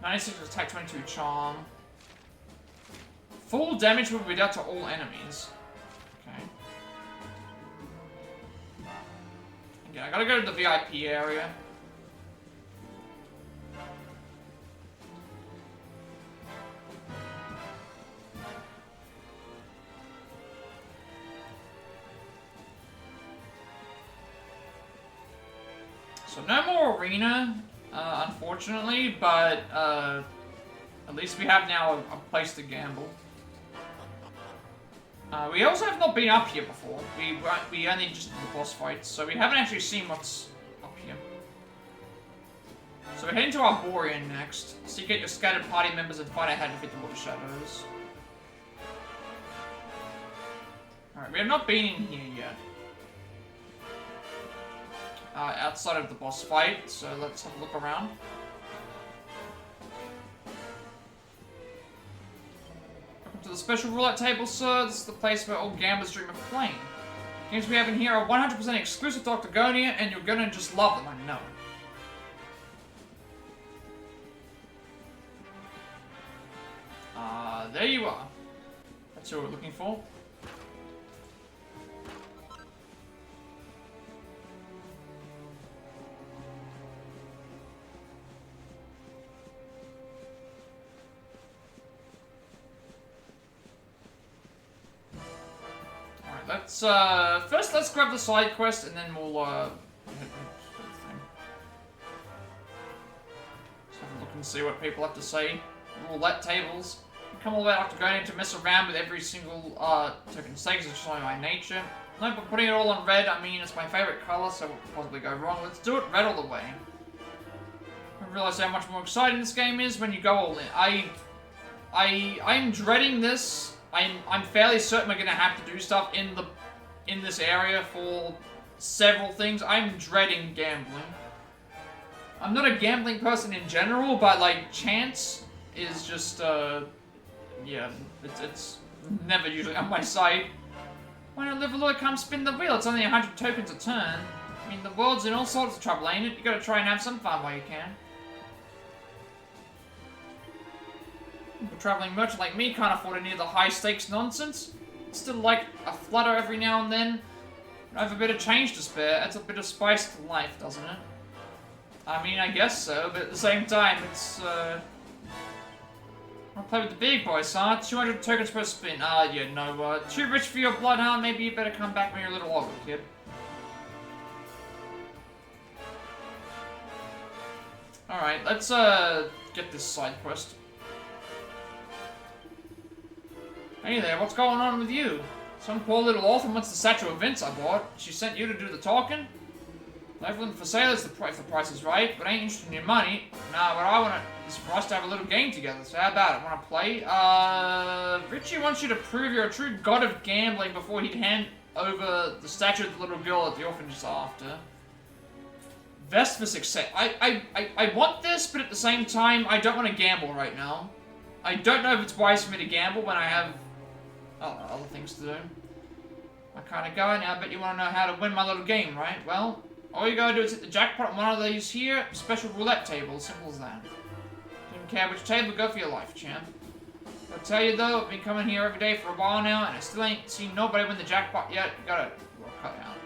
96 attack, 22 charm. Full damage will be dealt to all enemies. Okay. Again, I gotta go to the VIP area. So no more arena, unfortunately, but at least we have now a place to gamble. We also have not been up here before. We only just did the boss fights, so we haven't actually seen what's up here. So we're heading to Arborean next. Seek out your scattered party members and fight ahead to defeat the Lord of Shadows. Alright, we have not been in here yet. Outside of the boss fight, so let's have a look around. Welcome to the special roulette table, sir. This is the place where all gamblers dream of playing. Games we have in here are 100% exclusive to Octagonia, and you're gonna just love them, I know. There you are. That's what we're looking for. Let's, first let's grab the side quest, and then we'll, let's have a look and see what people have to say. Roulette tables. You come all the way out to going to mess around with every single, token stakes, it's showing my nature. No, but putting it all on red, I mean, it's my favorite color, so what could possibly go wrong? Let's do it red all the way. I realize how much more exciting this game is when you go all in. I'm dreading this. I'm fairly certain we're gonna have to do stuff in this area for several things. I'm dreading gambling. I'm not a gambling person in general, but like chance is just yeah, it's never usually on my side. Why not live a little, come spin the wheel? It's only 100 tokens a turn. I mean, the world's in all sorts of trouble, ain't it? You gotta try and have some fun while you can. A traveling merchant like me can't afford any of the high-stakes nonsense. Still like a flutter every now and then. I have a bit of change to spare. Adds a bit of spice to life, doesn't it? I mean, I guess so, but at the same time, it's, I'll play with the big boys, huh? 200 tokens per spin. Yeah, no, too rich for your blood, huh? Maybe you better come back when you're a little older, kid. Alright, let's, get this side quest. Hey there, what's going on with you? Some poor little orphan wants the statue of Vince I bought. She sent you to do the talking? Everything for sale is if the price is right, but I ain't interested in your money. Nah, what I want is for us to have a little game together, so how about it? Wanna play? Richie wants you to prove you're a true god of gambling before he'd hand over the statue of the little girl at the orphanage after. Vest for success. I want this, but at the same time, I don't want to gamble right now. I don't know if it's wise for me to gamble when I have other things to do. My kind of guy. Now I bet you want to know how to win my little game, right? Well, all you gotta do is hit the jackpot on one of these here special roulette tables. Simple as that. Don't care which table, go for your life, champ. I'll tell you though, I've been coming here every day for a while now, and I still ain't seen nobody win the jackpot yet. You gotta cut out.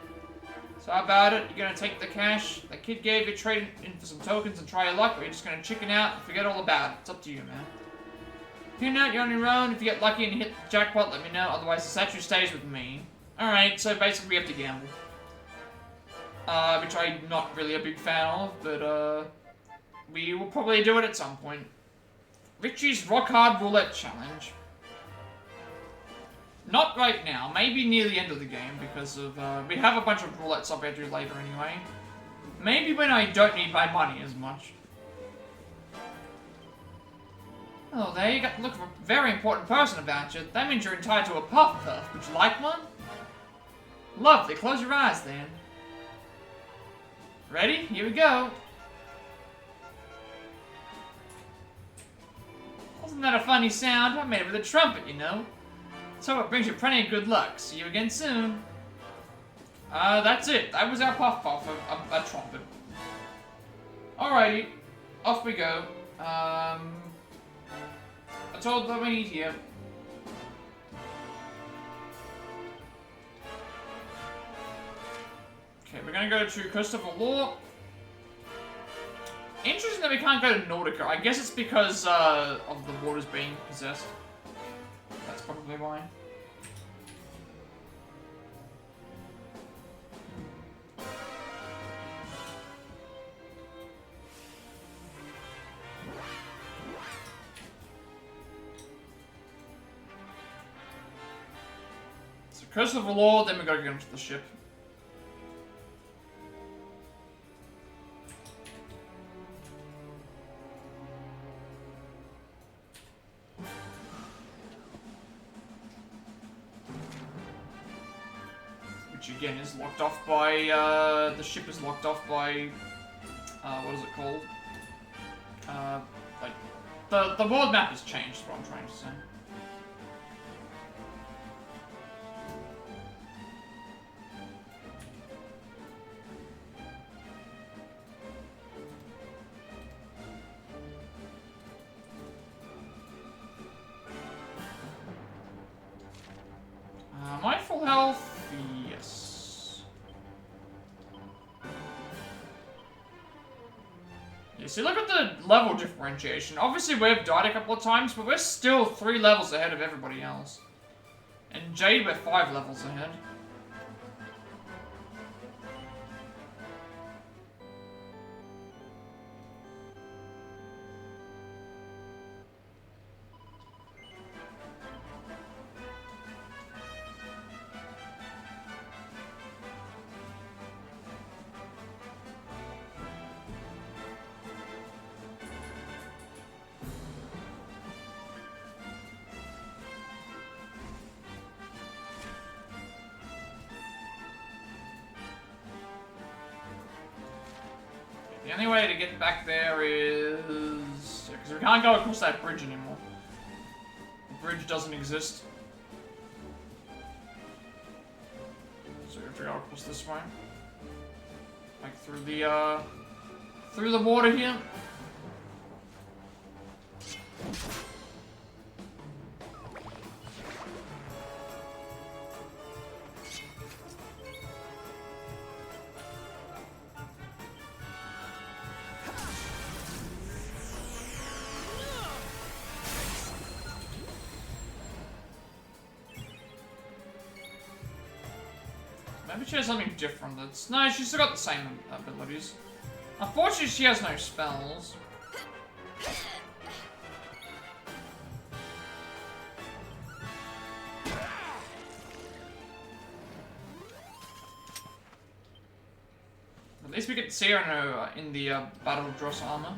So how about it? You're gonna take the cash that kid gave you, trade it in for some tokens, and try your luck, or you're just gonna chicken out and forget all about it. It's up to you, man. You're not, you're on your own. If you get lucky and hit the jackpot, let me know. Otherwise, the statue stays with me. Alright, so basically we have to gamble. Which I'm not really a big fan of, but we will probably do it at some point. Richie's Rock Hard Roulette Challenge. Not right now. Maybe near the end of the game because of we have a bunch of roulette stuff I do later anyway. Maybe when I don't need my money as much. Oh, there you got. Look, a very important person about you. That means you're entitled to a puff puff. Would you like one? Lovely. Close your eyes then. Ready? Here we go. Wasn't that a funny sound? I made it with a trumpet, you know. So it brings you plenty of good luck. See you again soon. That's it. That was our puff puff, a trumpet. Alrighty. Off we go. That's all that we need here. Okay, we're gonna go to Christopher Law. Interesting that we can't go to Nordica. I guess it's because of the waters being possessed. That's probably why. So Christopher Law, then we gotta get into the ship. Which again is locked off by, the ship is locked off by, what is it called? Like, the world map has changed, is what I'm trying to say. My full health, yes. Yeah, see, look at the level differentiation. Obviously, we've died a couple of times, but we're still 3 levels ahead of everybody else. And Jade, we're 5 levels ahead. The only way to get back there is... because we can't go across that bridge anymore. The bridge doesn't exist. So we have to go across this way. Like through the water here. Maybe she has something different that's... No, she's still got the same abilities. Unfortunately, she has no spells. At least we get to see her in the Battle Dross armor.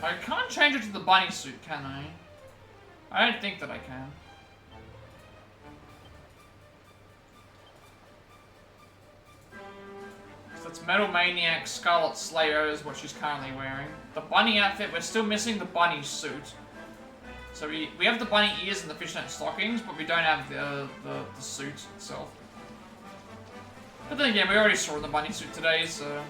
I can't change it to the bunny suit, can I? I don't think that I can. That's Metal Maniac Scarlet Slayer is what she's currently wearing. The bunny outfit, we're still missing the bunny suit. So we have the bunny ears and the fishnet stockings, but we don't have the suit itself. But then again, we already saw the bunny suit today, so...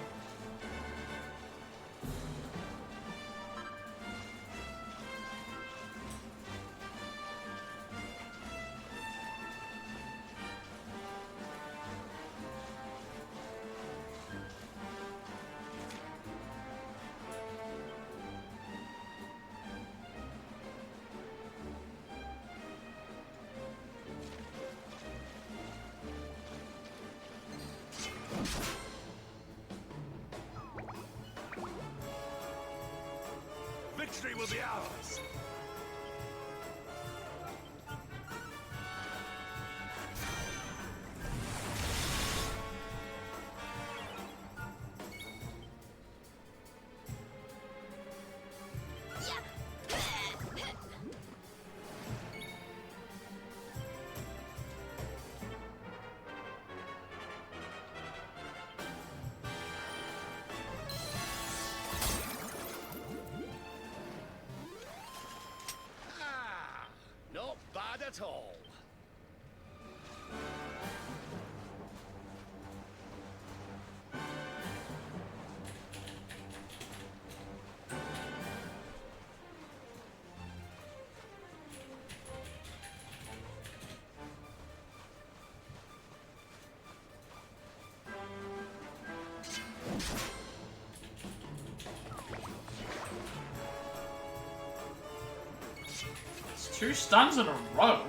Victory will be ours. at all. It's 2 stuns in a row.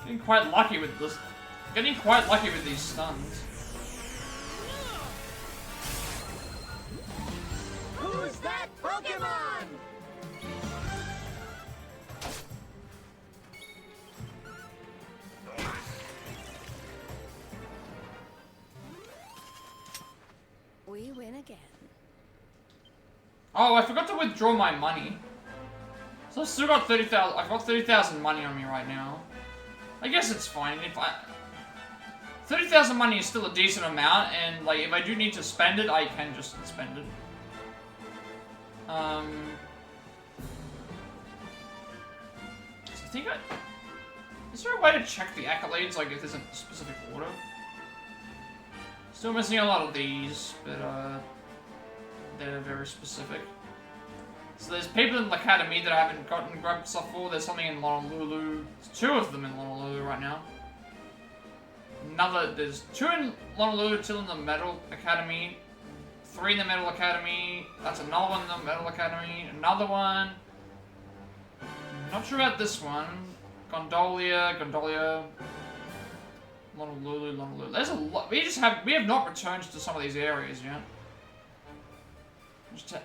Getting quite lucky with this. Getting quite lucky with these stuns. Who's that Pokemon? We win again. Oh, I forgot to withdraw my money. So I've still got 30,000. I've got 30,000 money on me right now. I guess it's fine. If 30,000 money is still a decent amount, and like if I do need to spend it, I can just spend it. So I think is there a way to check the accolades, like if there's a specific order? Still missing a lot of these, but they're very specific. So there's people in the academy that I haven't gotten grabbed stuff for. There's something in Honolulu. There's 2 of them in Honolulu right now. There's 2 in Honolulu, 2 in the Metal Academy, 3 in the Metal Academy. That's another one in the Metal Academy. Another one. Not sure about this one. Gondolia. Honolulu. There's a lot. We have not returned to some of these areas yet.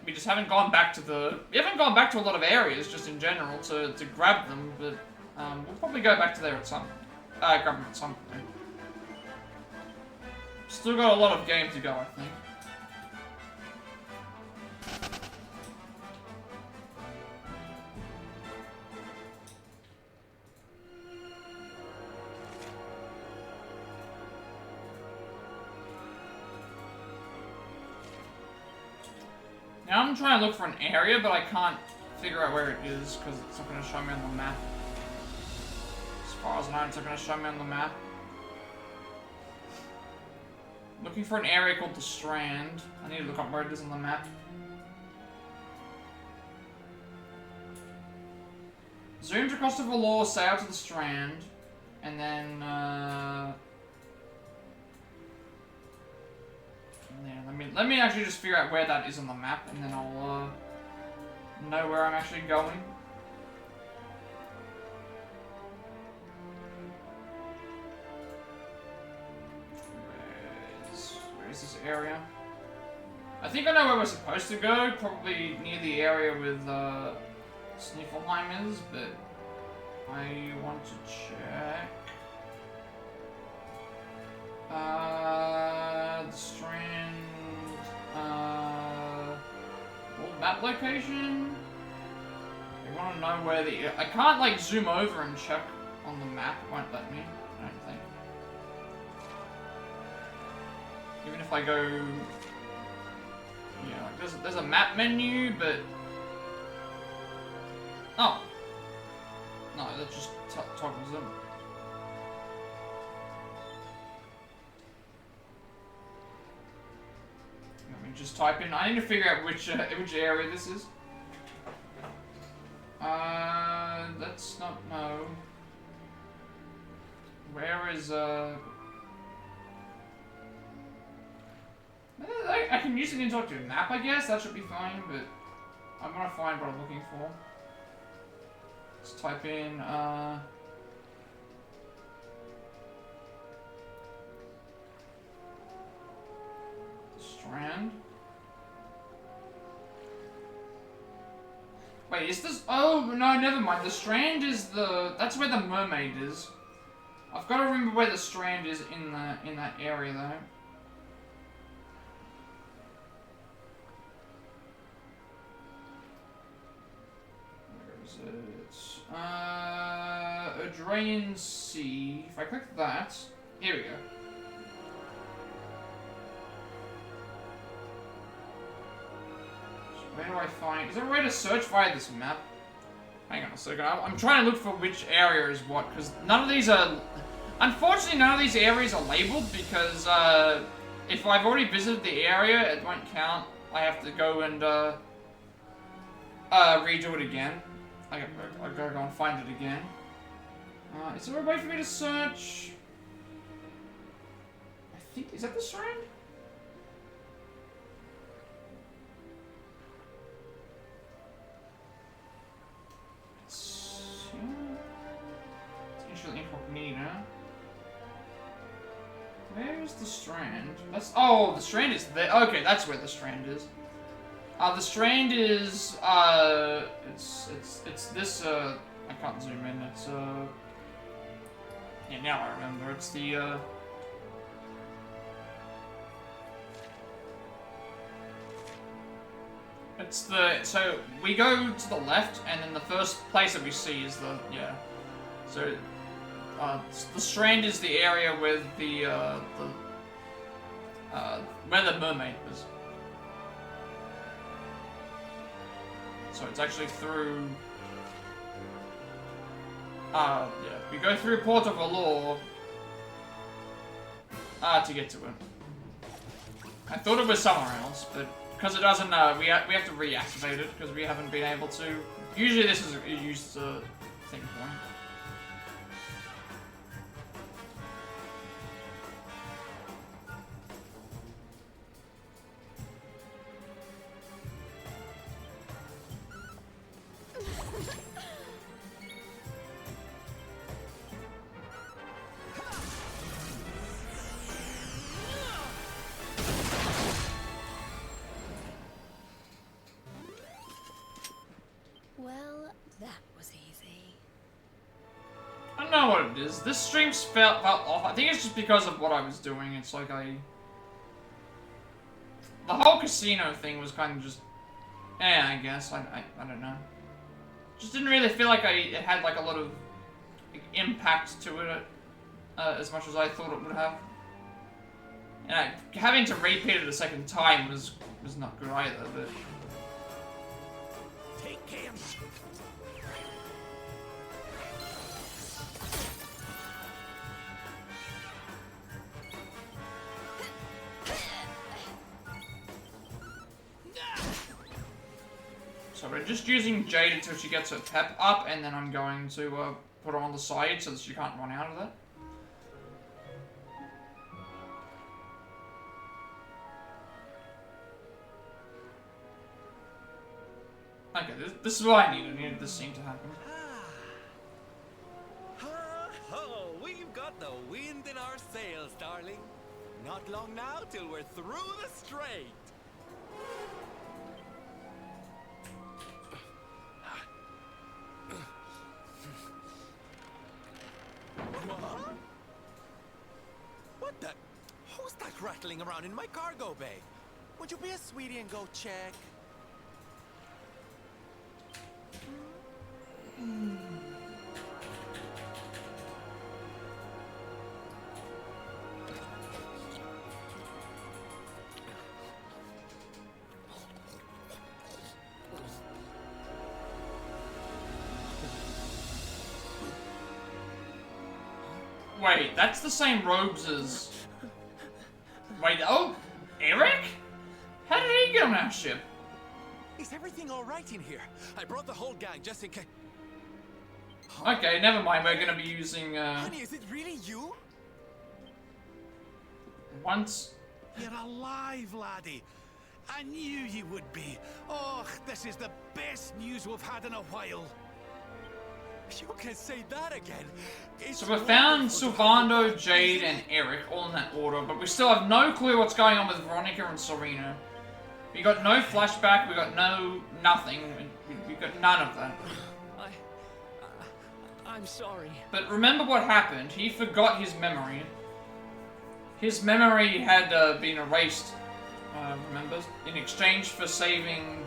We just haven't gone back to we haven't gone back to a lot of areas just in general to grab them, but we'll probably go back to there at some grab them at some point. Still got a lot of game to go, I think. Now I'm trying to look for an area, but I can't figure out where it is because it's not going to show me on the map. As far as I know, it's not going to show me on the map. Looking for an area called the Strand. I need to look up where it is on the map. Zoomed across the Valor, sail to the Strand, and then yeah, let me actually just figure out where that is on the map, and then I'll know where I'm actually going. Where is this area? I think I know where we're supposed to go. Probably near the area with Sniffleheim is, but I want to check. The Strand, old map location? I want to know where I can't like zoom over and check on the map, it won't let me, I don't think. Even if I go, yeah, like there's a map menu, but, oh, no, that just toggles them. Let me just type in. I need to figure out which area this is. Let's not know. Where is I can use an interactive map, I guess. That should be fine, but I'm gonna find what I'm looking for. Let's type in Strand. Wait, is this? Oh no, never mind. The Strand is that's where the mermaid is. I've got to remember where the Strand is in that area though. Where is it? Adrian Sea. If I click that, here we go. Where do I find... Is there a way to search via this map? Hang on a second. I'm trying to look for which area is what, because none of these are... Unfortunately, none of these areas are labeled, because if I've already visited the area, it won't count. I have to go and redo it again. I gotta go and find it again. Is there a way for me to search? I think... Is that the strand? Incognito. Where's the strand? That's... Oh, the strand is there. Okay, that's where the strand is. The strand is, it's this, I can't zoom in, it's, yeah, now I remember, it's the, it's the, so, we go to the left, and then the first place that we see is the, yeah, so, the strand is the area with the, where the mermaid was. So it's actually through... yeah, we go through Port of Allure to get to it. I thought it was somewhere else, but because it doesn't, we have to reactivate it because we haven't been able to. Usually this is used as a thing point. This stream felt off. I think it's just because of what I was doing. It's like the whole casino thing was kind of just, I guess. I don't know. Just didn't really feel like it had like a lot of impact to it as much as I thought it would have. And having to repeat it a second time was not good either. But take him. So we're just using Jade until she gets her pep up, and then I'm going to put her on the side so that she can't run out of that. Okay, this is what I needed. I needed this scene to happen. Oh, we've got the wind in our sails, darling. Not long now till we're through the strait. What the? Who's that rattling around in my cargo bay? Would you be a sweetie and go check? Wait, that's the same robes as... Wait, oh, Erik? How did he get on our ship? Is everything all right in here? I brought the whole gang just in case. Okay, never mind. We're gonna be using. Honey, is it really you? Once. You're alive, laddie. I knew you would be. Oh, this is the best news we've had in a while. You can say that again. So we found Sylvando, Jade, and Erik, all in that order, but we still have no clue what's going on with Veronica and Serena. We got no flashback, we got nothing, we got none of that. I'm sorry. But remember what happened, he forgot his memory. His memory had been erased, remember? In exchange for saving...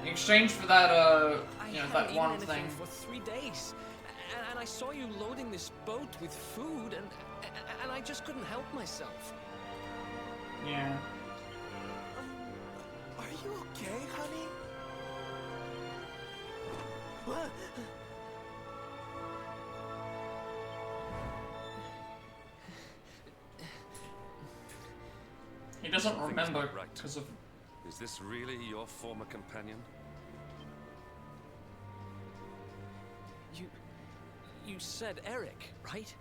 In exchange for that, you know, that one thing. For 3 days, and I saw you loading this boat with food, and I just couldn't help myself. Yeah. Are you okay, honey? He doesn't remember right. because of... Is this really your former companion? You said Erik, right?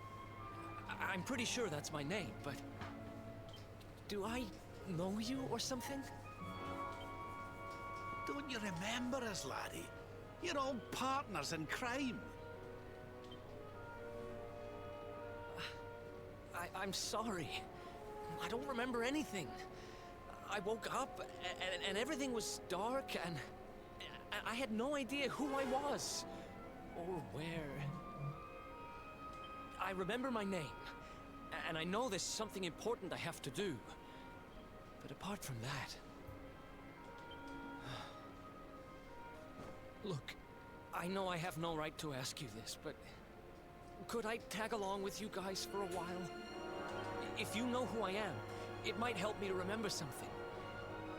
I'm pretty sure that's my name, but... Do I know you or something? Don't you remember us, laddie? You're old partners in crime. I'm sorry. I don't remember anything. I woke up and everything was dark and I had no idea who I was or where. I remember my name and I know there's something important I have to do. But apart from that... Look, I know I have no right to ask you this, but could I tag along with you guys for a while? If you know who I am, it might help me to remember something.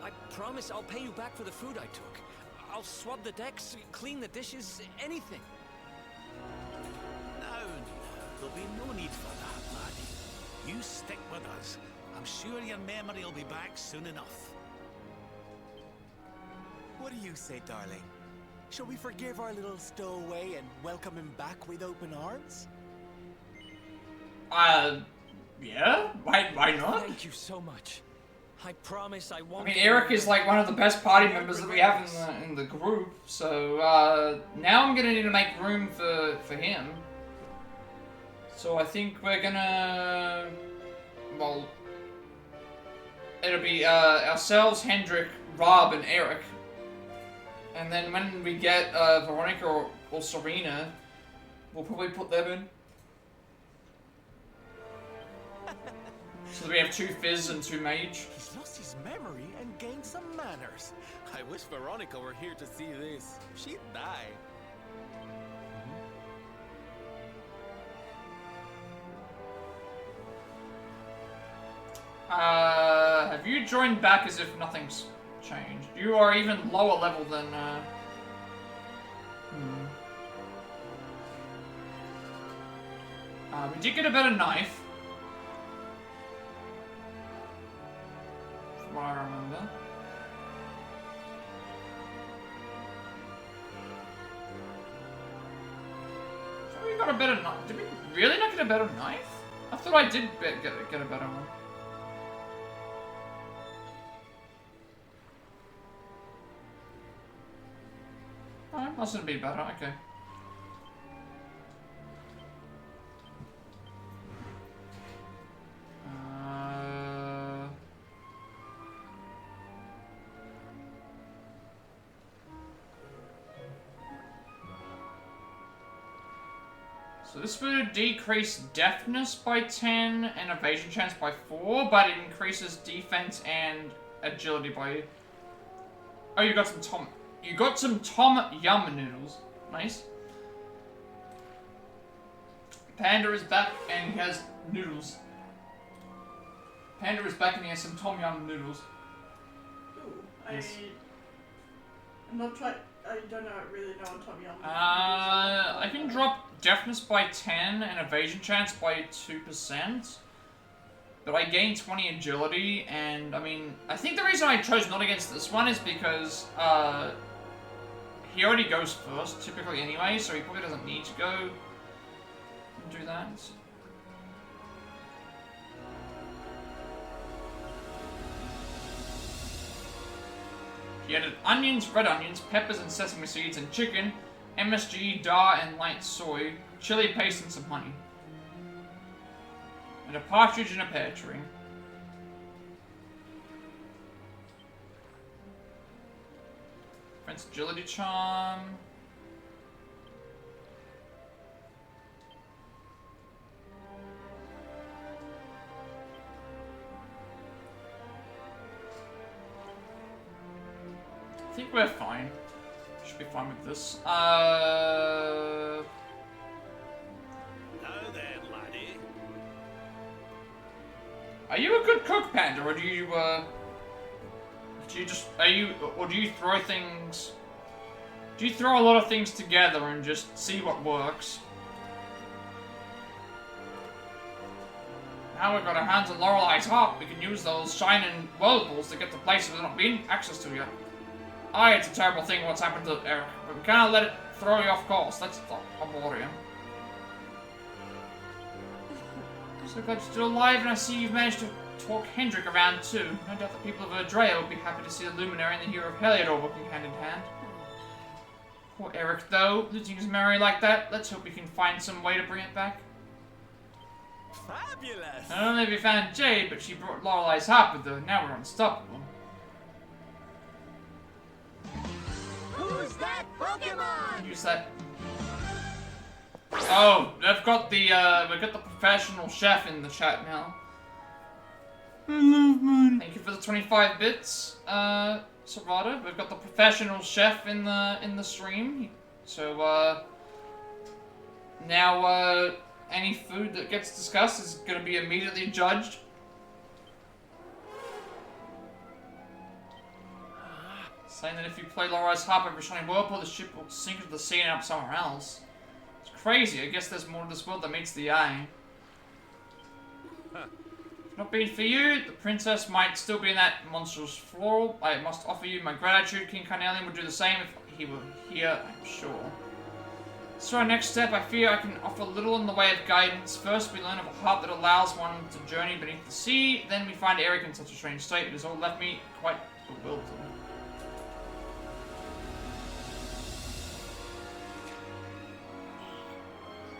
I promise I'll pay you back for the food I took. I'll swab the decks, clean the dishes, anything. No, there'll be no need for that, laddie. You stick with us. I'm sure your memory will be back soon enough. What do you say, darling? Shall we forgive our little stowaway and welcome him back with open arms? Yeah? Why not? Thank you so much. I promise I won't... I mean, Erik is like one of the best party members that we have in the group, so now I'm gonna need to make room for him. So I think we're gonna... Well... It'll be ourselves, Hendrik, Rob, and Erik. And then when we get Veronica or Serena, we'll probably put them in. So we have 2 Fizz and 2 Mage. He's lost his memory and gained some manners. I wish Veronica were here to see this. She'd die. Have you joined back as if nothing's changed? You are even lower level than, we did get a better knife. From what I remember. So we got a better knife. Did we really not get a better knife? I thought I did get a better one. Oh, it mustn't be better, okay. So this would decrease deafness by 10 and evasion chance by 4, but it increases defense and agility by... Oh, you got some Tom Yum noodles. Nice. Panda is back and he has noodles. Panda is back and he has some Tom Yum noodles. Ooh, Yes. I'm not trying. I don't know. Really know what Tom Yum. I can drop deafness by 10 and evasion chance by 2%. But I gain 20 agility, and I mean, I think the reason I chose not against this one is because he already goes first, typically anyway, so he probably doesn't need to go and do that. He added onions, red onions, peppers and sesame seeds and chicken, MSG, dar and light soy, chili paste and some honey. And a partridge and a pear tree. Friend's agility charm. I think we're fine. Should be fine with this. Now then, laddie. Are you a good cook, Panda, or do you, do you just, or do you throw things Do you throw a lot of things together and just see what works? Now we've got our hands on Lorelei's harp, we can use those shining whirlpools to get to places we've not been access to yet. Aye, it's a terrible thing what's happened to Erik, but we cannot let it throw you off course. That's a warrior. So glad you're still alive, and I see you've managed to talk Hendrik around too. No doubt the people of Erdrea will be happy to see the Luminary and the hero of Heliodor working hand in hand. Poor Erik, though, losing his memory like that. Let's hope we can find some way to bring it back. Fabulous! Not only have we found Jade, but she brought Lorelei's harp with her. Now we're unstoppable. Who's that Pokemon? Use that. Oh, they've got the we've got the professional chef in the chat now. I love mine. Thank you for the 25 bits, Serrata. We've got the professional chef in the stream. So now any food that gets discussed is gonna be immediately judged. Saying that if you play Lorelei's harp every shining whirlpool, the ship will sink into the sea and up somewhere else. It's crazy. I guess there's more to this world that meets the eye. If not being for you, the princess might still be in that monstrous floral. I must offer you my gratitude. King Carnelian would do the same if he were here, I'm sure. So our next step, I fear I can offer little in the way of guidance. First, we learn of a harp that allows one to journey beneath the sea. Then we find Erik in such a strange state. It has all left me quite bewildered.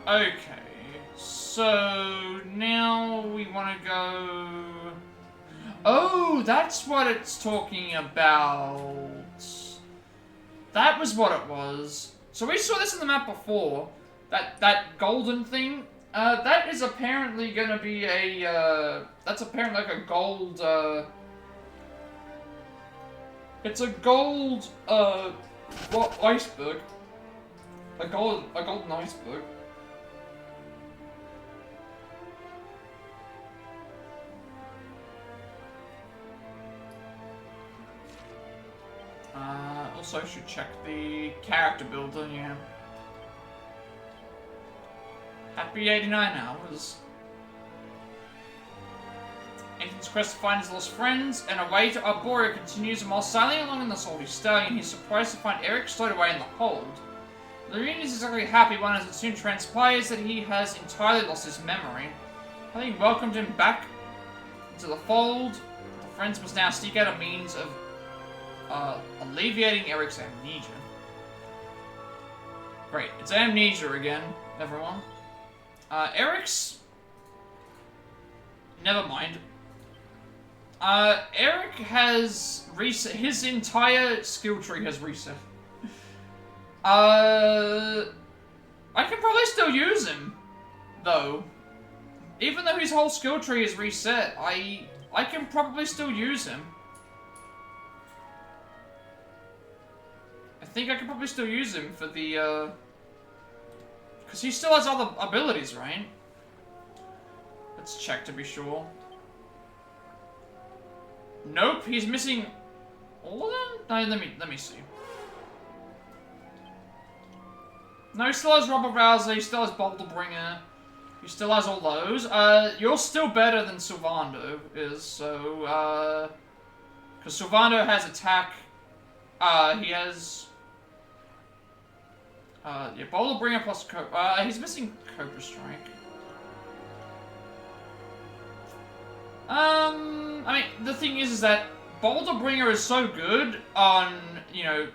Okay, so now we want to go... Oh, that's what it's talking about. That was what it was. So we saw this in the map before. That golden thing. That is apparently going to be a... that's apparently like a gold... it's a gold... what, iceberg. A golden iceberg. Also should check the character builder, yeah. Happy 89 hours. Ethan's quest to find his lost friends, and away to Arborea continues, and while sailing along in the salty stallion, he's surprised to find Erik stowed away in the hold. Lorene is exactly happy one as it soon transpires that he has entirely lost his memory. Having welcomed him back into the fold, the friends must now seek out a means of alleviating Erik's amnesia. Great, it's amnesia again, everyone. Erik's... Never mind. Erik has reset... His entire skill tree has reset. I can probably still use him, though. Even though his whole skill tree is reset, I can probably still use him. I think I could probably still use him for the, because he still has other abilities, right? Let's check to be sure. Nope, he's missing all of them? No, let me see. No, he still has Robber Rouser, he still has Boulder Bringer, he still has all those. You're still better than Sylvando is, so, because Sylvando has attack, he has... yeah, Boulder Bringer plus he's missing Cobra Strike. I mean, the thing is that Boulder Bringer is so good on, you know,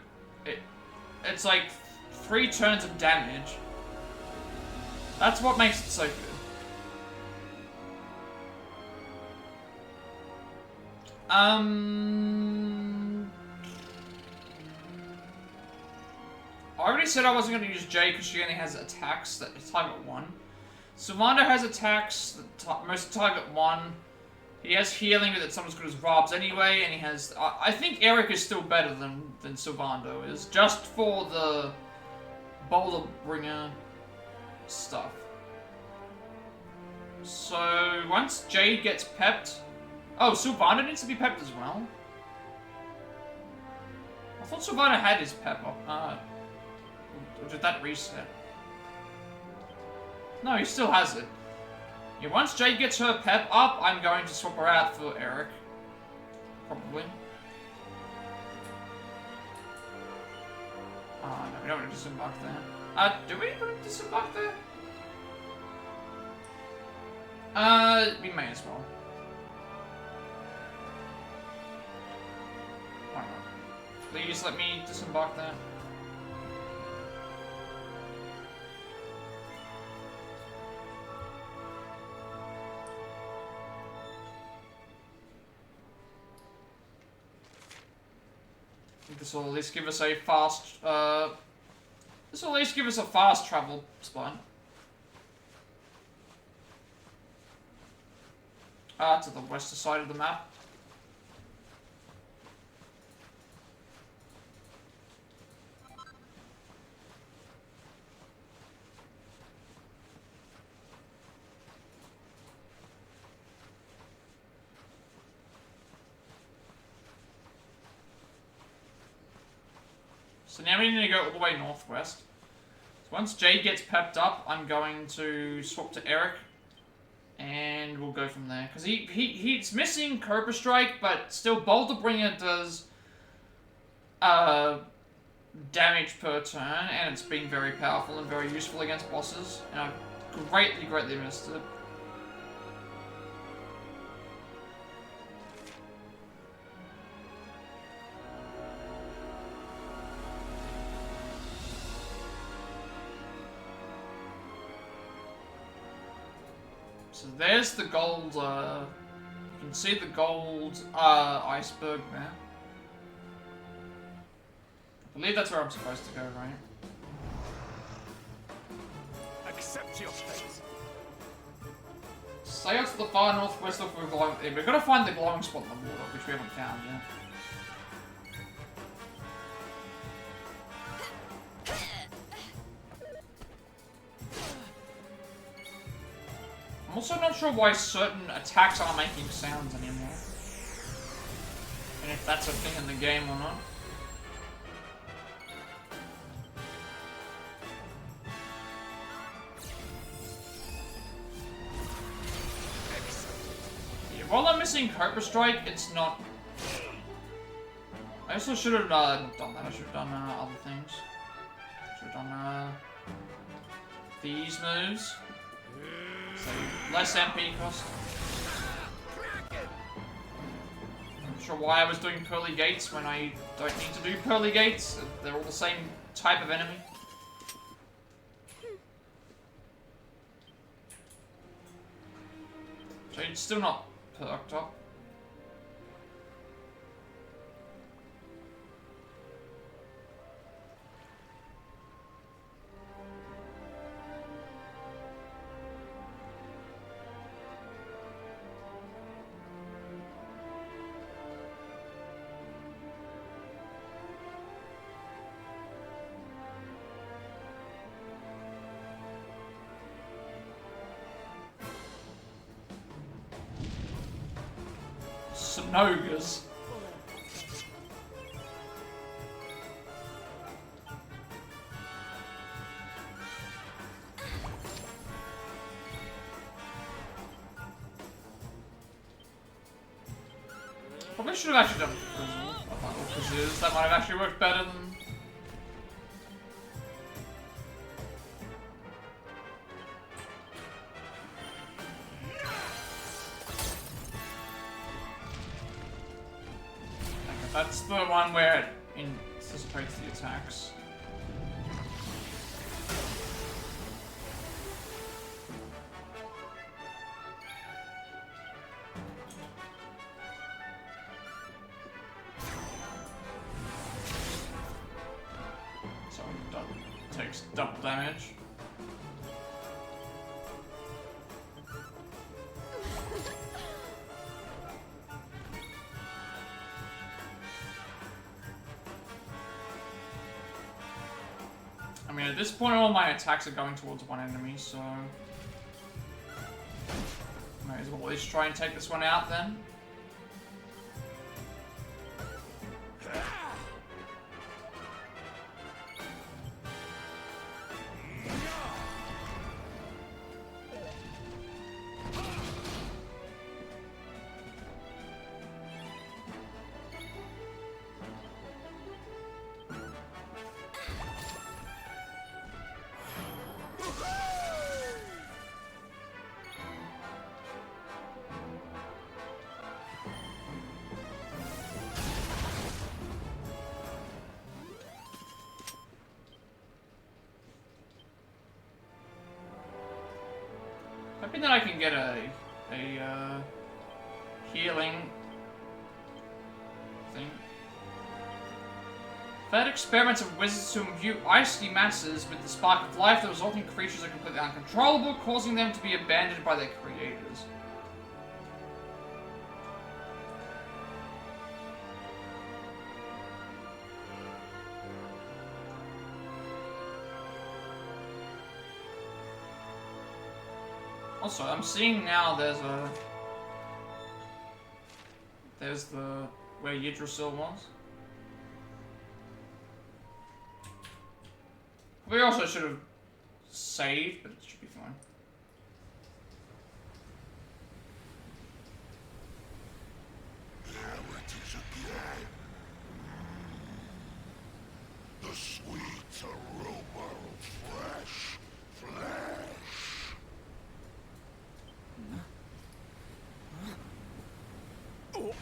it's like 3 turns of damage. That's what makes it so good. I already said I wasn't going to use Jade because she only has attacks that target 1. Sylvando has attacks that most target 1. He has healing that's not as good as Rob's anyway, and he has... I think Erik is still better than Sylvando is, just for the Boulder Bringer stuff. So, once Jade gets pepped... Oh, Sylvando needs to be pepped as well. I thought Sylvando had his pep up. Or did that reset? No, he still has it. Yeah, once Jade gets her pep up, I'm going to swap her out for Erik. Probably. Oh, no, we don't want to disembark there. Do we want to disembark there? We may as well. Why not? Please let me disembark there. This will at least give us a fast, this will at least give us a fast travel spot. To the western side of the map. So now we need to go all the way northwest. So once Jade gets pepped up, I'm going to swap to Erik. And we'll go from there. Because he's missing Cobra Strike, but still Boulder Bringer does damage per turn, and it's been very powerful and very useful against bosses. And I've greatly missed it. So there's the gold, you can see the gold iceberg there. I believe that's where I'm supposed to go, right? Accept your fate. Stay out to the far northwest of the glowing... We've got to find the glowing spot in the water, which we haven't found yet. I'm also not sure why certain attacks aren't making sounds anymore. And if that's a thing in the game or not. Yeah, while I'm missing Cobra Strike, it's not... I also should have not done that. I should have done other things. Should have done these moves. So, less MP cost. I'm not sure why I was doing Pearly Gates when I don't need to do Pearly Gates. They're all the same type of enemy. So it's still not perked up. Nogas. Probably should have actually done Frizzle. That might have actually worked better than... That's the one where it anticipates the attacks. So it takes double damage. I mean, at this point, all my attacks are going towards one enemy, so... Might as well at least try and take this one out, then. hoping that I can get a healing thing. Fed experiments of wizards to imbue icy masses with the spark of life. The resulting creatures are completely uncontrollable, causing them to be abandoned by their creators. Also, I'm seeing now there's the where Yggdrasil was. We also should have saved, but it should be fine. There it is again. The sweet aroma of fresh flesh. Oh.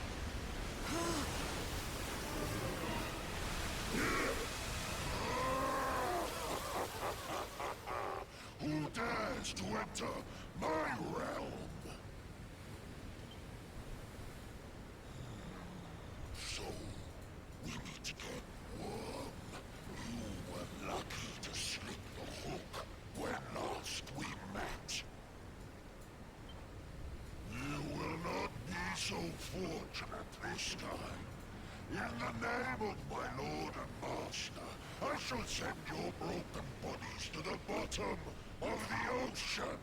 Who dares to enter my realm? So, we meet again, worm. You were lucky to slip the hook when last we met. You will not be so fortunate this time. In the name of my lord and master, I shall send your broken bodies to the bottom of the ocean.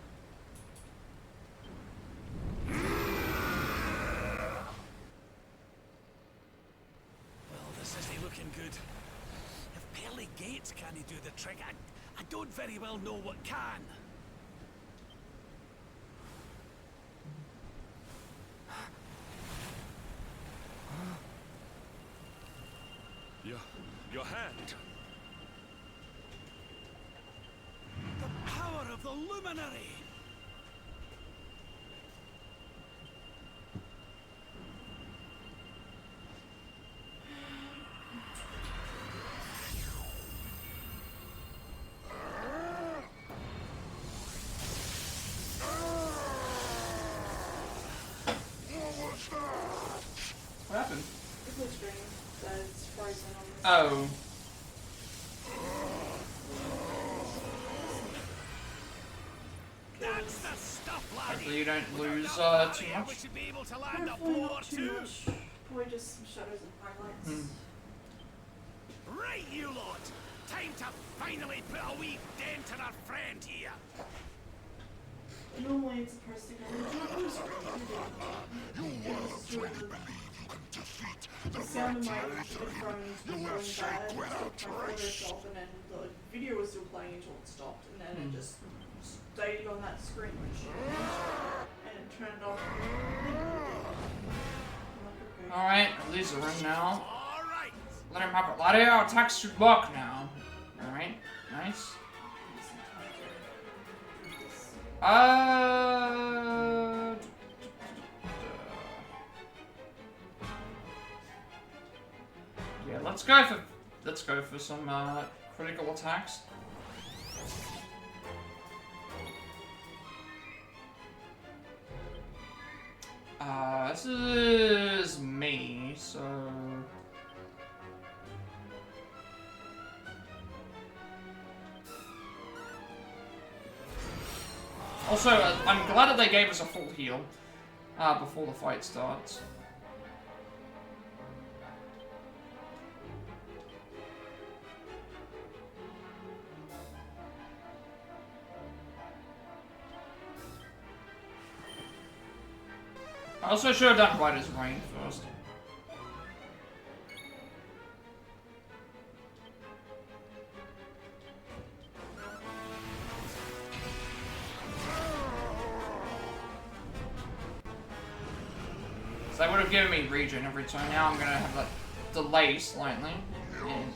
Well, this isn't looking good. If pearly gates can't do the trick, I don't very well know what can. Your hand. The power of the luminary! What happened? It's a string that's frozen on this. Oh. That's the stuff, laddie! Hopefully you don't lose too much. We should be able to land a Hopefully blow or not too two. much. Probably just some shadows and highlights. Right, you lot! Time to finally put a wee dent in our friend here. Normally it's supposed to go into the the sound of my headphones was going bad, so I recorded it off, and then the video was still playing until it stopped, and then it just stayed on that screen and it turned off. Alright, Lee's a run now. Let him have it. Let our attacks should block now. Alright, nice. Yeah, let's go for some critical attacks. This is me, so also, I'm glad that they gave us a full heal before the fight starts. I also should have done Blighter's Reign first. So that would have given me regen every time. Now I'm gonna have that delay slightly. And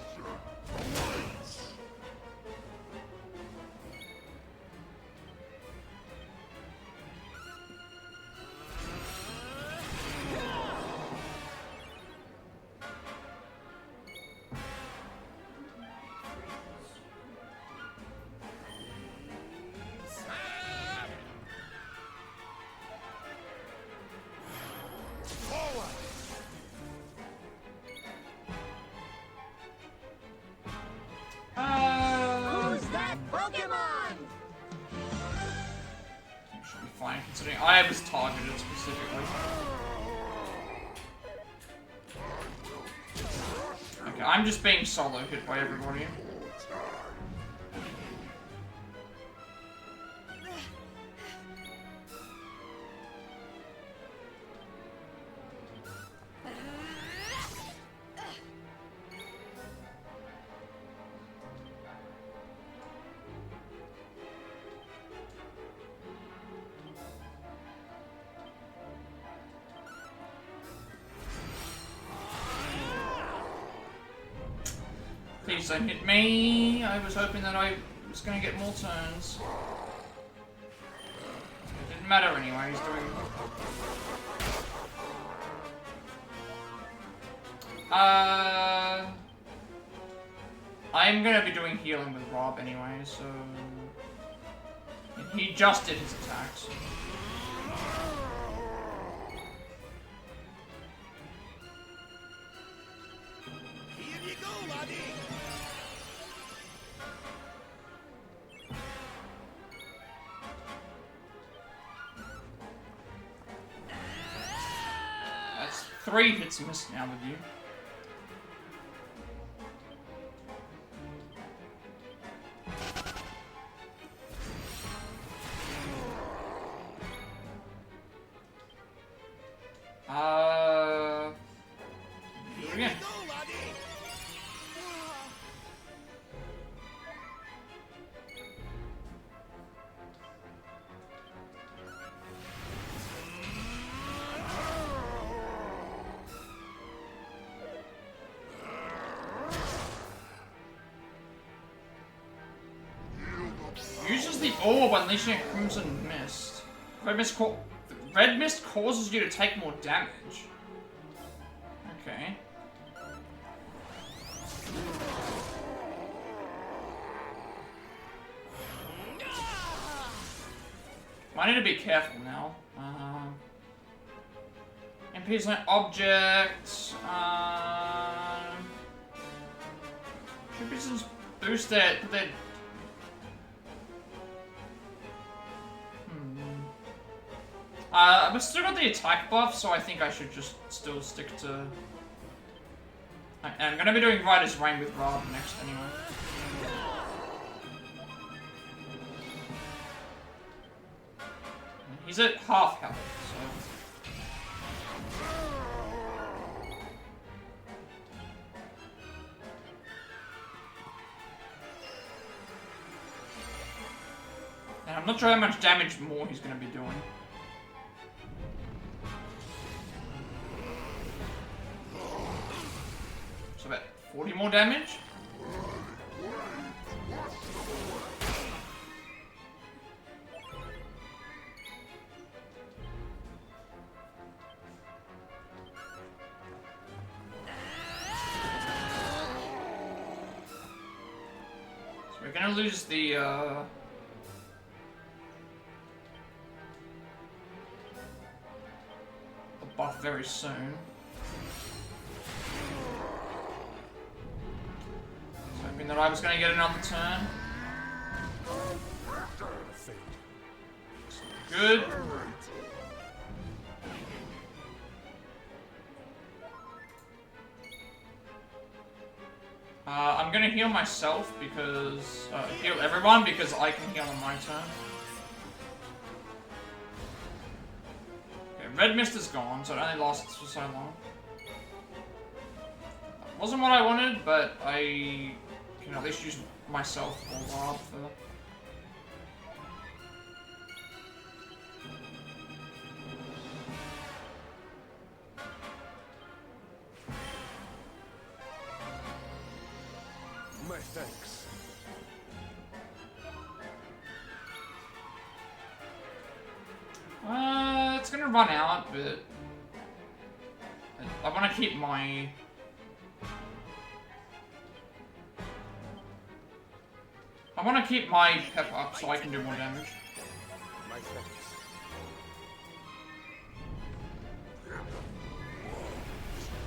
I was targeted specifically. Okay, I'm just being solo hit by everybody. Please don't hit me. I was hoping that I was going to get more turns. It didn't matter anyway, he's doing... I'm going to be doing healing with Rob anyway, so... He just did his attacks. Here you go, laddie! That's 3 hits missed now with you. Again. Uses the orb, unleashing a crimson mist. Red mist causes you to take more damage. Okay. I need to be careful now. MPs like objects. Should be just boost that, but then. I've still got the attack buff, so I think I should just still stick to... I'm gonna be doing Rider's Reign with Rob next anyway. He's at half health, so... And I'm not sure how much damage more he's gonna be doing. So about 40 more damage? So we're gonna lose the buff very soon. Hoping that I was going to get another turn. Good. I'm going to heal myself because... heal everyone because I can heal on my turn. Okay, red mist is gone, so it only lasts for so long. That wasn't what I wanted, but I... can at least use myself or Rob for... My thanks. It's gonna run out, but... I want to keep my... I want to keep my pep up so I can do more damage. My thanks.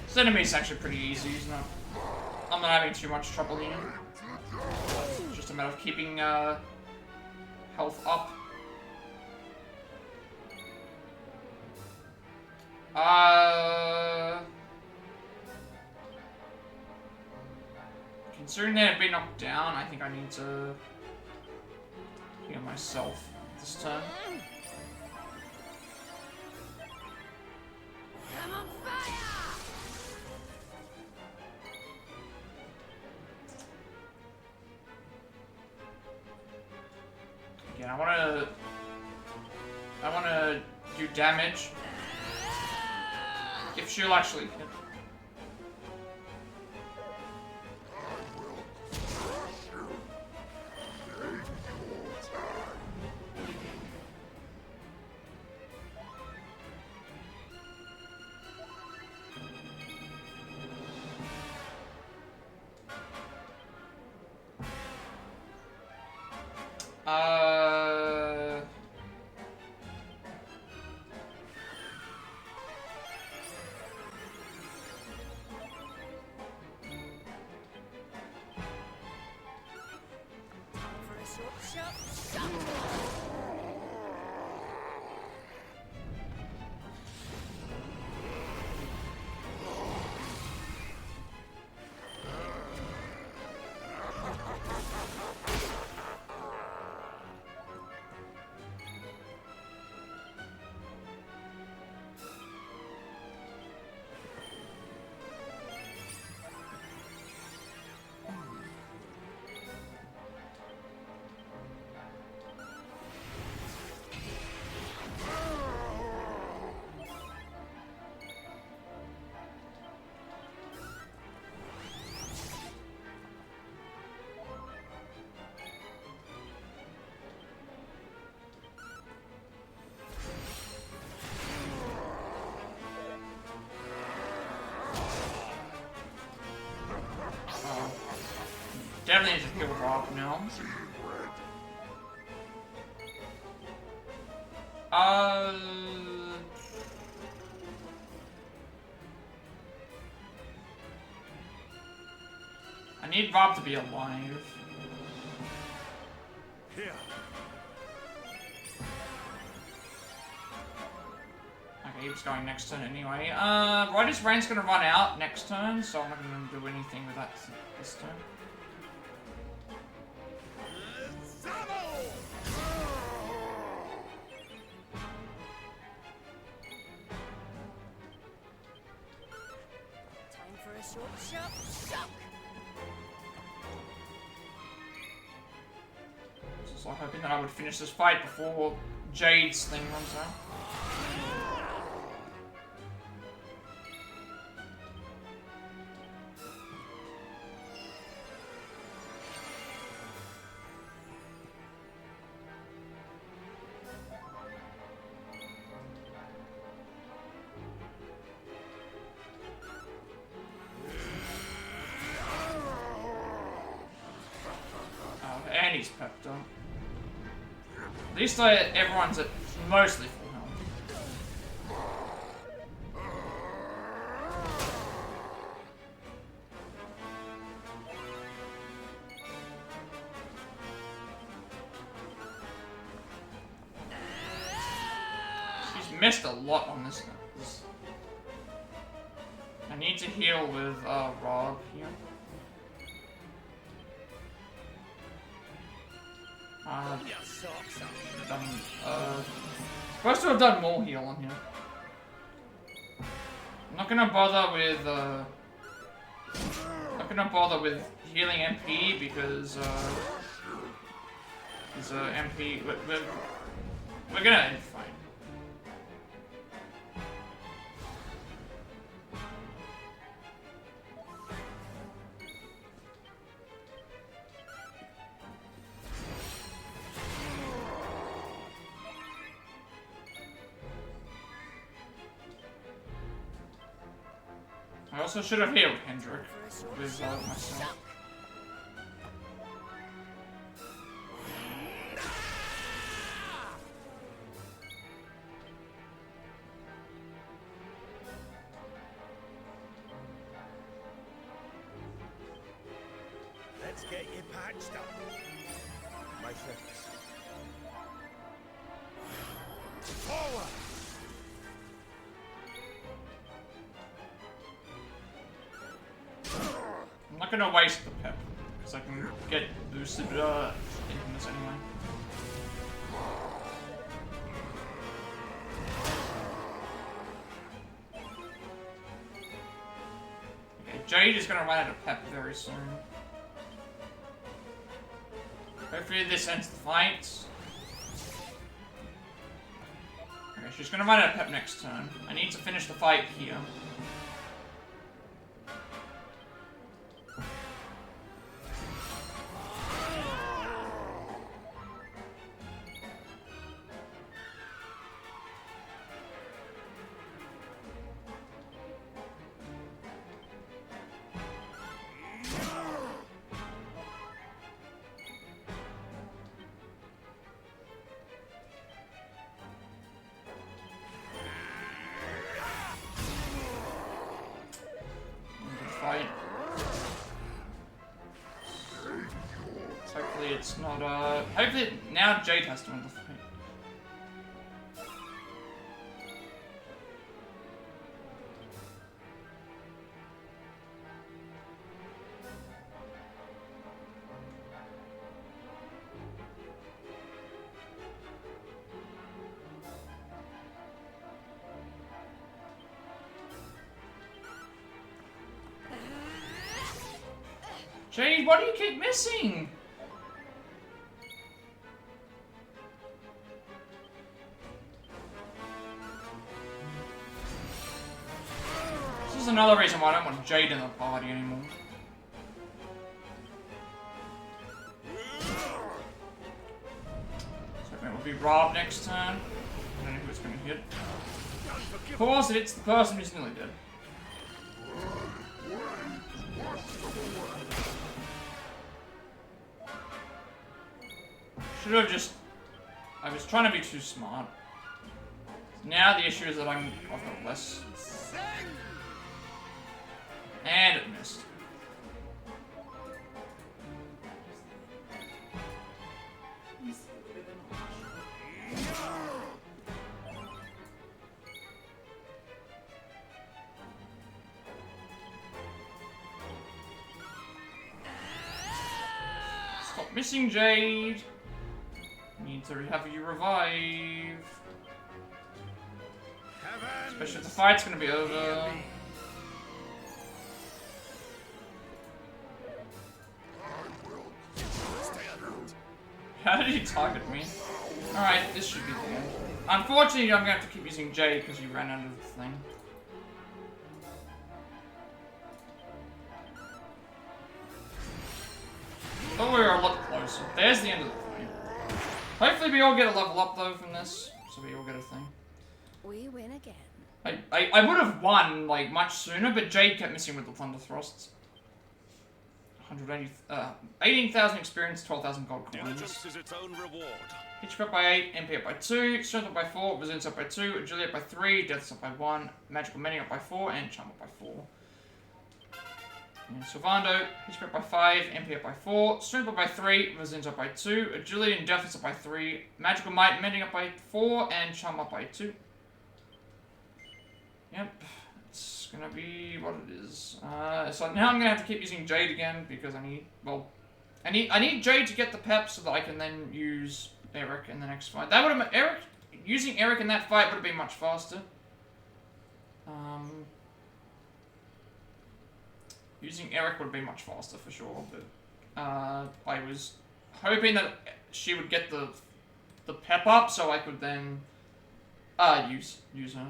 This enemy's actually pretty easy, isn't it? I'm not having too much trouble here. It's just a matter of keeping health up. Considering they have been knocked down, I think I need to heal myself this turn. I'm on fire! Again, I wanna do damage. If she'll actually hit. Definitely need to kill Rob now. I need Rob to be alive. Here. Okay, he was going next turn anyway. Ryder's Rain's gonna run out next turn, so I'm not gonna do anything with that this turn. Time for a short shock. Just like hoping that I would finish this fight before Jade's thing runs out. And he's pepped up. At least everyone's at mostly full health. She's missed a lot on this. I need to heal with Rob here. Supposed to have done more heal on here. I'm not gonna bother with healing MP because MP we're gonna end fine. I also should have healed Hendrik with myself. Let's get you patched up. My friends. Forward! gonna waste the pep, because I can get Elusive in this anyway. Okay, Jade is gonna run out of pep very soon. Hopefully this ends the fight. Okay, she's gonna run out of pep next turn. I need to finish the fight here. Hopefully it's not, hopefully now Jade has to win the fight. Jade, why do you keep missing? This is another reason why I don't want Jade in the party anymore. So it will be Rob next turn. I don't know who it's going to hit. Of course, it's the person who's nearly dead. Should have just... I was trying to be too smart. Now the issue is that I've got less. And it missed. Stop missing, Jade. Need to have you revive. Especially if the fight's gonna be over. How did he target me? Alright, this should be the end. Unfortunately, I'm gonna have to keep using Jade because you ran out of the thing. Thought we were a lot closer. There's the end of the thing. Hopefully we all get a level up though from this, so we all get a thing. We win again. I would have won like much sooner, but Jade kept missing with the Thunder Thrusts. 18,000 experience, 12,000 gold coins. Diligence is its own reward. HP up by 8, MP up by 2, Strength up by 4, Resilience up by 2, Agility up by 3, Death up by 1, Magical Mending up by 4, and Charm up by 4. And Sylvando, HP up by 5, MP up by 4, Strength up by 3, Resilience up by 2, Agility and Death up by 3, Magical Might Mending up by 4, and Charm up by 2. Yep, it's gonna be what it is. So now I'm gonna have to keep using Jade again because I need, well, I need Jade to get the pep so that I can then use Erik in the next fight. That would have using Erik in that fight would have been much faster. Using Erik would have been much faster for sure, but I was hoping that she would get the pep up so I could then use her.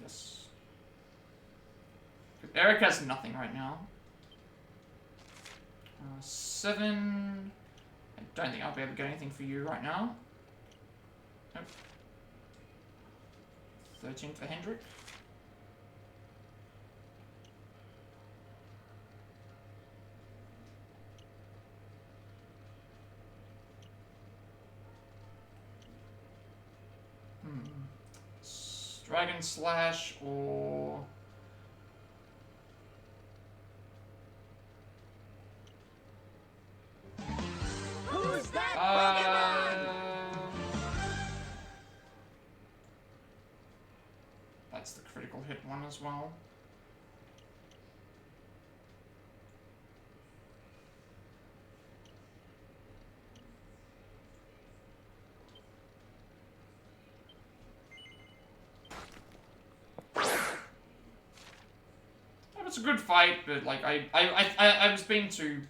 Yes. Erik has nothing right now. 7. I don't think I'll be able to get anything for you right now. Nope. 13 for Hendrik. Dragon Slash or... Who's that? That's the critical hit one as well. it's a good fight, but like I was being too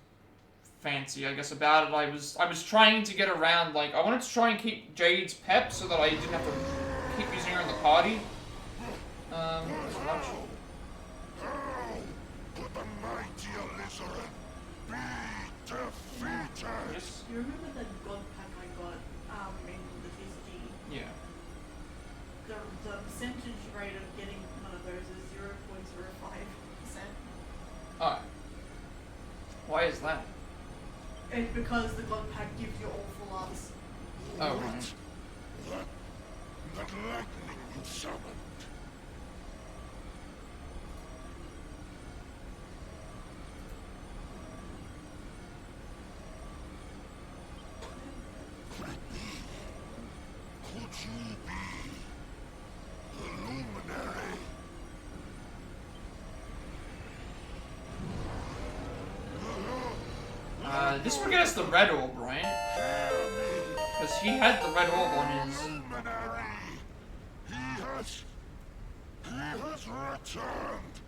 fancy, I guess, about it. I was trying to get around, like, I wanted to try and keep Jade's pep so that I didn't have to keep using her in the party. There's lunch. Could the mighty Elusive be defeated? Yes. You remember the god pack I got in the TCG? Yeah. The percentage rate of getting one of those is 0.05%. Oh. Why is that? It's because the god pack gives you all full arts. Oh, right. That lightning you summoned. Could you be the luminary? This would get us the red orb, right? Because he had the red orb on his... Luminary! He has returned!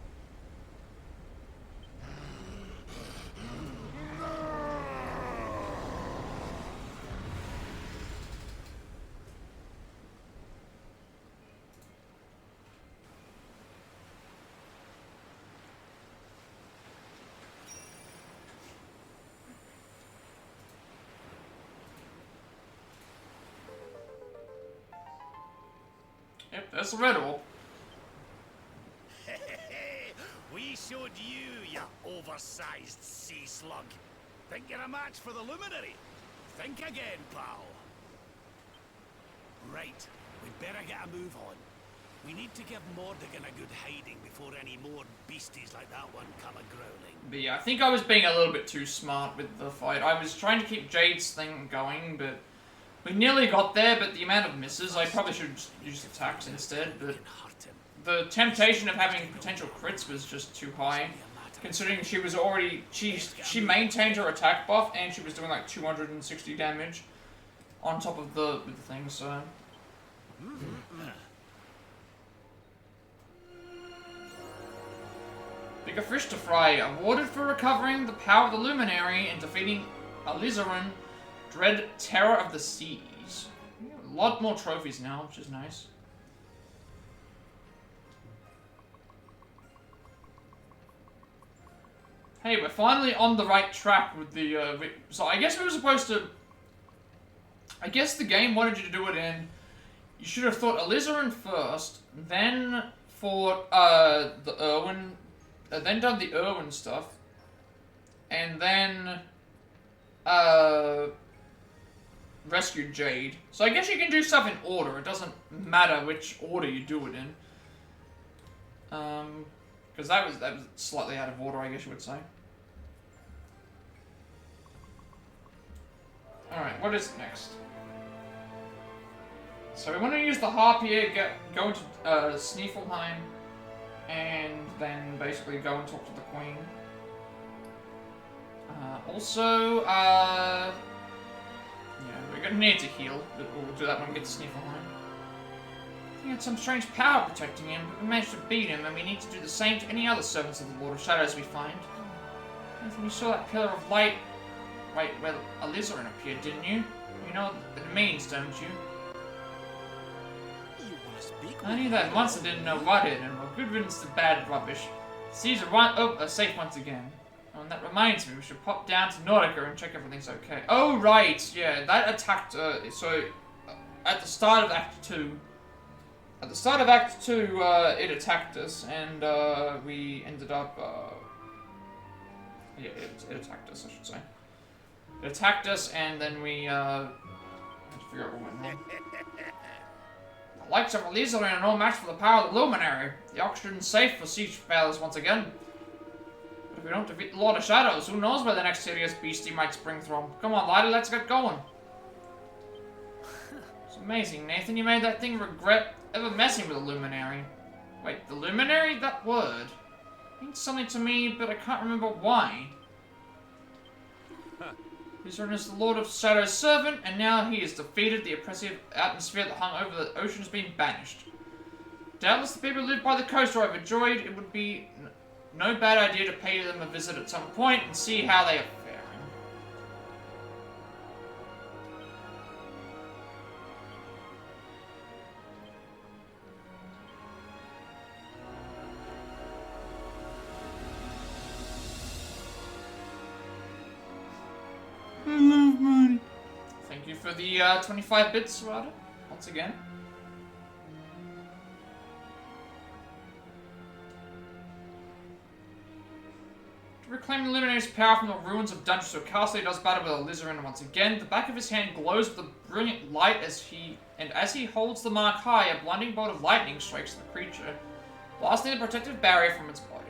Yep, that's the red orb. We showed you, you oversized sea slug. Think you're a match for the luminary? Think again, pal. Right, we'd better get a move on. We need to give Mordigan a good hiding before any more beasties like that one come a-growling. But yeah, I think I was being a little bit too smart with the fight. I was trying to keep Jade's thing going, but we nearly got there, but the amount of misses, I probably should have used attacks instead, but the temptation of having potential crits was just too high, considering she was already, she maintained her attack buff, and she was doing like 260 damage on top of the thing, so... Bigger fish to fry, awarded for recovering the power of the Luminary and defeating Alizarin, Dread Terror of the Seas. We have a lot more trophies now, which is nice. Hey, we're finally on the right track with the, so I guess we were supposed to... I guess the game wanted you to do it in... You should have thought Alizarin first, then fought, the Irwin... then done the Irwin stuff, and then, rescued Jade. So I guess you can do stuff in order. It doesn't matter which order you do it in. Because that was slightly out of order, I guess you would say. Alright, what is next? So we want to use the harp here, go into Sneeffelheim, and then basically go and talk to the Queen. Yeah, we're gonna need to heal, but we'll do that when we get to Sneeffelheim. He had some strange power protecting him, but we managed to beat him, and we need to do the same to any other servants of the Lord of Shadows we find. Nathan, you saw that pillar of light right where Alizarin appeared, didn't you? You know what it means, don't you? I knew that monster didn't know what hit him. Well, good riddance to bad rubbish. Seas are safe once again. Oh, and that reminds me, we should pop down to Nordica and check everything's okay. Oh, right, yeah, that attacked, so, at the start of Act 2, it attacked us, and, we ended up, yeah, it attacked us, I should say. It attacked us, and then we, I had to figure out what went wrong. The likes of Alizarin are no match for the power of the Luminary. The oxygen's safe for siege failures once again. But if we don't defeat the Lord of Shadows, who knows where the next serious beastie might spring from. Come on, laddie, let's get going. It's amazing, Nathan. You made that thing regret ever messing with the Luminary. Wait, the Luminary? That word? It means something to me, but I can't remember why. Alizarin is the Lord of Shadow's servant, and now he has defeated the oppressive atmosphere that hung over the ocean has been banished. Doubtless the people who live by the coast are overjoyed. It would be no bad idea to pay them a visit at some point and see how they are faring. I love money. Thank you for the 25 bits, Serena, once again. To reclaim the Luminary's power from the ruins of dungeons to a castle, he does battle with Alizarin once again. The back of his hand glows with a brilliant light as he holds the mark high, a blinding bolt of lightning strikes the creature, blasting the protective barrier from its body.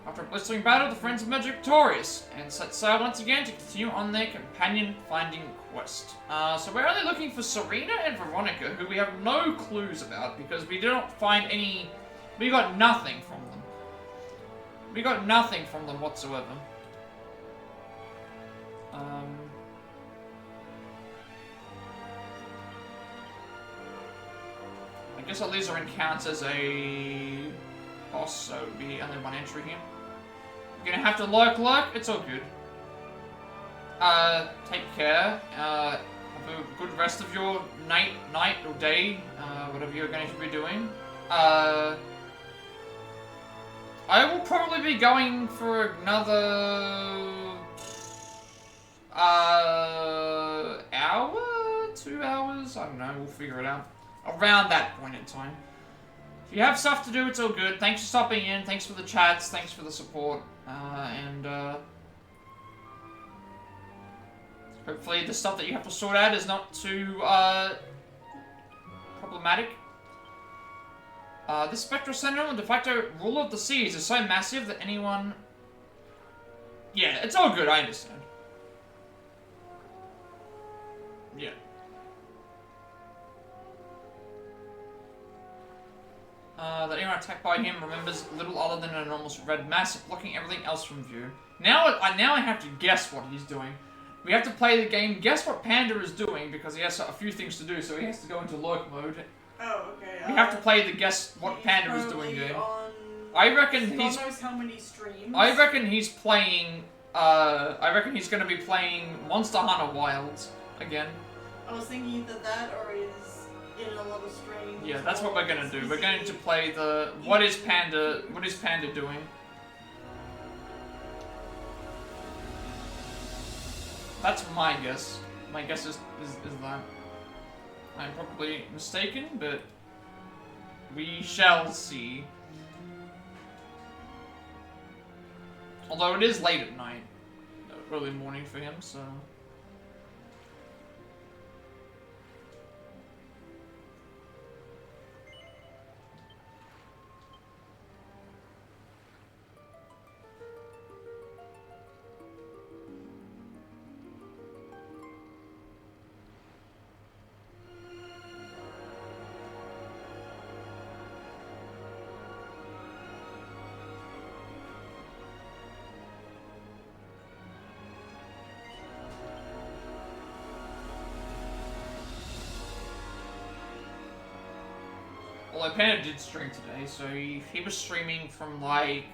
After a blistering battle, the friends emerge victorious and set sail once again to continue on their companion-finding quest. So we're only looking for Serena and Veronica, who we have no clues about because we didn't find any. We got nothing from them. We got nothing from them whatsoever. I guess Alizarin counts as a boss, so it'd be only one entry here. You're gonna have to lurk, it's all good. Take care. Have a good rest of your night or day, whatever you're going to be doing. I will probably be going for another hour, 2 hours. I don't know. We'll figure it out around that point in time. If you have stuff to do, it's all good. Thanks for stopping in. Thanks for the chats. Thanks for the support. Hopefully the stuff that you have to sort out is not too problematic. This Spectral Sentinel and de facto ruler of the seas is so massive that anyone... Yeah, it's all good, I understand. Yeah. That anyone attacked by him remembers little other than an enormous red mass, blocking everything else from view. Now I have to guess what he's doing. We have to play the game, guess what Panda is doing, because he has a few things to do, so he has to go into lurk mode. Oh, okay. We have to play the guess what Panda is doing game. I reckon he's... God knows how many streams. I reckon he's playing... I reckon he's gonna be playing Monster Hunter Wilds again. I was thinking either that or is in a lot of streams. Yeah, that's what we're gonna do. We're going to play the... What is Panda doing? That's my guess. My guess is that. I'm probably mistaken, but we shall see. Although it is late at night, early morning for him, so... Although Panda did stream today, so he was streaming from like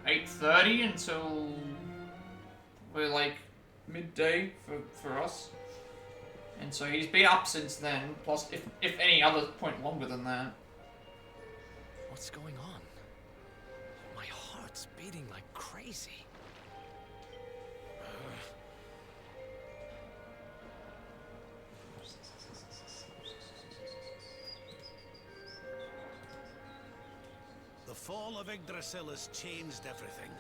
8:30 until we're like midday for us, and so he's been up since then. Plus, if any other point longer than that. What's going on? My heart's beating like crazy. The fall of Yggdrasil has changed everything.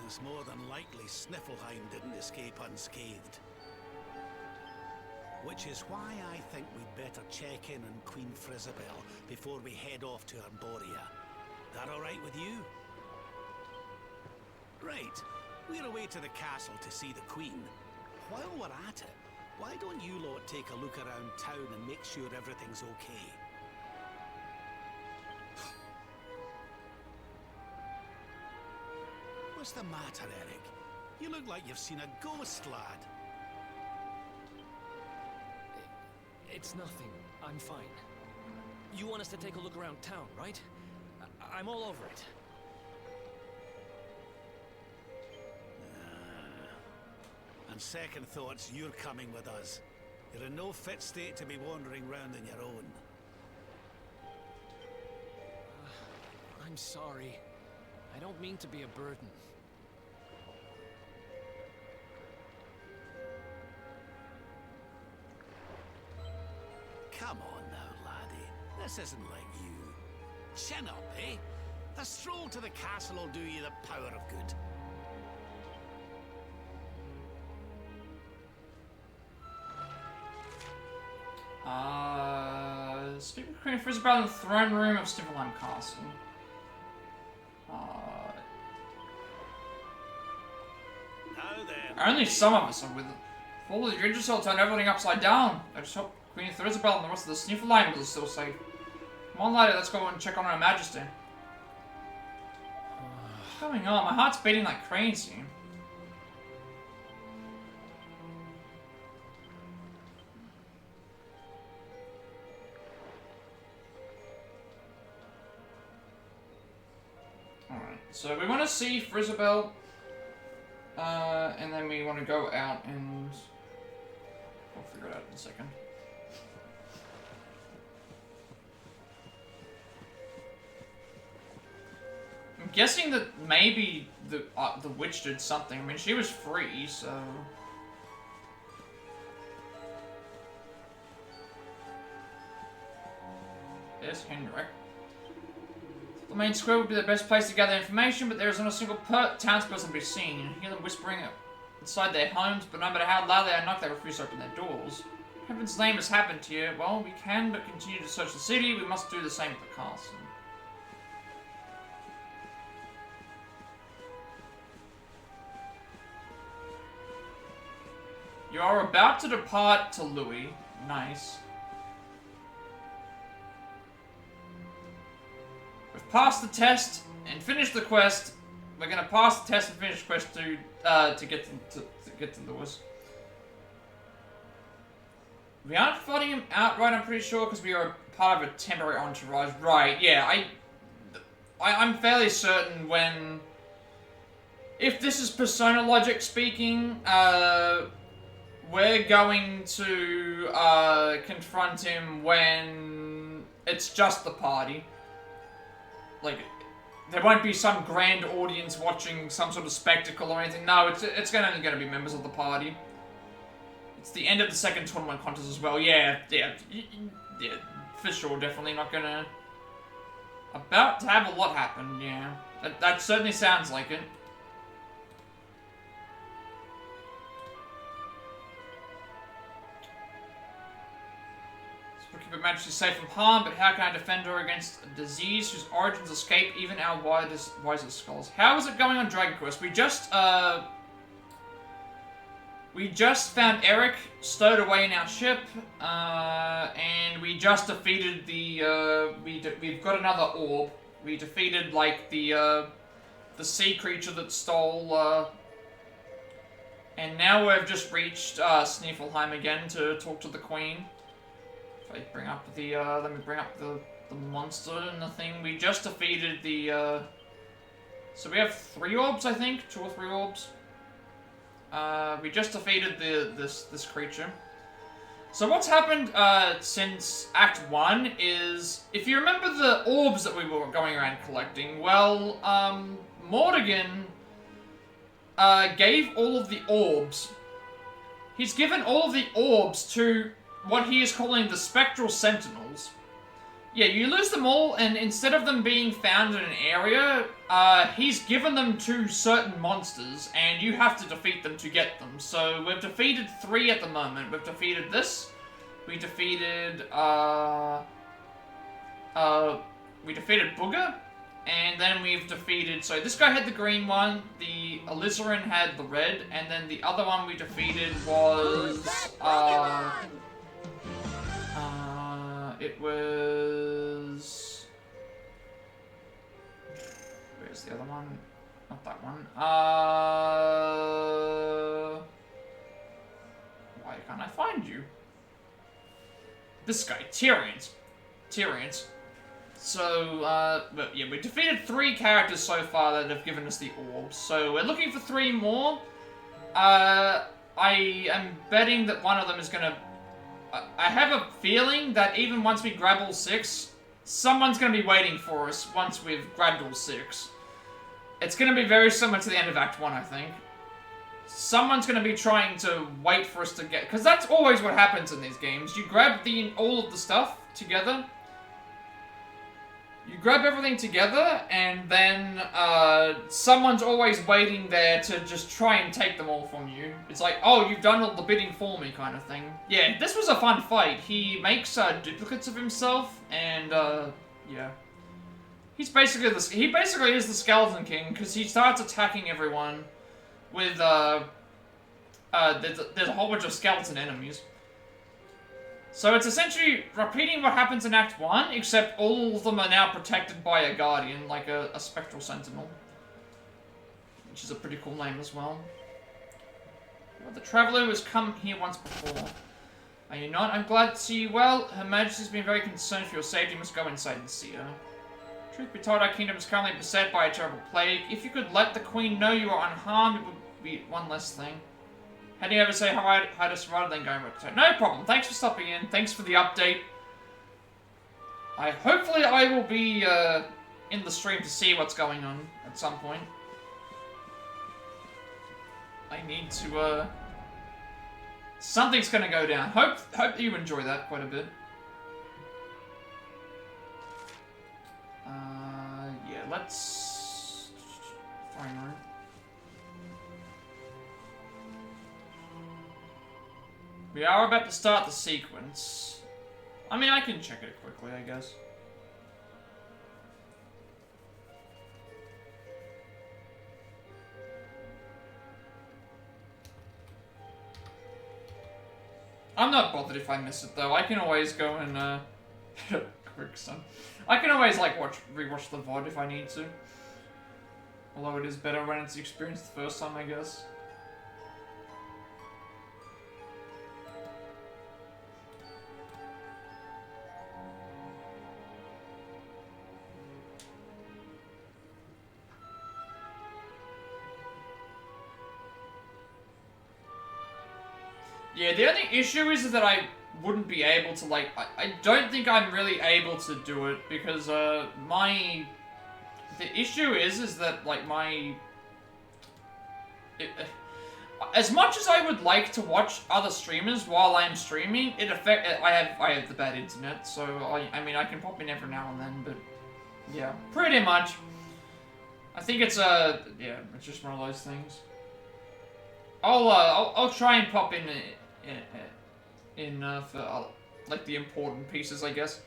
It's more than likely Sniffleheim didn't escape unscathed. Which is why I think we'd better check in on Queen Frizabel before we head off to Arborea. That alright with you? Right. We're away to the castle to see the Queen. While we're at it, why don't you lot take a look around town and make sure everything's okay? What's the matter, Erik? You look like you've seen a ghost, lad. It's nothing. I'm fine. You want us to take a look around town, right? I'm all over it. On second thoughts, you're coming with us. You're in no fit state to be wandering round on your own. I'm sorry. I don't mean to be a burden. Come on now, laddie. This isn't like you. Chin up, eh? A stroll to the castle will do you the power of good. Speak with Queen Frisbee in the throne room of Snivelheim Castle. Now then. Only some of us are with it. If all of the Ridgersall turned everything upside down, I just hope Queen Isabel and the rest of the Snivelheim are still safe. Come on, lady, let's go and check on Her Majesty. What's going on? My heart's beating like crazy. Alright, so we want to see Frisabel, and then we want to go out and... we'll figure it out in a second. I'm guessing that maybe the witch did something. I mean, she was free, so... There's Hendrik. The main square would be the best place to gather information, but there isn't a single townsperson to be seen. You hear them whispering inside their homes, but no matter how loud they knock, they refuse to open their doors. Heaven's name has happened to you. Well, we can but continue to search the city. We must do the same at the castle. You are about to depart to Louis. Nice. We've passed the test and finished the quest. We're gonna pass the test and finish the quest to get to Louis. We aren't fighting him outright, I'm pretty sure, because we are part of a temporary entourage. Right, yeah, I'm fairly certain when... If this is Persona logic speaking, we're going to confront him when it's just the party. Like, there won't be some grand audience watching some sort of spectacle or anything. No, it's only going to be members of the party. It's the end of the second tournament contest as well. Yeah, for sure, definitely not gonna... About to have a lot happen, yeah. That certainly sounds like it. We'll keep Her Majesty safe from harm, but how can I defend her against a disease whose origins escape even our wisest scholars? How is it going on Dragon Quest? We just found Erik stowed away in our ship, and we just defeated the, we've got another orb. We defeated, like, the sea creature that stole, and now we've just reached, Snifelheim again to talk to the Queen. If I bring up the, let me bring up the monster and the thing. We just defeated the, so we have 3 orbs, I think? 2 or 3 orbs. We just defeated this creature. So what's happened since Act 1 is, if you remember the orbs that we were going around collecting, well, Morrigan gave all of the orbs. He's given all of the orbs to what he is calling the Spectral Sentinels. Yeah, you lose them all, and instead of them being found in an area, he's given them to certain monsters, and you have to defeat them to get them. So we've defeated 3 at the moment. We've defeated this. We defeated, Booger. And then we've defeated, so this guy had the green one, the Alizarin had the red, and then the other one we defeated was, it was... Where's the other one? Not that one. Why can't I find you? This guy, Tyrion's. So, but yeah, we defeated 3 characters so far that have given us the orbs. So we're looking for 3 more. I am betting that one of them is gonna... I have a feeling that even once we grab all 6, someone's gonna be waiting for us once we've grabbed all 6. It's gonna be very similar to the end of Act 1, I think. Someone's gonna be trying to wait for us to get... Because that's always what happens in these games. You grab all of the stuff together. You grab everything together, and then someone's always waiting there to just try and take them all from you. It's like, oh, you've done all the bidding for me, kind of thing. Yeah, this was a fun fight. He makes duplicates of himself, and yeah, he basically is the Skeleton King because he starts attacking everyone with there's a whole bunch of skeleton enemies. So it's essentially repeating what happens in Act 1, except all of them are now protected by a guardian, like a spectral sentinel. Which is a pretty cool name as well. Well, the Traveler has come here once before. Are you not? I'm glad to see you well. Her Majesty's been very concerned for your safety. You must go inside and see her. Truth be told, our kingdom is currently beset by a terrible plague. If you could let the Queen know you are unharmed, it would be one less thing. How do you ever say hi to Serena, then going back to... No problem. Thanks for stopping in. Thanks for the update. Hopefully I will be in the stream to see what's going on at some point. I need to something's gonna go down. Hope you enjoy that quite a bit. Yeah, let's... Throwing room. We are about to start the sequence. I mean, I can check it quickly, I guess. I'm not bothered if I miss it, though. I can always go and, quick son. I can always, like, rewatch the VOD if I need to. Although it is better when it's experienced the first time, I guess. Yeah, the only issue is that I wouldn't be able to, like, I don't think I'm really able to do it because, the issue is that, like, as much as I would like to watch other streamers while I'm streaming, I have the bad internet, so, I mean, I can pop in every now and then, but, yeah, pretty much. I think it's, yeah, it's just one of those things. I'll try and pop in for like the important pieces, I guess.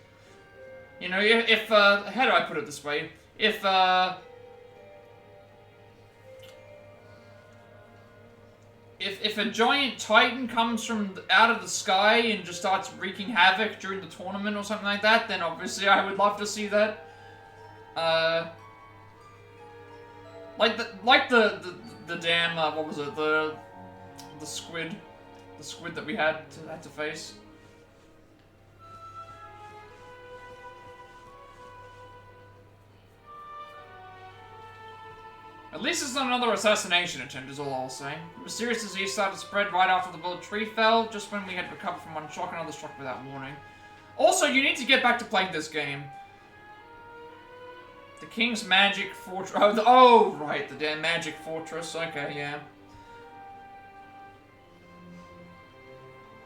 You know, if how do I put it this way? If a giant titan comes from out of the sky and just starts wreaking havoc during the tournament or something like that, then obviously I would love to see that. Like the damn what was it, the squid that we had to face. At least it's not another assassination attempt, is all I'll say. The mysterious disease started to spread right after the bullet tree fell, just when we had recovered from one shock, another struck without warning. Also, you need to get back to playing this game. The King's Magic Fortress. Oh, right, the damn Magic Fortress. Okay, yeah.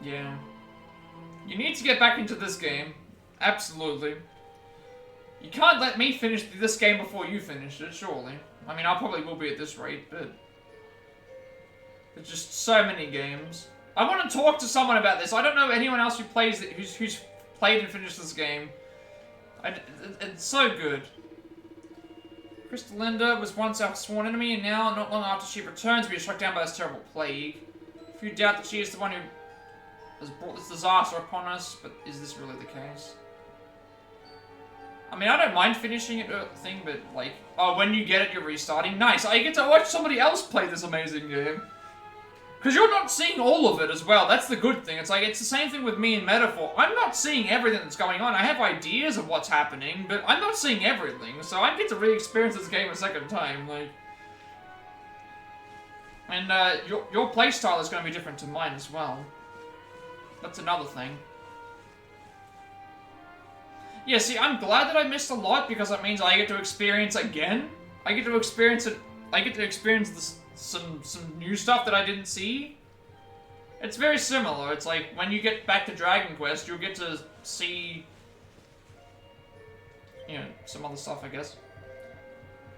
Yeah. You need to get back into this game. Absolutely. You can't let me finish this game before you finish it, surely. I mean, I probably will be at this rate, but... There's just so many games. I want to talk to someone about this. I don't know anyone else who plays it, who's played and finished this game. It's so good. Crystalinda was once our sworn enemy, and now, not long after she returns, we are struck down by this terrible plague. If you doubt that she is the one who has brought this disaster upon us, but is this really the case? I mean, I don't mind finishing it, thing, but, like, oh, when you get it, you're restarting. Nice, I get to watch somebody else play this amazing game. Because you're not seeing all of it as well. That's the good thing. It's like, it's the same thing with me in Metaphor. I'm not seeing everything that's going on. I have ideas of what's happening, but I'm not seeing everything. So I get to re-experience this game a second time. Like, and your playstyle is going to be different to mine as well. That's another thing. Yeah, see, I'm glad that I missed a lot because that means I get to experience again. I get to experience it. I get to experience this. Some new stuff that I didn't see. It's very similar. It's like when you get back to Dragon Quest, you'll get to see, you know, some other stuff, I guess.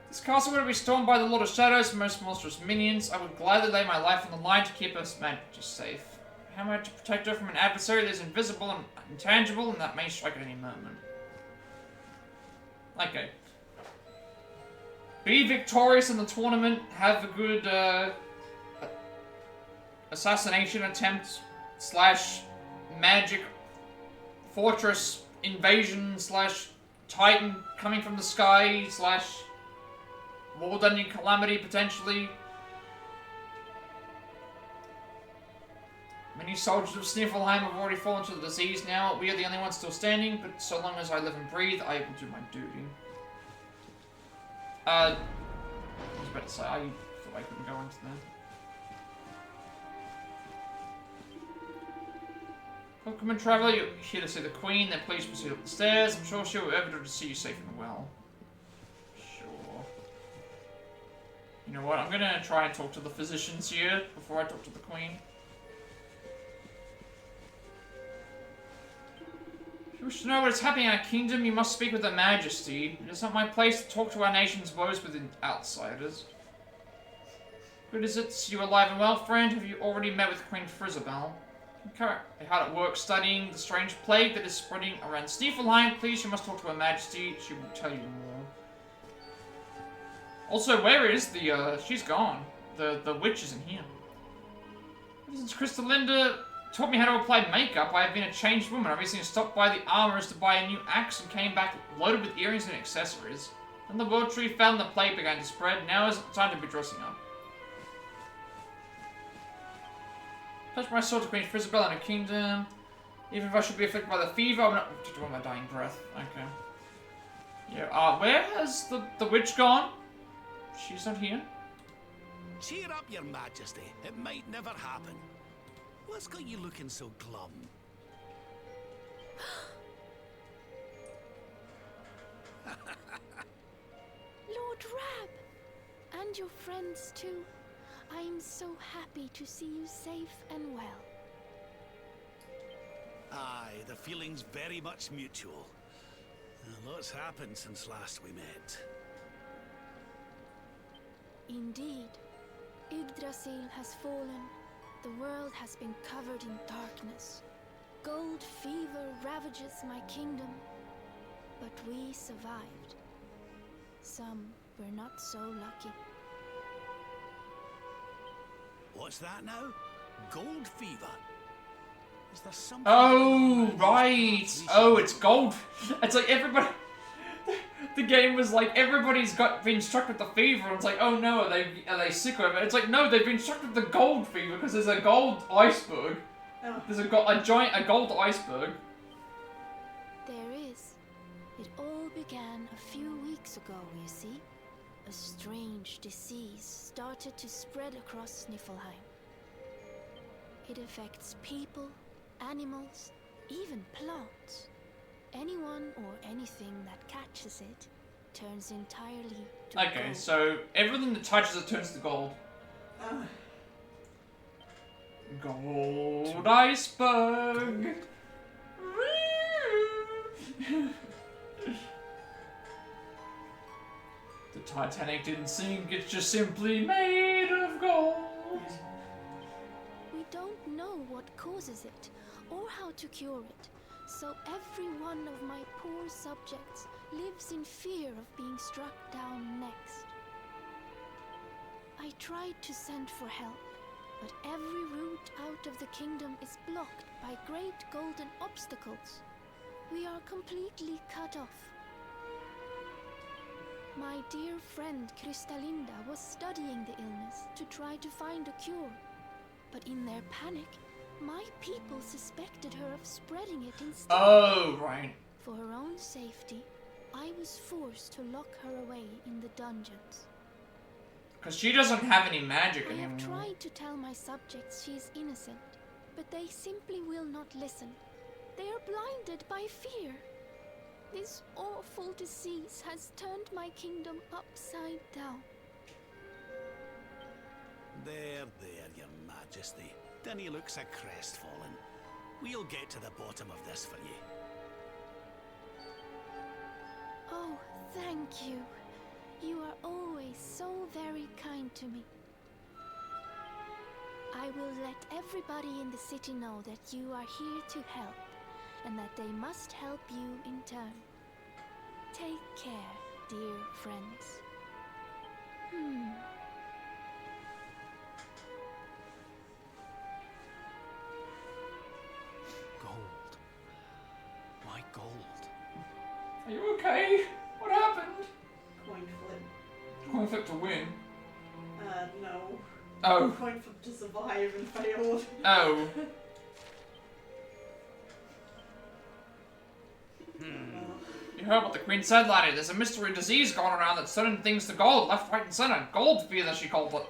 This castle will be stormed by the Lord of Shadows and most monstrous minions. I would gladly lay my life on the line to keep us Majesty safe. How am I to protect her from an adversary that is invisible and intangible and that may strike at any moment? Okay. Be victorious in the tournament, have a good assassination attempt / magic fortress invasion / titan coming from the sky / war dungeon calamity potentially. Many soldiers of Sniffelheim have already fallen to the disease now. We are the only ones still standing, but so long as I live and breathe, I will do my duty. I was about to say, I thought I couldn't go into that. Welcome and traveller, you're here to see the Queen, then please proceed up the stairs. I'm sure she'll be able to see you safe and well. Sure. You know what, I'm gonna try and talk to the physicians here before I talk to the Queen. If you wish to know what is happening in our kingdom, you must speak with Her Majesty. It is not my place to talk to our nation's woes with outsiders. Good is it to see you alive and well, friend? Have you already met with Queen Frizzabelle? Currently hard at work studying the strange plague that is spreading around Sniffelheim. Please, you must talk to Her Majesty. She will tell you more. Also, where is the, she's gone. The witch isn't here. Since Crystalinda taught me how to apply makeup, I have been a changed woman. I recently stopped by the armorers to buy a new axe and came back loaded with earrings and accessories. Then the world tree fell and the plague began to spread. Now is the time to be dressing up. Touch my sword to Queen Frizzabelle and her kingdom. Even if I should be afflicted by the fever, I'm not to do my dying breath. Okay. Yeah, where has the witch gone? She's not here. Cheer up, Your Majesty. It might never happen. What's got you looking so glum? Lord Rab! And your friends too. I am so happy to see you safe and well. Aye, the feeling's very much mutual. A lot's happened since last we met. Indeed. Yggdrasil has fallen. The world has been covered in darkness. Gold fever ravages my kingdom. But we survived. Some were not so lucky. What's that now? Gold fever? Is there something... Oh, right! Oh, it's gold. It's like everybody... The game was like, everybody's been struck with the fever, and it's like, oh no, are they sick of it? It's like, no, they've been struck with the gold fever, because there's a gold iceberg. Oh. There's a gold iceberg. There is. It all began a few weeks ago, you see. A strange disease started to spread across Sniffelheim. It affects people, animals, even plants. Anyone or anything that catches it turns entirely to Okay, gold. so everything that touches it turns to gold. Gold iceberg! The Titanic didn't sink, it's just simply made of gold. We don't know what causes it, or how to cure it, so every one of my poor subjects lives in fear of being struck down next. I tried to send for help, but every route out of the kingdom is blocked by great golden obstacles. We are completely cut off. My dear friend Crystalinda was studying the illness to try to find a cure. But in their panic, my people suspected her of spreading it instead. Oh, right. For her own safety, I was forced to lock her away in the dungeons. Because she doesn't have any magic I anymore. have tried to tell my subjects she is innocent, but they simply will not listen. They are blinded by fear. This awful disease has turned my kingdom upside down. There, Your Majesty. Dinny looks a crestfallen. We'll get to the bottom of this for you. Oh, thank you. You are always so very kind to me. I will let everybody in the city know that you are here to help, and that they must help you in turn. Take care, dear friends. Gold. My gold. Are you okay? What happened? Coin flip. Coin flip to win. No. Oh. Coin flip to survive and failed. Oh. You heard what the Queen said, laddie. There's a mystery disease going around that's turning things to gold, left, right, and center. Gold fever, she called it.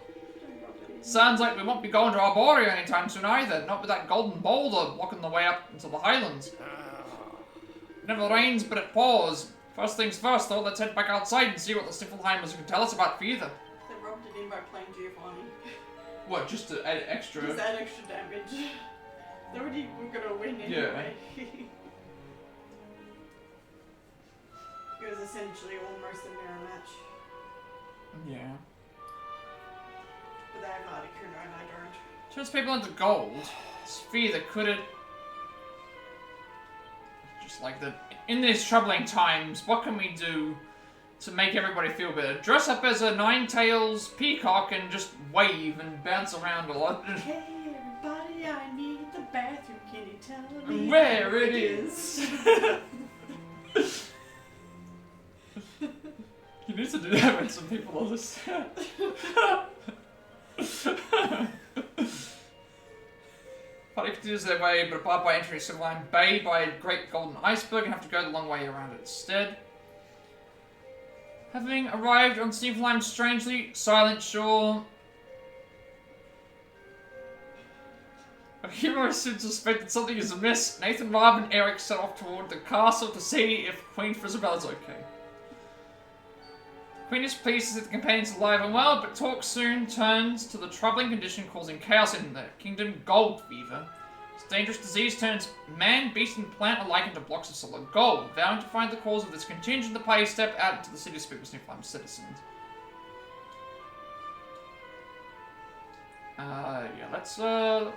Sounds like we won't be going to Arborea anytime soon either. Not with that golden boulder blocking the way up into the highlands. It never rains, but it pours. First things first, though, let's head back outside and see what the Stiffelheimers can tell us about fever. They rubbed it in by playing Giovanni. What, just to add extra? Just add extra damage. They already were gonna win anyway. It was essentially almost a mirror match. Yeah. But they have Articuno and I don't. Turns people into gold. It's fever, could it? Just like the... In these troubling times, what can we do to make everybody feel better? Dress up as a nine-tails peacock and just wave and bounce around a lot. Hey everybody, I need the bathroom. Can you tell me where it is? You need to do that when some people are listening. Party continues their way, but apart by entering Silverline Bay by a great golden iceberg and have to go the long way around it instead. Having arrived on Silverline's strangely silent shore, a hero soon suspected something is amiss. Nathan, Rob, and Erik set off toward the castle to see if Queen Frizabella's okay. Queen is pleased to see the companions alive and well, but talk soon turns to the troubling condition causing chaos in the kingdom, gold fever. This dangerous disease turns man, beast, and plant alike into blocks of solid gold. Vowing to find the cause of this contingent, the party step out into the city to speak with Snifflime citizens. Yeah, let's go.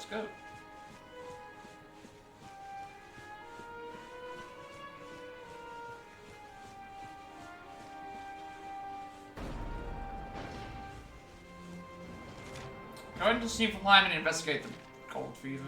Go into Snifflime and investigate the gold fever.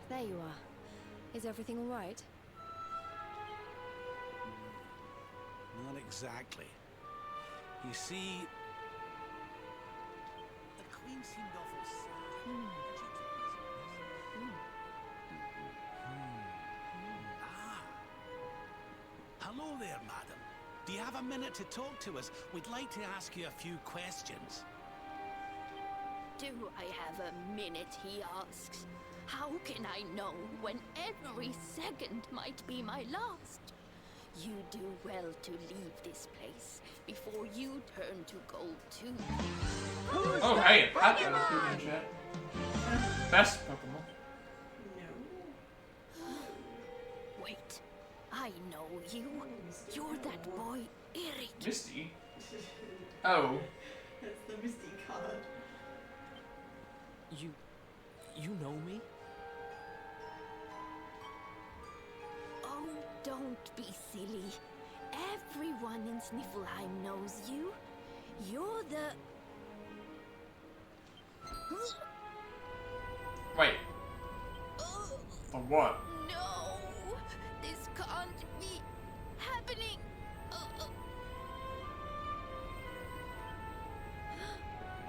There you are. Is everything all right? Not exactly. You see, the Queen seemed awful sad. Hello there, madam. Do you have a minute to talk to us? We'd like to ask you a few questions. Do I have a minute, he asks. How can I know when every second might be my last? You do well to leave this place before you turn to gold too. Oh, hey, a Plat got a in chat. Best Pokemon. Wait, I know you. You're that boy, Erik. Misty? Oh. It's the Misty card. You know me? Oh, don't be silly. Everyone in Sniffelheim knows you. You're the... Wait. The what? No! This can't be happening!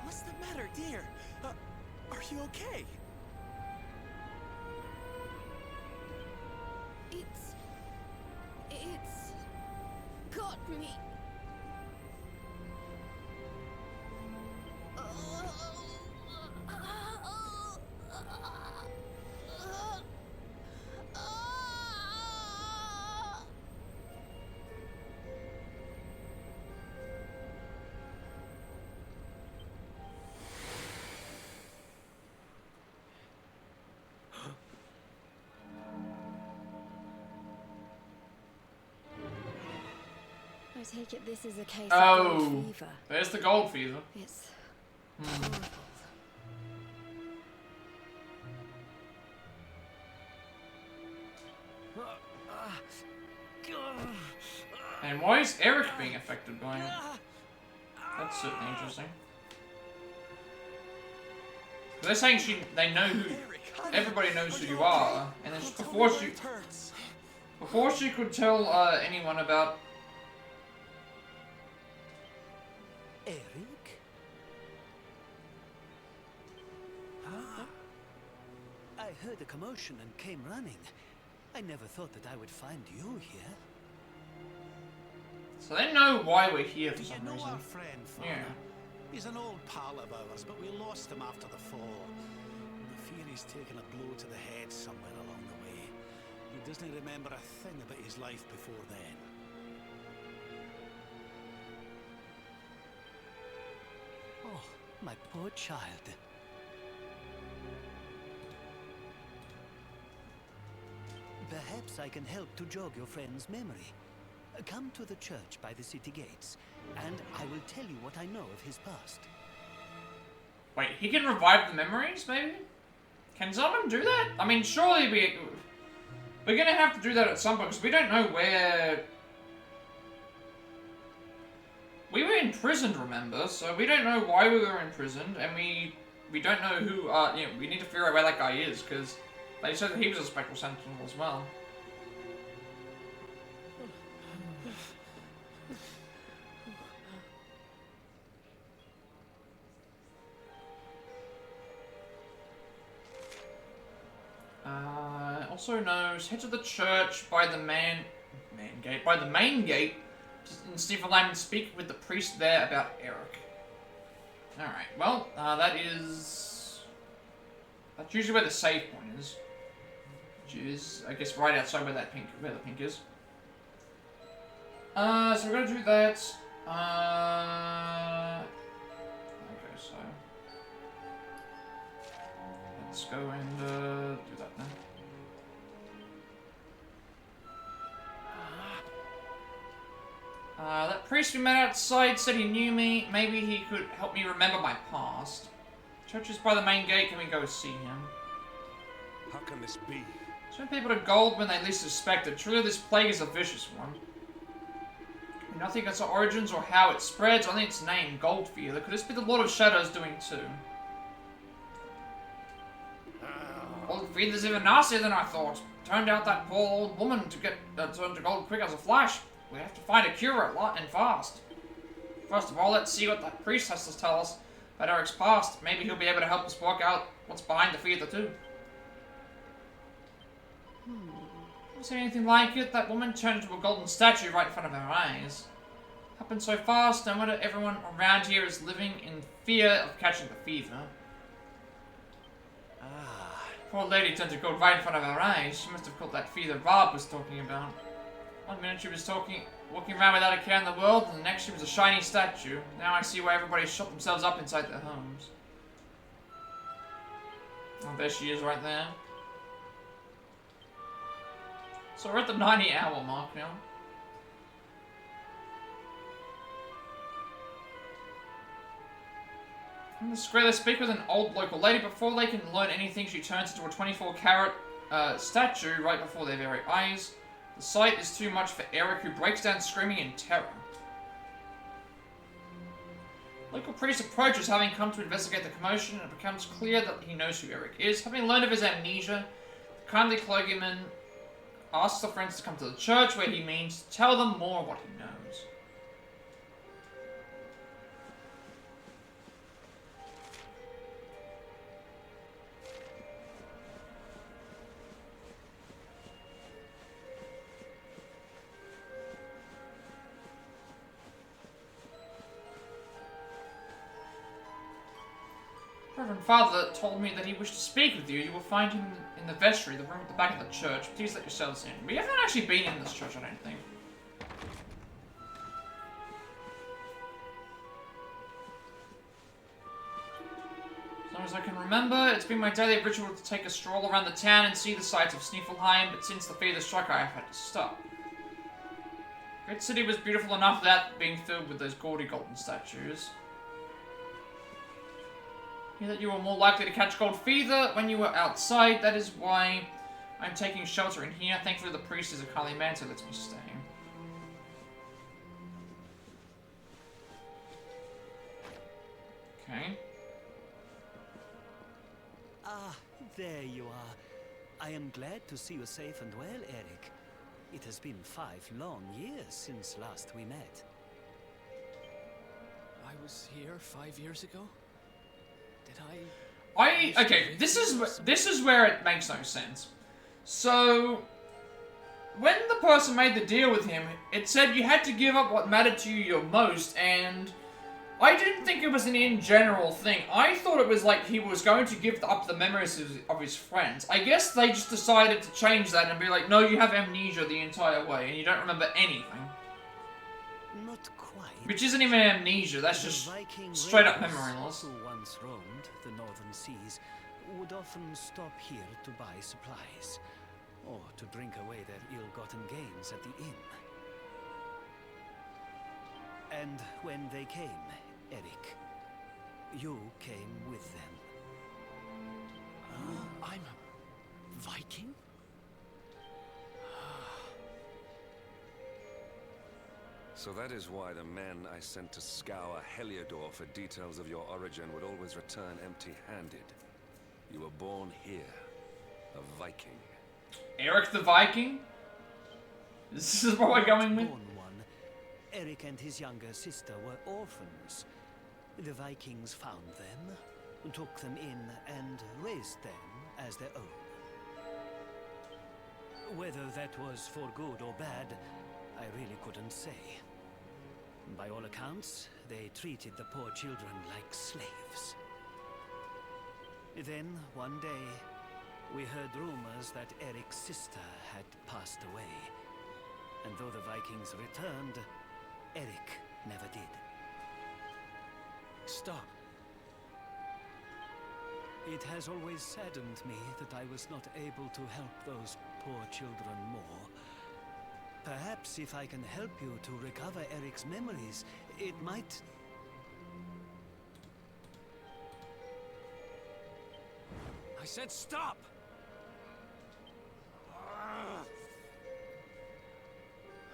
What's the matter, dear? Are you okay? It's got me. I take it this is a case Oh, of gold fever. There's the gold fever. It's horrible. And why is Erik being affected by it? That's certainly interesting. They're saying they know who, everybody knows who you are, and then before she could tell anyone about. Erik? Huh? I heard a commotion and came running. I never thought that I would find you here. So they know why we're here for some Do you know reason. our friend, Father? Yeah. He's an old pal of ours, but we lost him after the fall. I fear he's taken a blow to the head somewhere along the way. He doesn't remember a thing about his life before then. Oh, my poor child. Perhaps I can help to jog your friend's memory. Come to the church by the city gates, and I will tell you what I know of his past. Wait, he can revive the memories, maybe? Can someone do that? I mean, surely we're gonna have to do that at some point, because we don't know where... We were imprisoned, remember? So we don't know why we were imprisoned, and we don't know who, you know, we need to figure out where that guy is, because they said that he was a spectral sentinel as well. Also knows, head to the church by the main gate in Sniffelheim and speak with the priest there about Erik. Alright, well, that's usually where the save point is. Which is, I guess, right outside where the pink is. So we're gonna do that. Okay, so let's go and do that then. That priest we met outside said he knew me. Maybe he could help me remember my past. Church is by the main gate. Can we go see him? How can this be? Turn people to gold when they least suspect it. Truly, this plague is a vicious one. Nothing its origins or how it spreads, only its name, Gold Fever. Could this be the Lord of Shadows doing too? Gold Fever's even nastier than I thought. Turned out that poor old woman to get turned to gold quick as a flash. We have to find a cure at lot and fast. First of all, let's see what that priest has to tell us about Erik's past. Maybe he'll be able to help us work out what's behind the fever too. Is there anything like it? That woman turned into a golden statue right in front of our eyes. Happened so fast, no wonder everyone around here is living in fear of catching the fever. Poor lady turned to gold right in front of our eyes. She must have caught that fever Rob was talking about. One minute she was walking around without a care in the world, and the next she was a shiny statue. Now I see why everybody shut themselves up inside their homes. Oh, there she is right there. So we're at the 90-hour mark now. In the square, they speak with an old local lady. Before they can learn anything, she turns into a 24-carat statue right before their very eyes. The sight is too much for Erik, who breaks down screaming in terror. Local priest approaches, having come to investigate the commotion, and it becomes clear that he knows who Erik is. Having learned of his amnesia, the kindly clergyman asks the friends to come to the church, where he means to tell them more of what he knows. Reverend Father told me that he wished to speak with you. You will find him in the vestry, the room at the back of the church. Please let yourselves in. We haven't actually been in this church, I don't think. As long as I can remember, it's been my daily ritual to take a stroll around the town and see the sights of Snifelheim, but since the fever struck, I have had to stop. The great city was beautiful enough without being filled with those gaudy golden statues. Hear that you were more likely to catch gold fever when you were outside. That is why I'm taking shelter in here. Thankfully, the priest is a kindly man, so lets me stay. Okay. Ah, there you are. I am glad to see you safe and well, Erik. It has been 5 long years since last we met. I was here 5 years ago? Okay, this is where it makes no sense. So, when the person made the deal with him, it said you had to give up what mattered to you most, and I didn't think it was an in general thing. I thought it was like he was going to give up the memories of his friends. I guess they just decided to change that and be like, no, you have amnesia the entire way, and you don't remember anything. Not quite. Which isn't even amnesia, that's just straight up memory loss. Who once roamed the northern seas would often stop here to buy supplies, or to drink away their ill-gotten gains at the inn. And when they came, Erik, you came with them. I'm a Viking? So that is why the men I sent to scour Heliodor for details of your origin would always return empty-handed. You were born here, a Viking. Erik the Viking? This is what we're going with? Erik and his younger sister were orphans. The Vikings found them, took them in, and raised them as their own. Whether that was for good or bad, I really couldn't say. By all accounts, they treated the poor children like slaves. Then, one day, we heard rumors that Erik's sister had passed away. And though the Vikings returned, Erik never did. Stop. It has always saddened me that I was not able to help those poor children more. Perhaps if I can help you to recover Erik's memories, it might... I said stop!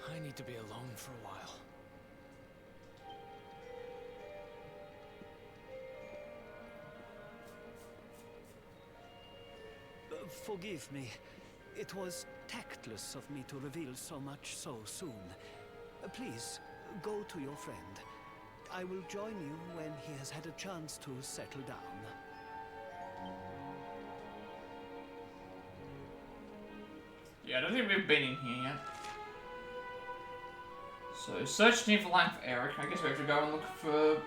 I need to be alone for a while. Forgive me. It was tactless of me to reveal so much so soon. Please, go to your friend. I will join you when he has had a chance to settle down. Yeah, I don't think we've been in here yet. So, search Niflheim for Erik. I guess we have to go and look for...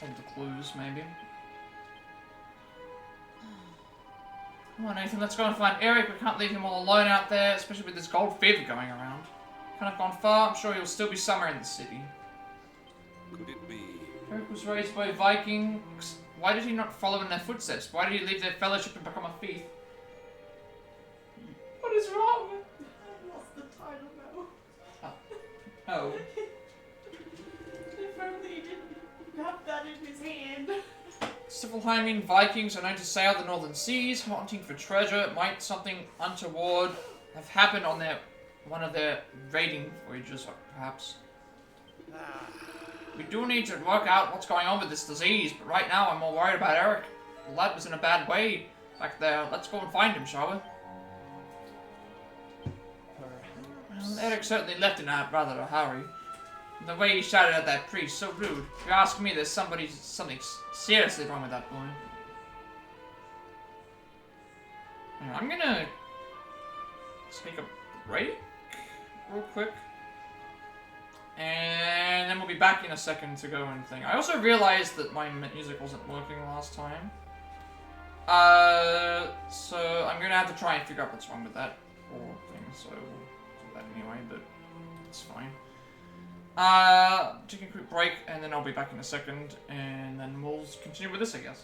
all the clues, maybe. Come on, Nathan, let's go and find Erik. We can't leave him all alone out there, especially with this gold fever going around. Can't have gone far. I'm sure he'll still be somewhere in the city. Could it be? Erik was raised by Vikings. Why did he not follow in their footsteps? Why did he leave their fellowship and become a thief? What is wrong? What's the title now? no. If only he didn't have that in his hand. Niflheimian Vikings are known to sail the northern seas, hunting for treasure. Might something untoward have happened on one of their raiding voyages, perhaps? We do need to work out what's going on with this disease, but right now I'm more worried about Erik. The lad was in a bad way back there. Let's go and find him, shall we? Well, Erik certainly left in a rather hurry. The way he shouted at that priest, so rude. If you ask me, there's something seriously wrong with that boy. I'm gonna take a break real quick. And then we'll be back in a second to go and think. I also realized that my music wasn't working last time. So I'm gonna have to try and figure out what's wrong with that whole thing, so we'll do that anyway, but it's fine. Take a quick break, and then I'll be back in a second, and then we'll continue with this, I guess.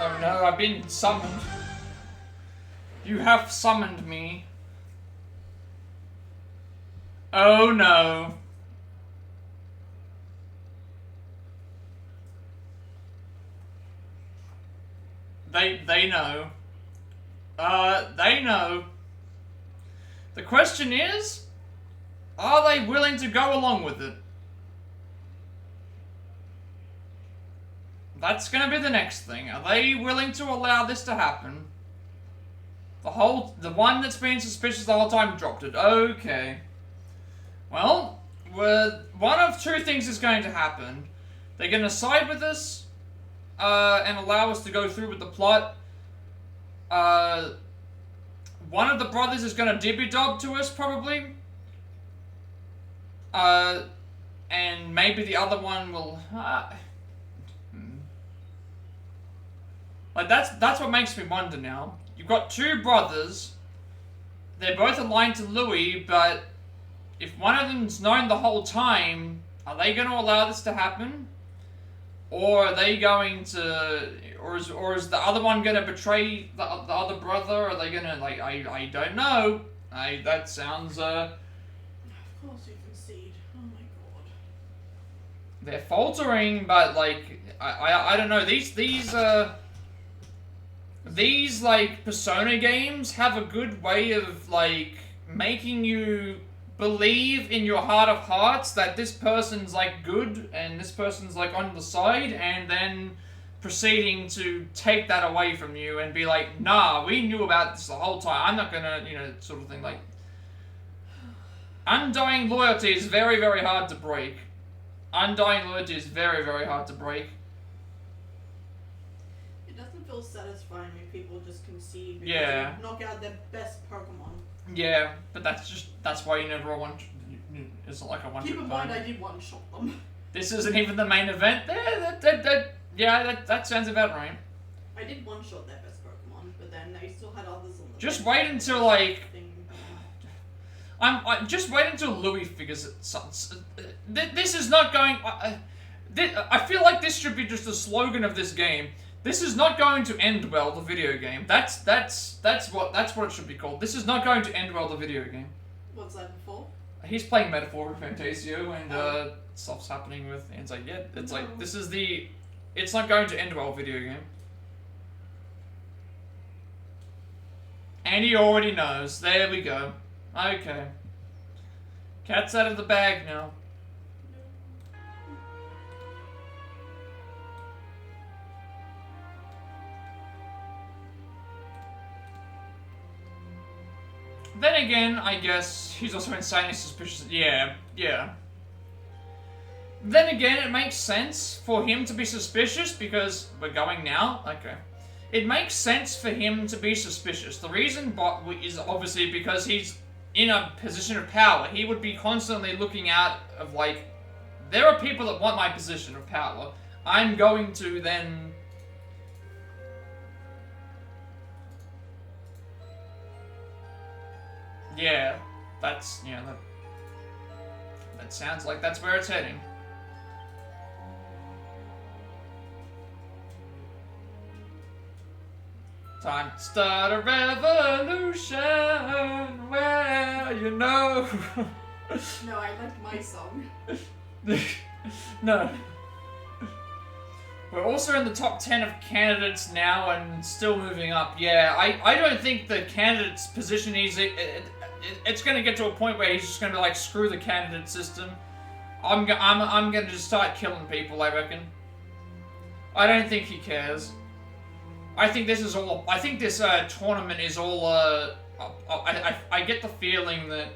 Oh no, I've been summoned. You have summoned me. Oh no. They know. They know. The question is, are they willing to go along with it? That's gonna be the next thing. Are they willing to allow this to happen? The one that's been suspicious the whole time dropped it. Okay. Well, one of two things is going to happen. They're gonna side with us, and allow us to go through with the plot. One of the brothers is gonna dibby-dob to us, probably. And maybe the other one will... Like, that's what makes me wonder now. You've got two brothers. They're both aligned to Louis, but if one of them's known the whole time, are they going to allow this to happen? Or are they going to... Or is the other one going to betray the other brother? Are they going to, like, I don't know. That sounds, Of course you concede. Oh my god. They're faltering, but, like, I don't know. These, like, Persona games have a good way of, like, making you believe in your heart of hearts that this person's, like, good and this person's, like, on the side, and then proceeding to take that away from you and be like, nah, we knew about this the whole time. I'm not gonna, you know, sort of thing, like... Undying loyalty is very, very hard to break. Undying loyalty is very, very hard to break. It doesn't feel satisfying when people just concede because Yeah. they knock out their best Pokemon. Yeah, but that's why you never want. It's not like a one. Keep in mind, I did one-shot them. This isn't even the main event. That sounds about right. I did one-shot their best Pokemon, but then they still had others on the Just bench. wait until like. Thing. I just wait until Louis figures it. This is not going. I feel like this should be just the slogan of this game. This is not going to end well, the video game. That's what it should be called. This is not going to end well, the video game. What's that before? He's playing Metaphor with Fantasio, and stuff's happening with. And it's like, yeah, it's like this is the. It's not going to end well, video game. And he already knows. There we go. Okay. Cat's out of the bag now. Then again, I guess he's also insanely suspicious. Yeah. Then again, it makes sense for him to be suspicious because we're going now. Okay. It makes sense for him to be suspicious. The reason is obviously because he's in a position of power. He would be constantly looking out of like, there are people that want my position of power. I'm going to then... Yeah, that sounds like that's where it's heading. Time to start a revolution where you know. No, I like my song. No. We're also in the top 10 of candidates now and still moving up. Yeah, I don't think the candidate's position is... It's going to get to a point where he's just going to be like, screw the candidate system. I'm going to just start killing people, I reckon. I don't think he cares. I think this is all... I think this tournament is all... I get the feeling that...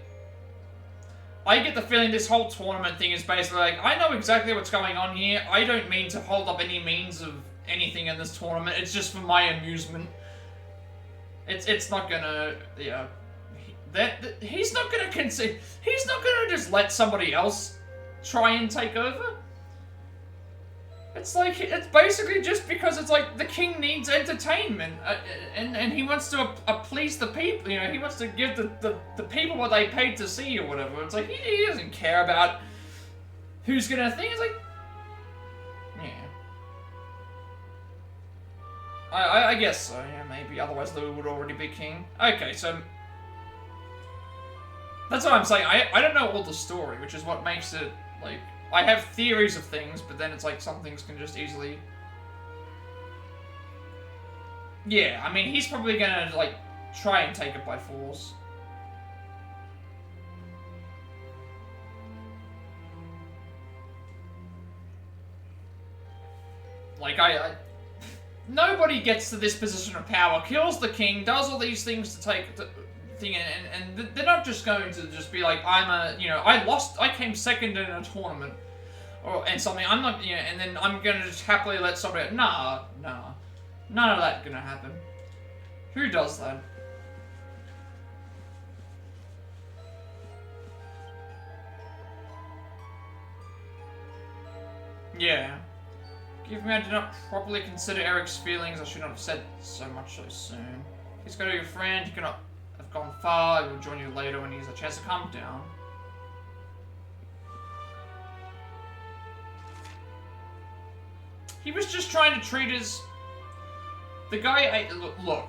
I get the feeling this whole tournament thing is basically like, I know exactly what's going on here. I don't mean to hold up any means of anything in this tournament. It's just for my amusement. It's not gonna... Yeah. He's not gonna concede. He's not gonna just let somebody else try and take over. It's like, it's basically just because it's like the king needs entertainment, and he wants to please the people, you know, he wants to give the people what they paid to see or whatever. It's like, he doesn't care about who's gonna think. It's like, yeah. I guess so, yeah, maybe, otherwise Louis would already be king. Okay, so... That's what I'm saying, I don't know all the story, which is what makes it, like... I have theories of things, but then it's like some things can just easily... Yeah, I mean, he's probably gonna, like, try and take it by force. Like, nobody gets to this position of power, kills the king, does all these things to take the thing, and they're not just going to just be like, I came second in a tournament, and something, I'm not, and then I'm gonna just happily let somebody, nah, none of that gonna happen. Who does that? Yeah. Give me, I did not properly consider Erik's feelings. I should not have said so much so soon. He's got to be your friend. He cannot have gone far. He will join you later when he has a chance to calm down. He was just trying to treat his... The guy... Look.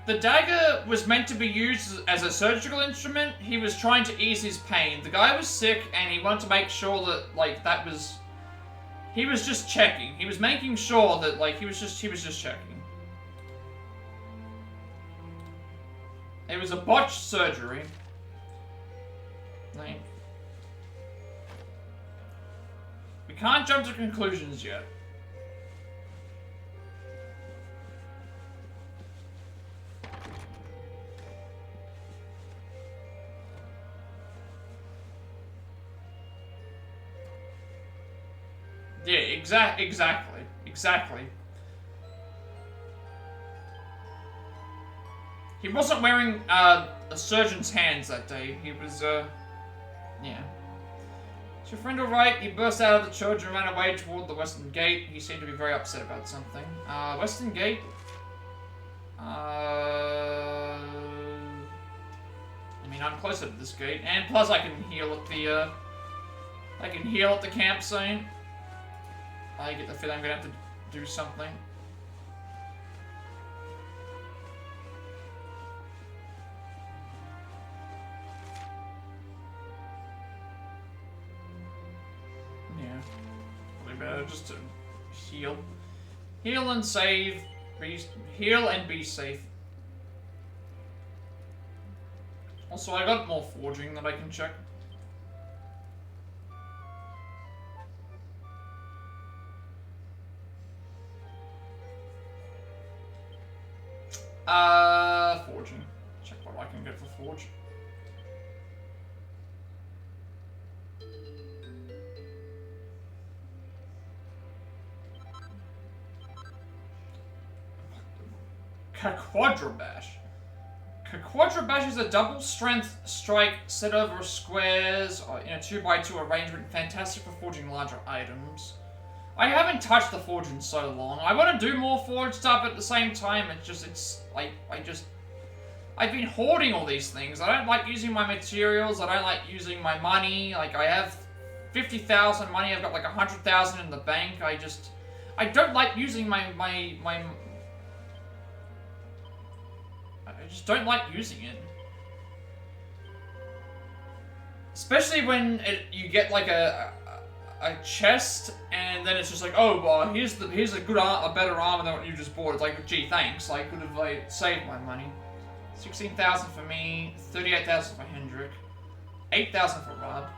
The dagger was meant to be used as a surgical instrument. He was trying to ease his pain. The guy was sick, and he wanted to make sure that, like, that was... He was just checking. He was making sure that, like, he was just checking. It was a botched surgery. Like, we can't jump to conclusions yet. Yeah, exactly. He wasn't wearing a surgeon's hands that day. He was, yeah. Is your friend alright? He burst out of the church and ran away toward the western gate. He seemed to be very upset about something. Western gate? I mean, I'm closer to this gate, and plus I can heal at the campsite. I get the feeling I'm gonna have to do something. Yeah. Probably better just to heal. Heal and save. Heal and be safe. Also, I got more forging that I can check. Forging. Check what I can get for forge. Quadrabash. Quadrabash is a double strength strike set over squares in a 2x2 arrangement, fantastic for forging larger items. I haven't touched the forge in so long. I want to do more forge stuff at the same time. I've been hoarding all these things. I don't like using my materials. I don't like using my money. Like, I have 50,000 money. I've got like 100,000 in the bank. I don't like using my I just don't like using it. Especially when you get like a chest, and then it's just like, oh, well, here's a better armor than what you just bought. It's like, gee, thanks. I could have like saved my money. 16,000 for me, 38,000 for Hendrik, 8,000 for Rob,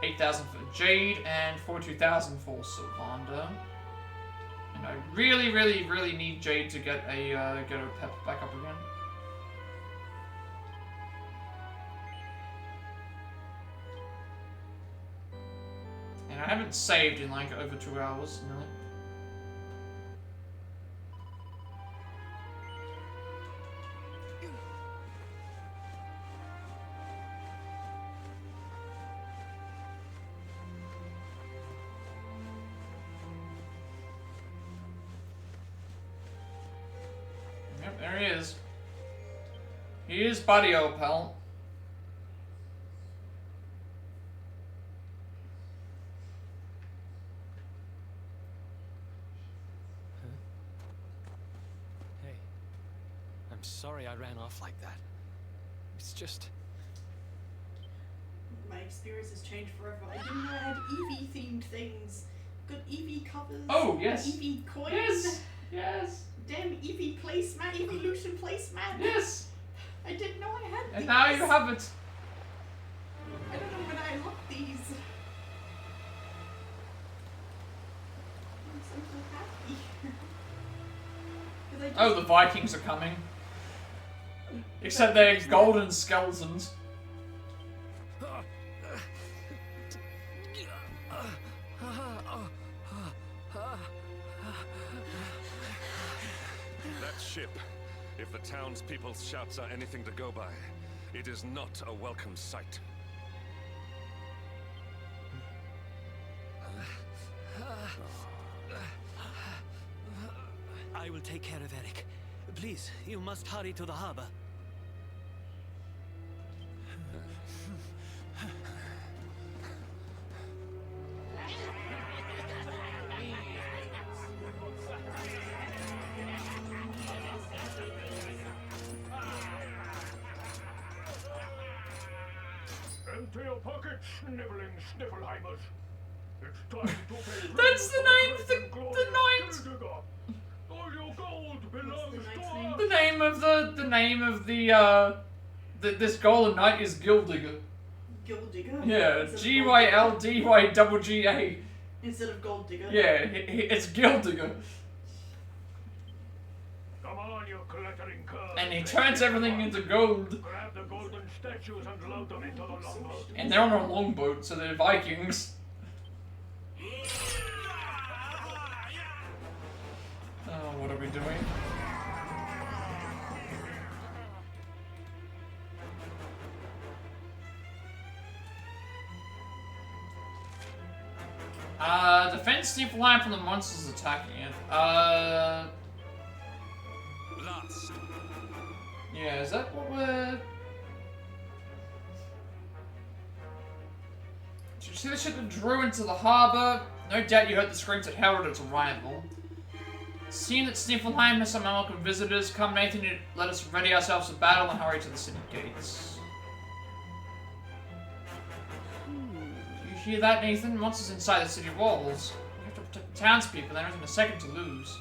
8,000 for Jade, and 42,000 for Sylvander. And I really, really, really need Jade to get her pep back up again. And I haven't saved in like over 2 hours, really. Yep, there he is. He is Buddy Opal. Sorry I ran off like that. It's just... My experience has changed forever. I didn't know I had Eevee-themed things. Got Eevee covers. Oh, yes. Eevee coins. Yes. damn Eevee placemat, evolution placemat. Yes. I didn't know I had these. And now you have it. I don't know when I locked these. I'm so happy. 'Cause I just- Oh, the Vikings are coming. Except they're golden skeletons. That ship, if the townspeople's shouts are anything to go by, it is not a welcome sight. I will take care of Erik. Please, you must hurry to the harbor. Empty your pockets, sniveling Sniffelheimers. It's time to pay. That's the name of the knight. All your gold belongs to us. The name of this golden knight is Gildigger. Gold digger? Yeah, Instead of Gyldyggga. Instead of gold digger. Yeah, it's Gildigger. Come on, you glittering curs. And he turns everything into gold. Grab the golden statues and load them into the longboat. And they're on a longboat, so they're Vikings. Oh, what are we doing? Defend Steve line from the monsters attacking it. Last. Yeah, is that what we're... Did you see the ship that drew into the harbour? No doubt you heard the screams that heralded its arrival. Seeing that Sniffelheim has some unwelcome visitors, come Nathan, let us ready ourselves for battle and hurry to the city gates. Do you hear that, Nathan? Monsters inside the city walls. We have to protect the townspeople, there isn't a second to lose.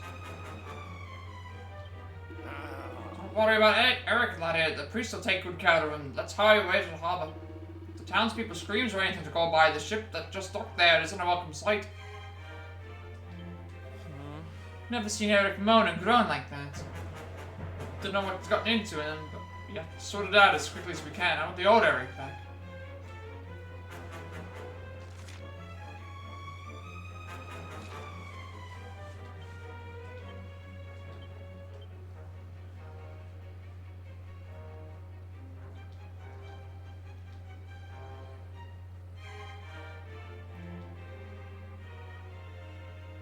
Don't worry about Erik, laddie. The priest will take good care of him. Let's hurry away to the harbour. If the townspeople screams or anything to go by the ship that just docked there, it isn't a welcome sight. Never seen Erik moan and groan like that. Don't know what's gotten into him, but we have to sort it out as quickly as we can. I want the old Erik back.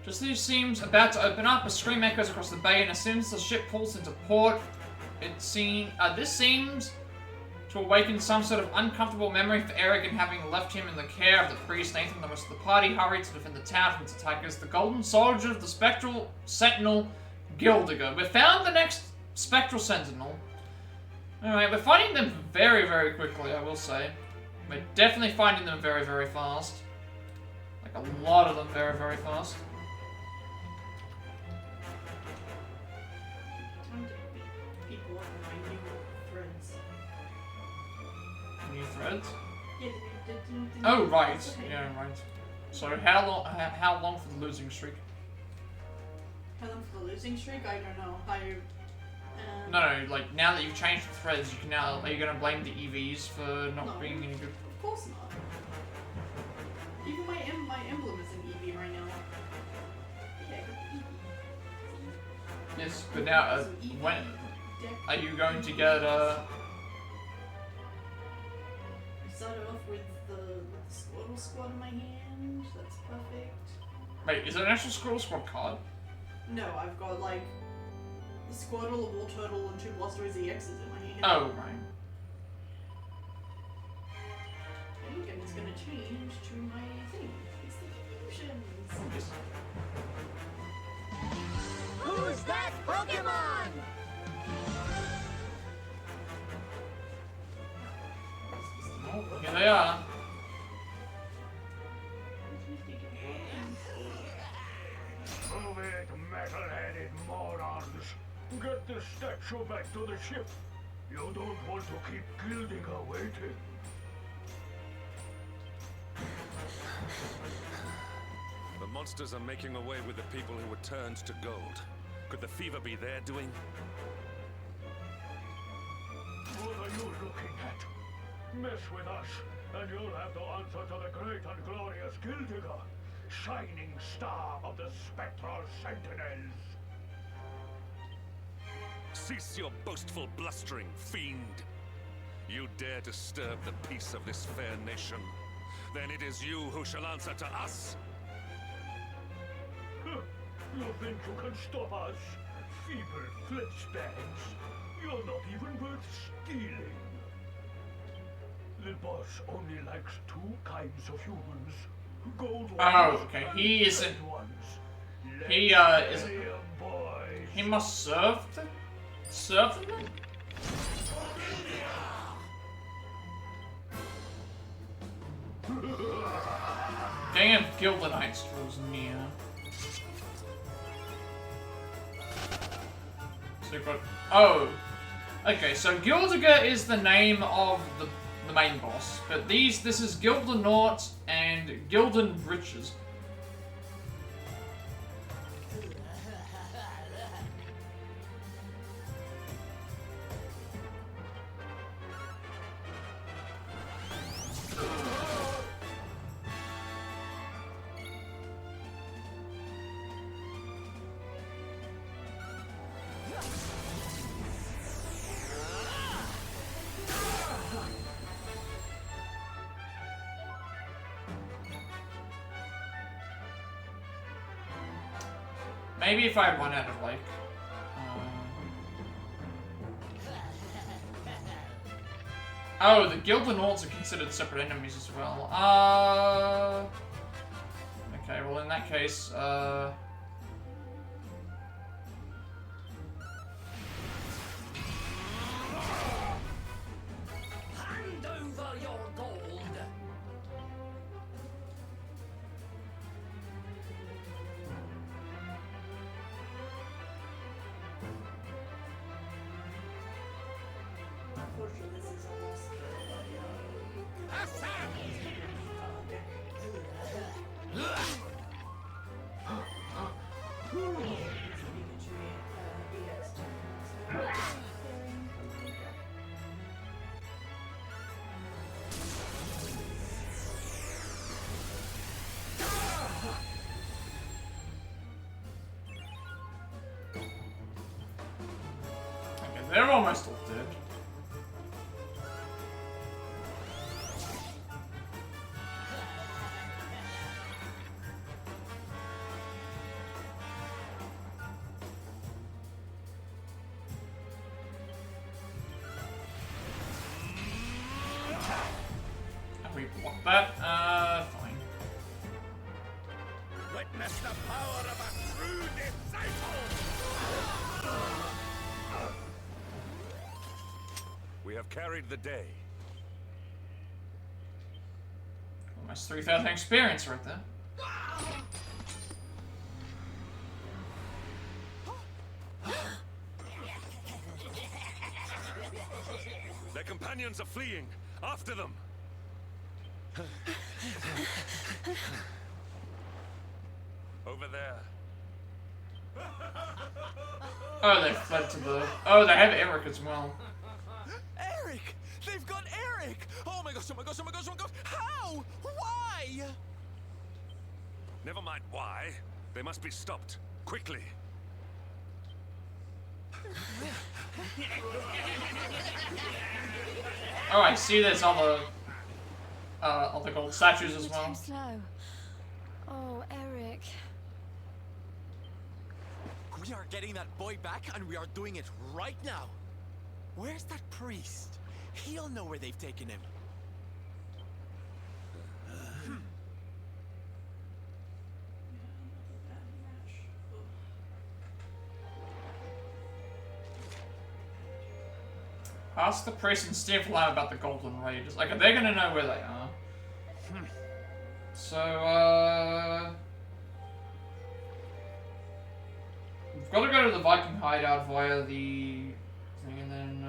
Just as it seems about to open up, a scream echoes across the bay, and as soon as the ship pulls into port, this seems to awaken some sort of uncomfortable memory for Erik and having left him in the care of the priest. Nathan and the rest of the party hurried to defend the town from its attackers. The Golden Soldier, the Spectral Sentinel, Gildigger. We've found the next Spectral Sentinel. Alright, we're finding them very, very quickly, I will say. We're definitely finding them very, very fast. Like a lot of them very, very fast. People on my new threads. New threads? Yeah, Oh, right. Yeah, right. So how long for the losing streak? How long for the losing streak? I don't know. No, like now that you've changed the threads, you can now. Are you gonna blame the EVs for not being any good? Of course not. Even my emblem is an EV right now. Yeah, I got the EV. Yes, but now when are you going to get I started off with the Squirtle Squad in my hand. That's perfect. Wait, is it an actual Squirtle Squad card? No, I've got like the Squirtle, a War Turtle, and 2 Blastoise EXs in my hand. Oh, right. I think I'm just gonna change to my thing. It's the evolutions. Oh, yes. Who's that Pokemon? Oh, here they are. Move it, metal-headed morons. get the statue back to the ship. You don't want to keep Gildinger waiting. The monsters are making away with the people who were turned to gold. Could the fever be their doing? What are you looking at? Mess with us, and you'll have the answer to the great and glorious Gildinger, shining star of the spectral sentinels. Cease your boastful blustering, fiend! You dare disturb the peace of this fair nation, then it is you who shall answer to us! You think you can stop us? Feeble flipsbags. You're not even worth stealing. The boss only likes two kinds of humans. Gold ones. Oh, okay. He isn't. He is. He must serve them. Serve them. Gang of Gildenites draws near. So we've got. Oh. Okay, so Gildiger is the name of the main boss, but this is Gildenaut and Gilden Britches. Maybe if I run out of like... Oh, the Gildenauts are considered separate enemies as well. Okay, well in that case, Hand over your gold. Unfortunately, this is almost okay, they're almost all dead. We block that, fine. Witness the power of a true disciple! We have carried the day. Almost 3,000 experience right there. Their companions are fleeing. After them. Over there. Oh, they fled to the... Oh, they have Erik as well. Erik! They've got Erik! Oh my gosh, oh my gosh, oh my gosh, oh my gosh! How? Why? Never mind why. They must be stopped. Quickly. Oh, I see there's all the gold statues as well. Slow. Oh, Erik. We are getting that boy back, and we are doing it right now. Where's that priest? He'll know where they've taken him. Ask the priest and Steve Lamb about the Golden Raiders. Like, they're gonna know where they are. So, we've got to go to the Viking hideout via the thing, and then.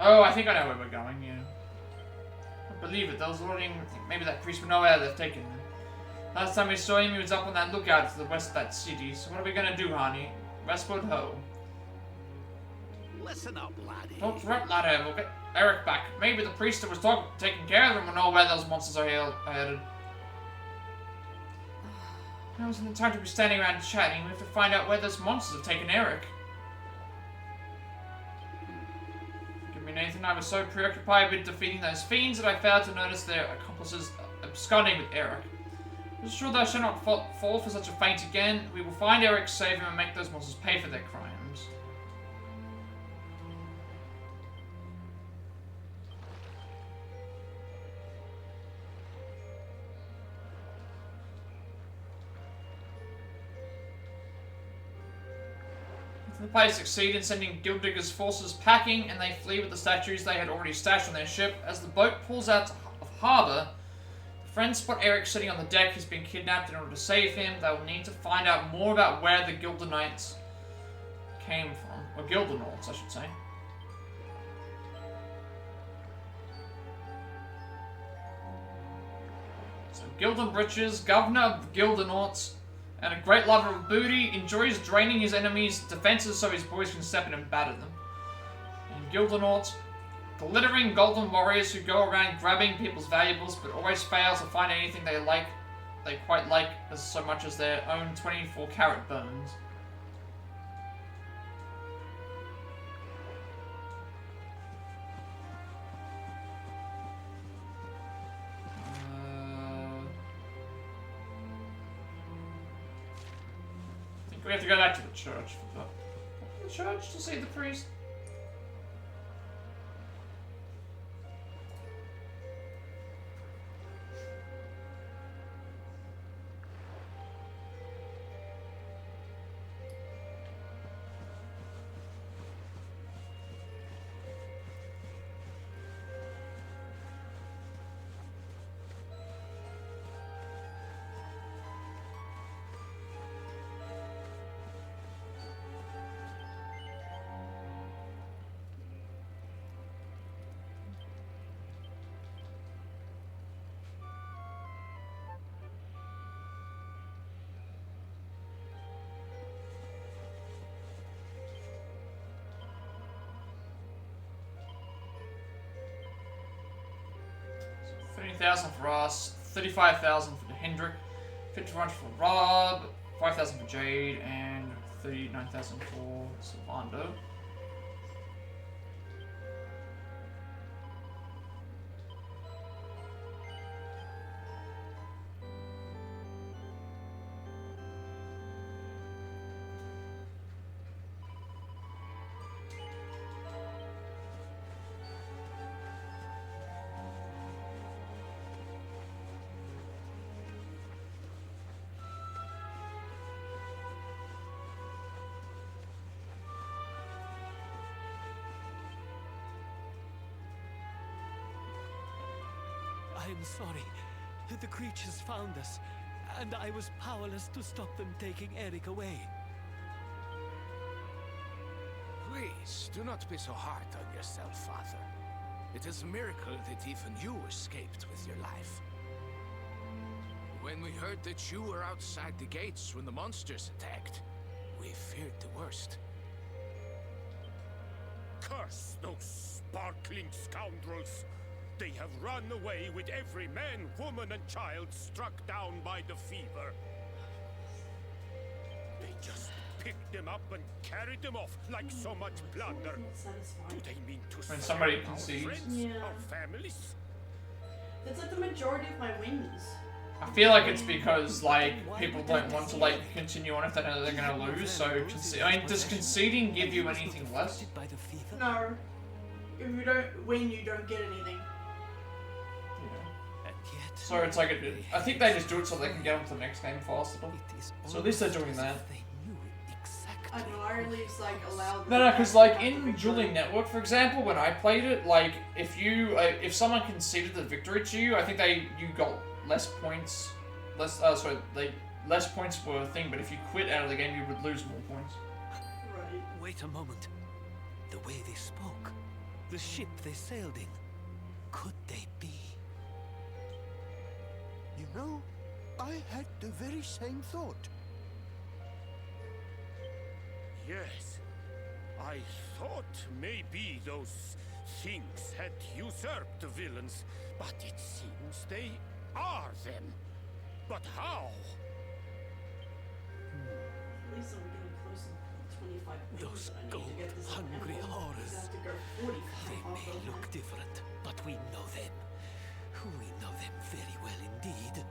Oh, I think I know where we're going. Yeah. I believe it. There was loading. Maybe that priest would know where they've taken him. Last time we saw him, he was up on that lookout to the west of that city. So what are we gonna do, honey? Westward ho. Listen up, laddie. Don't fret, laddie. We'll get Erik back. Maybe the priest that was taking care of him will know where those monsters are headed. Now isn't the time to be standing around chatting. We have to find out where those monsters have taken Erik. Forgive me, Nathan. I was so preoccupied with defeating those fiends that I failed to notice their accomplices absconding with Erik. I'm sure thou shalt not fall for such a feint again. We will find Erik, save him, and make those monsters pay for their crimes. The party succeed in sending Guildigger's forces packing, and they flee with the statues they had already stashed on their ship. As the boat pulls out of harbour, friends spot Erik sitting on the deck. He's been kidnapped. In order to save him, they will need to find out more about where the Gilder Knights came from. Or Gildernauts, I should say. So, Gildan Britches, governor of the Gildernauts, and a great lover of booty, enjoys draining his enemies' defenses so his boys can step in and batter them. And Gildernauts, glittering golden warriors who go around grabbing people's valuables but always fail to find anything they quite like as so much as their own 24-carat bones. I think we have to go back to the church. The church to see the priest. $30,000 for us, $35,000 for Hendrik, $51,000 for Rob, $5,000 for Jade, and $39,000 for Sylvando. I'm sorry. The creatures found us, and I was powerless to stop them taking Erik away. Please, do not be so hard on yourself, Father. It is a miracle that even you escaped with your life. When we heard that you were outside the gates when the monsters attacked, we feared the worst. Curse those sparkling scoundrels! They have run away with every man, woman, and child struck down by the fever. They just picked them up and carried them off like so much plunder. Do they mean to When somebody sell our concedes. friends, our families? That's like the majority of my wins. I feel like it's because, like, people don't want to, like, continue on if they know they're gonna lose, so, does conceding give you anything less? No. If you don't win, you don't get anything. So it's like, I think they just do it so they can get on to the next game faster. So at least they're doing that. I know, I at least, like, allow them. No, because, like, in Dueling Network, for example, when I played it, like, if someone conceded the victory to you, I think you got less points, less points were a thing, but if you quit out of the game, you would lose more points. Right. Wait a moment. The way they spoke, the ship they sailed in, could they be? You know, I had the very same thought. Yes. I thought maybe those things had usurped the villains, but it seems they are them. But how? At least I'm getting close to 25 points. Those I need to get this gold-hungry level. horrors. I have to go 45 They off may of look that. different, but we know them. We know them very well indeed.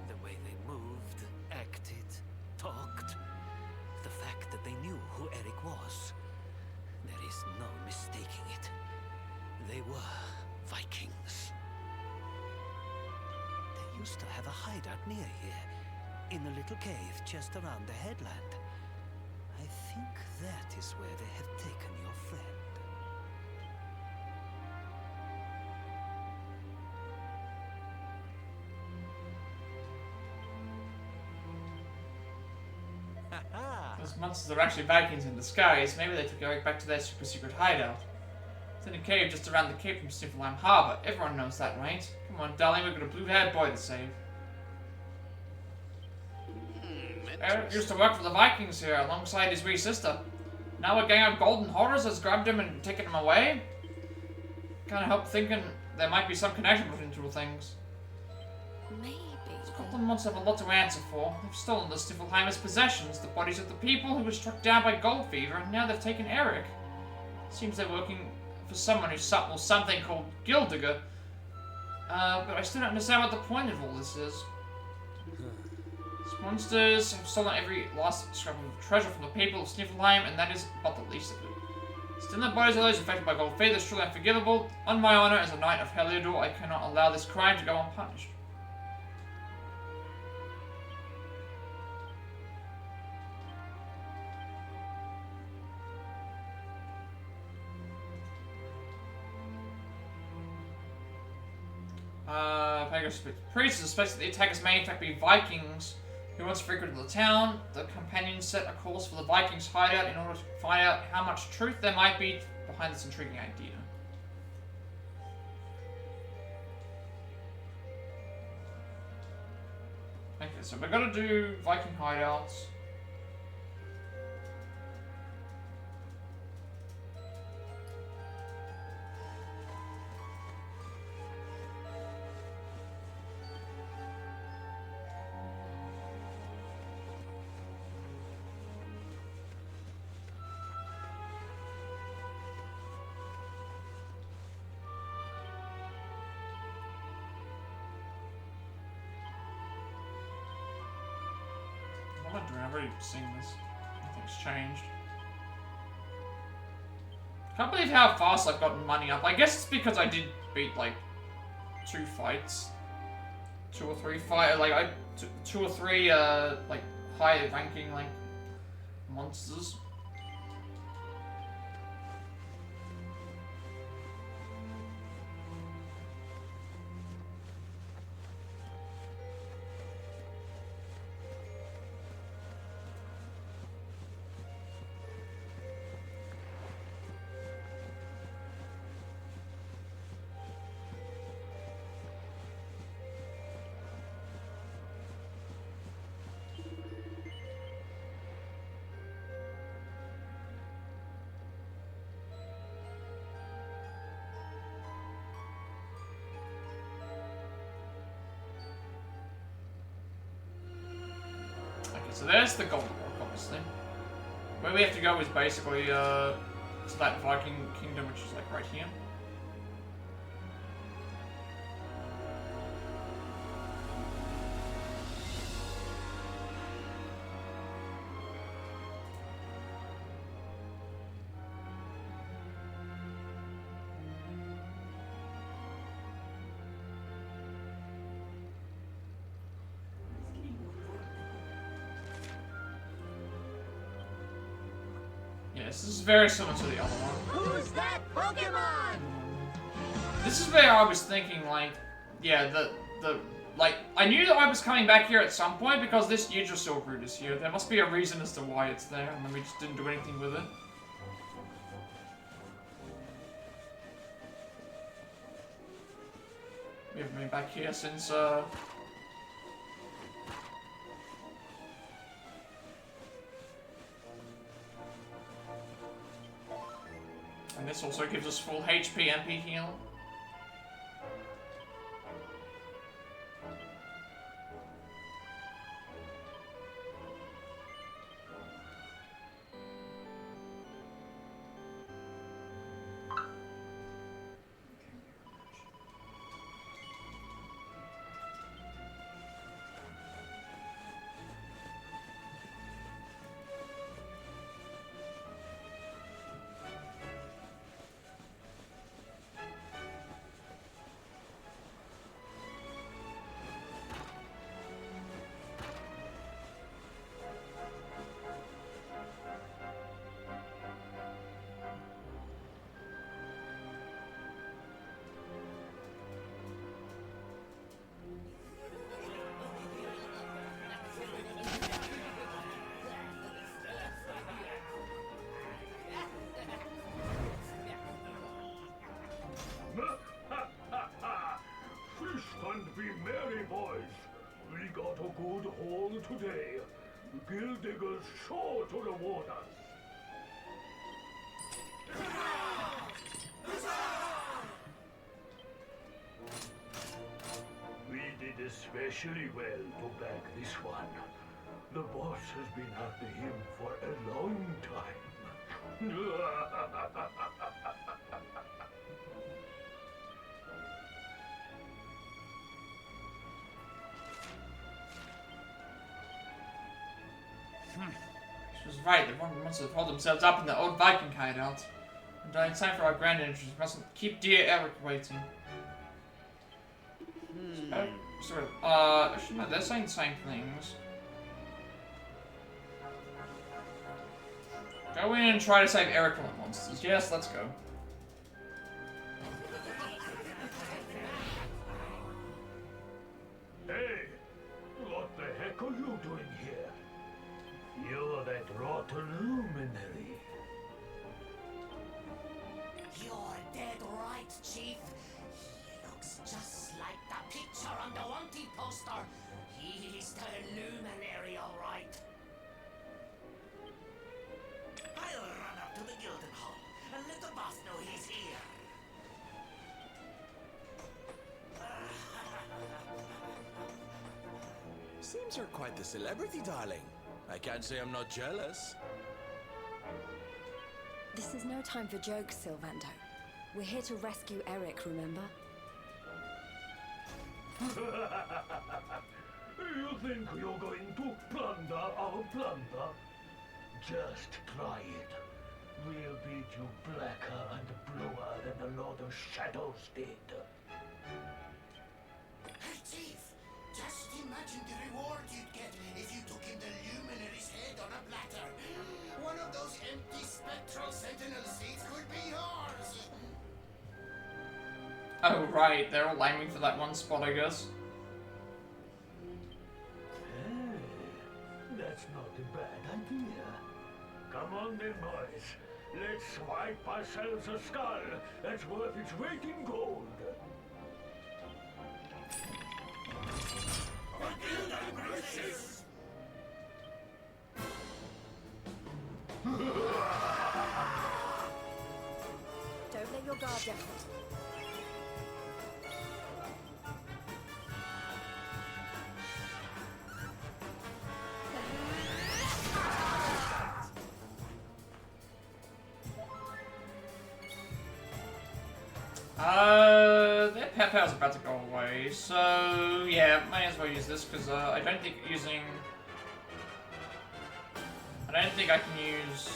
The way they moved, acted, talked. The fact that they knew who Erik was. There is no mistaking it. They were Vikings. They used to have a hideout near here, in a little cave just around the headland. I think that is where they have taken your friend. Those monsters are actually Vikings in disguise. Maybe they took Erik back to their super secret hideout. It's in a cave just around the cape from Sniffleheim Harbor. Everyone knows that, right? Come on, darling, we've got a blue-haired boy to save. Erik used to work for the Vikings here, alongside his wee sister. Now a gang of golden horrors has grabbed him and taken him away? Can't help thinking there might be some connection between the two things. Maybe. Scotland must have a lot to answer for. They've stolen the Stiffelheimers' possessions, the bodies of the people who were struck down by gold fever, and now they've taken Erik. Seems they're working for someone who's something called Gildigger. But I still don't understand what the point of all this is. These monsters have stolen every last scrap of treasure from the people of Sniffelheim, and that is but the least of it. Stealing the bodies of those infected by gold fever is truly unforgivable. On my honor as a knight of Heliodor, I cannot allow this crime to go unpunished. Priest suspects that the attackers may in fact be Vikings who once frequented the town. The companions set a course for the Vikings' hideout in order to find out how much truth there might be behind this intriguing idea. Okay, so we're gonna do Viking hideouts. I've already seen this. Nothing's changed. Can't believe how fast I've gotten money up. I guess it's because I did beat like 2 fights. 2 or 3 fights. Like two or three like higher ranking like monsters. So there's the Golden Rock, obviously. Where we have to go is basically to that Viking kingdom, which is like right here. This is very similar to the other one. Who's that Pokemon? This is where I was thinking, like, yeah, the like, I knew that I was coming back here at some point because this Yggdrasil root is here. There must be a reason as to why it's there, and then we just didn't do anything with it. We haven't been back here since, and this also gives us full HP MP heal. good haul today. Guild diggers sure to reward us. We did especially well to back this one. The boss has been after him for a long time. She was right, the wonder monsters hold themselves up in the old Viking hideout. And it's time for our grand entrance. We mustn't keep dear Erik waiting. Actually, no, they're saying the same things. Go in and try to save Erik from the monsters. Yes, let's go. Hey, what the heck are you doing here? You're that rotten luminary. You're dead right, Chief. He looks just like the picture on the wanted poster. He's the luminary, all right. I'll run up to the Gilden Hall and let the boss know he's here. Seems you're quite the celebrity, darling. I can't say I'm not jealous. This is no time for jokes, Sylvando. We're here to rescue Erik, remember? You think you're going to plunder our plunder? Just try it. We'll beat you blacker and bluer than the Lord of Shadows did. Hey, Chief! Just imagine the reward you'd get if you took in the luminary's head on a platter. One of those empty spectral sentinel seats could be yours! Oh, right, they're all aiming for that one spot, I guess. Hey, that's not a bad idea. Come on then, boys. Let's swipe ourselves a skull that's worth its weight in gold. Don't let your guard down. Their pet power's about to go away, so yeah, may as well use this because I don't think I can use.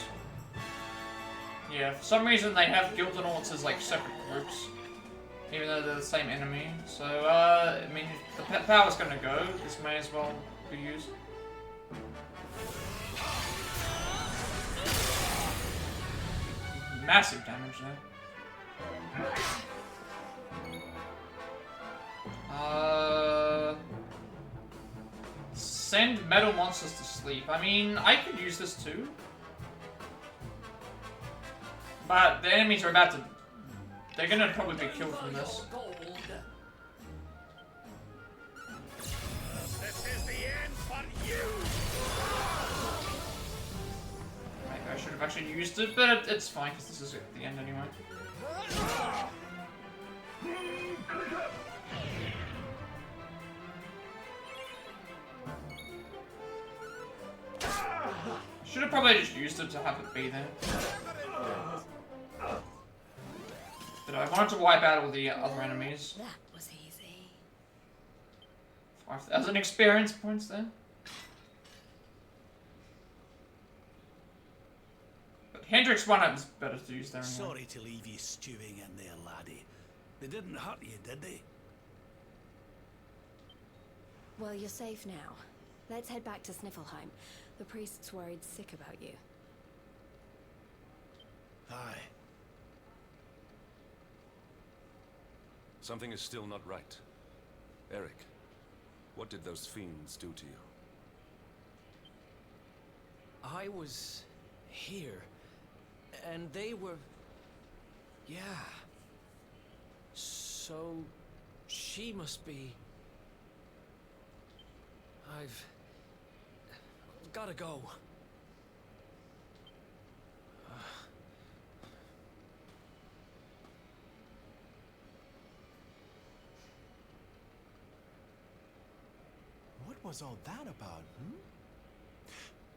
Yeah, for some reason they have Gilden Orts as like separate groups, even though they're the same enemy. So I mean, if the pet power's gonna go, this may as well be used. Massive damage there. Send metal monsters to sleep. I mean, I could use this too. But the enemies are about to... They're gonna probably be killed from this. This is the end for you! Maybe I should have actually used it, but it's fine because this is at the end anyway. Should have probably just used it to have it be there. But I wanted to wipe out all the other enemies. That was easy. 5,000 experience points there. But Hendrix one up is better to use there anyway. Sorry to leave you stewing in there, laddie. They didn't hurt you, did they? Well, you're safe now. Let's head back to Sniffelheim. The priest's worried sick about you. Aye. Something is still not right. Erik, what did those fiends do to you? I was here, and they were... Yeah. So, she must be... I've... gotta go. What was all that about, hmm?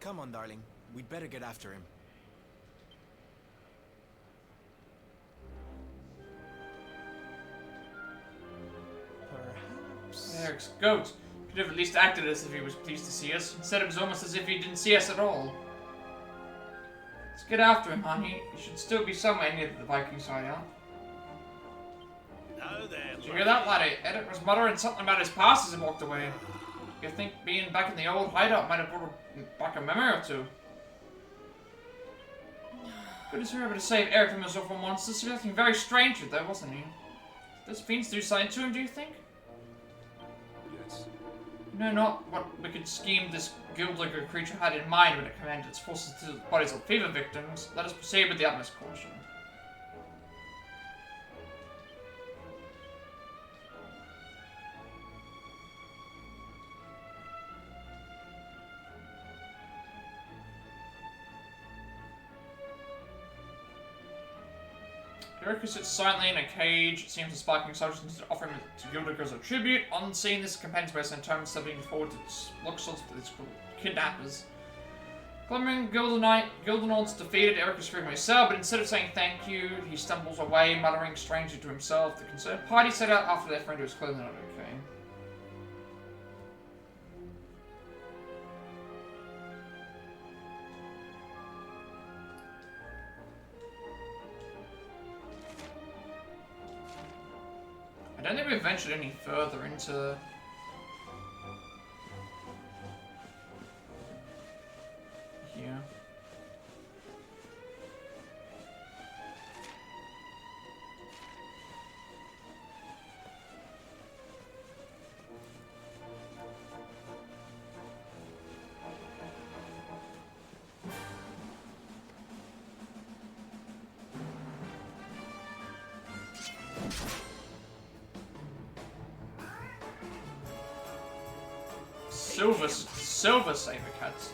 Come on, darling. We'd better get after him. Perhaps... Eric's goat. Could have at least acted as if he was pleased to see us. Instead, it was almost as if he didn't see us at all. Let's get after him, honey. He should still be somewhere near the Viking's hideout. Now then. Did you hear that, laddie? Erik was muttering something about his past as he walked away. You think being back in the old hideout might have brought back a memory or two? Goodness, we were able to save Erik from his awful monsters. He was acting very strangely, though, wasn't he? Did those fiends do something to him, do you think? Yes. No, not what wicked scheme this guild-like creature had in mind when it commanded its forces to the bodies of fever victims. Let us proceed with the utmost caution. Erik sits silently in a cage. It seems the sparking soldiers instead of offering it to Gildick as a tribute. On seeing this, companions by St. Thomas stepping forward to look sorts of these kidnappers. Glimmering Gildenauts defeated Eric's through my cell, but instead of saying thank you, he stumbles away, muttering strangely to himself. The concerned party set out after their friend who was clearly not okay. I don't think we've ventured any further into... here. Silver saber cats.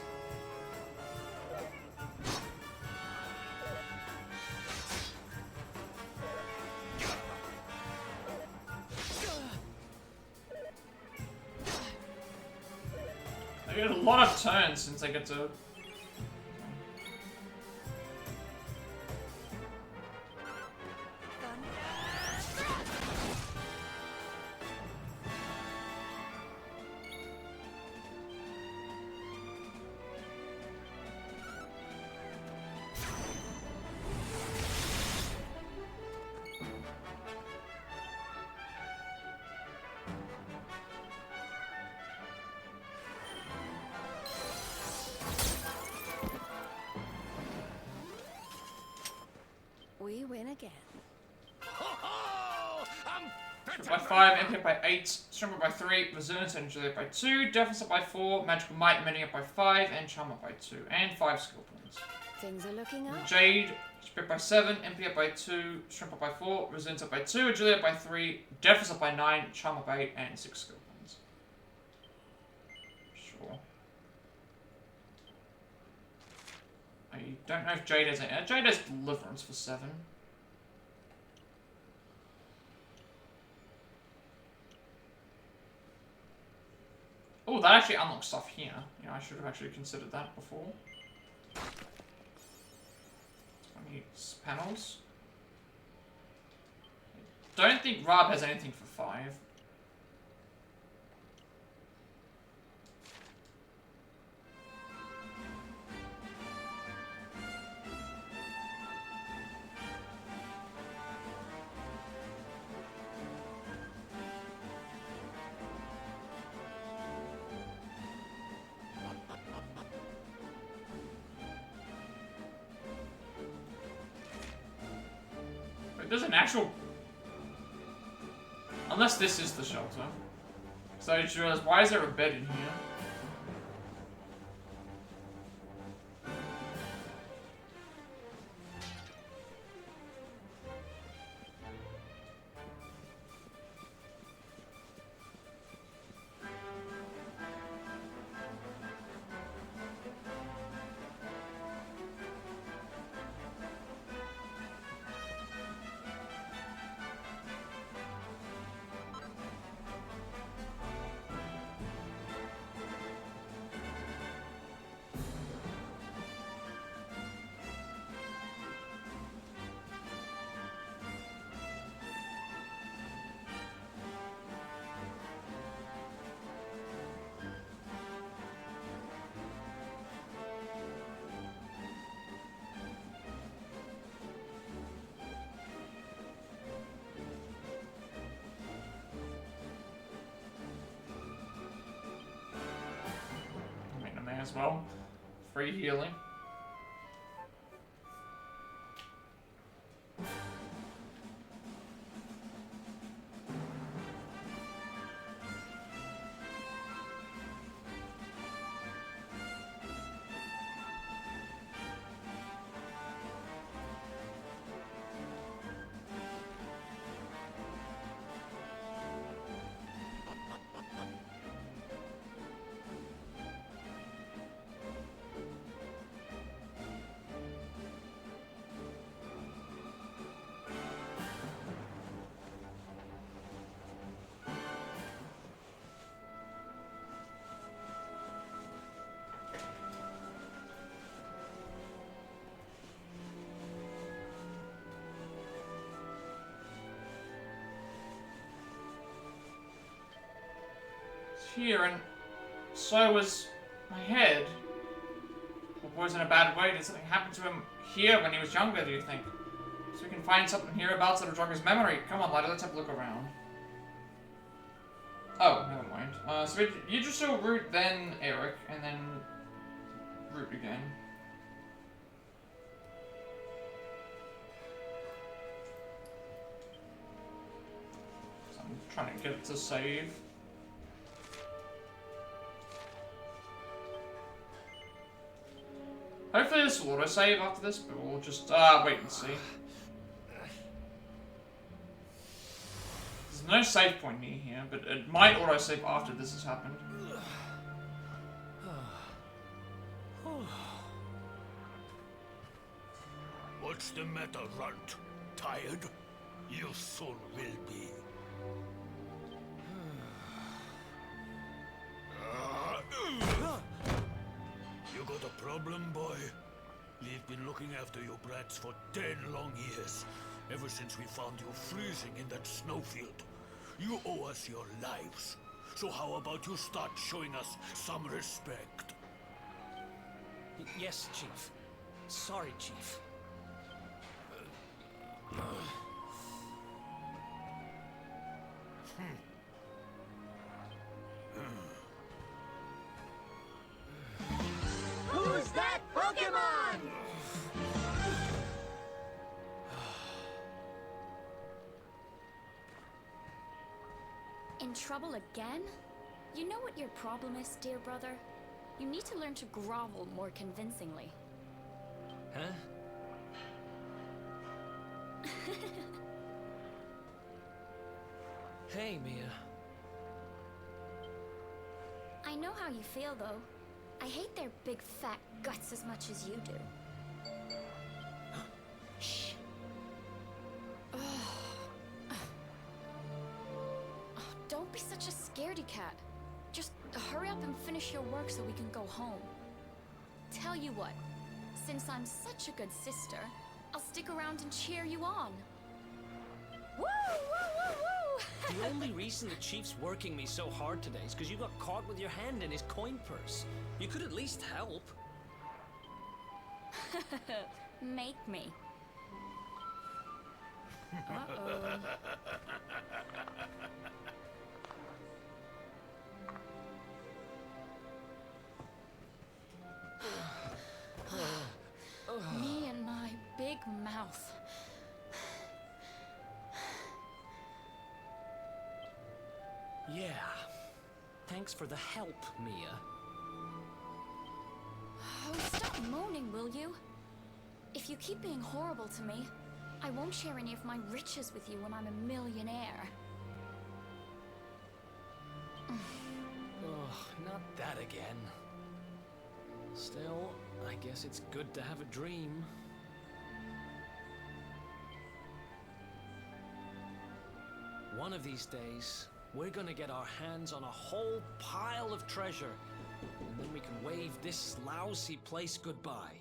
I get a lot of turns since I get to... Crit by 5, MP up by 8, Strength up by 3, Resilience and Agility up by 2, Defense up by 4, Magical Might and Mending up by 5, and Charm up by 2, and 5 skill points. Things are looking up. Jade, Crit by 7, MP up by 2, Strength up by 4, Resilience up by 2, Agility up by 3, Defense up by 9, Charm up by 8, and 6 skill points. Sure. I don't know if Jade has any. Jade has Deliverance for 7. Oh, that actually unlocks stuff here. You know, I should have actually considered that before. 20 panels. I don't think Rob has anything for 5. There's an actual... Unless this is the shelter. So I just realized, why is there a bed in here? As well. Free healing. Here, and so was my head. The boy's in a bad way. Did something happen to him here when he was younger, do you think? So we can find something hereabouts that'll jog his memory. Come on, laddie, let's have a look around. Oh, never mind. So you just saw Root, then Erik, and then Root again. So I'm trying to get it to save. Hopefully this will auto-save after this, but we'll just wait and see. There's no save point near here, but it might auto-save after this has happened. What's the matter, Runt? Tired? You soon will be. You got a problem, boy? We've been looking after you brats for 10 long years. Ever since we found you freezing in that snowfield. You owe us your lives. So how about you start showing us some respect? Yes, Chief. Sorry, Chief. Who's that Pokemon? trouble again? You know what your problem is, dear brother? You need to learn to grovel more convincingly. Huh? Hey, Mia. I know how you feel, though. I hate their big fat guts as much as you do. Shh. Don't be such a scaredy cat. Just hurry up and finish your work so we can go home. Tell you what, since I'm such a good sister, I'll stick around and cheer you on. Woo! Woo! Woo! Woo! The only reason the Chief's working me so hard today is because you got caught with your hand in his coin purse. You could at least help. Make me. Uh-oh. Me and my big mouth. Yeah. Thanks for the help, Mia. Oh, stop moaning, will you? If you keep being horrible to me, I won't share any of my riches with you when I'm a millionaire. Oh, not that again. Still, I guess it's good to have a dream. One of these days, we're gonna get our hands on a whole pile of treasure, and then we can wave this lousy place goodbye.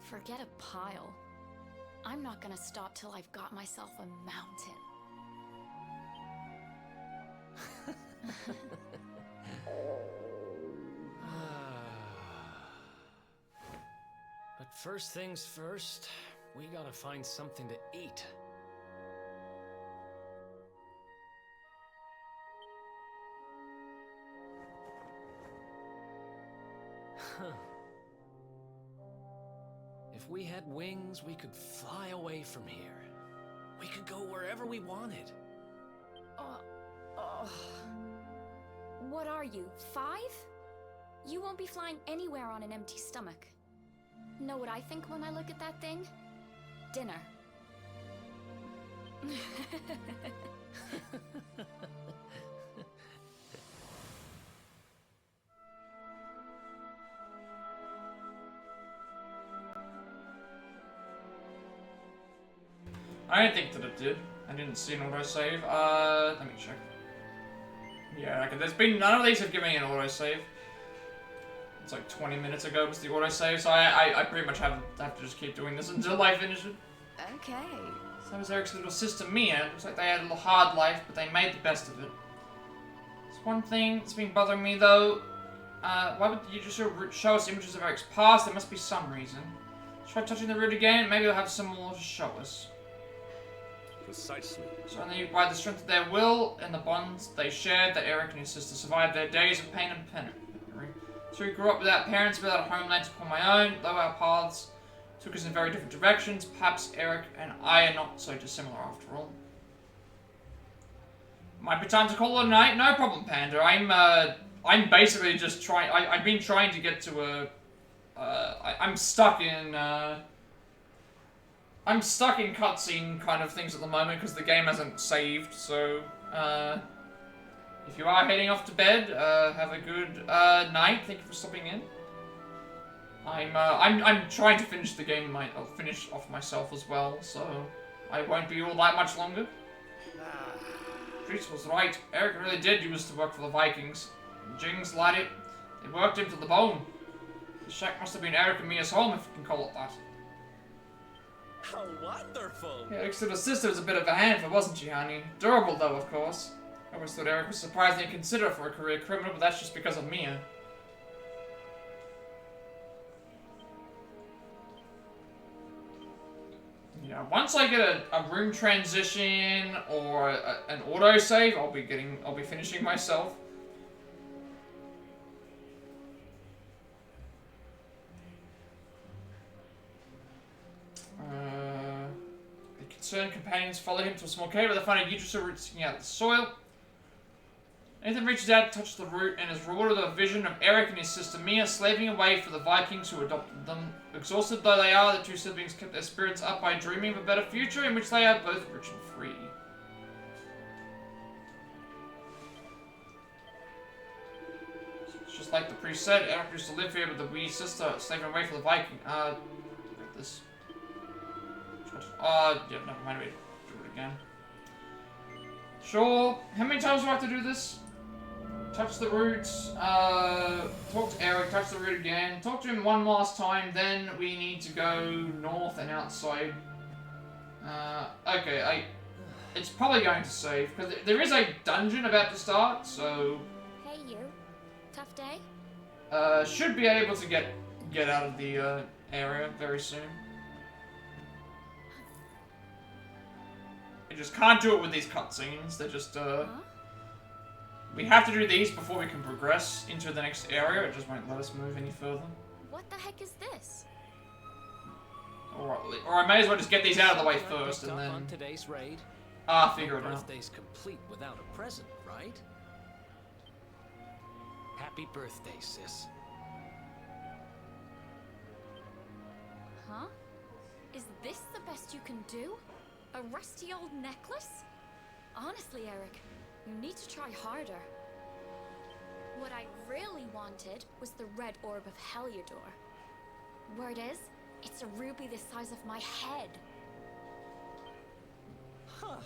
Forget a pile. I'm not gonna stop till I've got myself a mountain. But first things first, we gotta find something to eat. Huh. If we had wings, we could fly away from here. We could go wherever we wanted. What are you, 5? You won't be flying anywhere on an empty stomach. Know what I think when I look at that thing? Dinner. I don't think that it did. I didn't see an autosave. Let me check. Yeah, okay, there's been none of these have given me an autosave. It's like 20 minutes ago was the autosave, so I pretty much have to just keep doing this until I finish it. Okay. So that was Eric's little sister Mia. Looks like they had a little hard life, but they made the best of it. There's one thing that's been bothering me though. Why would you just show us images of Eric's past? There must be some reason. Try touching the root again, maybe they'll have some more to show us. Precisely. So only by the strength of their will and the bonds they shared that Erik and his sister survived their days of pain and penance. So we grew up without parents, without a homeland to call my own, though our paths took us in very different directions. Perhaps Erik and I are not so dissimilar after all. Might be time to call it a night. No problem, Panda. I'm basically just trying. I've been trying to get to a. I'm stuck in. I'm stuck in cutscene kind of things at the moment because the game hasn't saved. So, if you are heading off to bed, have a good night. Thank you for stopping in. I'm trying to finish the game. I'll finish off myself as well, so I won't be all that much longer. Priest was right. Erik really did used to work for the Vikings. Jings lied it. They worked him to the bone. The shack must have been Erik and Mia's home, if you can call it that. How wonderful! Yeah, Erik's little sister was a bit of a handful, wasn't she, honey? Durable, though, of course. I always thought Erik was surprisingly considerate for a career criminal, but that's just because of Mia. Yeah, once I get a room transition or an autosave, I'll be finishing myself. concerned companions follow him to a small cave where they find a Yggdrasil root sticking out of the soil. Nathan reaches out to touch the root and is rewarded with a vision of Erik and his sister Mia slaving away for the Vikings who adopted them. Exhausted though they are, the two siblings kept their spirits up by dreaming of a better future in which they are both rich and free. It's just like the priest said, Erik used to live here with the wee sister slaving away for the Viking. Got this. Yeah, never mind, wait. Do it again. Sure. How many times do I have to do this? Touch the roots, talk to Erik, touch the root again, talk to him one last time, then we need to go north and outside. Okay, it's probably going to save, because there is a dungeon about to start, so... Hey you. Tough day? Should be able to get out of the, area very soon. You just can't do it with these cutscenes, they're just, Huh? We have to do these before we can progress into the next area. It just won't let us move any further. What the heck is this? Or I may as well just get these out of the way first and then... on today's raid. Figure it out. Birthday's complete without a present, right? Happy birthday, sis. Huh? Is this the best you can do? A rusty old necklace? Honestly, Erik, you need to try harder. What I really wanted was the red orb of Heliodor. Word is, it's a ruby the size of my head. Huh.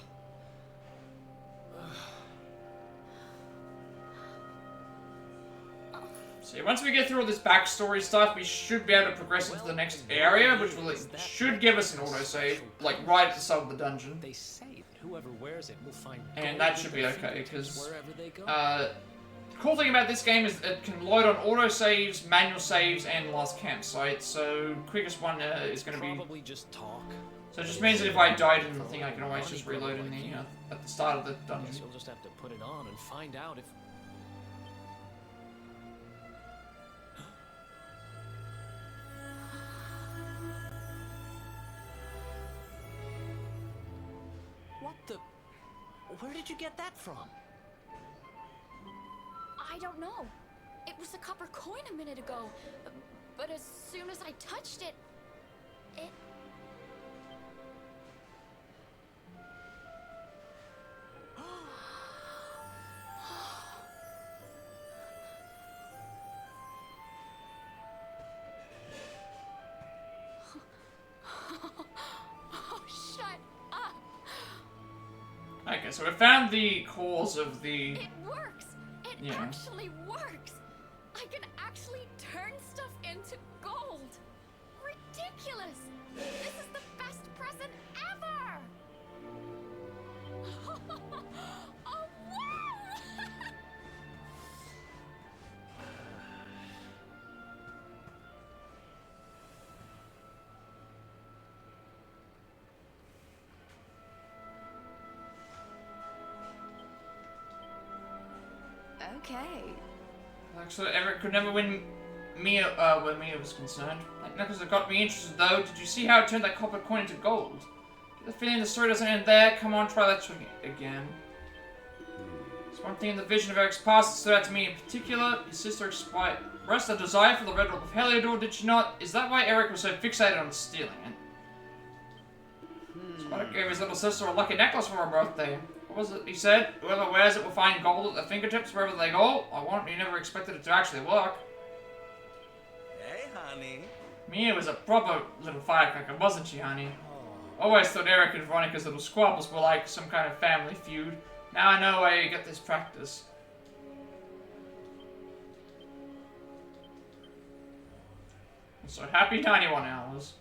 See, once we get through all this backstory stuff, we should be able to progress into the next area, which will, should give us an autosave, like right at the start of the dungeon. They say that whoever wears it will find and that should be okay, because wherever they go. the cool thing about this game is it can load on autosaves, manual saves, and last campsite, so quickest one is going to be... Probably just talk. So it just means that if I died in the thing, I can always just reload in the, at the start of the dungeon. Guess you'll just have to put it on and find out if... What the... Where did you get that from? I don't know. It was a copper coin a minute ago, but as soon as I touched it, it... Oh, shut up! Okay, so we found the cause of the... It works! It actually works! I can actually turn stuff into gold! Ridiculous! This is the best present ever! Oh, wow! Okay. So Erik could never win Mia, where Mia was concerned. That necklace that got me interested, though. Did you see how it turned that copper coin into gold? Get the feeling the story doesn't end there. Come on, try that trick again. There's one thing in the vision of Erik's past that stood out to me in particular. His sister expressed a desire for the red orb of Heliodor, did she not? Is that why Erik was so fixated on stealing it? Spider gave his little sister a lucky necklace for her birthday. What was it he said? Whoever wears it will find gold at their fingertips wherever they go. I won't. You never expected it to actually work. Hey, honey. Mia was a proper little firecracker, wasn't she, honey? Always thought Erik and Veronica's little squabbles were like some kind of family feud. Now I know where you get this practice. So happy 91 hours.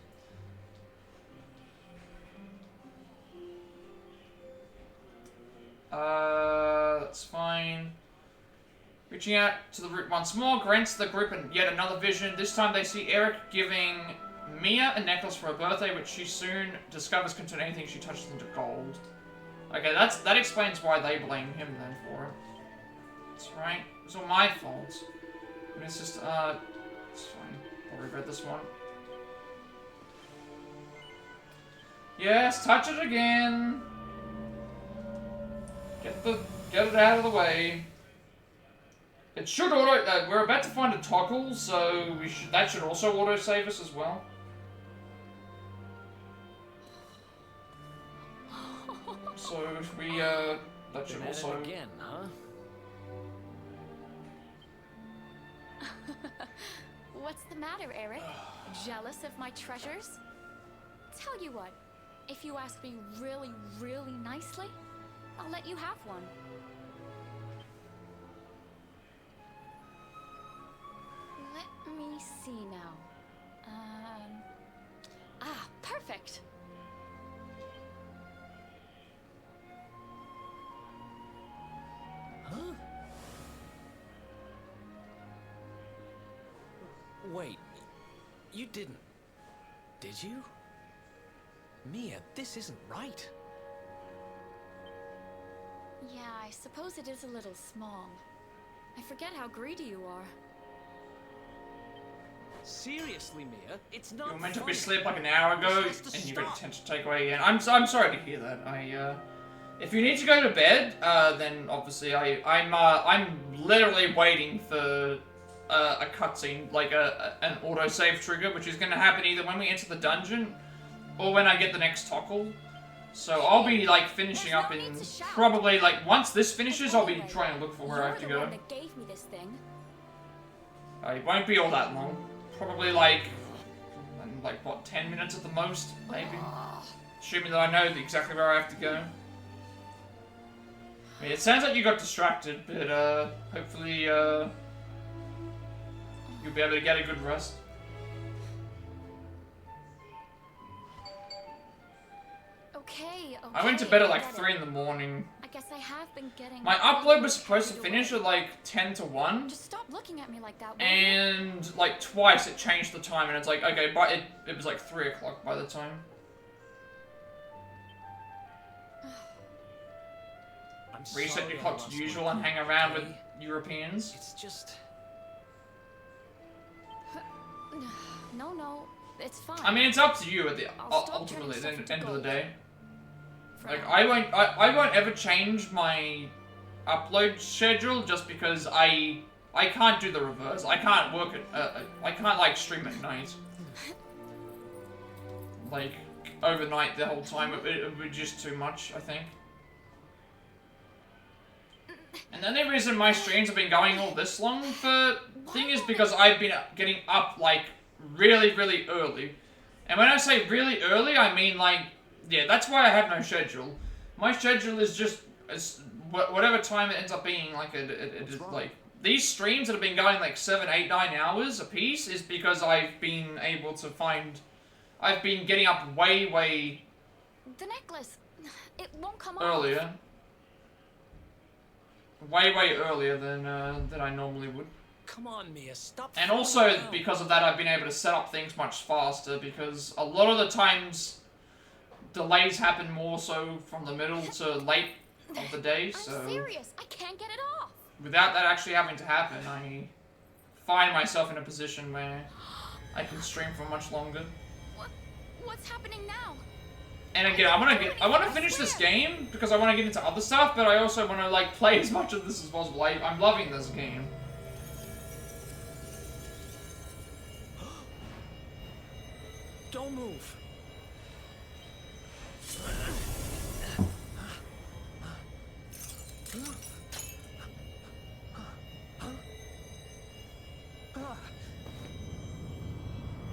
That's fine. Reaching out to the root once more grants the group yet another vision. This time they see Erik giving Mia a necklace for her birthday, which she soon discovers can turn anything she touches into gold. Okay, that explains why they blame him then for it. That's right. It was all my fault. And it's just, it's fine. I'll regret this one. Yes, touch it again. Get it out of the way. It should auto. We're about to find a toggle, so that should also auto save us as well. So if we that should also. Again, huh? What's the matter, Erik? Jealous of my treasures? Tell you what, if you ask me really, really nicely, I'll let you have one. Let me see now. Perfect. Huh? Wait, you didn't, did you? Mia, this isn't right. Yeah, I suppose it is a little small. I forget how greedy you are. Seriously, Mia, it's not. You were meant to be funny. asleep like an hour ago, and you got attention to take away again. I'm sorry to hear that. If you need to go to bed, then obviously I'm literally waiting for a cutscene, like an autosave trigger, which is going to happen either when we enter the dungeon or when I get the next toggle. So I'll be like finishing up in probably like once this finishes, I'll be trying to look for where I have to go. That gave me this thing. It won't be all that long. Probably like what, 10 minutes at the most, maybe. Assuming that I know exactly where I have to go. I mean, it sounds like you got distracted, but hopefully you'll be able to get a good rest. Okay. I went to bed at like 3 in the morning. I guess I have been getting. My upload was supposed to finish at like 10 to 1. Just stop looking at me like that. will you? And like twice it changed the time, and it's like, okay, but it was like 3 o'clock by the time. Reset your clock to usual and hang around with Europeans. It's just. No, it's fine. I mean, it's up to you at the ultimately at the end of the day. Like I won't ever change my upload schedule just because I can't do the reverse. I can't work at I can't like stream at night. Like overnight the whole time. It would be just too much, I think. And the only reason my streams have been going all this long thing is because I've been getting up like really, really early. And when I say really early, I mean like, yeah, that's why I have no schedule. My schedule is just whatever time it ends up being. Like it is like these streams that have been going like 7, 8, 9 hours a piece is because I've been able to find. I've been getting up way The necklace, it won't come earlier. off. Way earlier than I normally would. Come on, Mia, stop. And also, because of that, I've been able to set up things much faster, because a lot of the times, delays happen more so from the middle to late of the day, so... I'm serious, I can't get it off. Without that actually having to happen, I find myself in a position where I can stream for much longer. What's happening now? And again, I want to finish this game because I want to get into other stuff, but I also want to like play as much of this as possible. I'm loving this game. Don't move.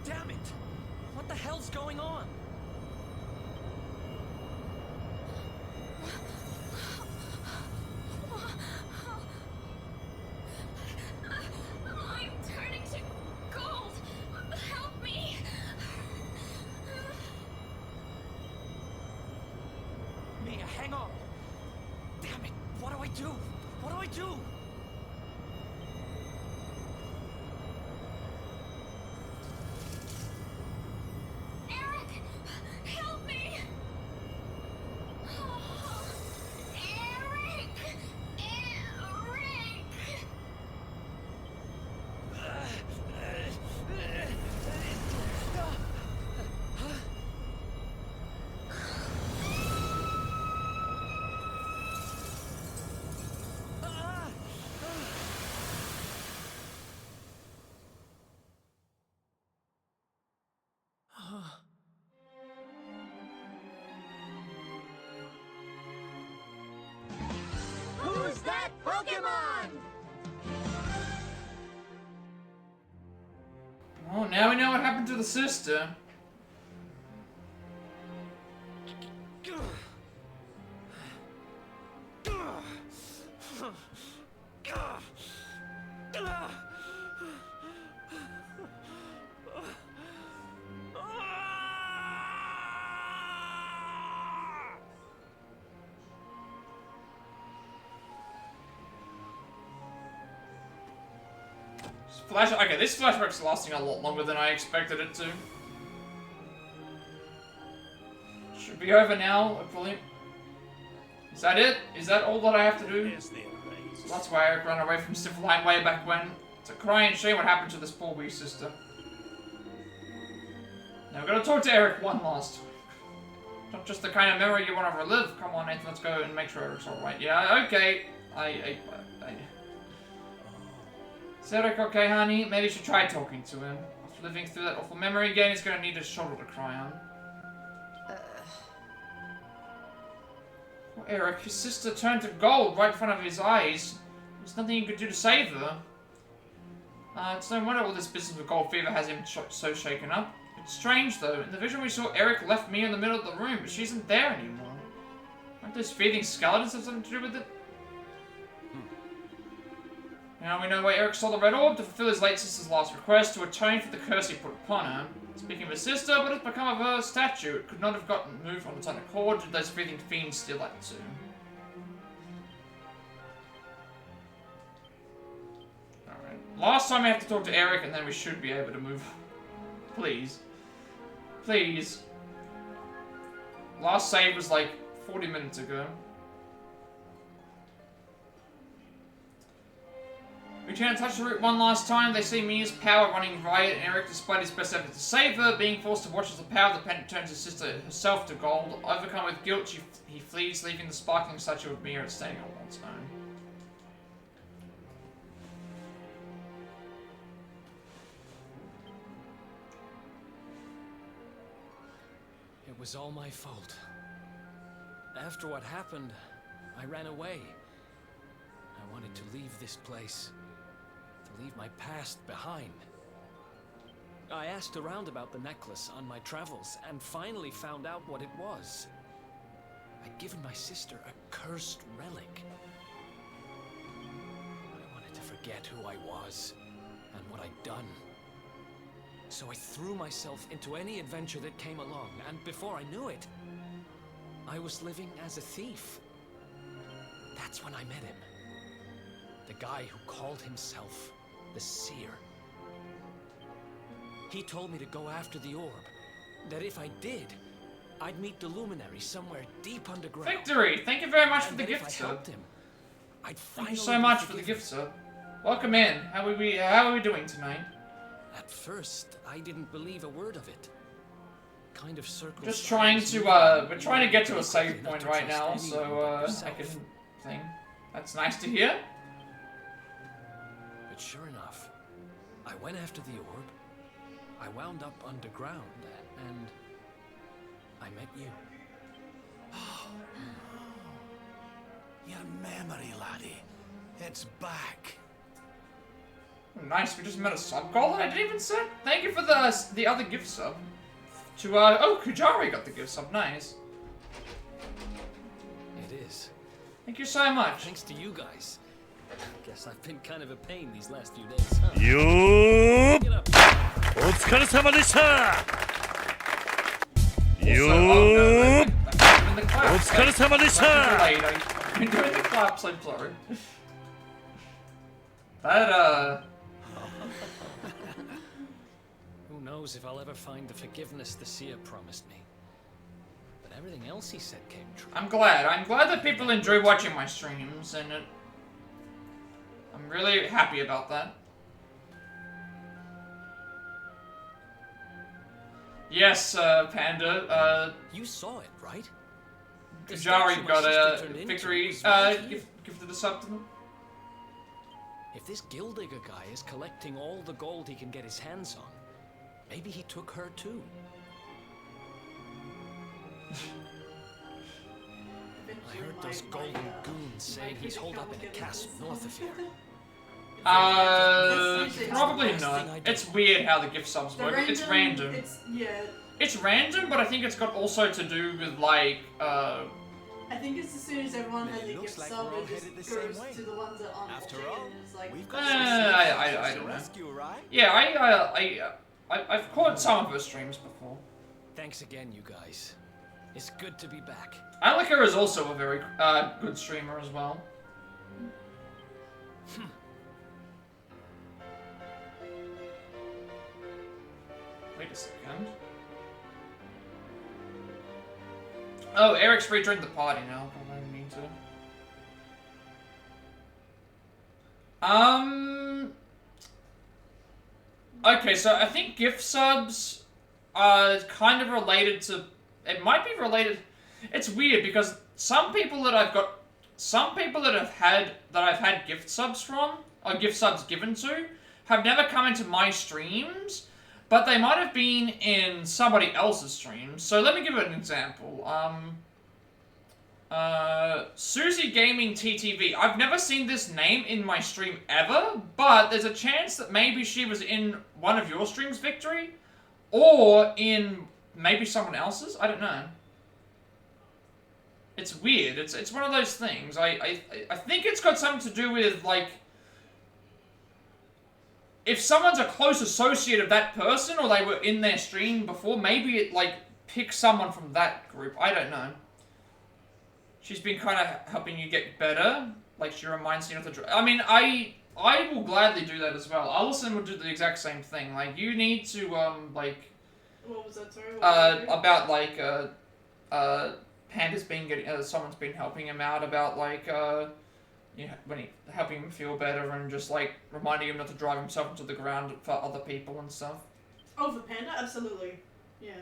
Damn it! What the hell's going on? I'm turning to gold. Help me. Mia, hang on. Damn it! What do I do? What do I do? Erik, help me. Erik. Now we know what happened to the sister. Okay, this flashback's lasting a lot longer than I expected it to. Should be over now, hopefully. Is that it? Is that all that I have to do? So that's why Erik ran away from Stifleheim way back when. It's a crying shame what happened to this poor wee sister. Now we're gonna talk to Erik one last time. Not just the kind of memory you want to relive. Come on, Nathan, let's go and make sure Eric's alright. Yeah, okay. Is Erik okay, honey? Maybe you should try talking to him. After living through that awful memory again, he's gonna need a shoulder to cry on. Oh, Erik, his sister turned to gold right in front of his eyes. There's nothing you could do to save her. It's no wonder all this business with gold fever has him so shaken up. It's strange, though. In the vision we saw, Erik left me in the middle of the room, but she isn't there anymore. Aren't those feeding skeletons have something to do with it? Now we know why Erik stole the red orb to fulfill his late sister's last request to atone for the curse he put upon her. Speaking of his sister, but it's become of her statue. It could not have gotten moved on its own accord. Did those breathing fiends steal that too? Alright. Last time I have to talk to Erik and then we should be able to move. Please. Please. Last save was like 40 minutes ago. We try to touch the root one last time. They see Mia's power running riot, and Erik, despite his best efforts to save her, being forced to watch as the power of the pendant turns his sister herself to gold. Overcome with guilt, he flees, leaving the sparkling statue of Mia standing on its own. It was all my fault. After what happened, I ran away. I wanted to leave this place. To leave my past behind. I asked around about the necklace on my travels, and finally found out what it was. I'd given my sister a cursed relic. I wanted to forget who I was, and what I'd done. So I threw myself into any adventure that came along, and before I knew it, I was living as a thief. That's when I met him. The guy who called himself the Seer. He told me to go after the orb. That if I did, I'd meet the luminary somewhere deep underground. Victory! Thank you very much for the gift, sir. Thank you so much for the gift, sir. Welcome in. How are we doing tonight? At first, I didn't believe a word of it. Kind of circles. Just trying to we're trying to get to a save point right now, so I can think. That's nice to hear. But sure enough, I went after the orb. I wound up underground, and I met you. Your memory, laddie. It's back. Nice, we just met a sub goal that I didn't even set. Thank you for the other gift sub. To oh, Kujari got the gift sub, nice. It is. Thank you so much. Thanks to you guys. Guess I've been kind of a pain these last few days, huh? Yo! お疲れ様でした。よー！お疲れ様でした。I'm doing the claps, I'm sorry. That Who knows if I'll ever find the forgiveness the seer promised me. But everything else he said came true. I'm glad that people enjoy watching my streams, and I'm really happy about that. Yes, Panda, you saw it, right? Kujari got a victory, gifted a sub to them. If this Gildigger guy is collecting all the gold he can get his hands on, maybe he took her too. I heard those golden goons say he's holed up in a castle north of here. Probably not. It's weird how the gift subs work. It's random. It's random, but I think it's got also to do with like. I think it's as soon as everyone has a gift sub, it just goes to the ones that aren't watching, and it's like. I don't know. Yeah, I've caught some of her streams before. Thanks again, you guys. It's good to be back. Alika is also a very good streamer as well. Wait a second. Oh, Eric's rejoined the party now. I don't mean to. Okay, so I think gift subs are kind of related to. It might be related. It's weird because some people that I've had gift subs from, or gift subs given to, have never come into my streams, but they might have been in somebody else's streams. So let me give an example. Susie Gaming TTV. I've never seen this name in my stream ever, but there's a chance that maybe she was in one of your streams, Victory, or in maybe someone else's. I don't know. It's weird. It's one of those things. I think it's got something to do with like if someone's a close associate of that person or they were in their stream before, maybe it like picks someone from that group. I don't know. She's been kind of helping you get better. Like she reminds you not to. I mean, I will gladly do that as well. Allison would do the exact same thing. Like you need to like. What was that? Sorry. About like Panda's been getting someone's been helping him out about like you know, helping him feel better and just like reminding him not to drive himself into the ground for other people and stuff. Oh, for Panda, absolutely. Yeah.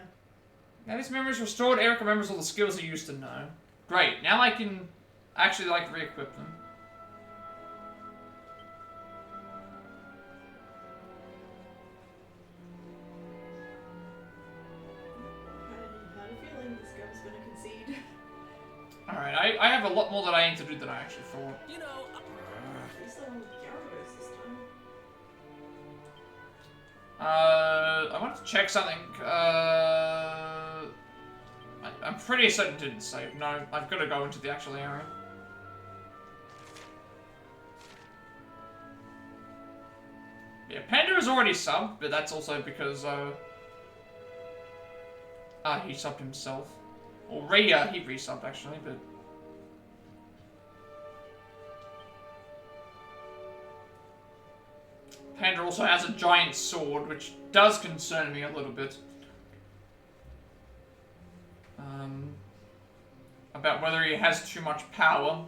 Now his memory's restored. Erik remembers all the skills he used to know. Great. Now I can actually like re-equip them. Alright, I have a lot more that I need to do than I actually thought. You know, I wanted to check something. I'm pretty certain it didn't save. No, I've got to go into the actual area. Yeah, Panda is already subbed, but that's also because he subbed himself. Or he resubbed actually, but Panda also has a giant sword, which does concern me a little bit. About whether he has too much power.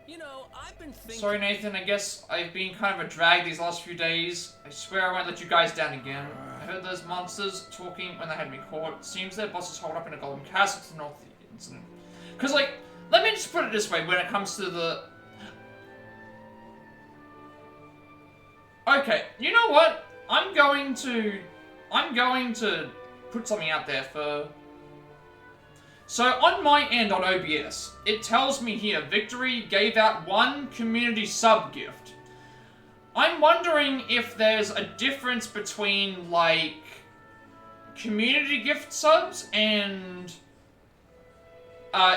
You know, I've been thinking. Sorry, Nathan. I guess I've been kind of a drag these last few days. I swear I won't let you guys down again. I heard those monsters talking when they had me caught. Seems their boss is holed up in a golden castle to the north of the incident. Because, like, let me just put it this way when it comes to the... Okay, you know what? I'm going to put something out there for... So, on my end on OBS, it tells me here, Victory gave out 1 community sub gift. I'm wondering if there's a difference between, like, community gift subs and,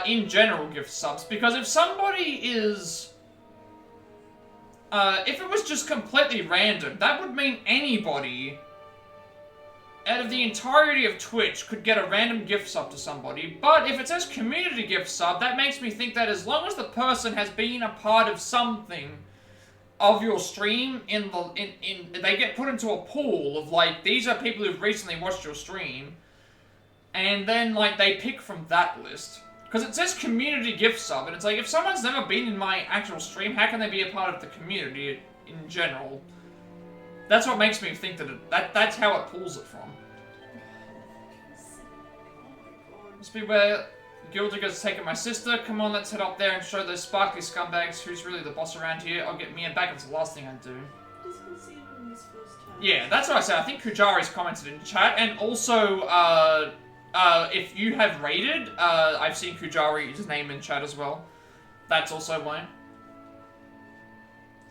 in general gift subs. Because if somebody is... if it was just completely random, that would mean anybody... out of the entirety of Twitch could get a random gift sub to somebody, but if it says community gift sub, that makes me think that as long as the person has been a part of something of your stream, they get put into a pool of like, these are people who've recently watched your stream, and then like they pick from that list. Because it says community gift sub, and it's like, if someone's never been in my actual stream, how can they be a part of the community in general? That's what makes me think that's how it pulls it from. Must be where Gildiger's taken my sister. Come on, let's head up there and show those sparkly scumbags who's really the boss around here. I'll get Mia back. It's the last thing I'd do. Yeah, that's what I said. I think Kujari's commented in chat, and also, if you have raided, I've seen Kujari's name in chat as well. That's also why.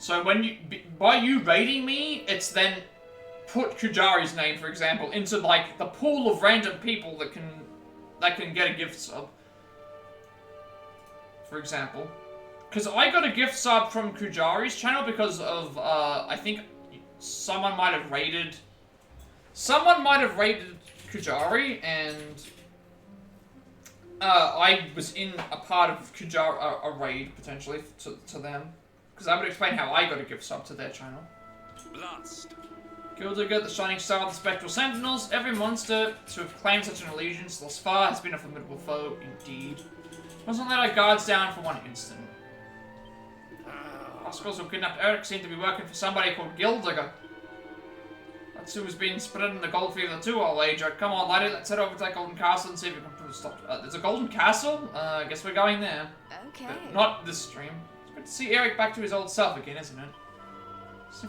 So when you, by you raiding me, it's then put Kujari's name, for example, into like the pool of random people that can get a gift sub. For example. Because I got a gift sub from Kujari's channel because of, I think someone might have raided Kujari, and I was in a part of Kujari, a raid, potentially, to them. Because I would explain how I got a gift sub to their channel. Blast. Gildiger, the Shining Star of the Spectral Sentinels. Every monster to have claimed such an allegiance thus far has been a formidable foe, indeed. Must not let our guards down for one instant. Rascals who kidnapped Erik seem to be working for somebody called Gildiger. That's who has been spreading the gold fever too, I'll wager. Come on, laddie, let's head over to that golden castle and see if we can put a stop to it. There's a golden castle? I guess we're going there. Okay. But not this stream. It's good to see Erik back to his old self again, isn't it?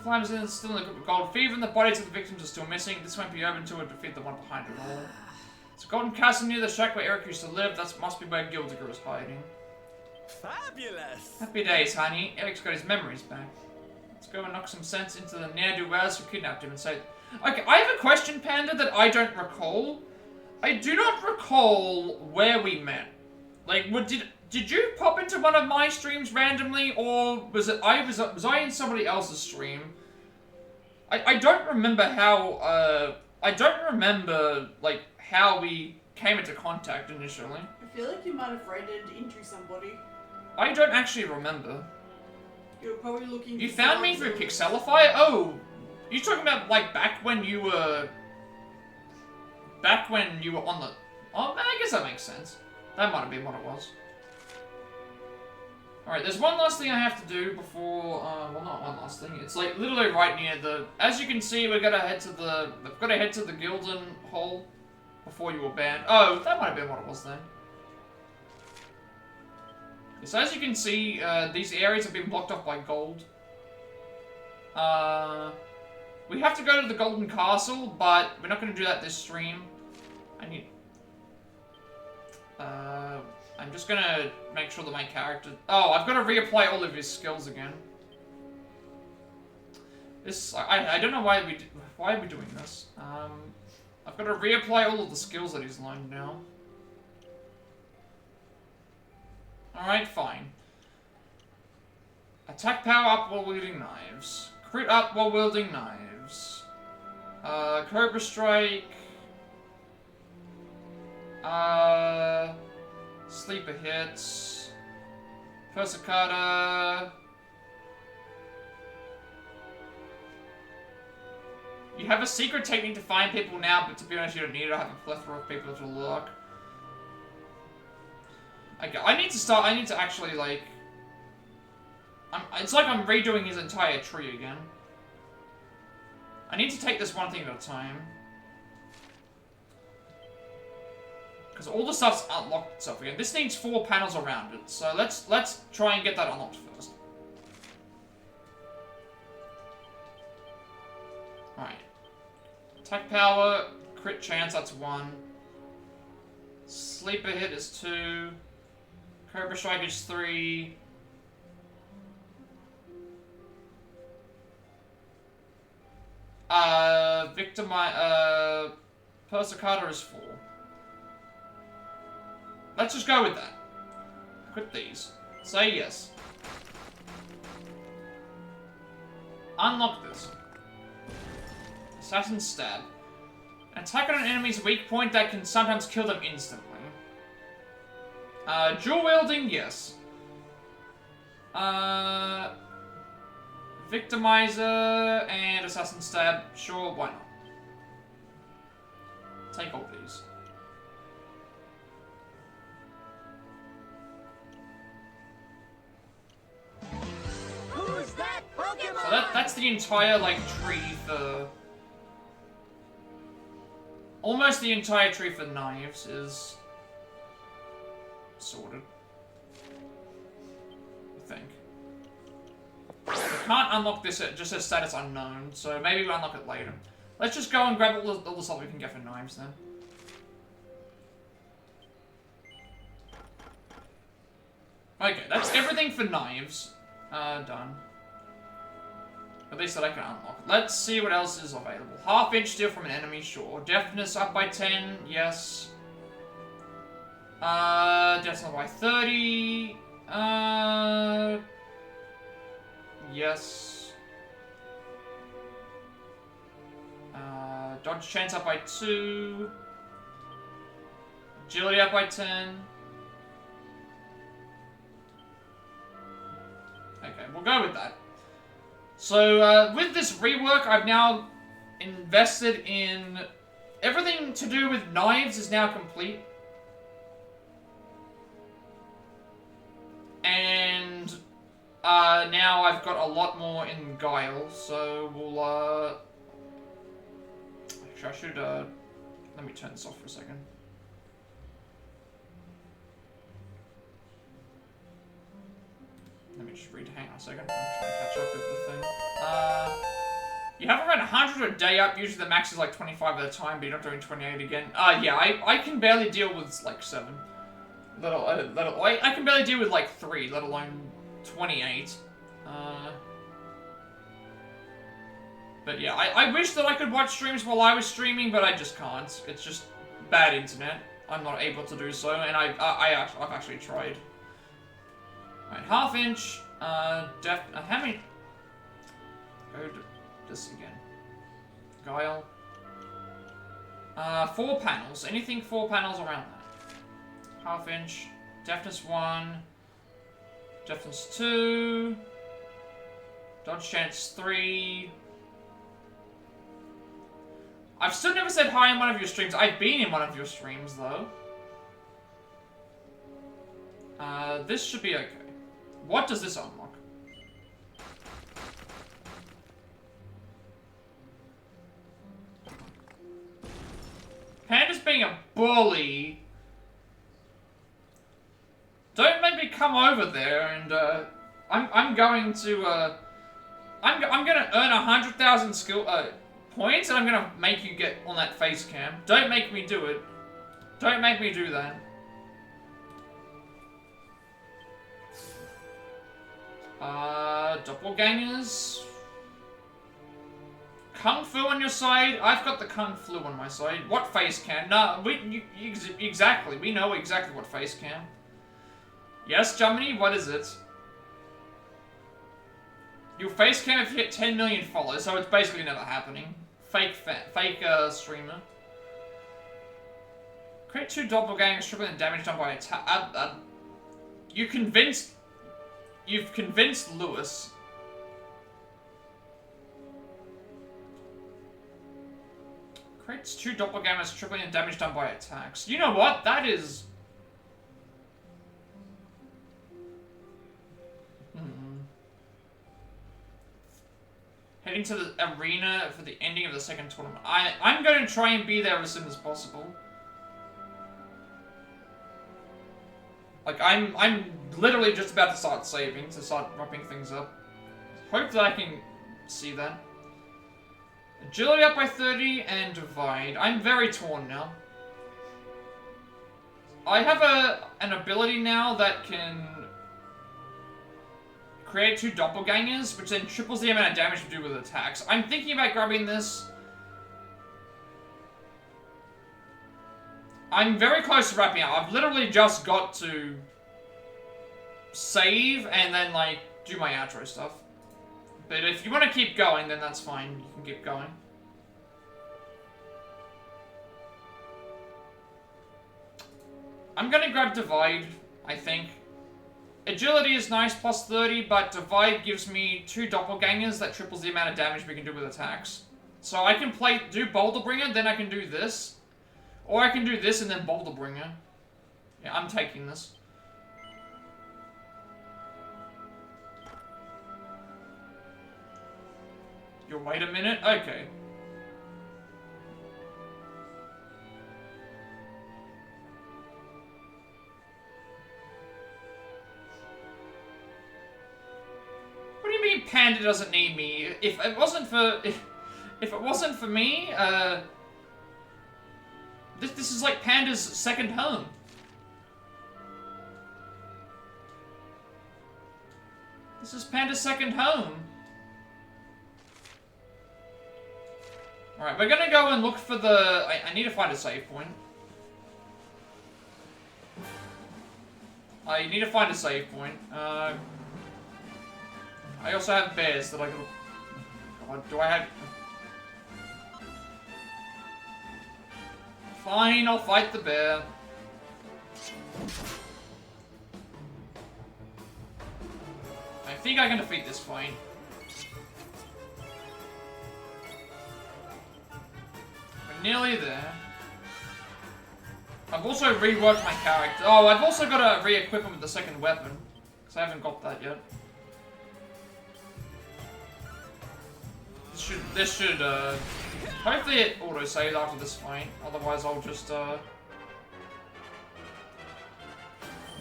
Flames is still in the grip of gold fever, and the bodies of the victims are still missing. This won't be over until we defeat the one behind it all. It's a golden castle near the shack where Erik used to live. That must be where Gildiger is hiding. Fabulous! Happy days, honey. Eric's got his memories back. Let's go and knock some sense into the ne'er-do-wells who kidnapped him and say... Okay, I have a question, Panda, that I don't recall. I do not recall where we met. Like, did you pop into one of my streams randomly, or was I in somebody else's stream? I don't remember how, I don't remember, like, how we came into contact initially. I feel like you might have raided into somebody. I don't actually remember. You were probably looking. You found me through Pixelify? Oh, you talking about like back when you were on the? Oh, I guess that makes sense. That might have been what it was. All right, there's one last thing I have to do before. Well, not one last thing. It's like literally right near the. As you can see, we've got to head to the. We've got to head to the Gildan Hall before you were banned. Oh, that might have been what it was then. So as you can see, these areas have been blocked off by gold. We have to go to the Golden Castle, but we're not going to do that this stream. I'm just going to make sure that my character... Oh, I've got to reapply all of his skills again. This... I don't know why are we doing this. I've got to reapply all of the skills that he's learned now. Alright, fine. Attack power up while wielding knives. Crit up while wielding knives. Cobra Strike. Sleeper hits. Persicata. You have a secret technique to find people now, but to be honest, you don't need it. I have a plethora of people to look. I need to actually, like... it's like I'm redoing his entire tree again. I need to take this one thing at a time. Because all the stuff's unlocked itself again. This needs 4 panels around it, so let's try and get that unlocked first. Alright. Attack power, crit chance, that's 1. Sleeper hit is 2. Cobra Strike is 3. Persicata is 4. Let's just go with that. Quit these. Say yes. Unlock this. Assassin Stab. An attack on an enemy's weak point that can sometimes kill them instantly. Dual wielding, yes. Victimizer and Assassin Stab, sure, why not? Take all these. Who's that Pokemon? So that's the entire, like, tree for... Almost the entire tree for knives is... sorted. I think. We can't unlock this, it just says status unknown, so maybe we'll unlock it later. Let's just go and grab all the stuff we can get for knives then. Okay, that's everything for knives. Done. At least that I can unlock. Let's see what else is available. Half-inch steal from an enemy, sure. Deafness up by 10, yes. Deafness up by 30. Yes. Dodge chance up by 2. Agility up by 10. Okay, we'll go with that. So, with this rework, I've now invested in... Everything to do with knives is now complete. And, now I've got a lot more in Guile, so we'll, Actually, I should, let me turn this off for a second. Let me just read. Hang on a second. I'm trying to catch up with the thing. You have around 100 a day up. Usually the max is like 25 at a time, but you're not doing 28 again. Yeah, I can barely deal with like 7. I can barely deal with like 3, let alone 28. But yeah, I wish that I could watch streams while I was streaming, but I just can't. It's just bad internet. I'm not able to do so, and I've actually tried. Alright, half-inch, how many... Go to this again. Guile. 4 panels. Anything 4 panels around that. Half-inch. Deafness 1. Deafness 2. Dodge chance 3. I've still never said hi in one of your streams. I've been in one of your streams, though. This should be okay. What does this unlock? Panda's being a bully. Don't make me come over there and, I'm going to, I'm gonna earn 100,000 skill, points and I'm gonna make you get on that face cam. Don't make me do it. Don't make me do that. Doppelgangers. Kung Fu on your side? I've got the Kung Fu on my side. What face cam? No, exactly. We know exactly what face cam. Yes, Germany, what is it? Your face cam if you hit 10 million followers, so it's basically never happening. Fake streamer. Create 2 doppelgangers, tripling the damage done by attack. You've convinced Lewis. Creates 2 doppelgangers, tripling the damage done by attacks. You know what? That is... Heading to the arena for the ending of the second tournament. I'm going to try and be there as soon as possible. Like, I'm literally just about to start saving, to start wrapping things up. Hope that I can see that. Agility up by 30 and divide. I'm very torn now. I have an ability now that can create 2 doppelgangers, which then triples the amount of damage to do with attacks. I'm thinking about grabbing this. I'm very close to wrapping up. I've literally just got to save and then, like, do my outro stuff. But if you want to keep going, then that's fine. You can keep going. I'm gonna grab Divide, I think. Agility is nice, plus 30, but Divide gives me 2 doppelgangers that triples the amount of damage we can do with attacks. So I can do Boulderbringer, then I can do this. Or I can do this and then Boulderbringer. Yeah, I'm taking this. You'll wait a minute? Okay. What do you mean Panda doesn't need me? If it wasn't for me, this is like Panda's second home. This is Panda's second home. Alright, we're gonna go and look for the... I need to find a save point. I need to find a save point. I also have bears that I could... God, do I have... Fine, I'll fight the bear. I think I can defeat this fight. We're nearly there. I've also reworked my character. Oh, I've also got to re-equip him with the second weapon. Because I haven't got that yet. This should, hopefully it auto-saves after this fight. Otherwise I'll just, I've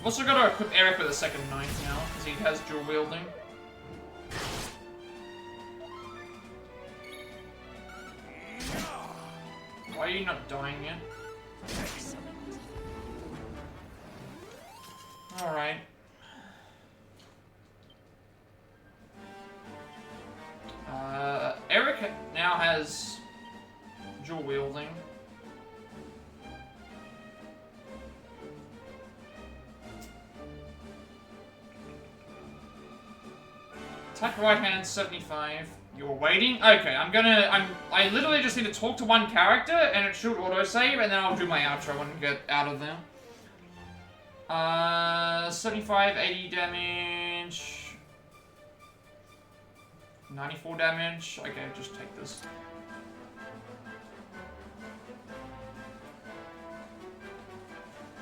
also got to equip Erik with a second knife now, because he has dual wielding. Why are you not dying yet? Alright. Erik now has dual wielding. Attack right hand 75. You're waiting? Okay, I literally just need to talk to one character and it should autosave and then I'll do my outro and get out of there. 75, 80 damage. 94 damage. Okay, just take this.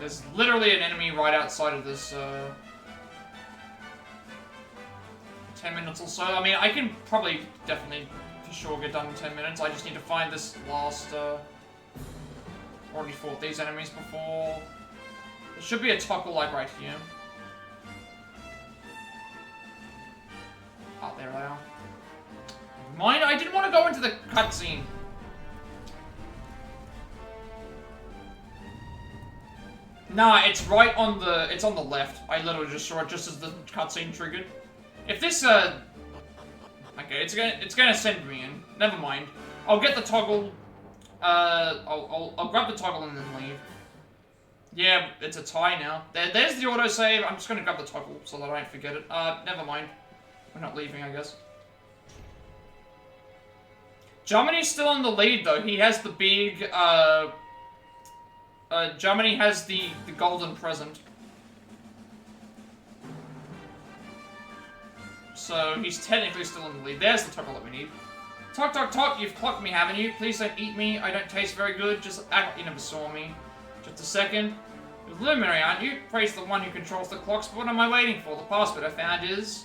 There's literally an enemy right outside of this, 10 minutes or so. I mean, I can probably definitely for sure get done in 10 minutes. I just need to find this last, already fought these enemies before. There should be a toggle like right here. Oh, there they are. Mind, I didn't want to go into the cutscene. Nah, it's right on the, it's on the left. I literally just saw it just as the cutscene triggered. If this, okay, it's gonna send me in. Never mind. I'll get the toggle, I'll grab the toggle and then leave. Yeah, it's a tie now. There's the autosave. I'm just gonna grab the toggle so that I don't forget it. Never mind. We're not leaving, I guess. Germany's still in the lead, though. He has the big, Germany has the golden present. So, he's technically still in the lead. There's the toggle that we need. Tock, tock, tock, you've clocked me, haven't you? Please don't eat me. I don't taste very good. Just act like you never saw me. Just a second. You're a luminary, aren't you? Praise the one who controls the clocks, but what am I waiting for? The password I found is...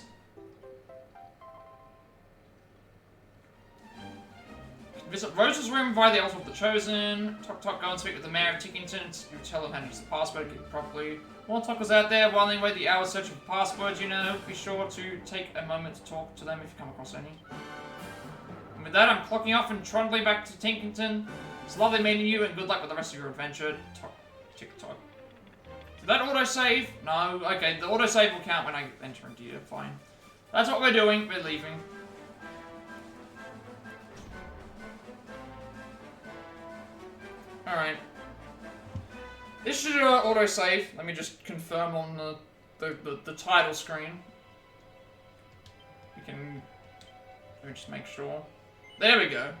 Visit Rose's room via the altar of the chosen. Tock Tock, go and speak with the mayor of Tickington. You tell him how to use the password, get it properly. While Tock was out there, while they wait the hours searching for passwords, you know, be sure to take a moment to talk to them if you come across any. And with that, I'm clocking off and trundling back to Tickington. It's lovely meeting you, and good luck with the rest of your adventure. Tock, tick tock. Did that autosave? No. Okay, the autosave will count when I enter into you. Fine. That's what we're doing. We're leaving. Alright. This should autosave. Let me just confirm on the title screen. We can... Let me just make sure. There we go.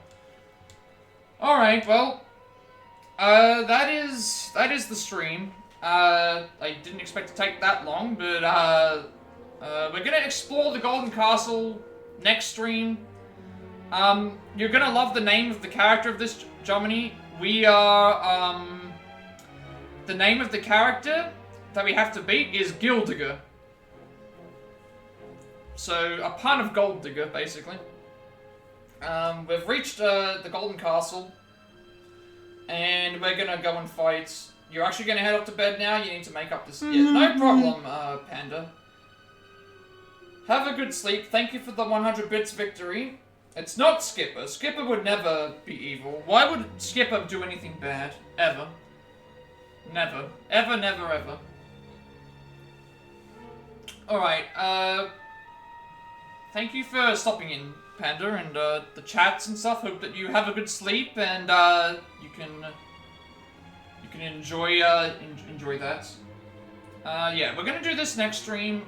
Alright, well... that is the stream. I didn't expect to take that long, but we're gonna explore the Golden Castle next stream. You're gonna love the name of the character of this Germany. We are, the name of the character that we have to beat is Gildigger. So, a pun of Gold Digger, basically. We've reached, the Golden Castle. And we're gonna go and fight. You're actually gonna head up to bed now? You need to make up this... Yeah, no problem, Panda. Have a good sleep. Thank you for the 100 bits victory. It's not Skipper. Skipper would never be evil. Why would Skipper do anything bad? Ever. Never. Ever, never, ever. Alright, thank you for stopping in, Panda, and the chats and stuff. Hope that you have a good sleep and you can enjoy enjoy that. Yeah, we're gonna do this next stream.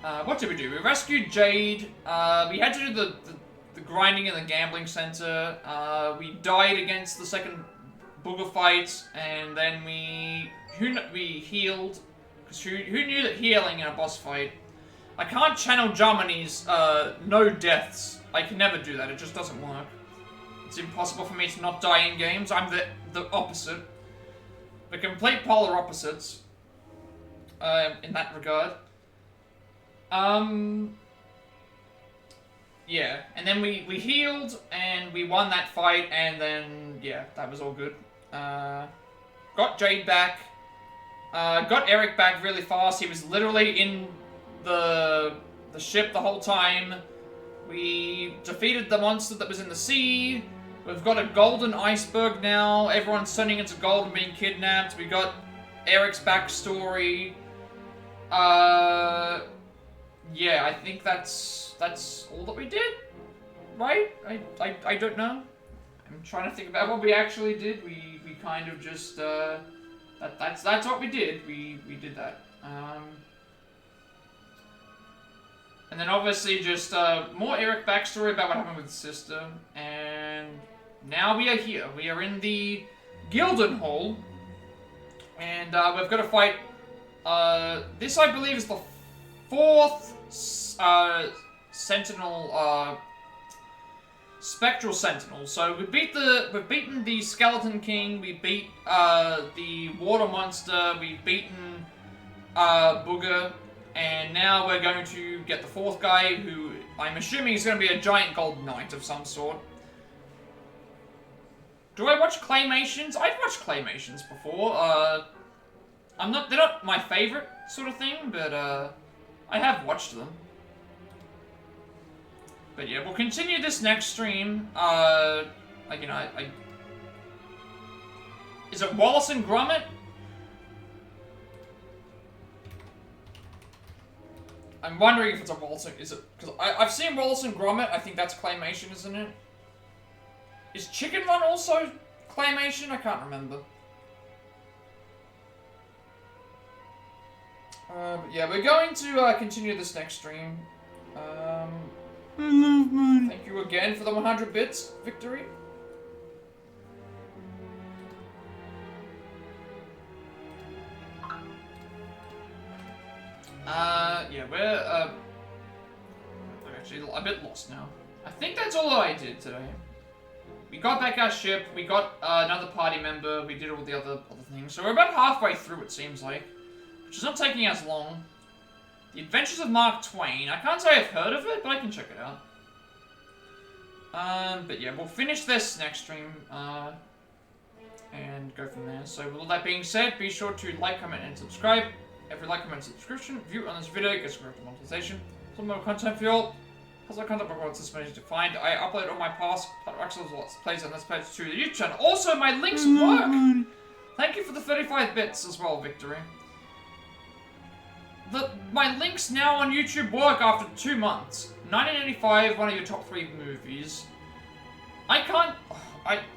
What did we do? We rescued Jade. We had to do the grinding in the gambling center. We died against the second booger fight, and then we healed. Because who knew that healing in a boss fight? I can't channel Germany's no deaths. I can never do that. It just doesn't work. It's impossible for me to not die in games. I'm the opposite. The complete polar opposites. In that regard. Yeah, and then we healed, and we won that fight, and then, yeah, that was all good. Got Jade back. Got Erik back really fast. He was literally in the ship the whole time. We defeated the monster that was in the sea. We've got a golden iceberg now. Everyone's turning into gold and being kidnapped. We got Erik's backstory. Yeah, I think that's all that we did, right? I don't know. I'm trying to think about what we actually did. We kind of just that's what we did. We did that. And then obviously just more Erik backstory about what happened with his sister, and now we are here. We are in the Gilden Hall, and we've got to fight. This I believe is the 4th Sentinel, Spectral Sentinel. So we've beaten the Skeleton King. We beat the Water Monster. We've beaten Booger. And now we're going to get the 4th guy, who I'm assuming is going to be a giant gold knight of some sort. Do I watch claymations? I've watched claymations before. They're not my favorite sort of thing, but I have watched them. But yeah, we'll continue this next stream. Is it Wallace and Gromit? I'm wondering if it's a Wallace and... Is it... Because I've seen Wallace and Gromit. I think that's claymation, isn't it? Is Chicken Run also claymation? I can't remember. But yeah, we're going to continue this next stream. I love money. Thank you again for the 100 bits, Victory. Yeah, we're, I'm actually a bit lost now. I think that's all I did today. We got back our ship, we got another party member, we did all the other things. So we're about halfway through, it seems like. Which is not taking as long. The Adventures of Mark Twain. I can't say I've heard of it, but I can check it out. But yeah, we'll finish this next stream, and go from there. So with all that being said, be sure to like, comment, and subscribe. Every like, comment, and subscription, view on this video gets greater monetization. Some more content for y'all. How's our content rewards this managed to find? I upload all my past Let's Plays on this page to the YouTube channel. Also, my links work! Thank you for the 35 bits as well, Victory. My links now on YouTube work after 2 months. 1985, one of your top 3 movies.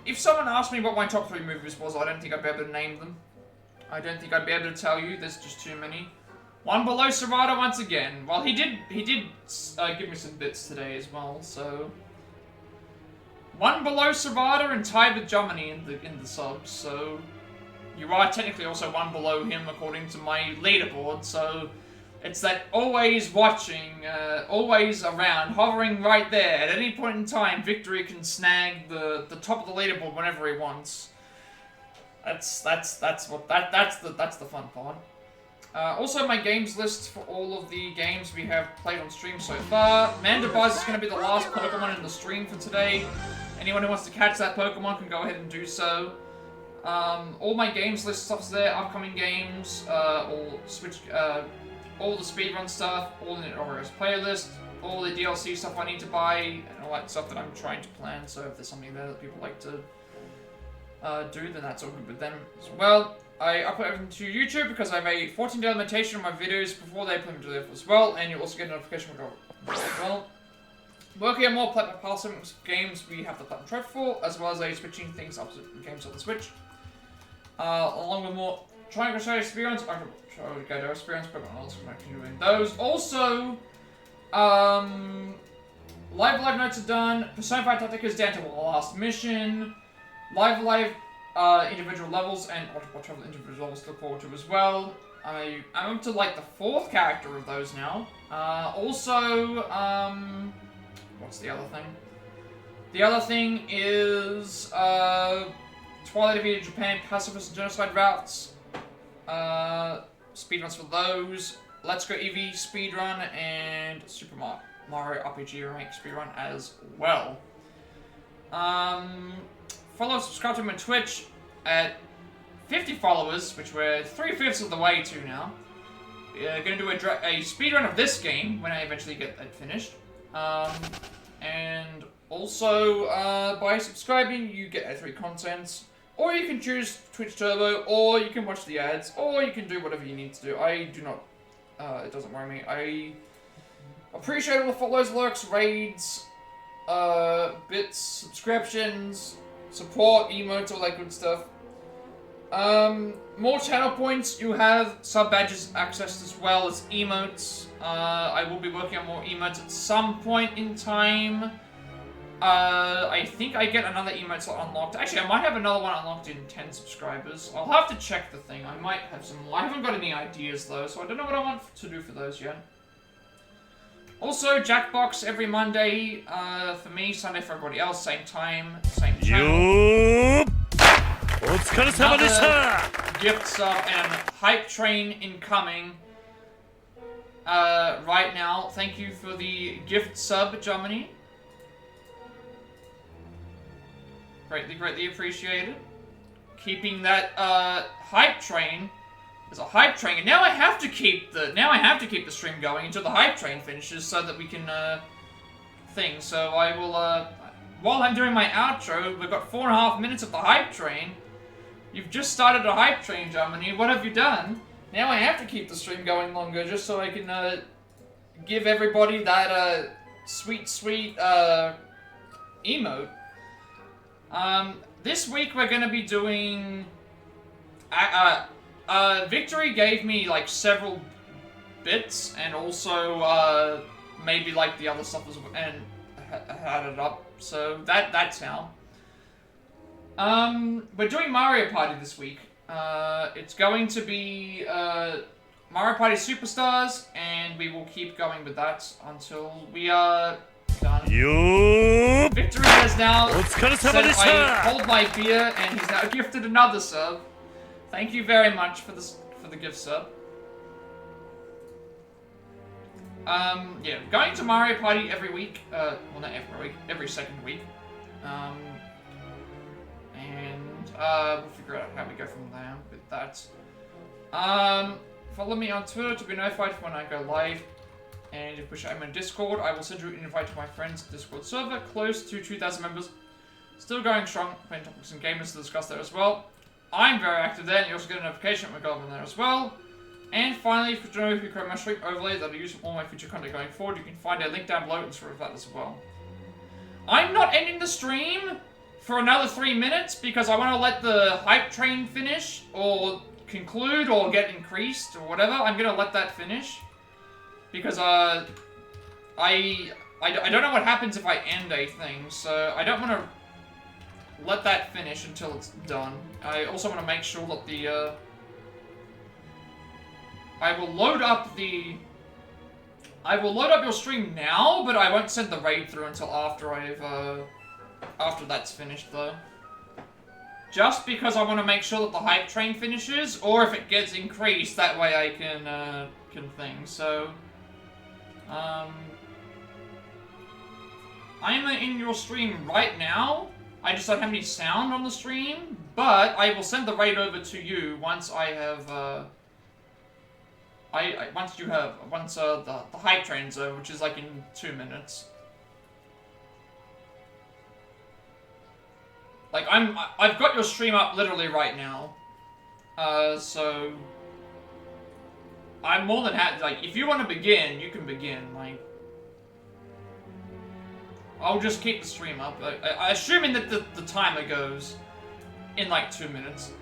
If someone asked me what my top 3 movies was, I don't think I'd be able to name them. I don't think I'd be able to tell you. There's just too many. One Below Serrata once again. Well, he did give me some bits today as well. So One Below Serrata and tied with Germany in the subs. So you are technically also one below him according to my leaderboard. So it's that always watching, always around, hovering right there. At any point in time, Victory can snag the top of the leaderboard whenever he wants. That's the fun part. Also, my games list for all of the games we have played on stream so far. Mandibuzz is going to be the last Pokemon in the stream for today. Anyone who wants to catch that Pokemon can go ahead and do so. All my games list stuff's there. Upcoming games, all the speedrun stuff, all in the Oreos playlist, all the DLC stuff I need to buy, and all that stuff that I'm trying to plan. So if there's something there that people like to do, then that's all good with them as well. I upload everything to YouTube because I have a 14-day limitation on my videos before they put them to there as well, and you'll also get a notification when I go as well. Working on more Plat games we have the Platinum Trophy for, as well as switching things up to games on the Switch. Along with more Triangle Show experience, I try to go to experience, but I'm also doing those. Also, Live notes are done. Persona 5 Tactic is down to our last mission. Live individual levels and travel individual levels to look forward to as well. I'm up to like the 4th character of those now. Also, what's the other thing? The other thing is Twilight of Eden Japan Pacifist and Genocide routes. Speedruns for those. Let's Go Eevee speedrun and Super Mario RPG Remake speedrun as well. Follow, subscribe to my Twitch at 50 followers, which we're 3/5 of the way to now. Gonna do a speedrun of this game when I eventually get that finished. And also, by subscribing, you get ad-free content. Or you can choose Twitch Turbo, or you can watch the ads, or you can do whatever you need to do. I do not, it doesn't worry me. I appreciate all the follows, lurks, raids, bits, subscriptions, support, emotes, all that good stuff. More channel points, you have sub-badges accessed as well as emotes. I will be working on more emotes at some point in time. I think I get another emote slot unlocked. Actually, I might have another one unlocked in 10 subscribers. I'll have to check the thing. I might have some more. I haven't got any ideas though, so I don't know what I want to do for those yet. Also, Jackbox every Monday for me, Sunday for everybody else, same time, same channel. Another gift sub and hype train incoming right now. Thank you for the gift sub, Germany. Greatly appreciated. Keeping that hype train. There's a hype train, and now I have to keep the stream going until the hype train finishes, so that we can thing. So I will while I'm doing my outro, we've got 4.5 minutes of the hype train. You've just started a hype train, Germany. What have you done? Now I have to keep the stream going longer, just so I can give everybody that sweet emote. This week we're gonna be doing Victory gave me like several bits, and also maybe like the other stuff as well, and had it up, so that's how. We're doing Mario Party this week. It's going to be Mario Party Superstars, and we will keep going with that until we are done. Victory has now said I hold my beer, and he's now gifted another sub. Thank you very much for the gift sub. Yeah, going to Mario Party every week. Well, not every week, every second week. We'll figure out how we go from there with that. Follow me on Twitter to be notified when I go live. And if you push I'm in Discord, I will send you an invite to my friend's Discord server, close to 2,000 members. Still going strong, playing topics and gamers to discuss there as well. I'm very active there, and you also get a notification when we go on there as well. And finally, if you know if you create my stream overlay that I use for all my future content going forward, you can find a link down below and sort of that as well. I'm not ending the stream for another 3 minutes because I want to let the hype train finish, or conclude, or get increased, or whatever. I'm gonna let that finish. Because, I don't know what happens if I end a thing, so I don't want to let that finish until it's done. I also want to make sure that the, I will load up your stream now, but I won't send the raid through until after after that's finished, though. Just because I want to make sure that the hype train finishes, or if it gets increased, that way I can thing, so... I'm in your stream right now. I just don't have any sound on the stream, but I will send the raid over to you once I have, once the hype train's over, which is like in 2 minutes. Like, I've got your stream up literally right now. So... I'm more than happy, like, if you want to begin, you can begin, like... I'll just keep the stream up. Assuming that the timer goes in like 2 minutes.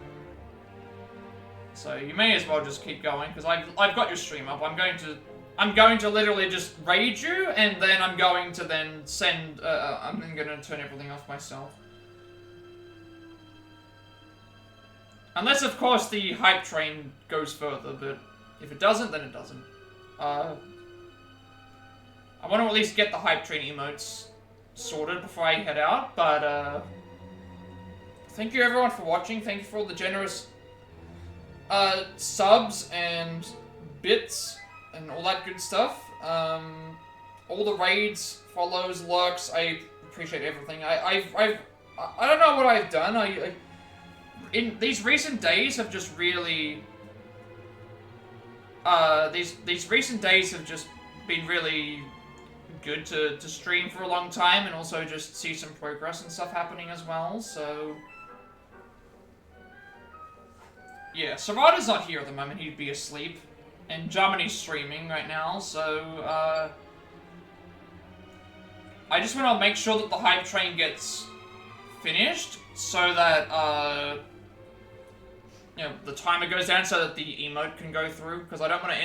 So you may as well just keep going because I've got your stream up. I'm going to literally just raid you, and then I'm going to then send. I'm then going to turn everything off myself. Unless, of course, the hype train goes further, but if it doesn't, then it doesn't. I want to at least get the hype train emotes sorted before I head out, but thank you everyone for watching. Thank you for all the generous subs and bits and all that good stuff. All the raids, follows, lurks, I appreciate everything. I don't know what I've done. In these recent days have just really these recent days have just been really good to stream for a long time, and also just see some progress and stuff happening as well, so yeah, Serrata's not here at the moment, he'd be asleep, and Germany's streaming right now, so I just want to make sure that the hype train gets finished so that you know, the timer goes down so that the emote can go through, because I don't want to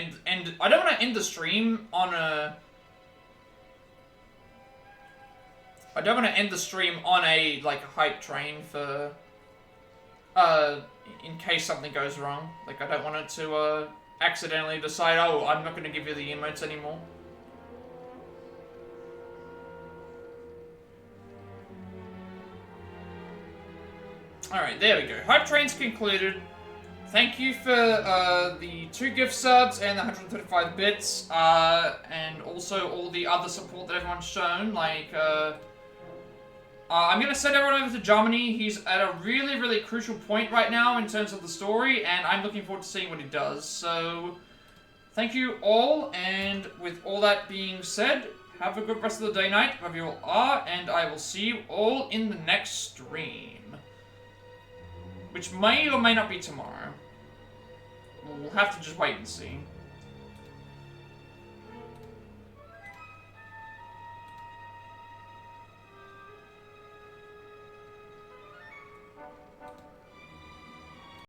I don't want to end the stream on a like a hype train for in case something goes wrong. Like, I don't want it to accidentally decide, oh, I'm not going to give you the emotes anymore. Alright, there we go. Hype train's concluded. Thank you for the 2 gift subs and the 135 bits, and also all the other support that everyone's shown. Like, I'm gonna send everyone over to Germany. He's at a really, really crucial point right now in terms of the story, and I'm looking forward to seeing what he does. So, thank you all, and with all that being said, have a good rest of the day, night, wherever you all are, and I will see you all in the next stream. Which may or may not be tomorrow. We'll have to just wait and see.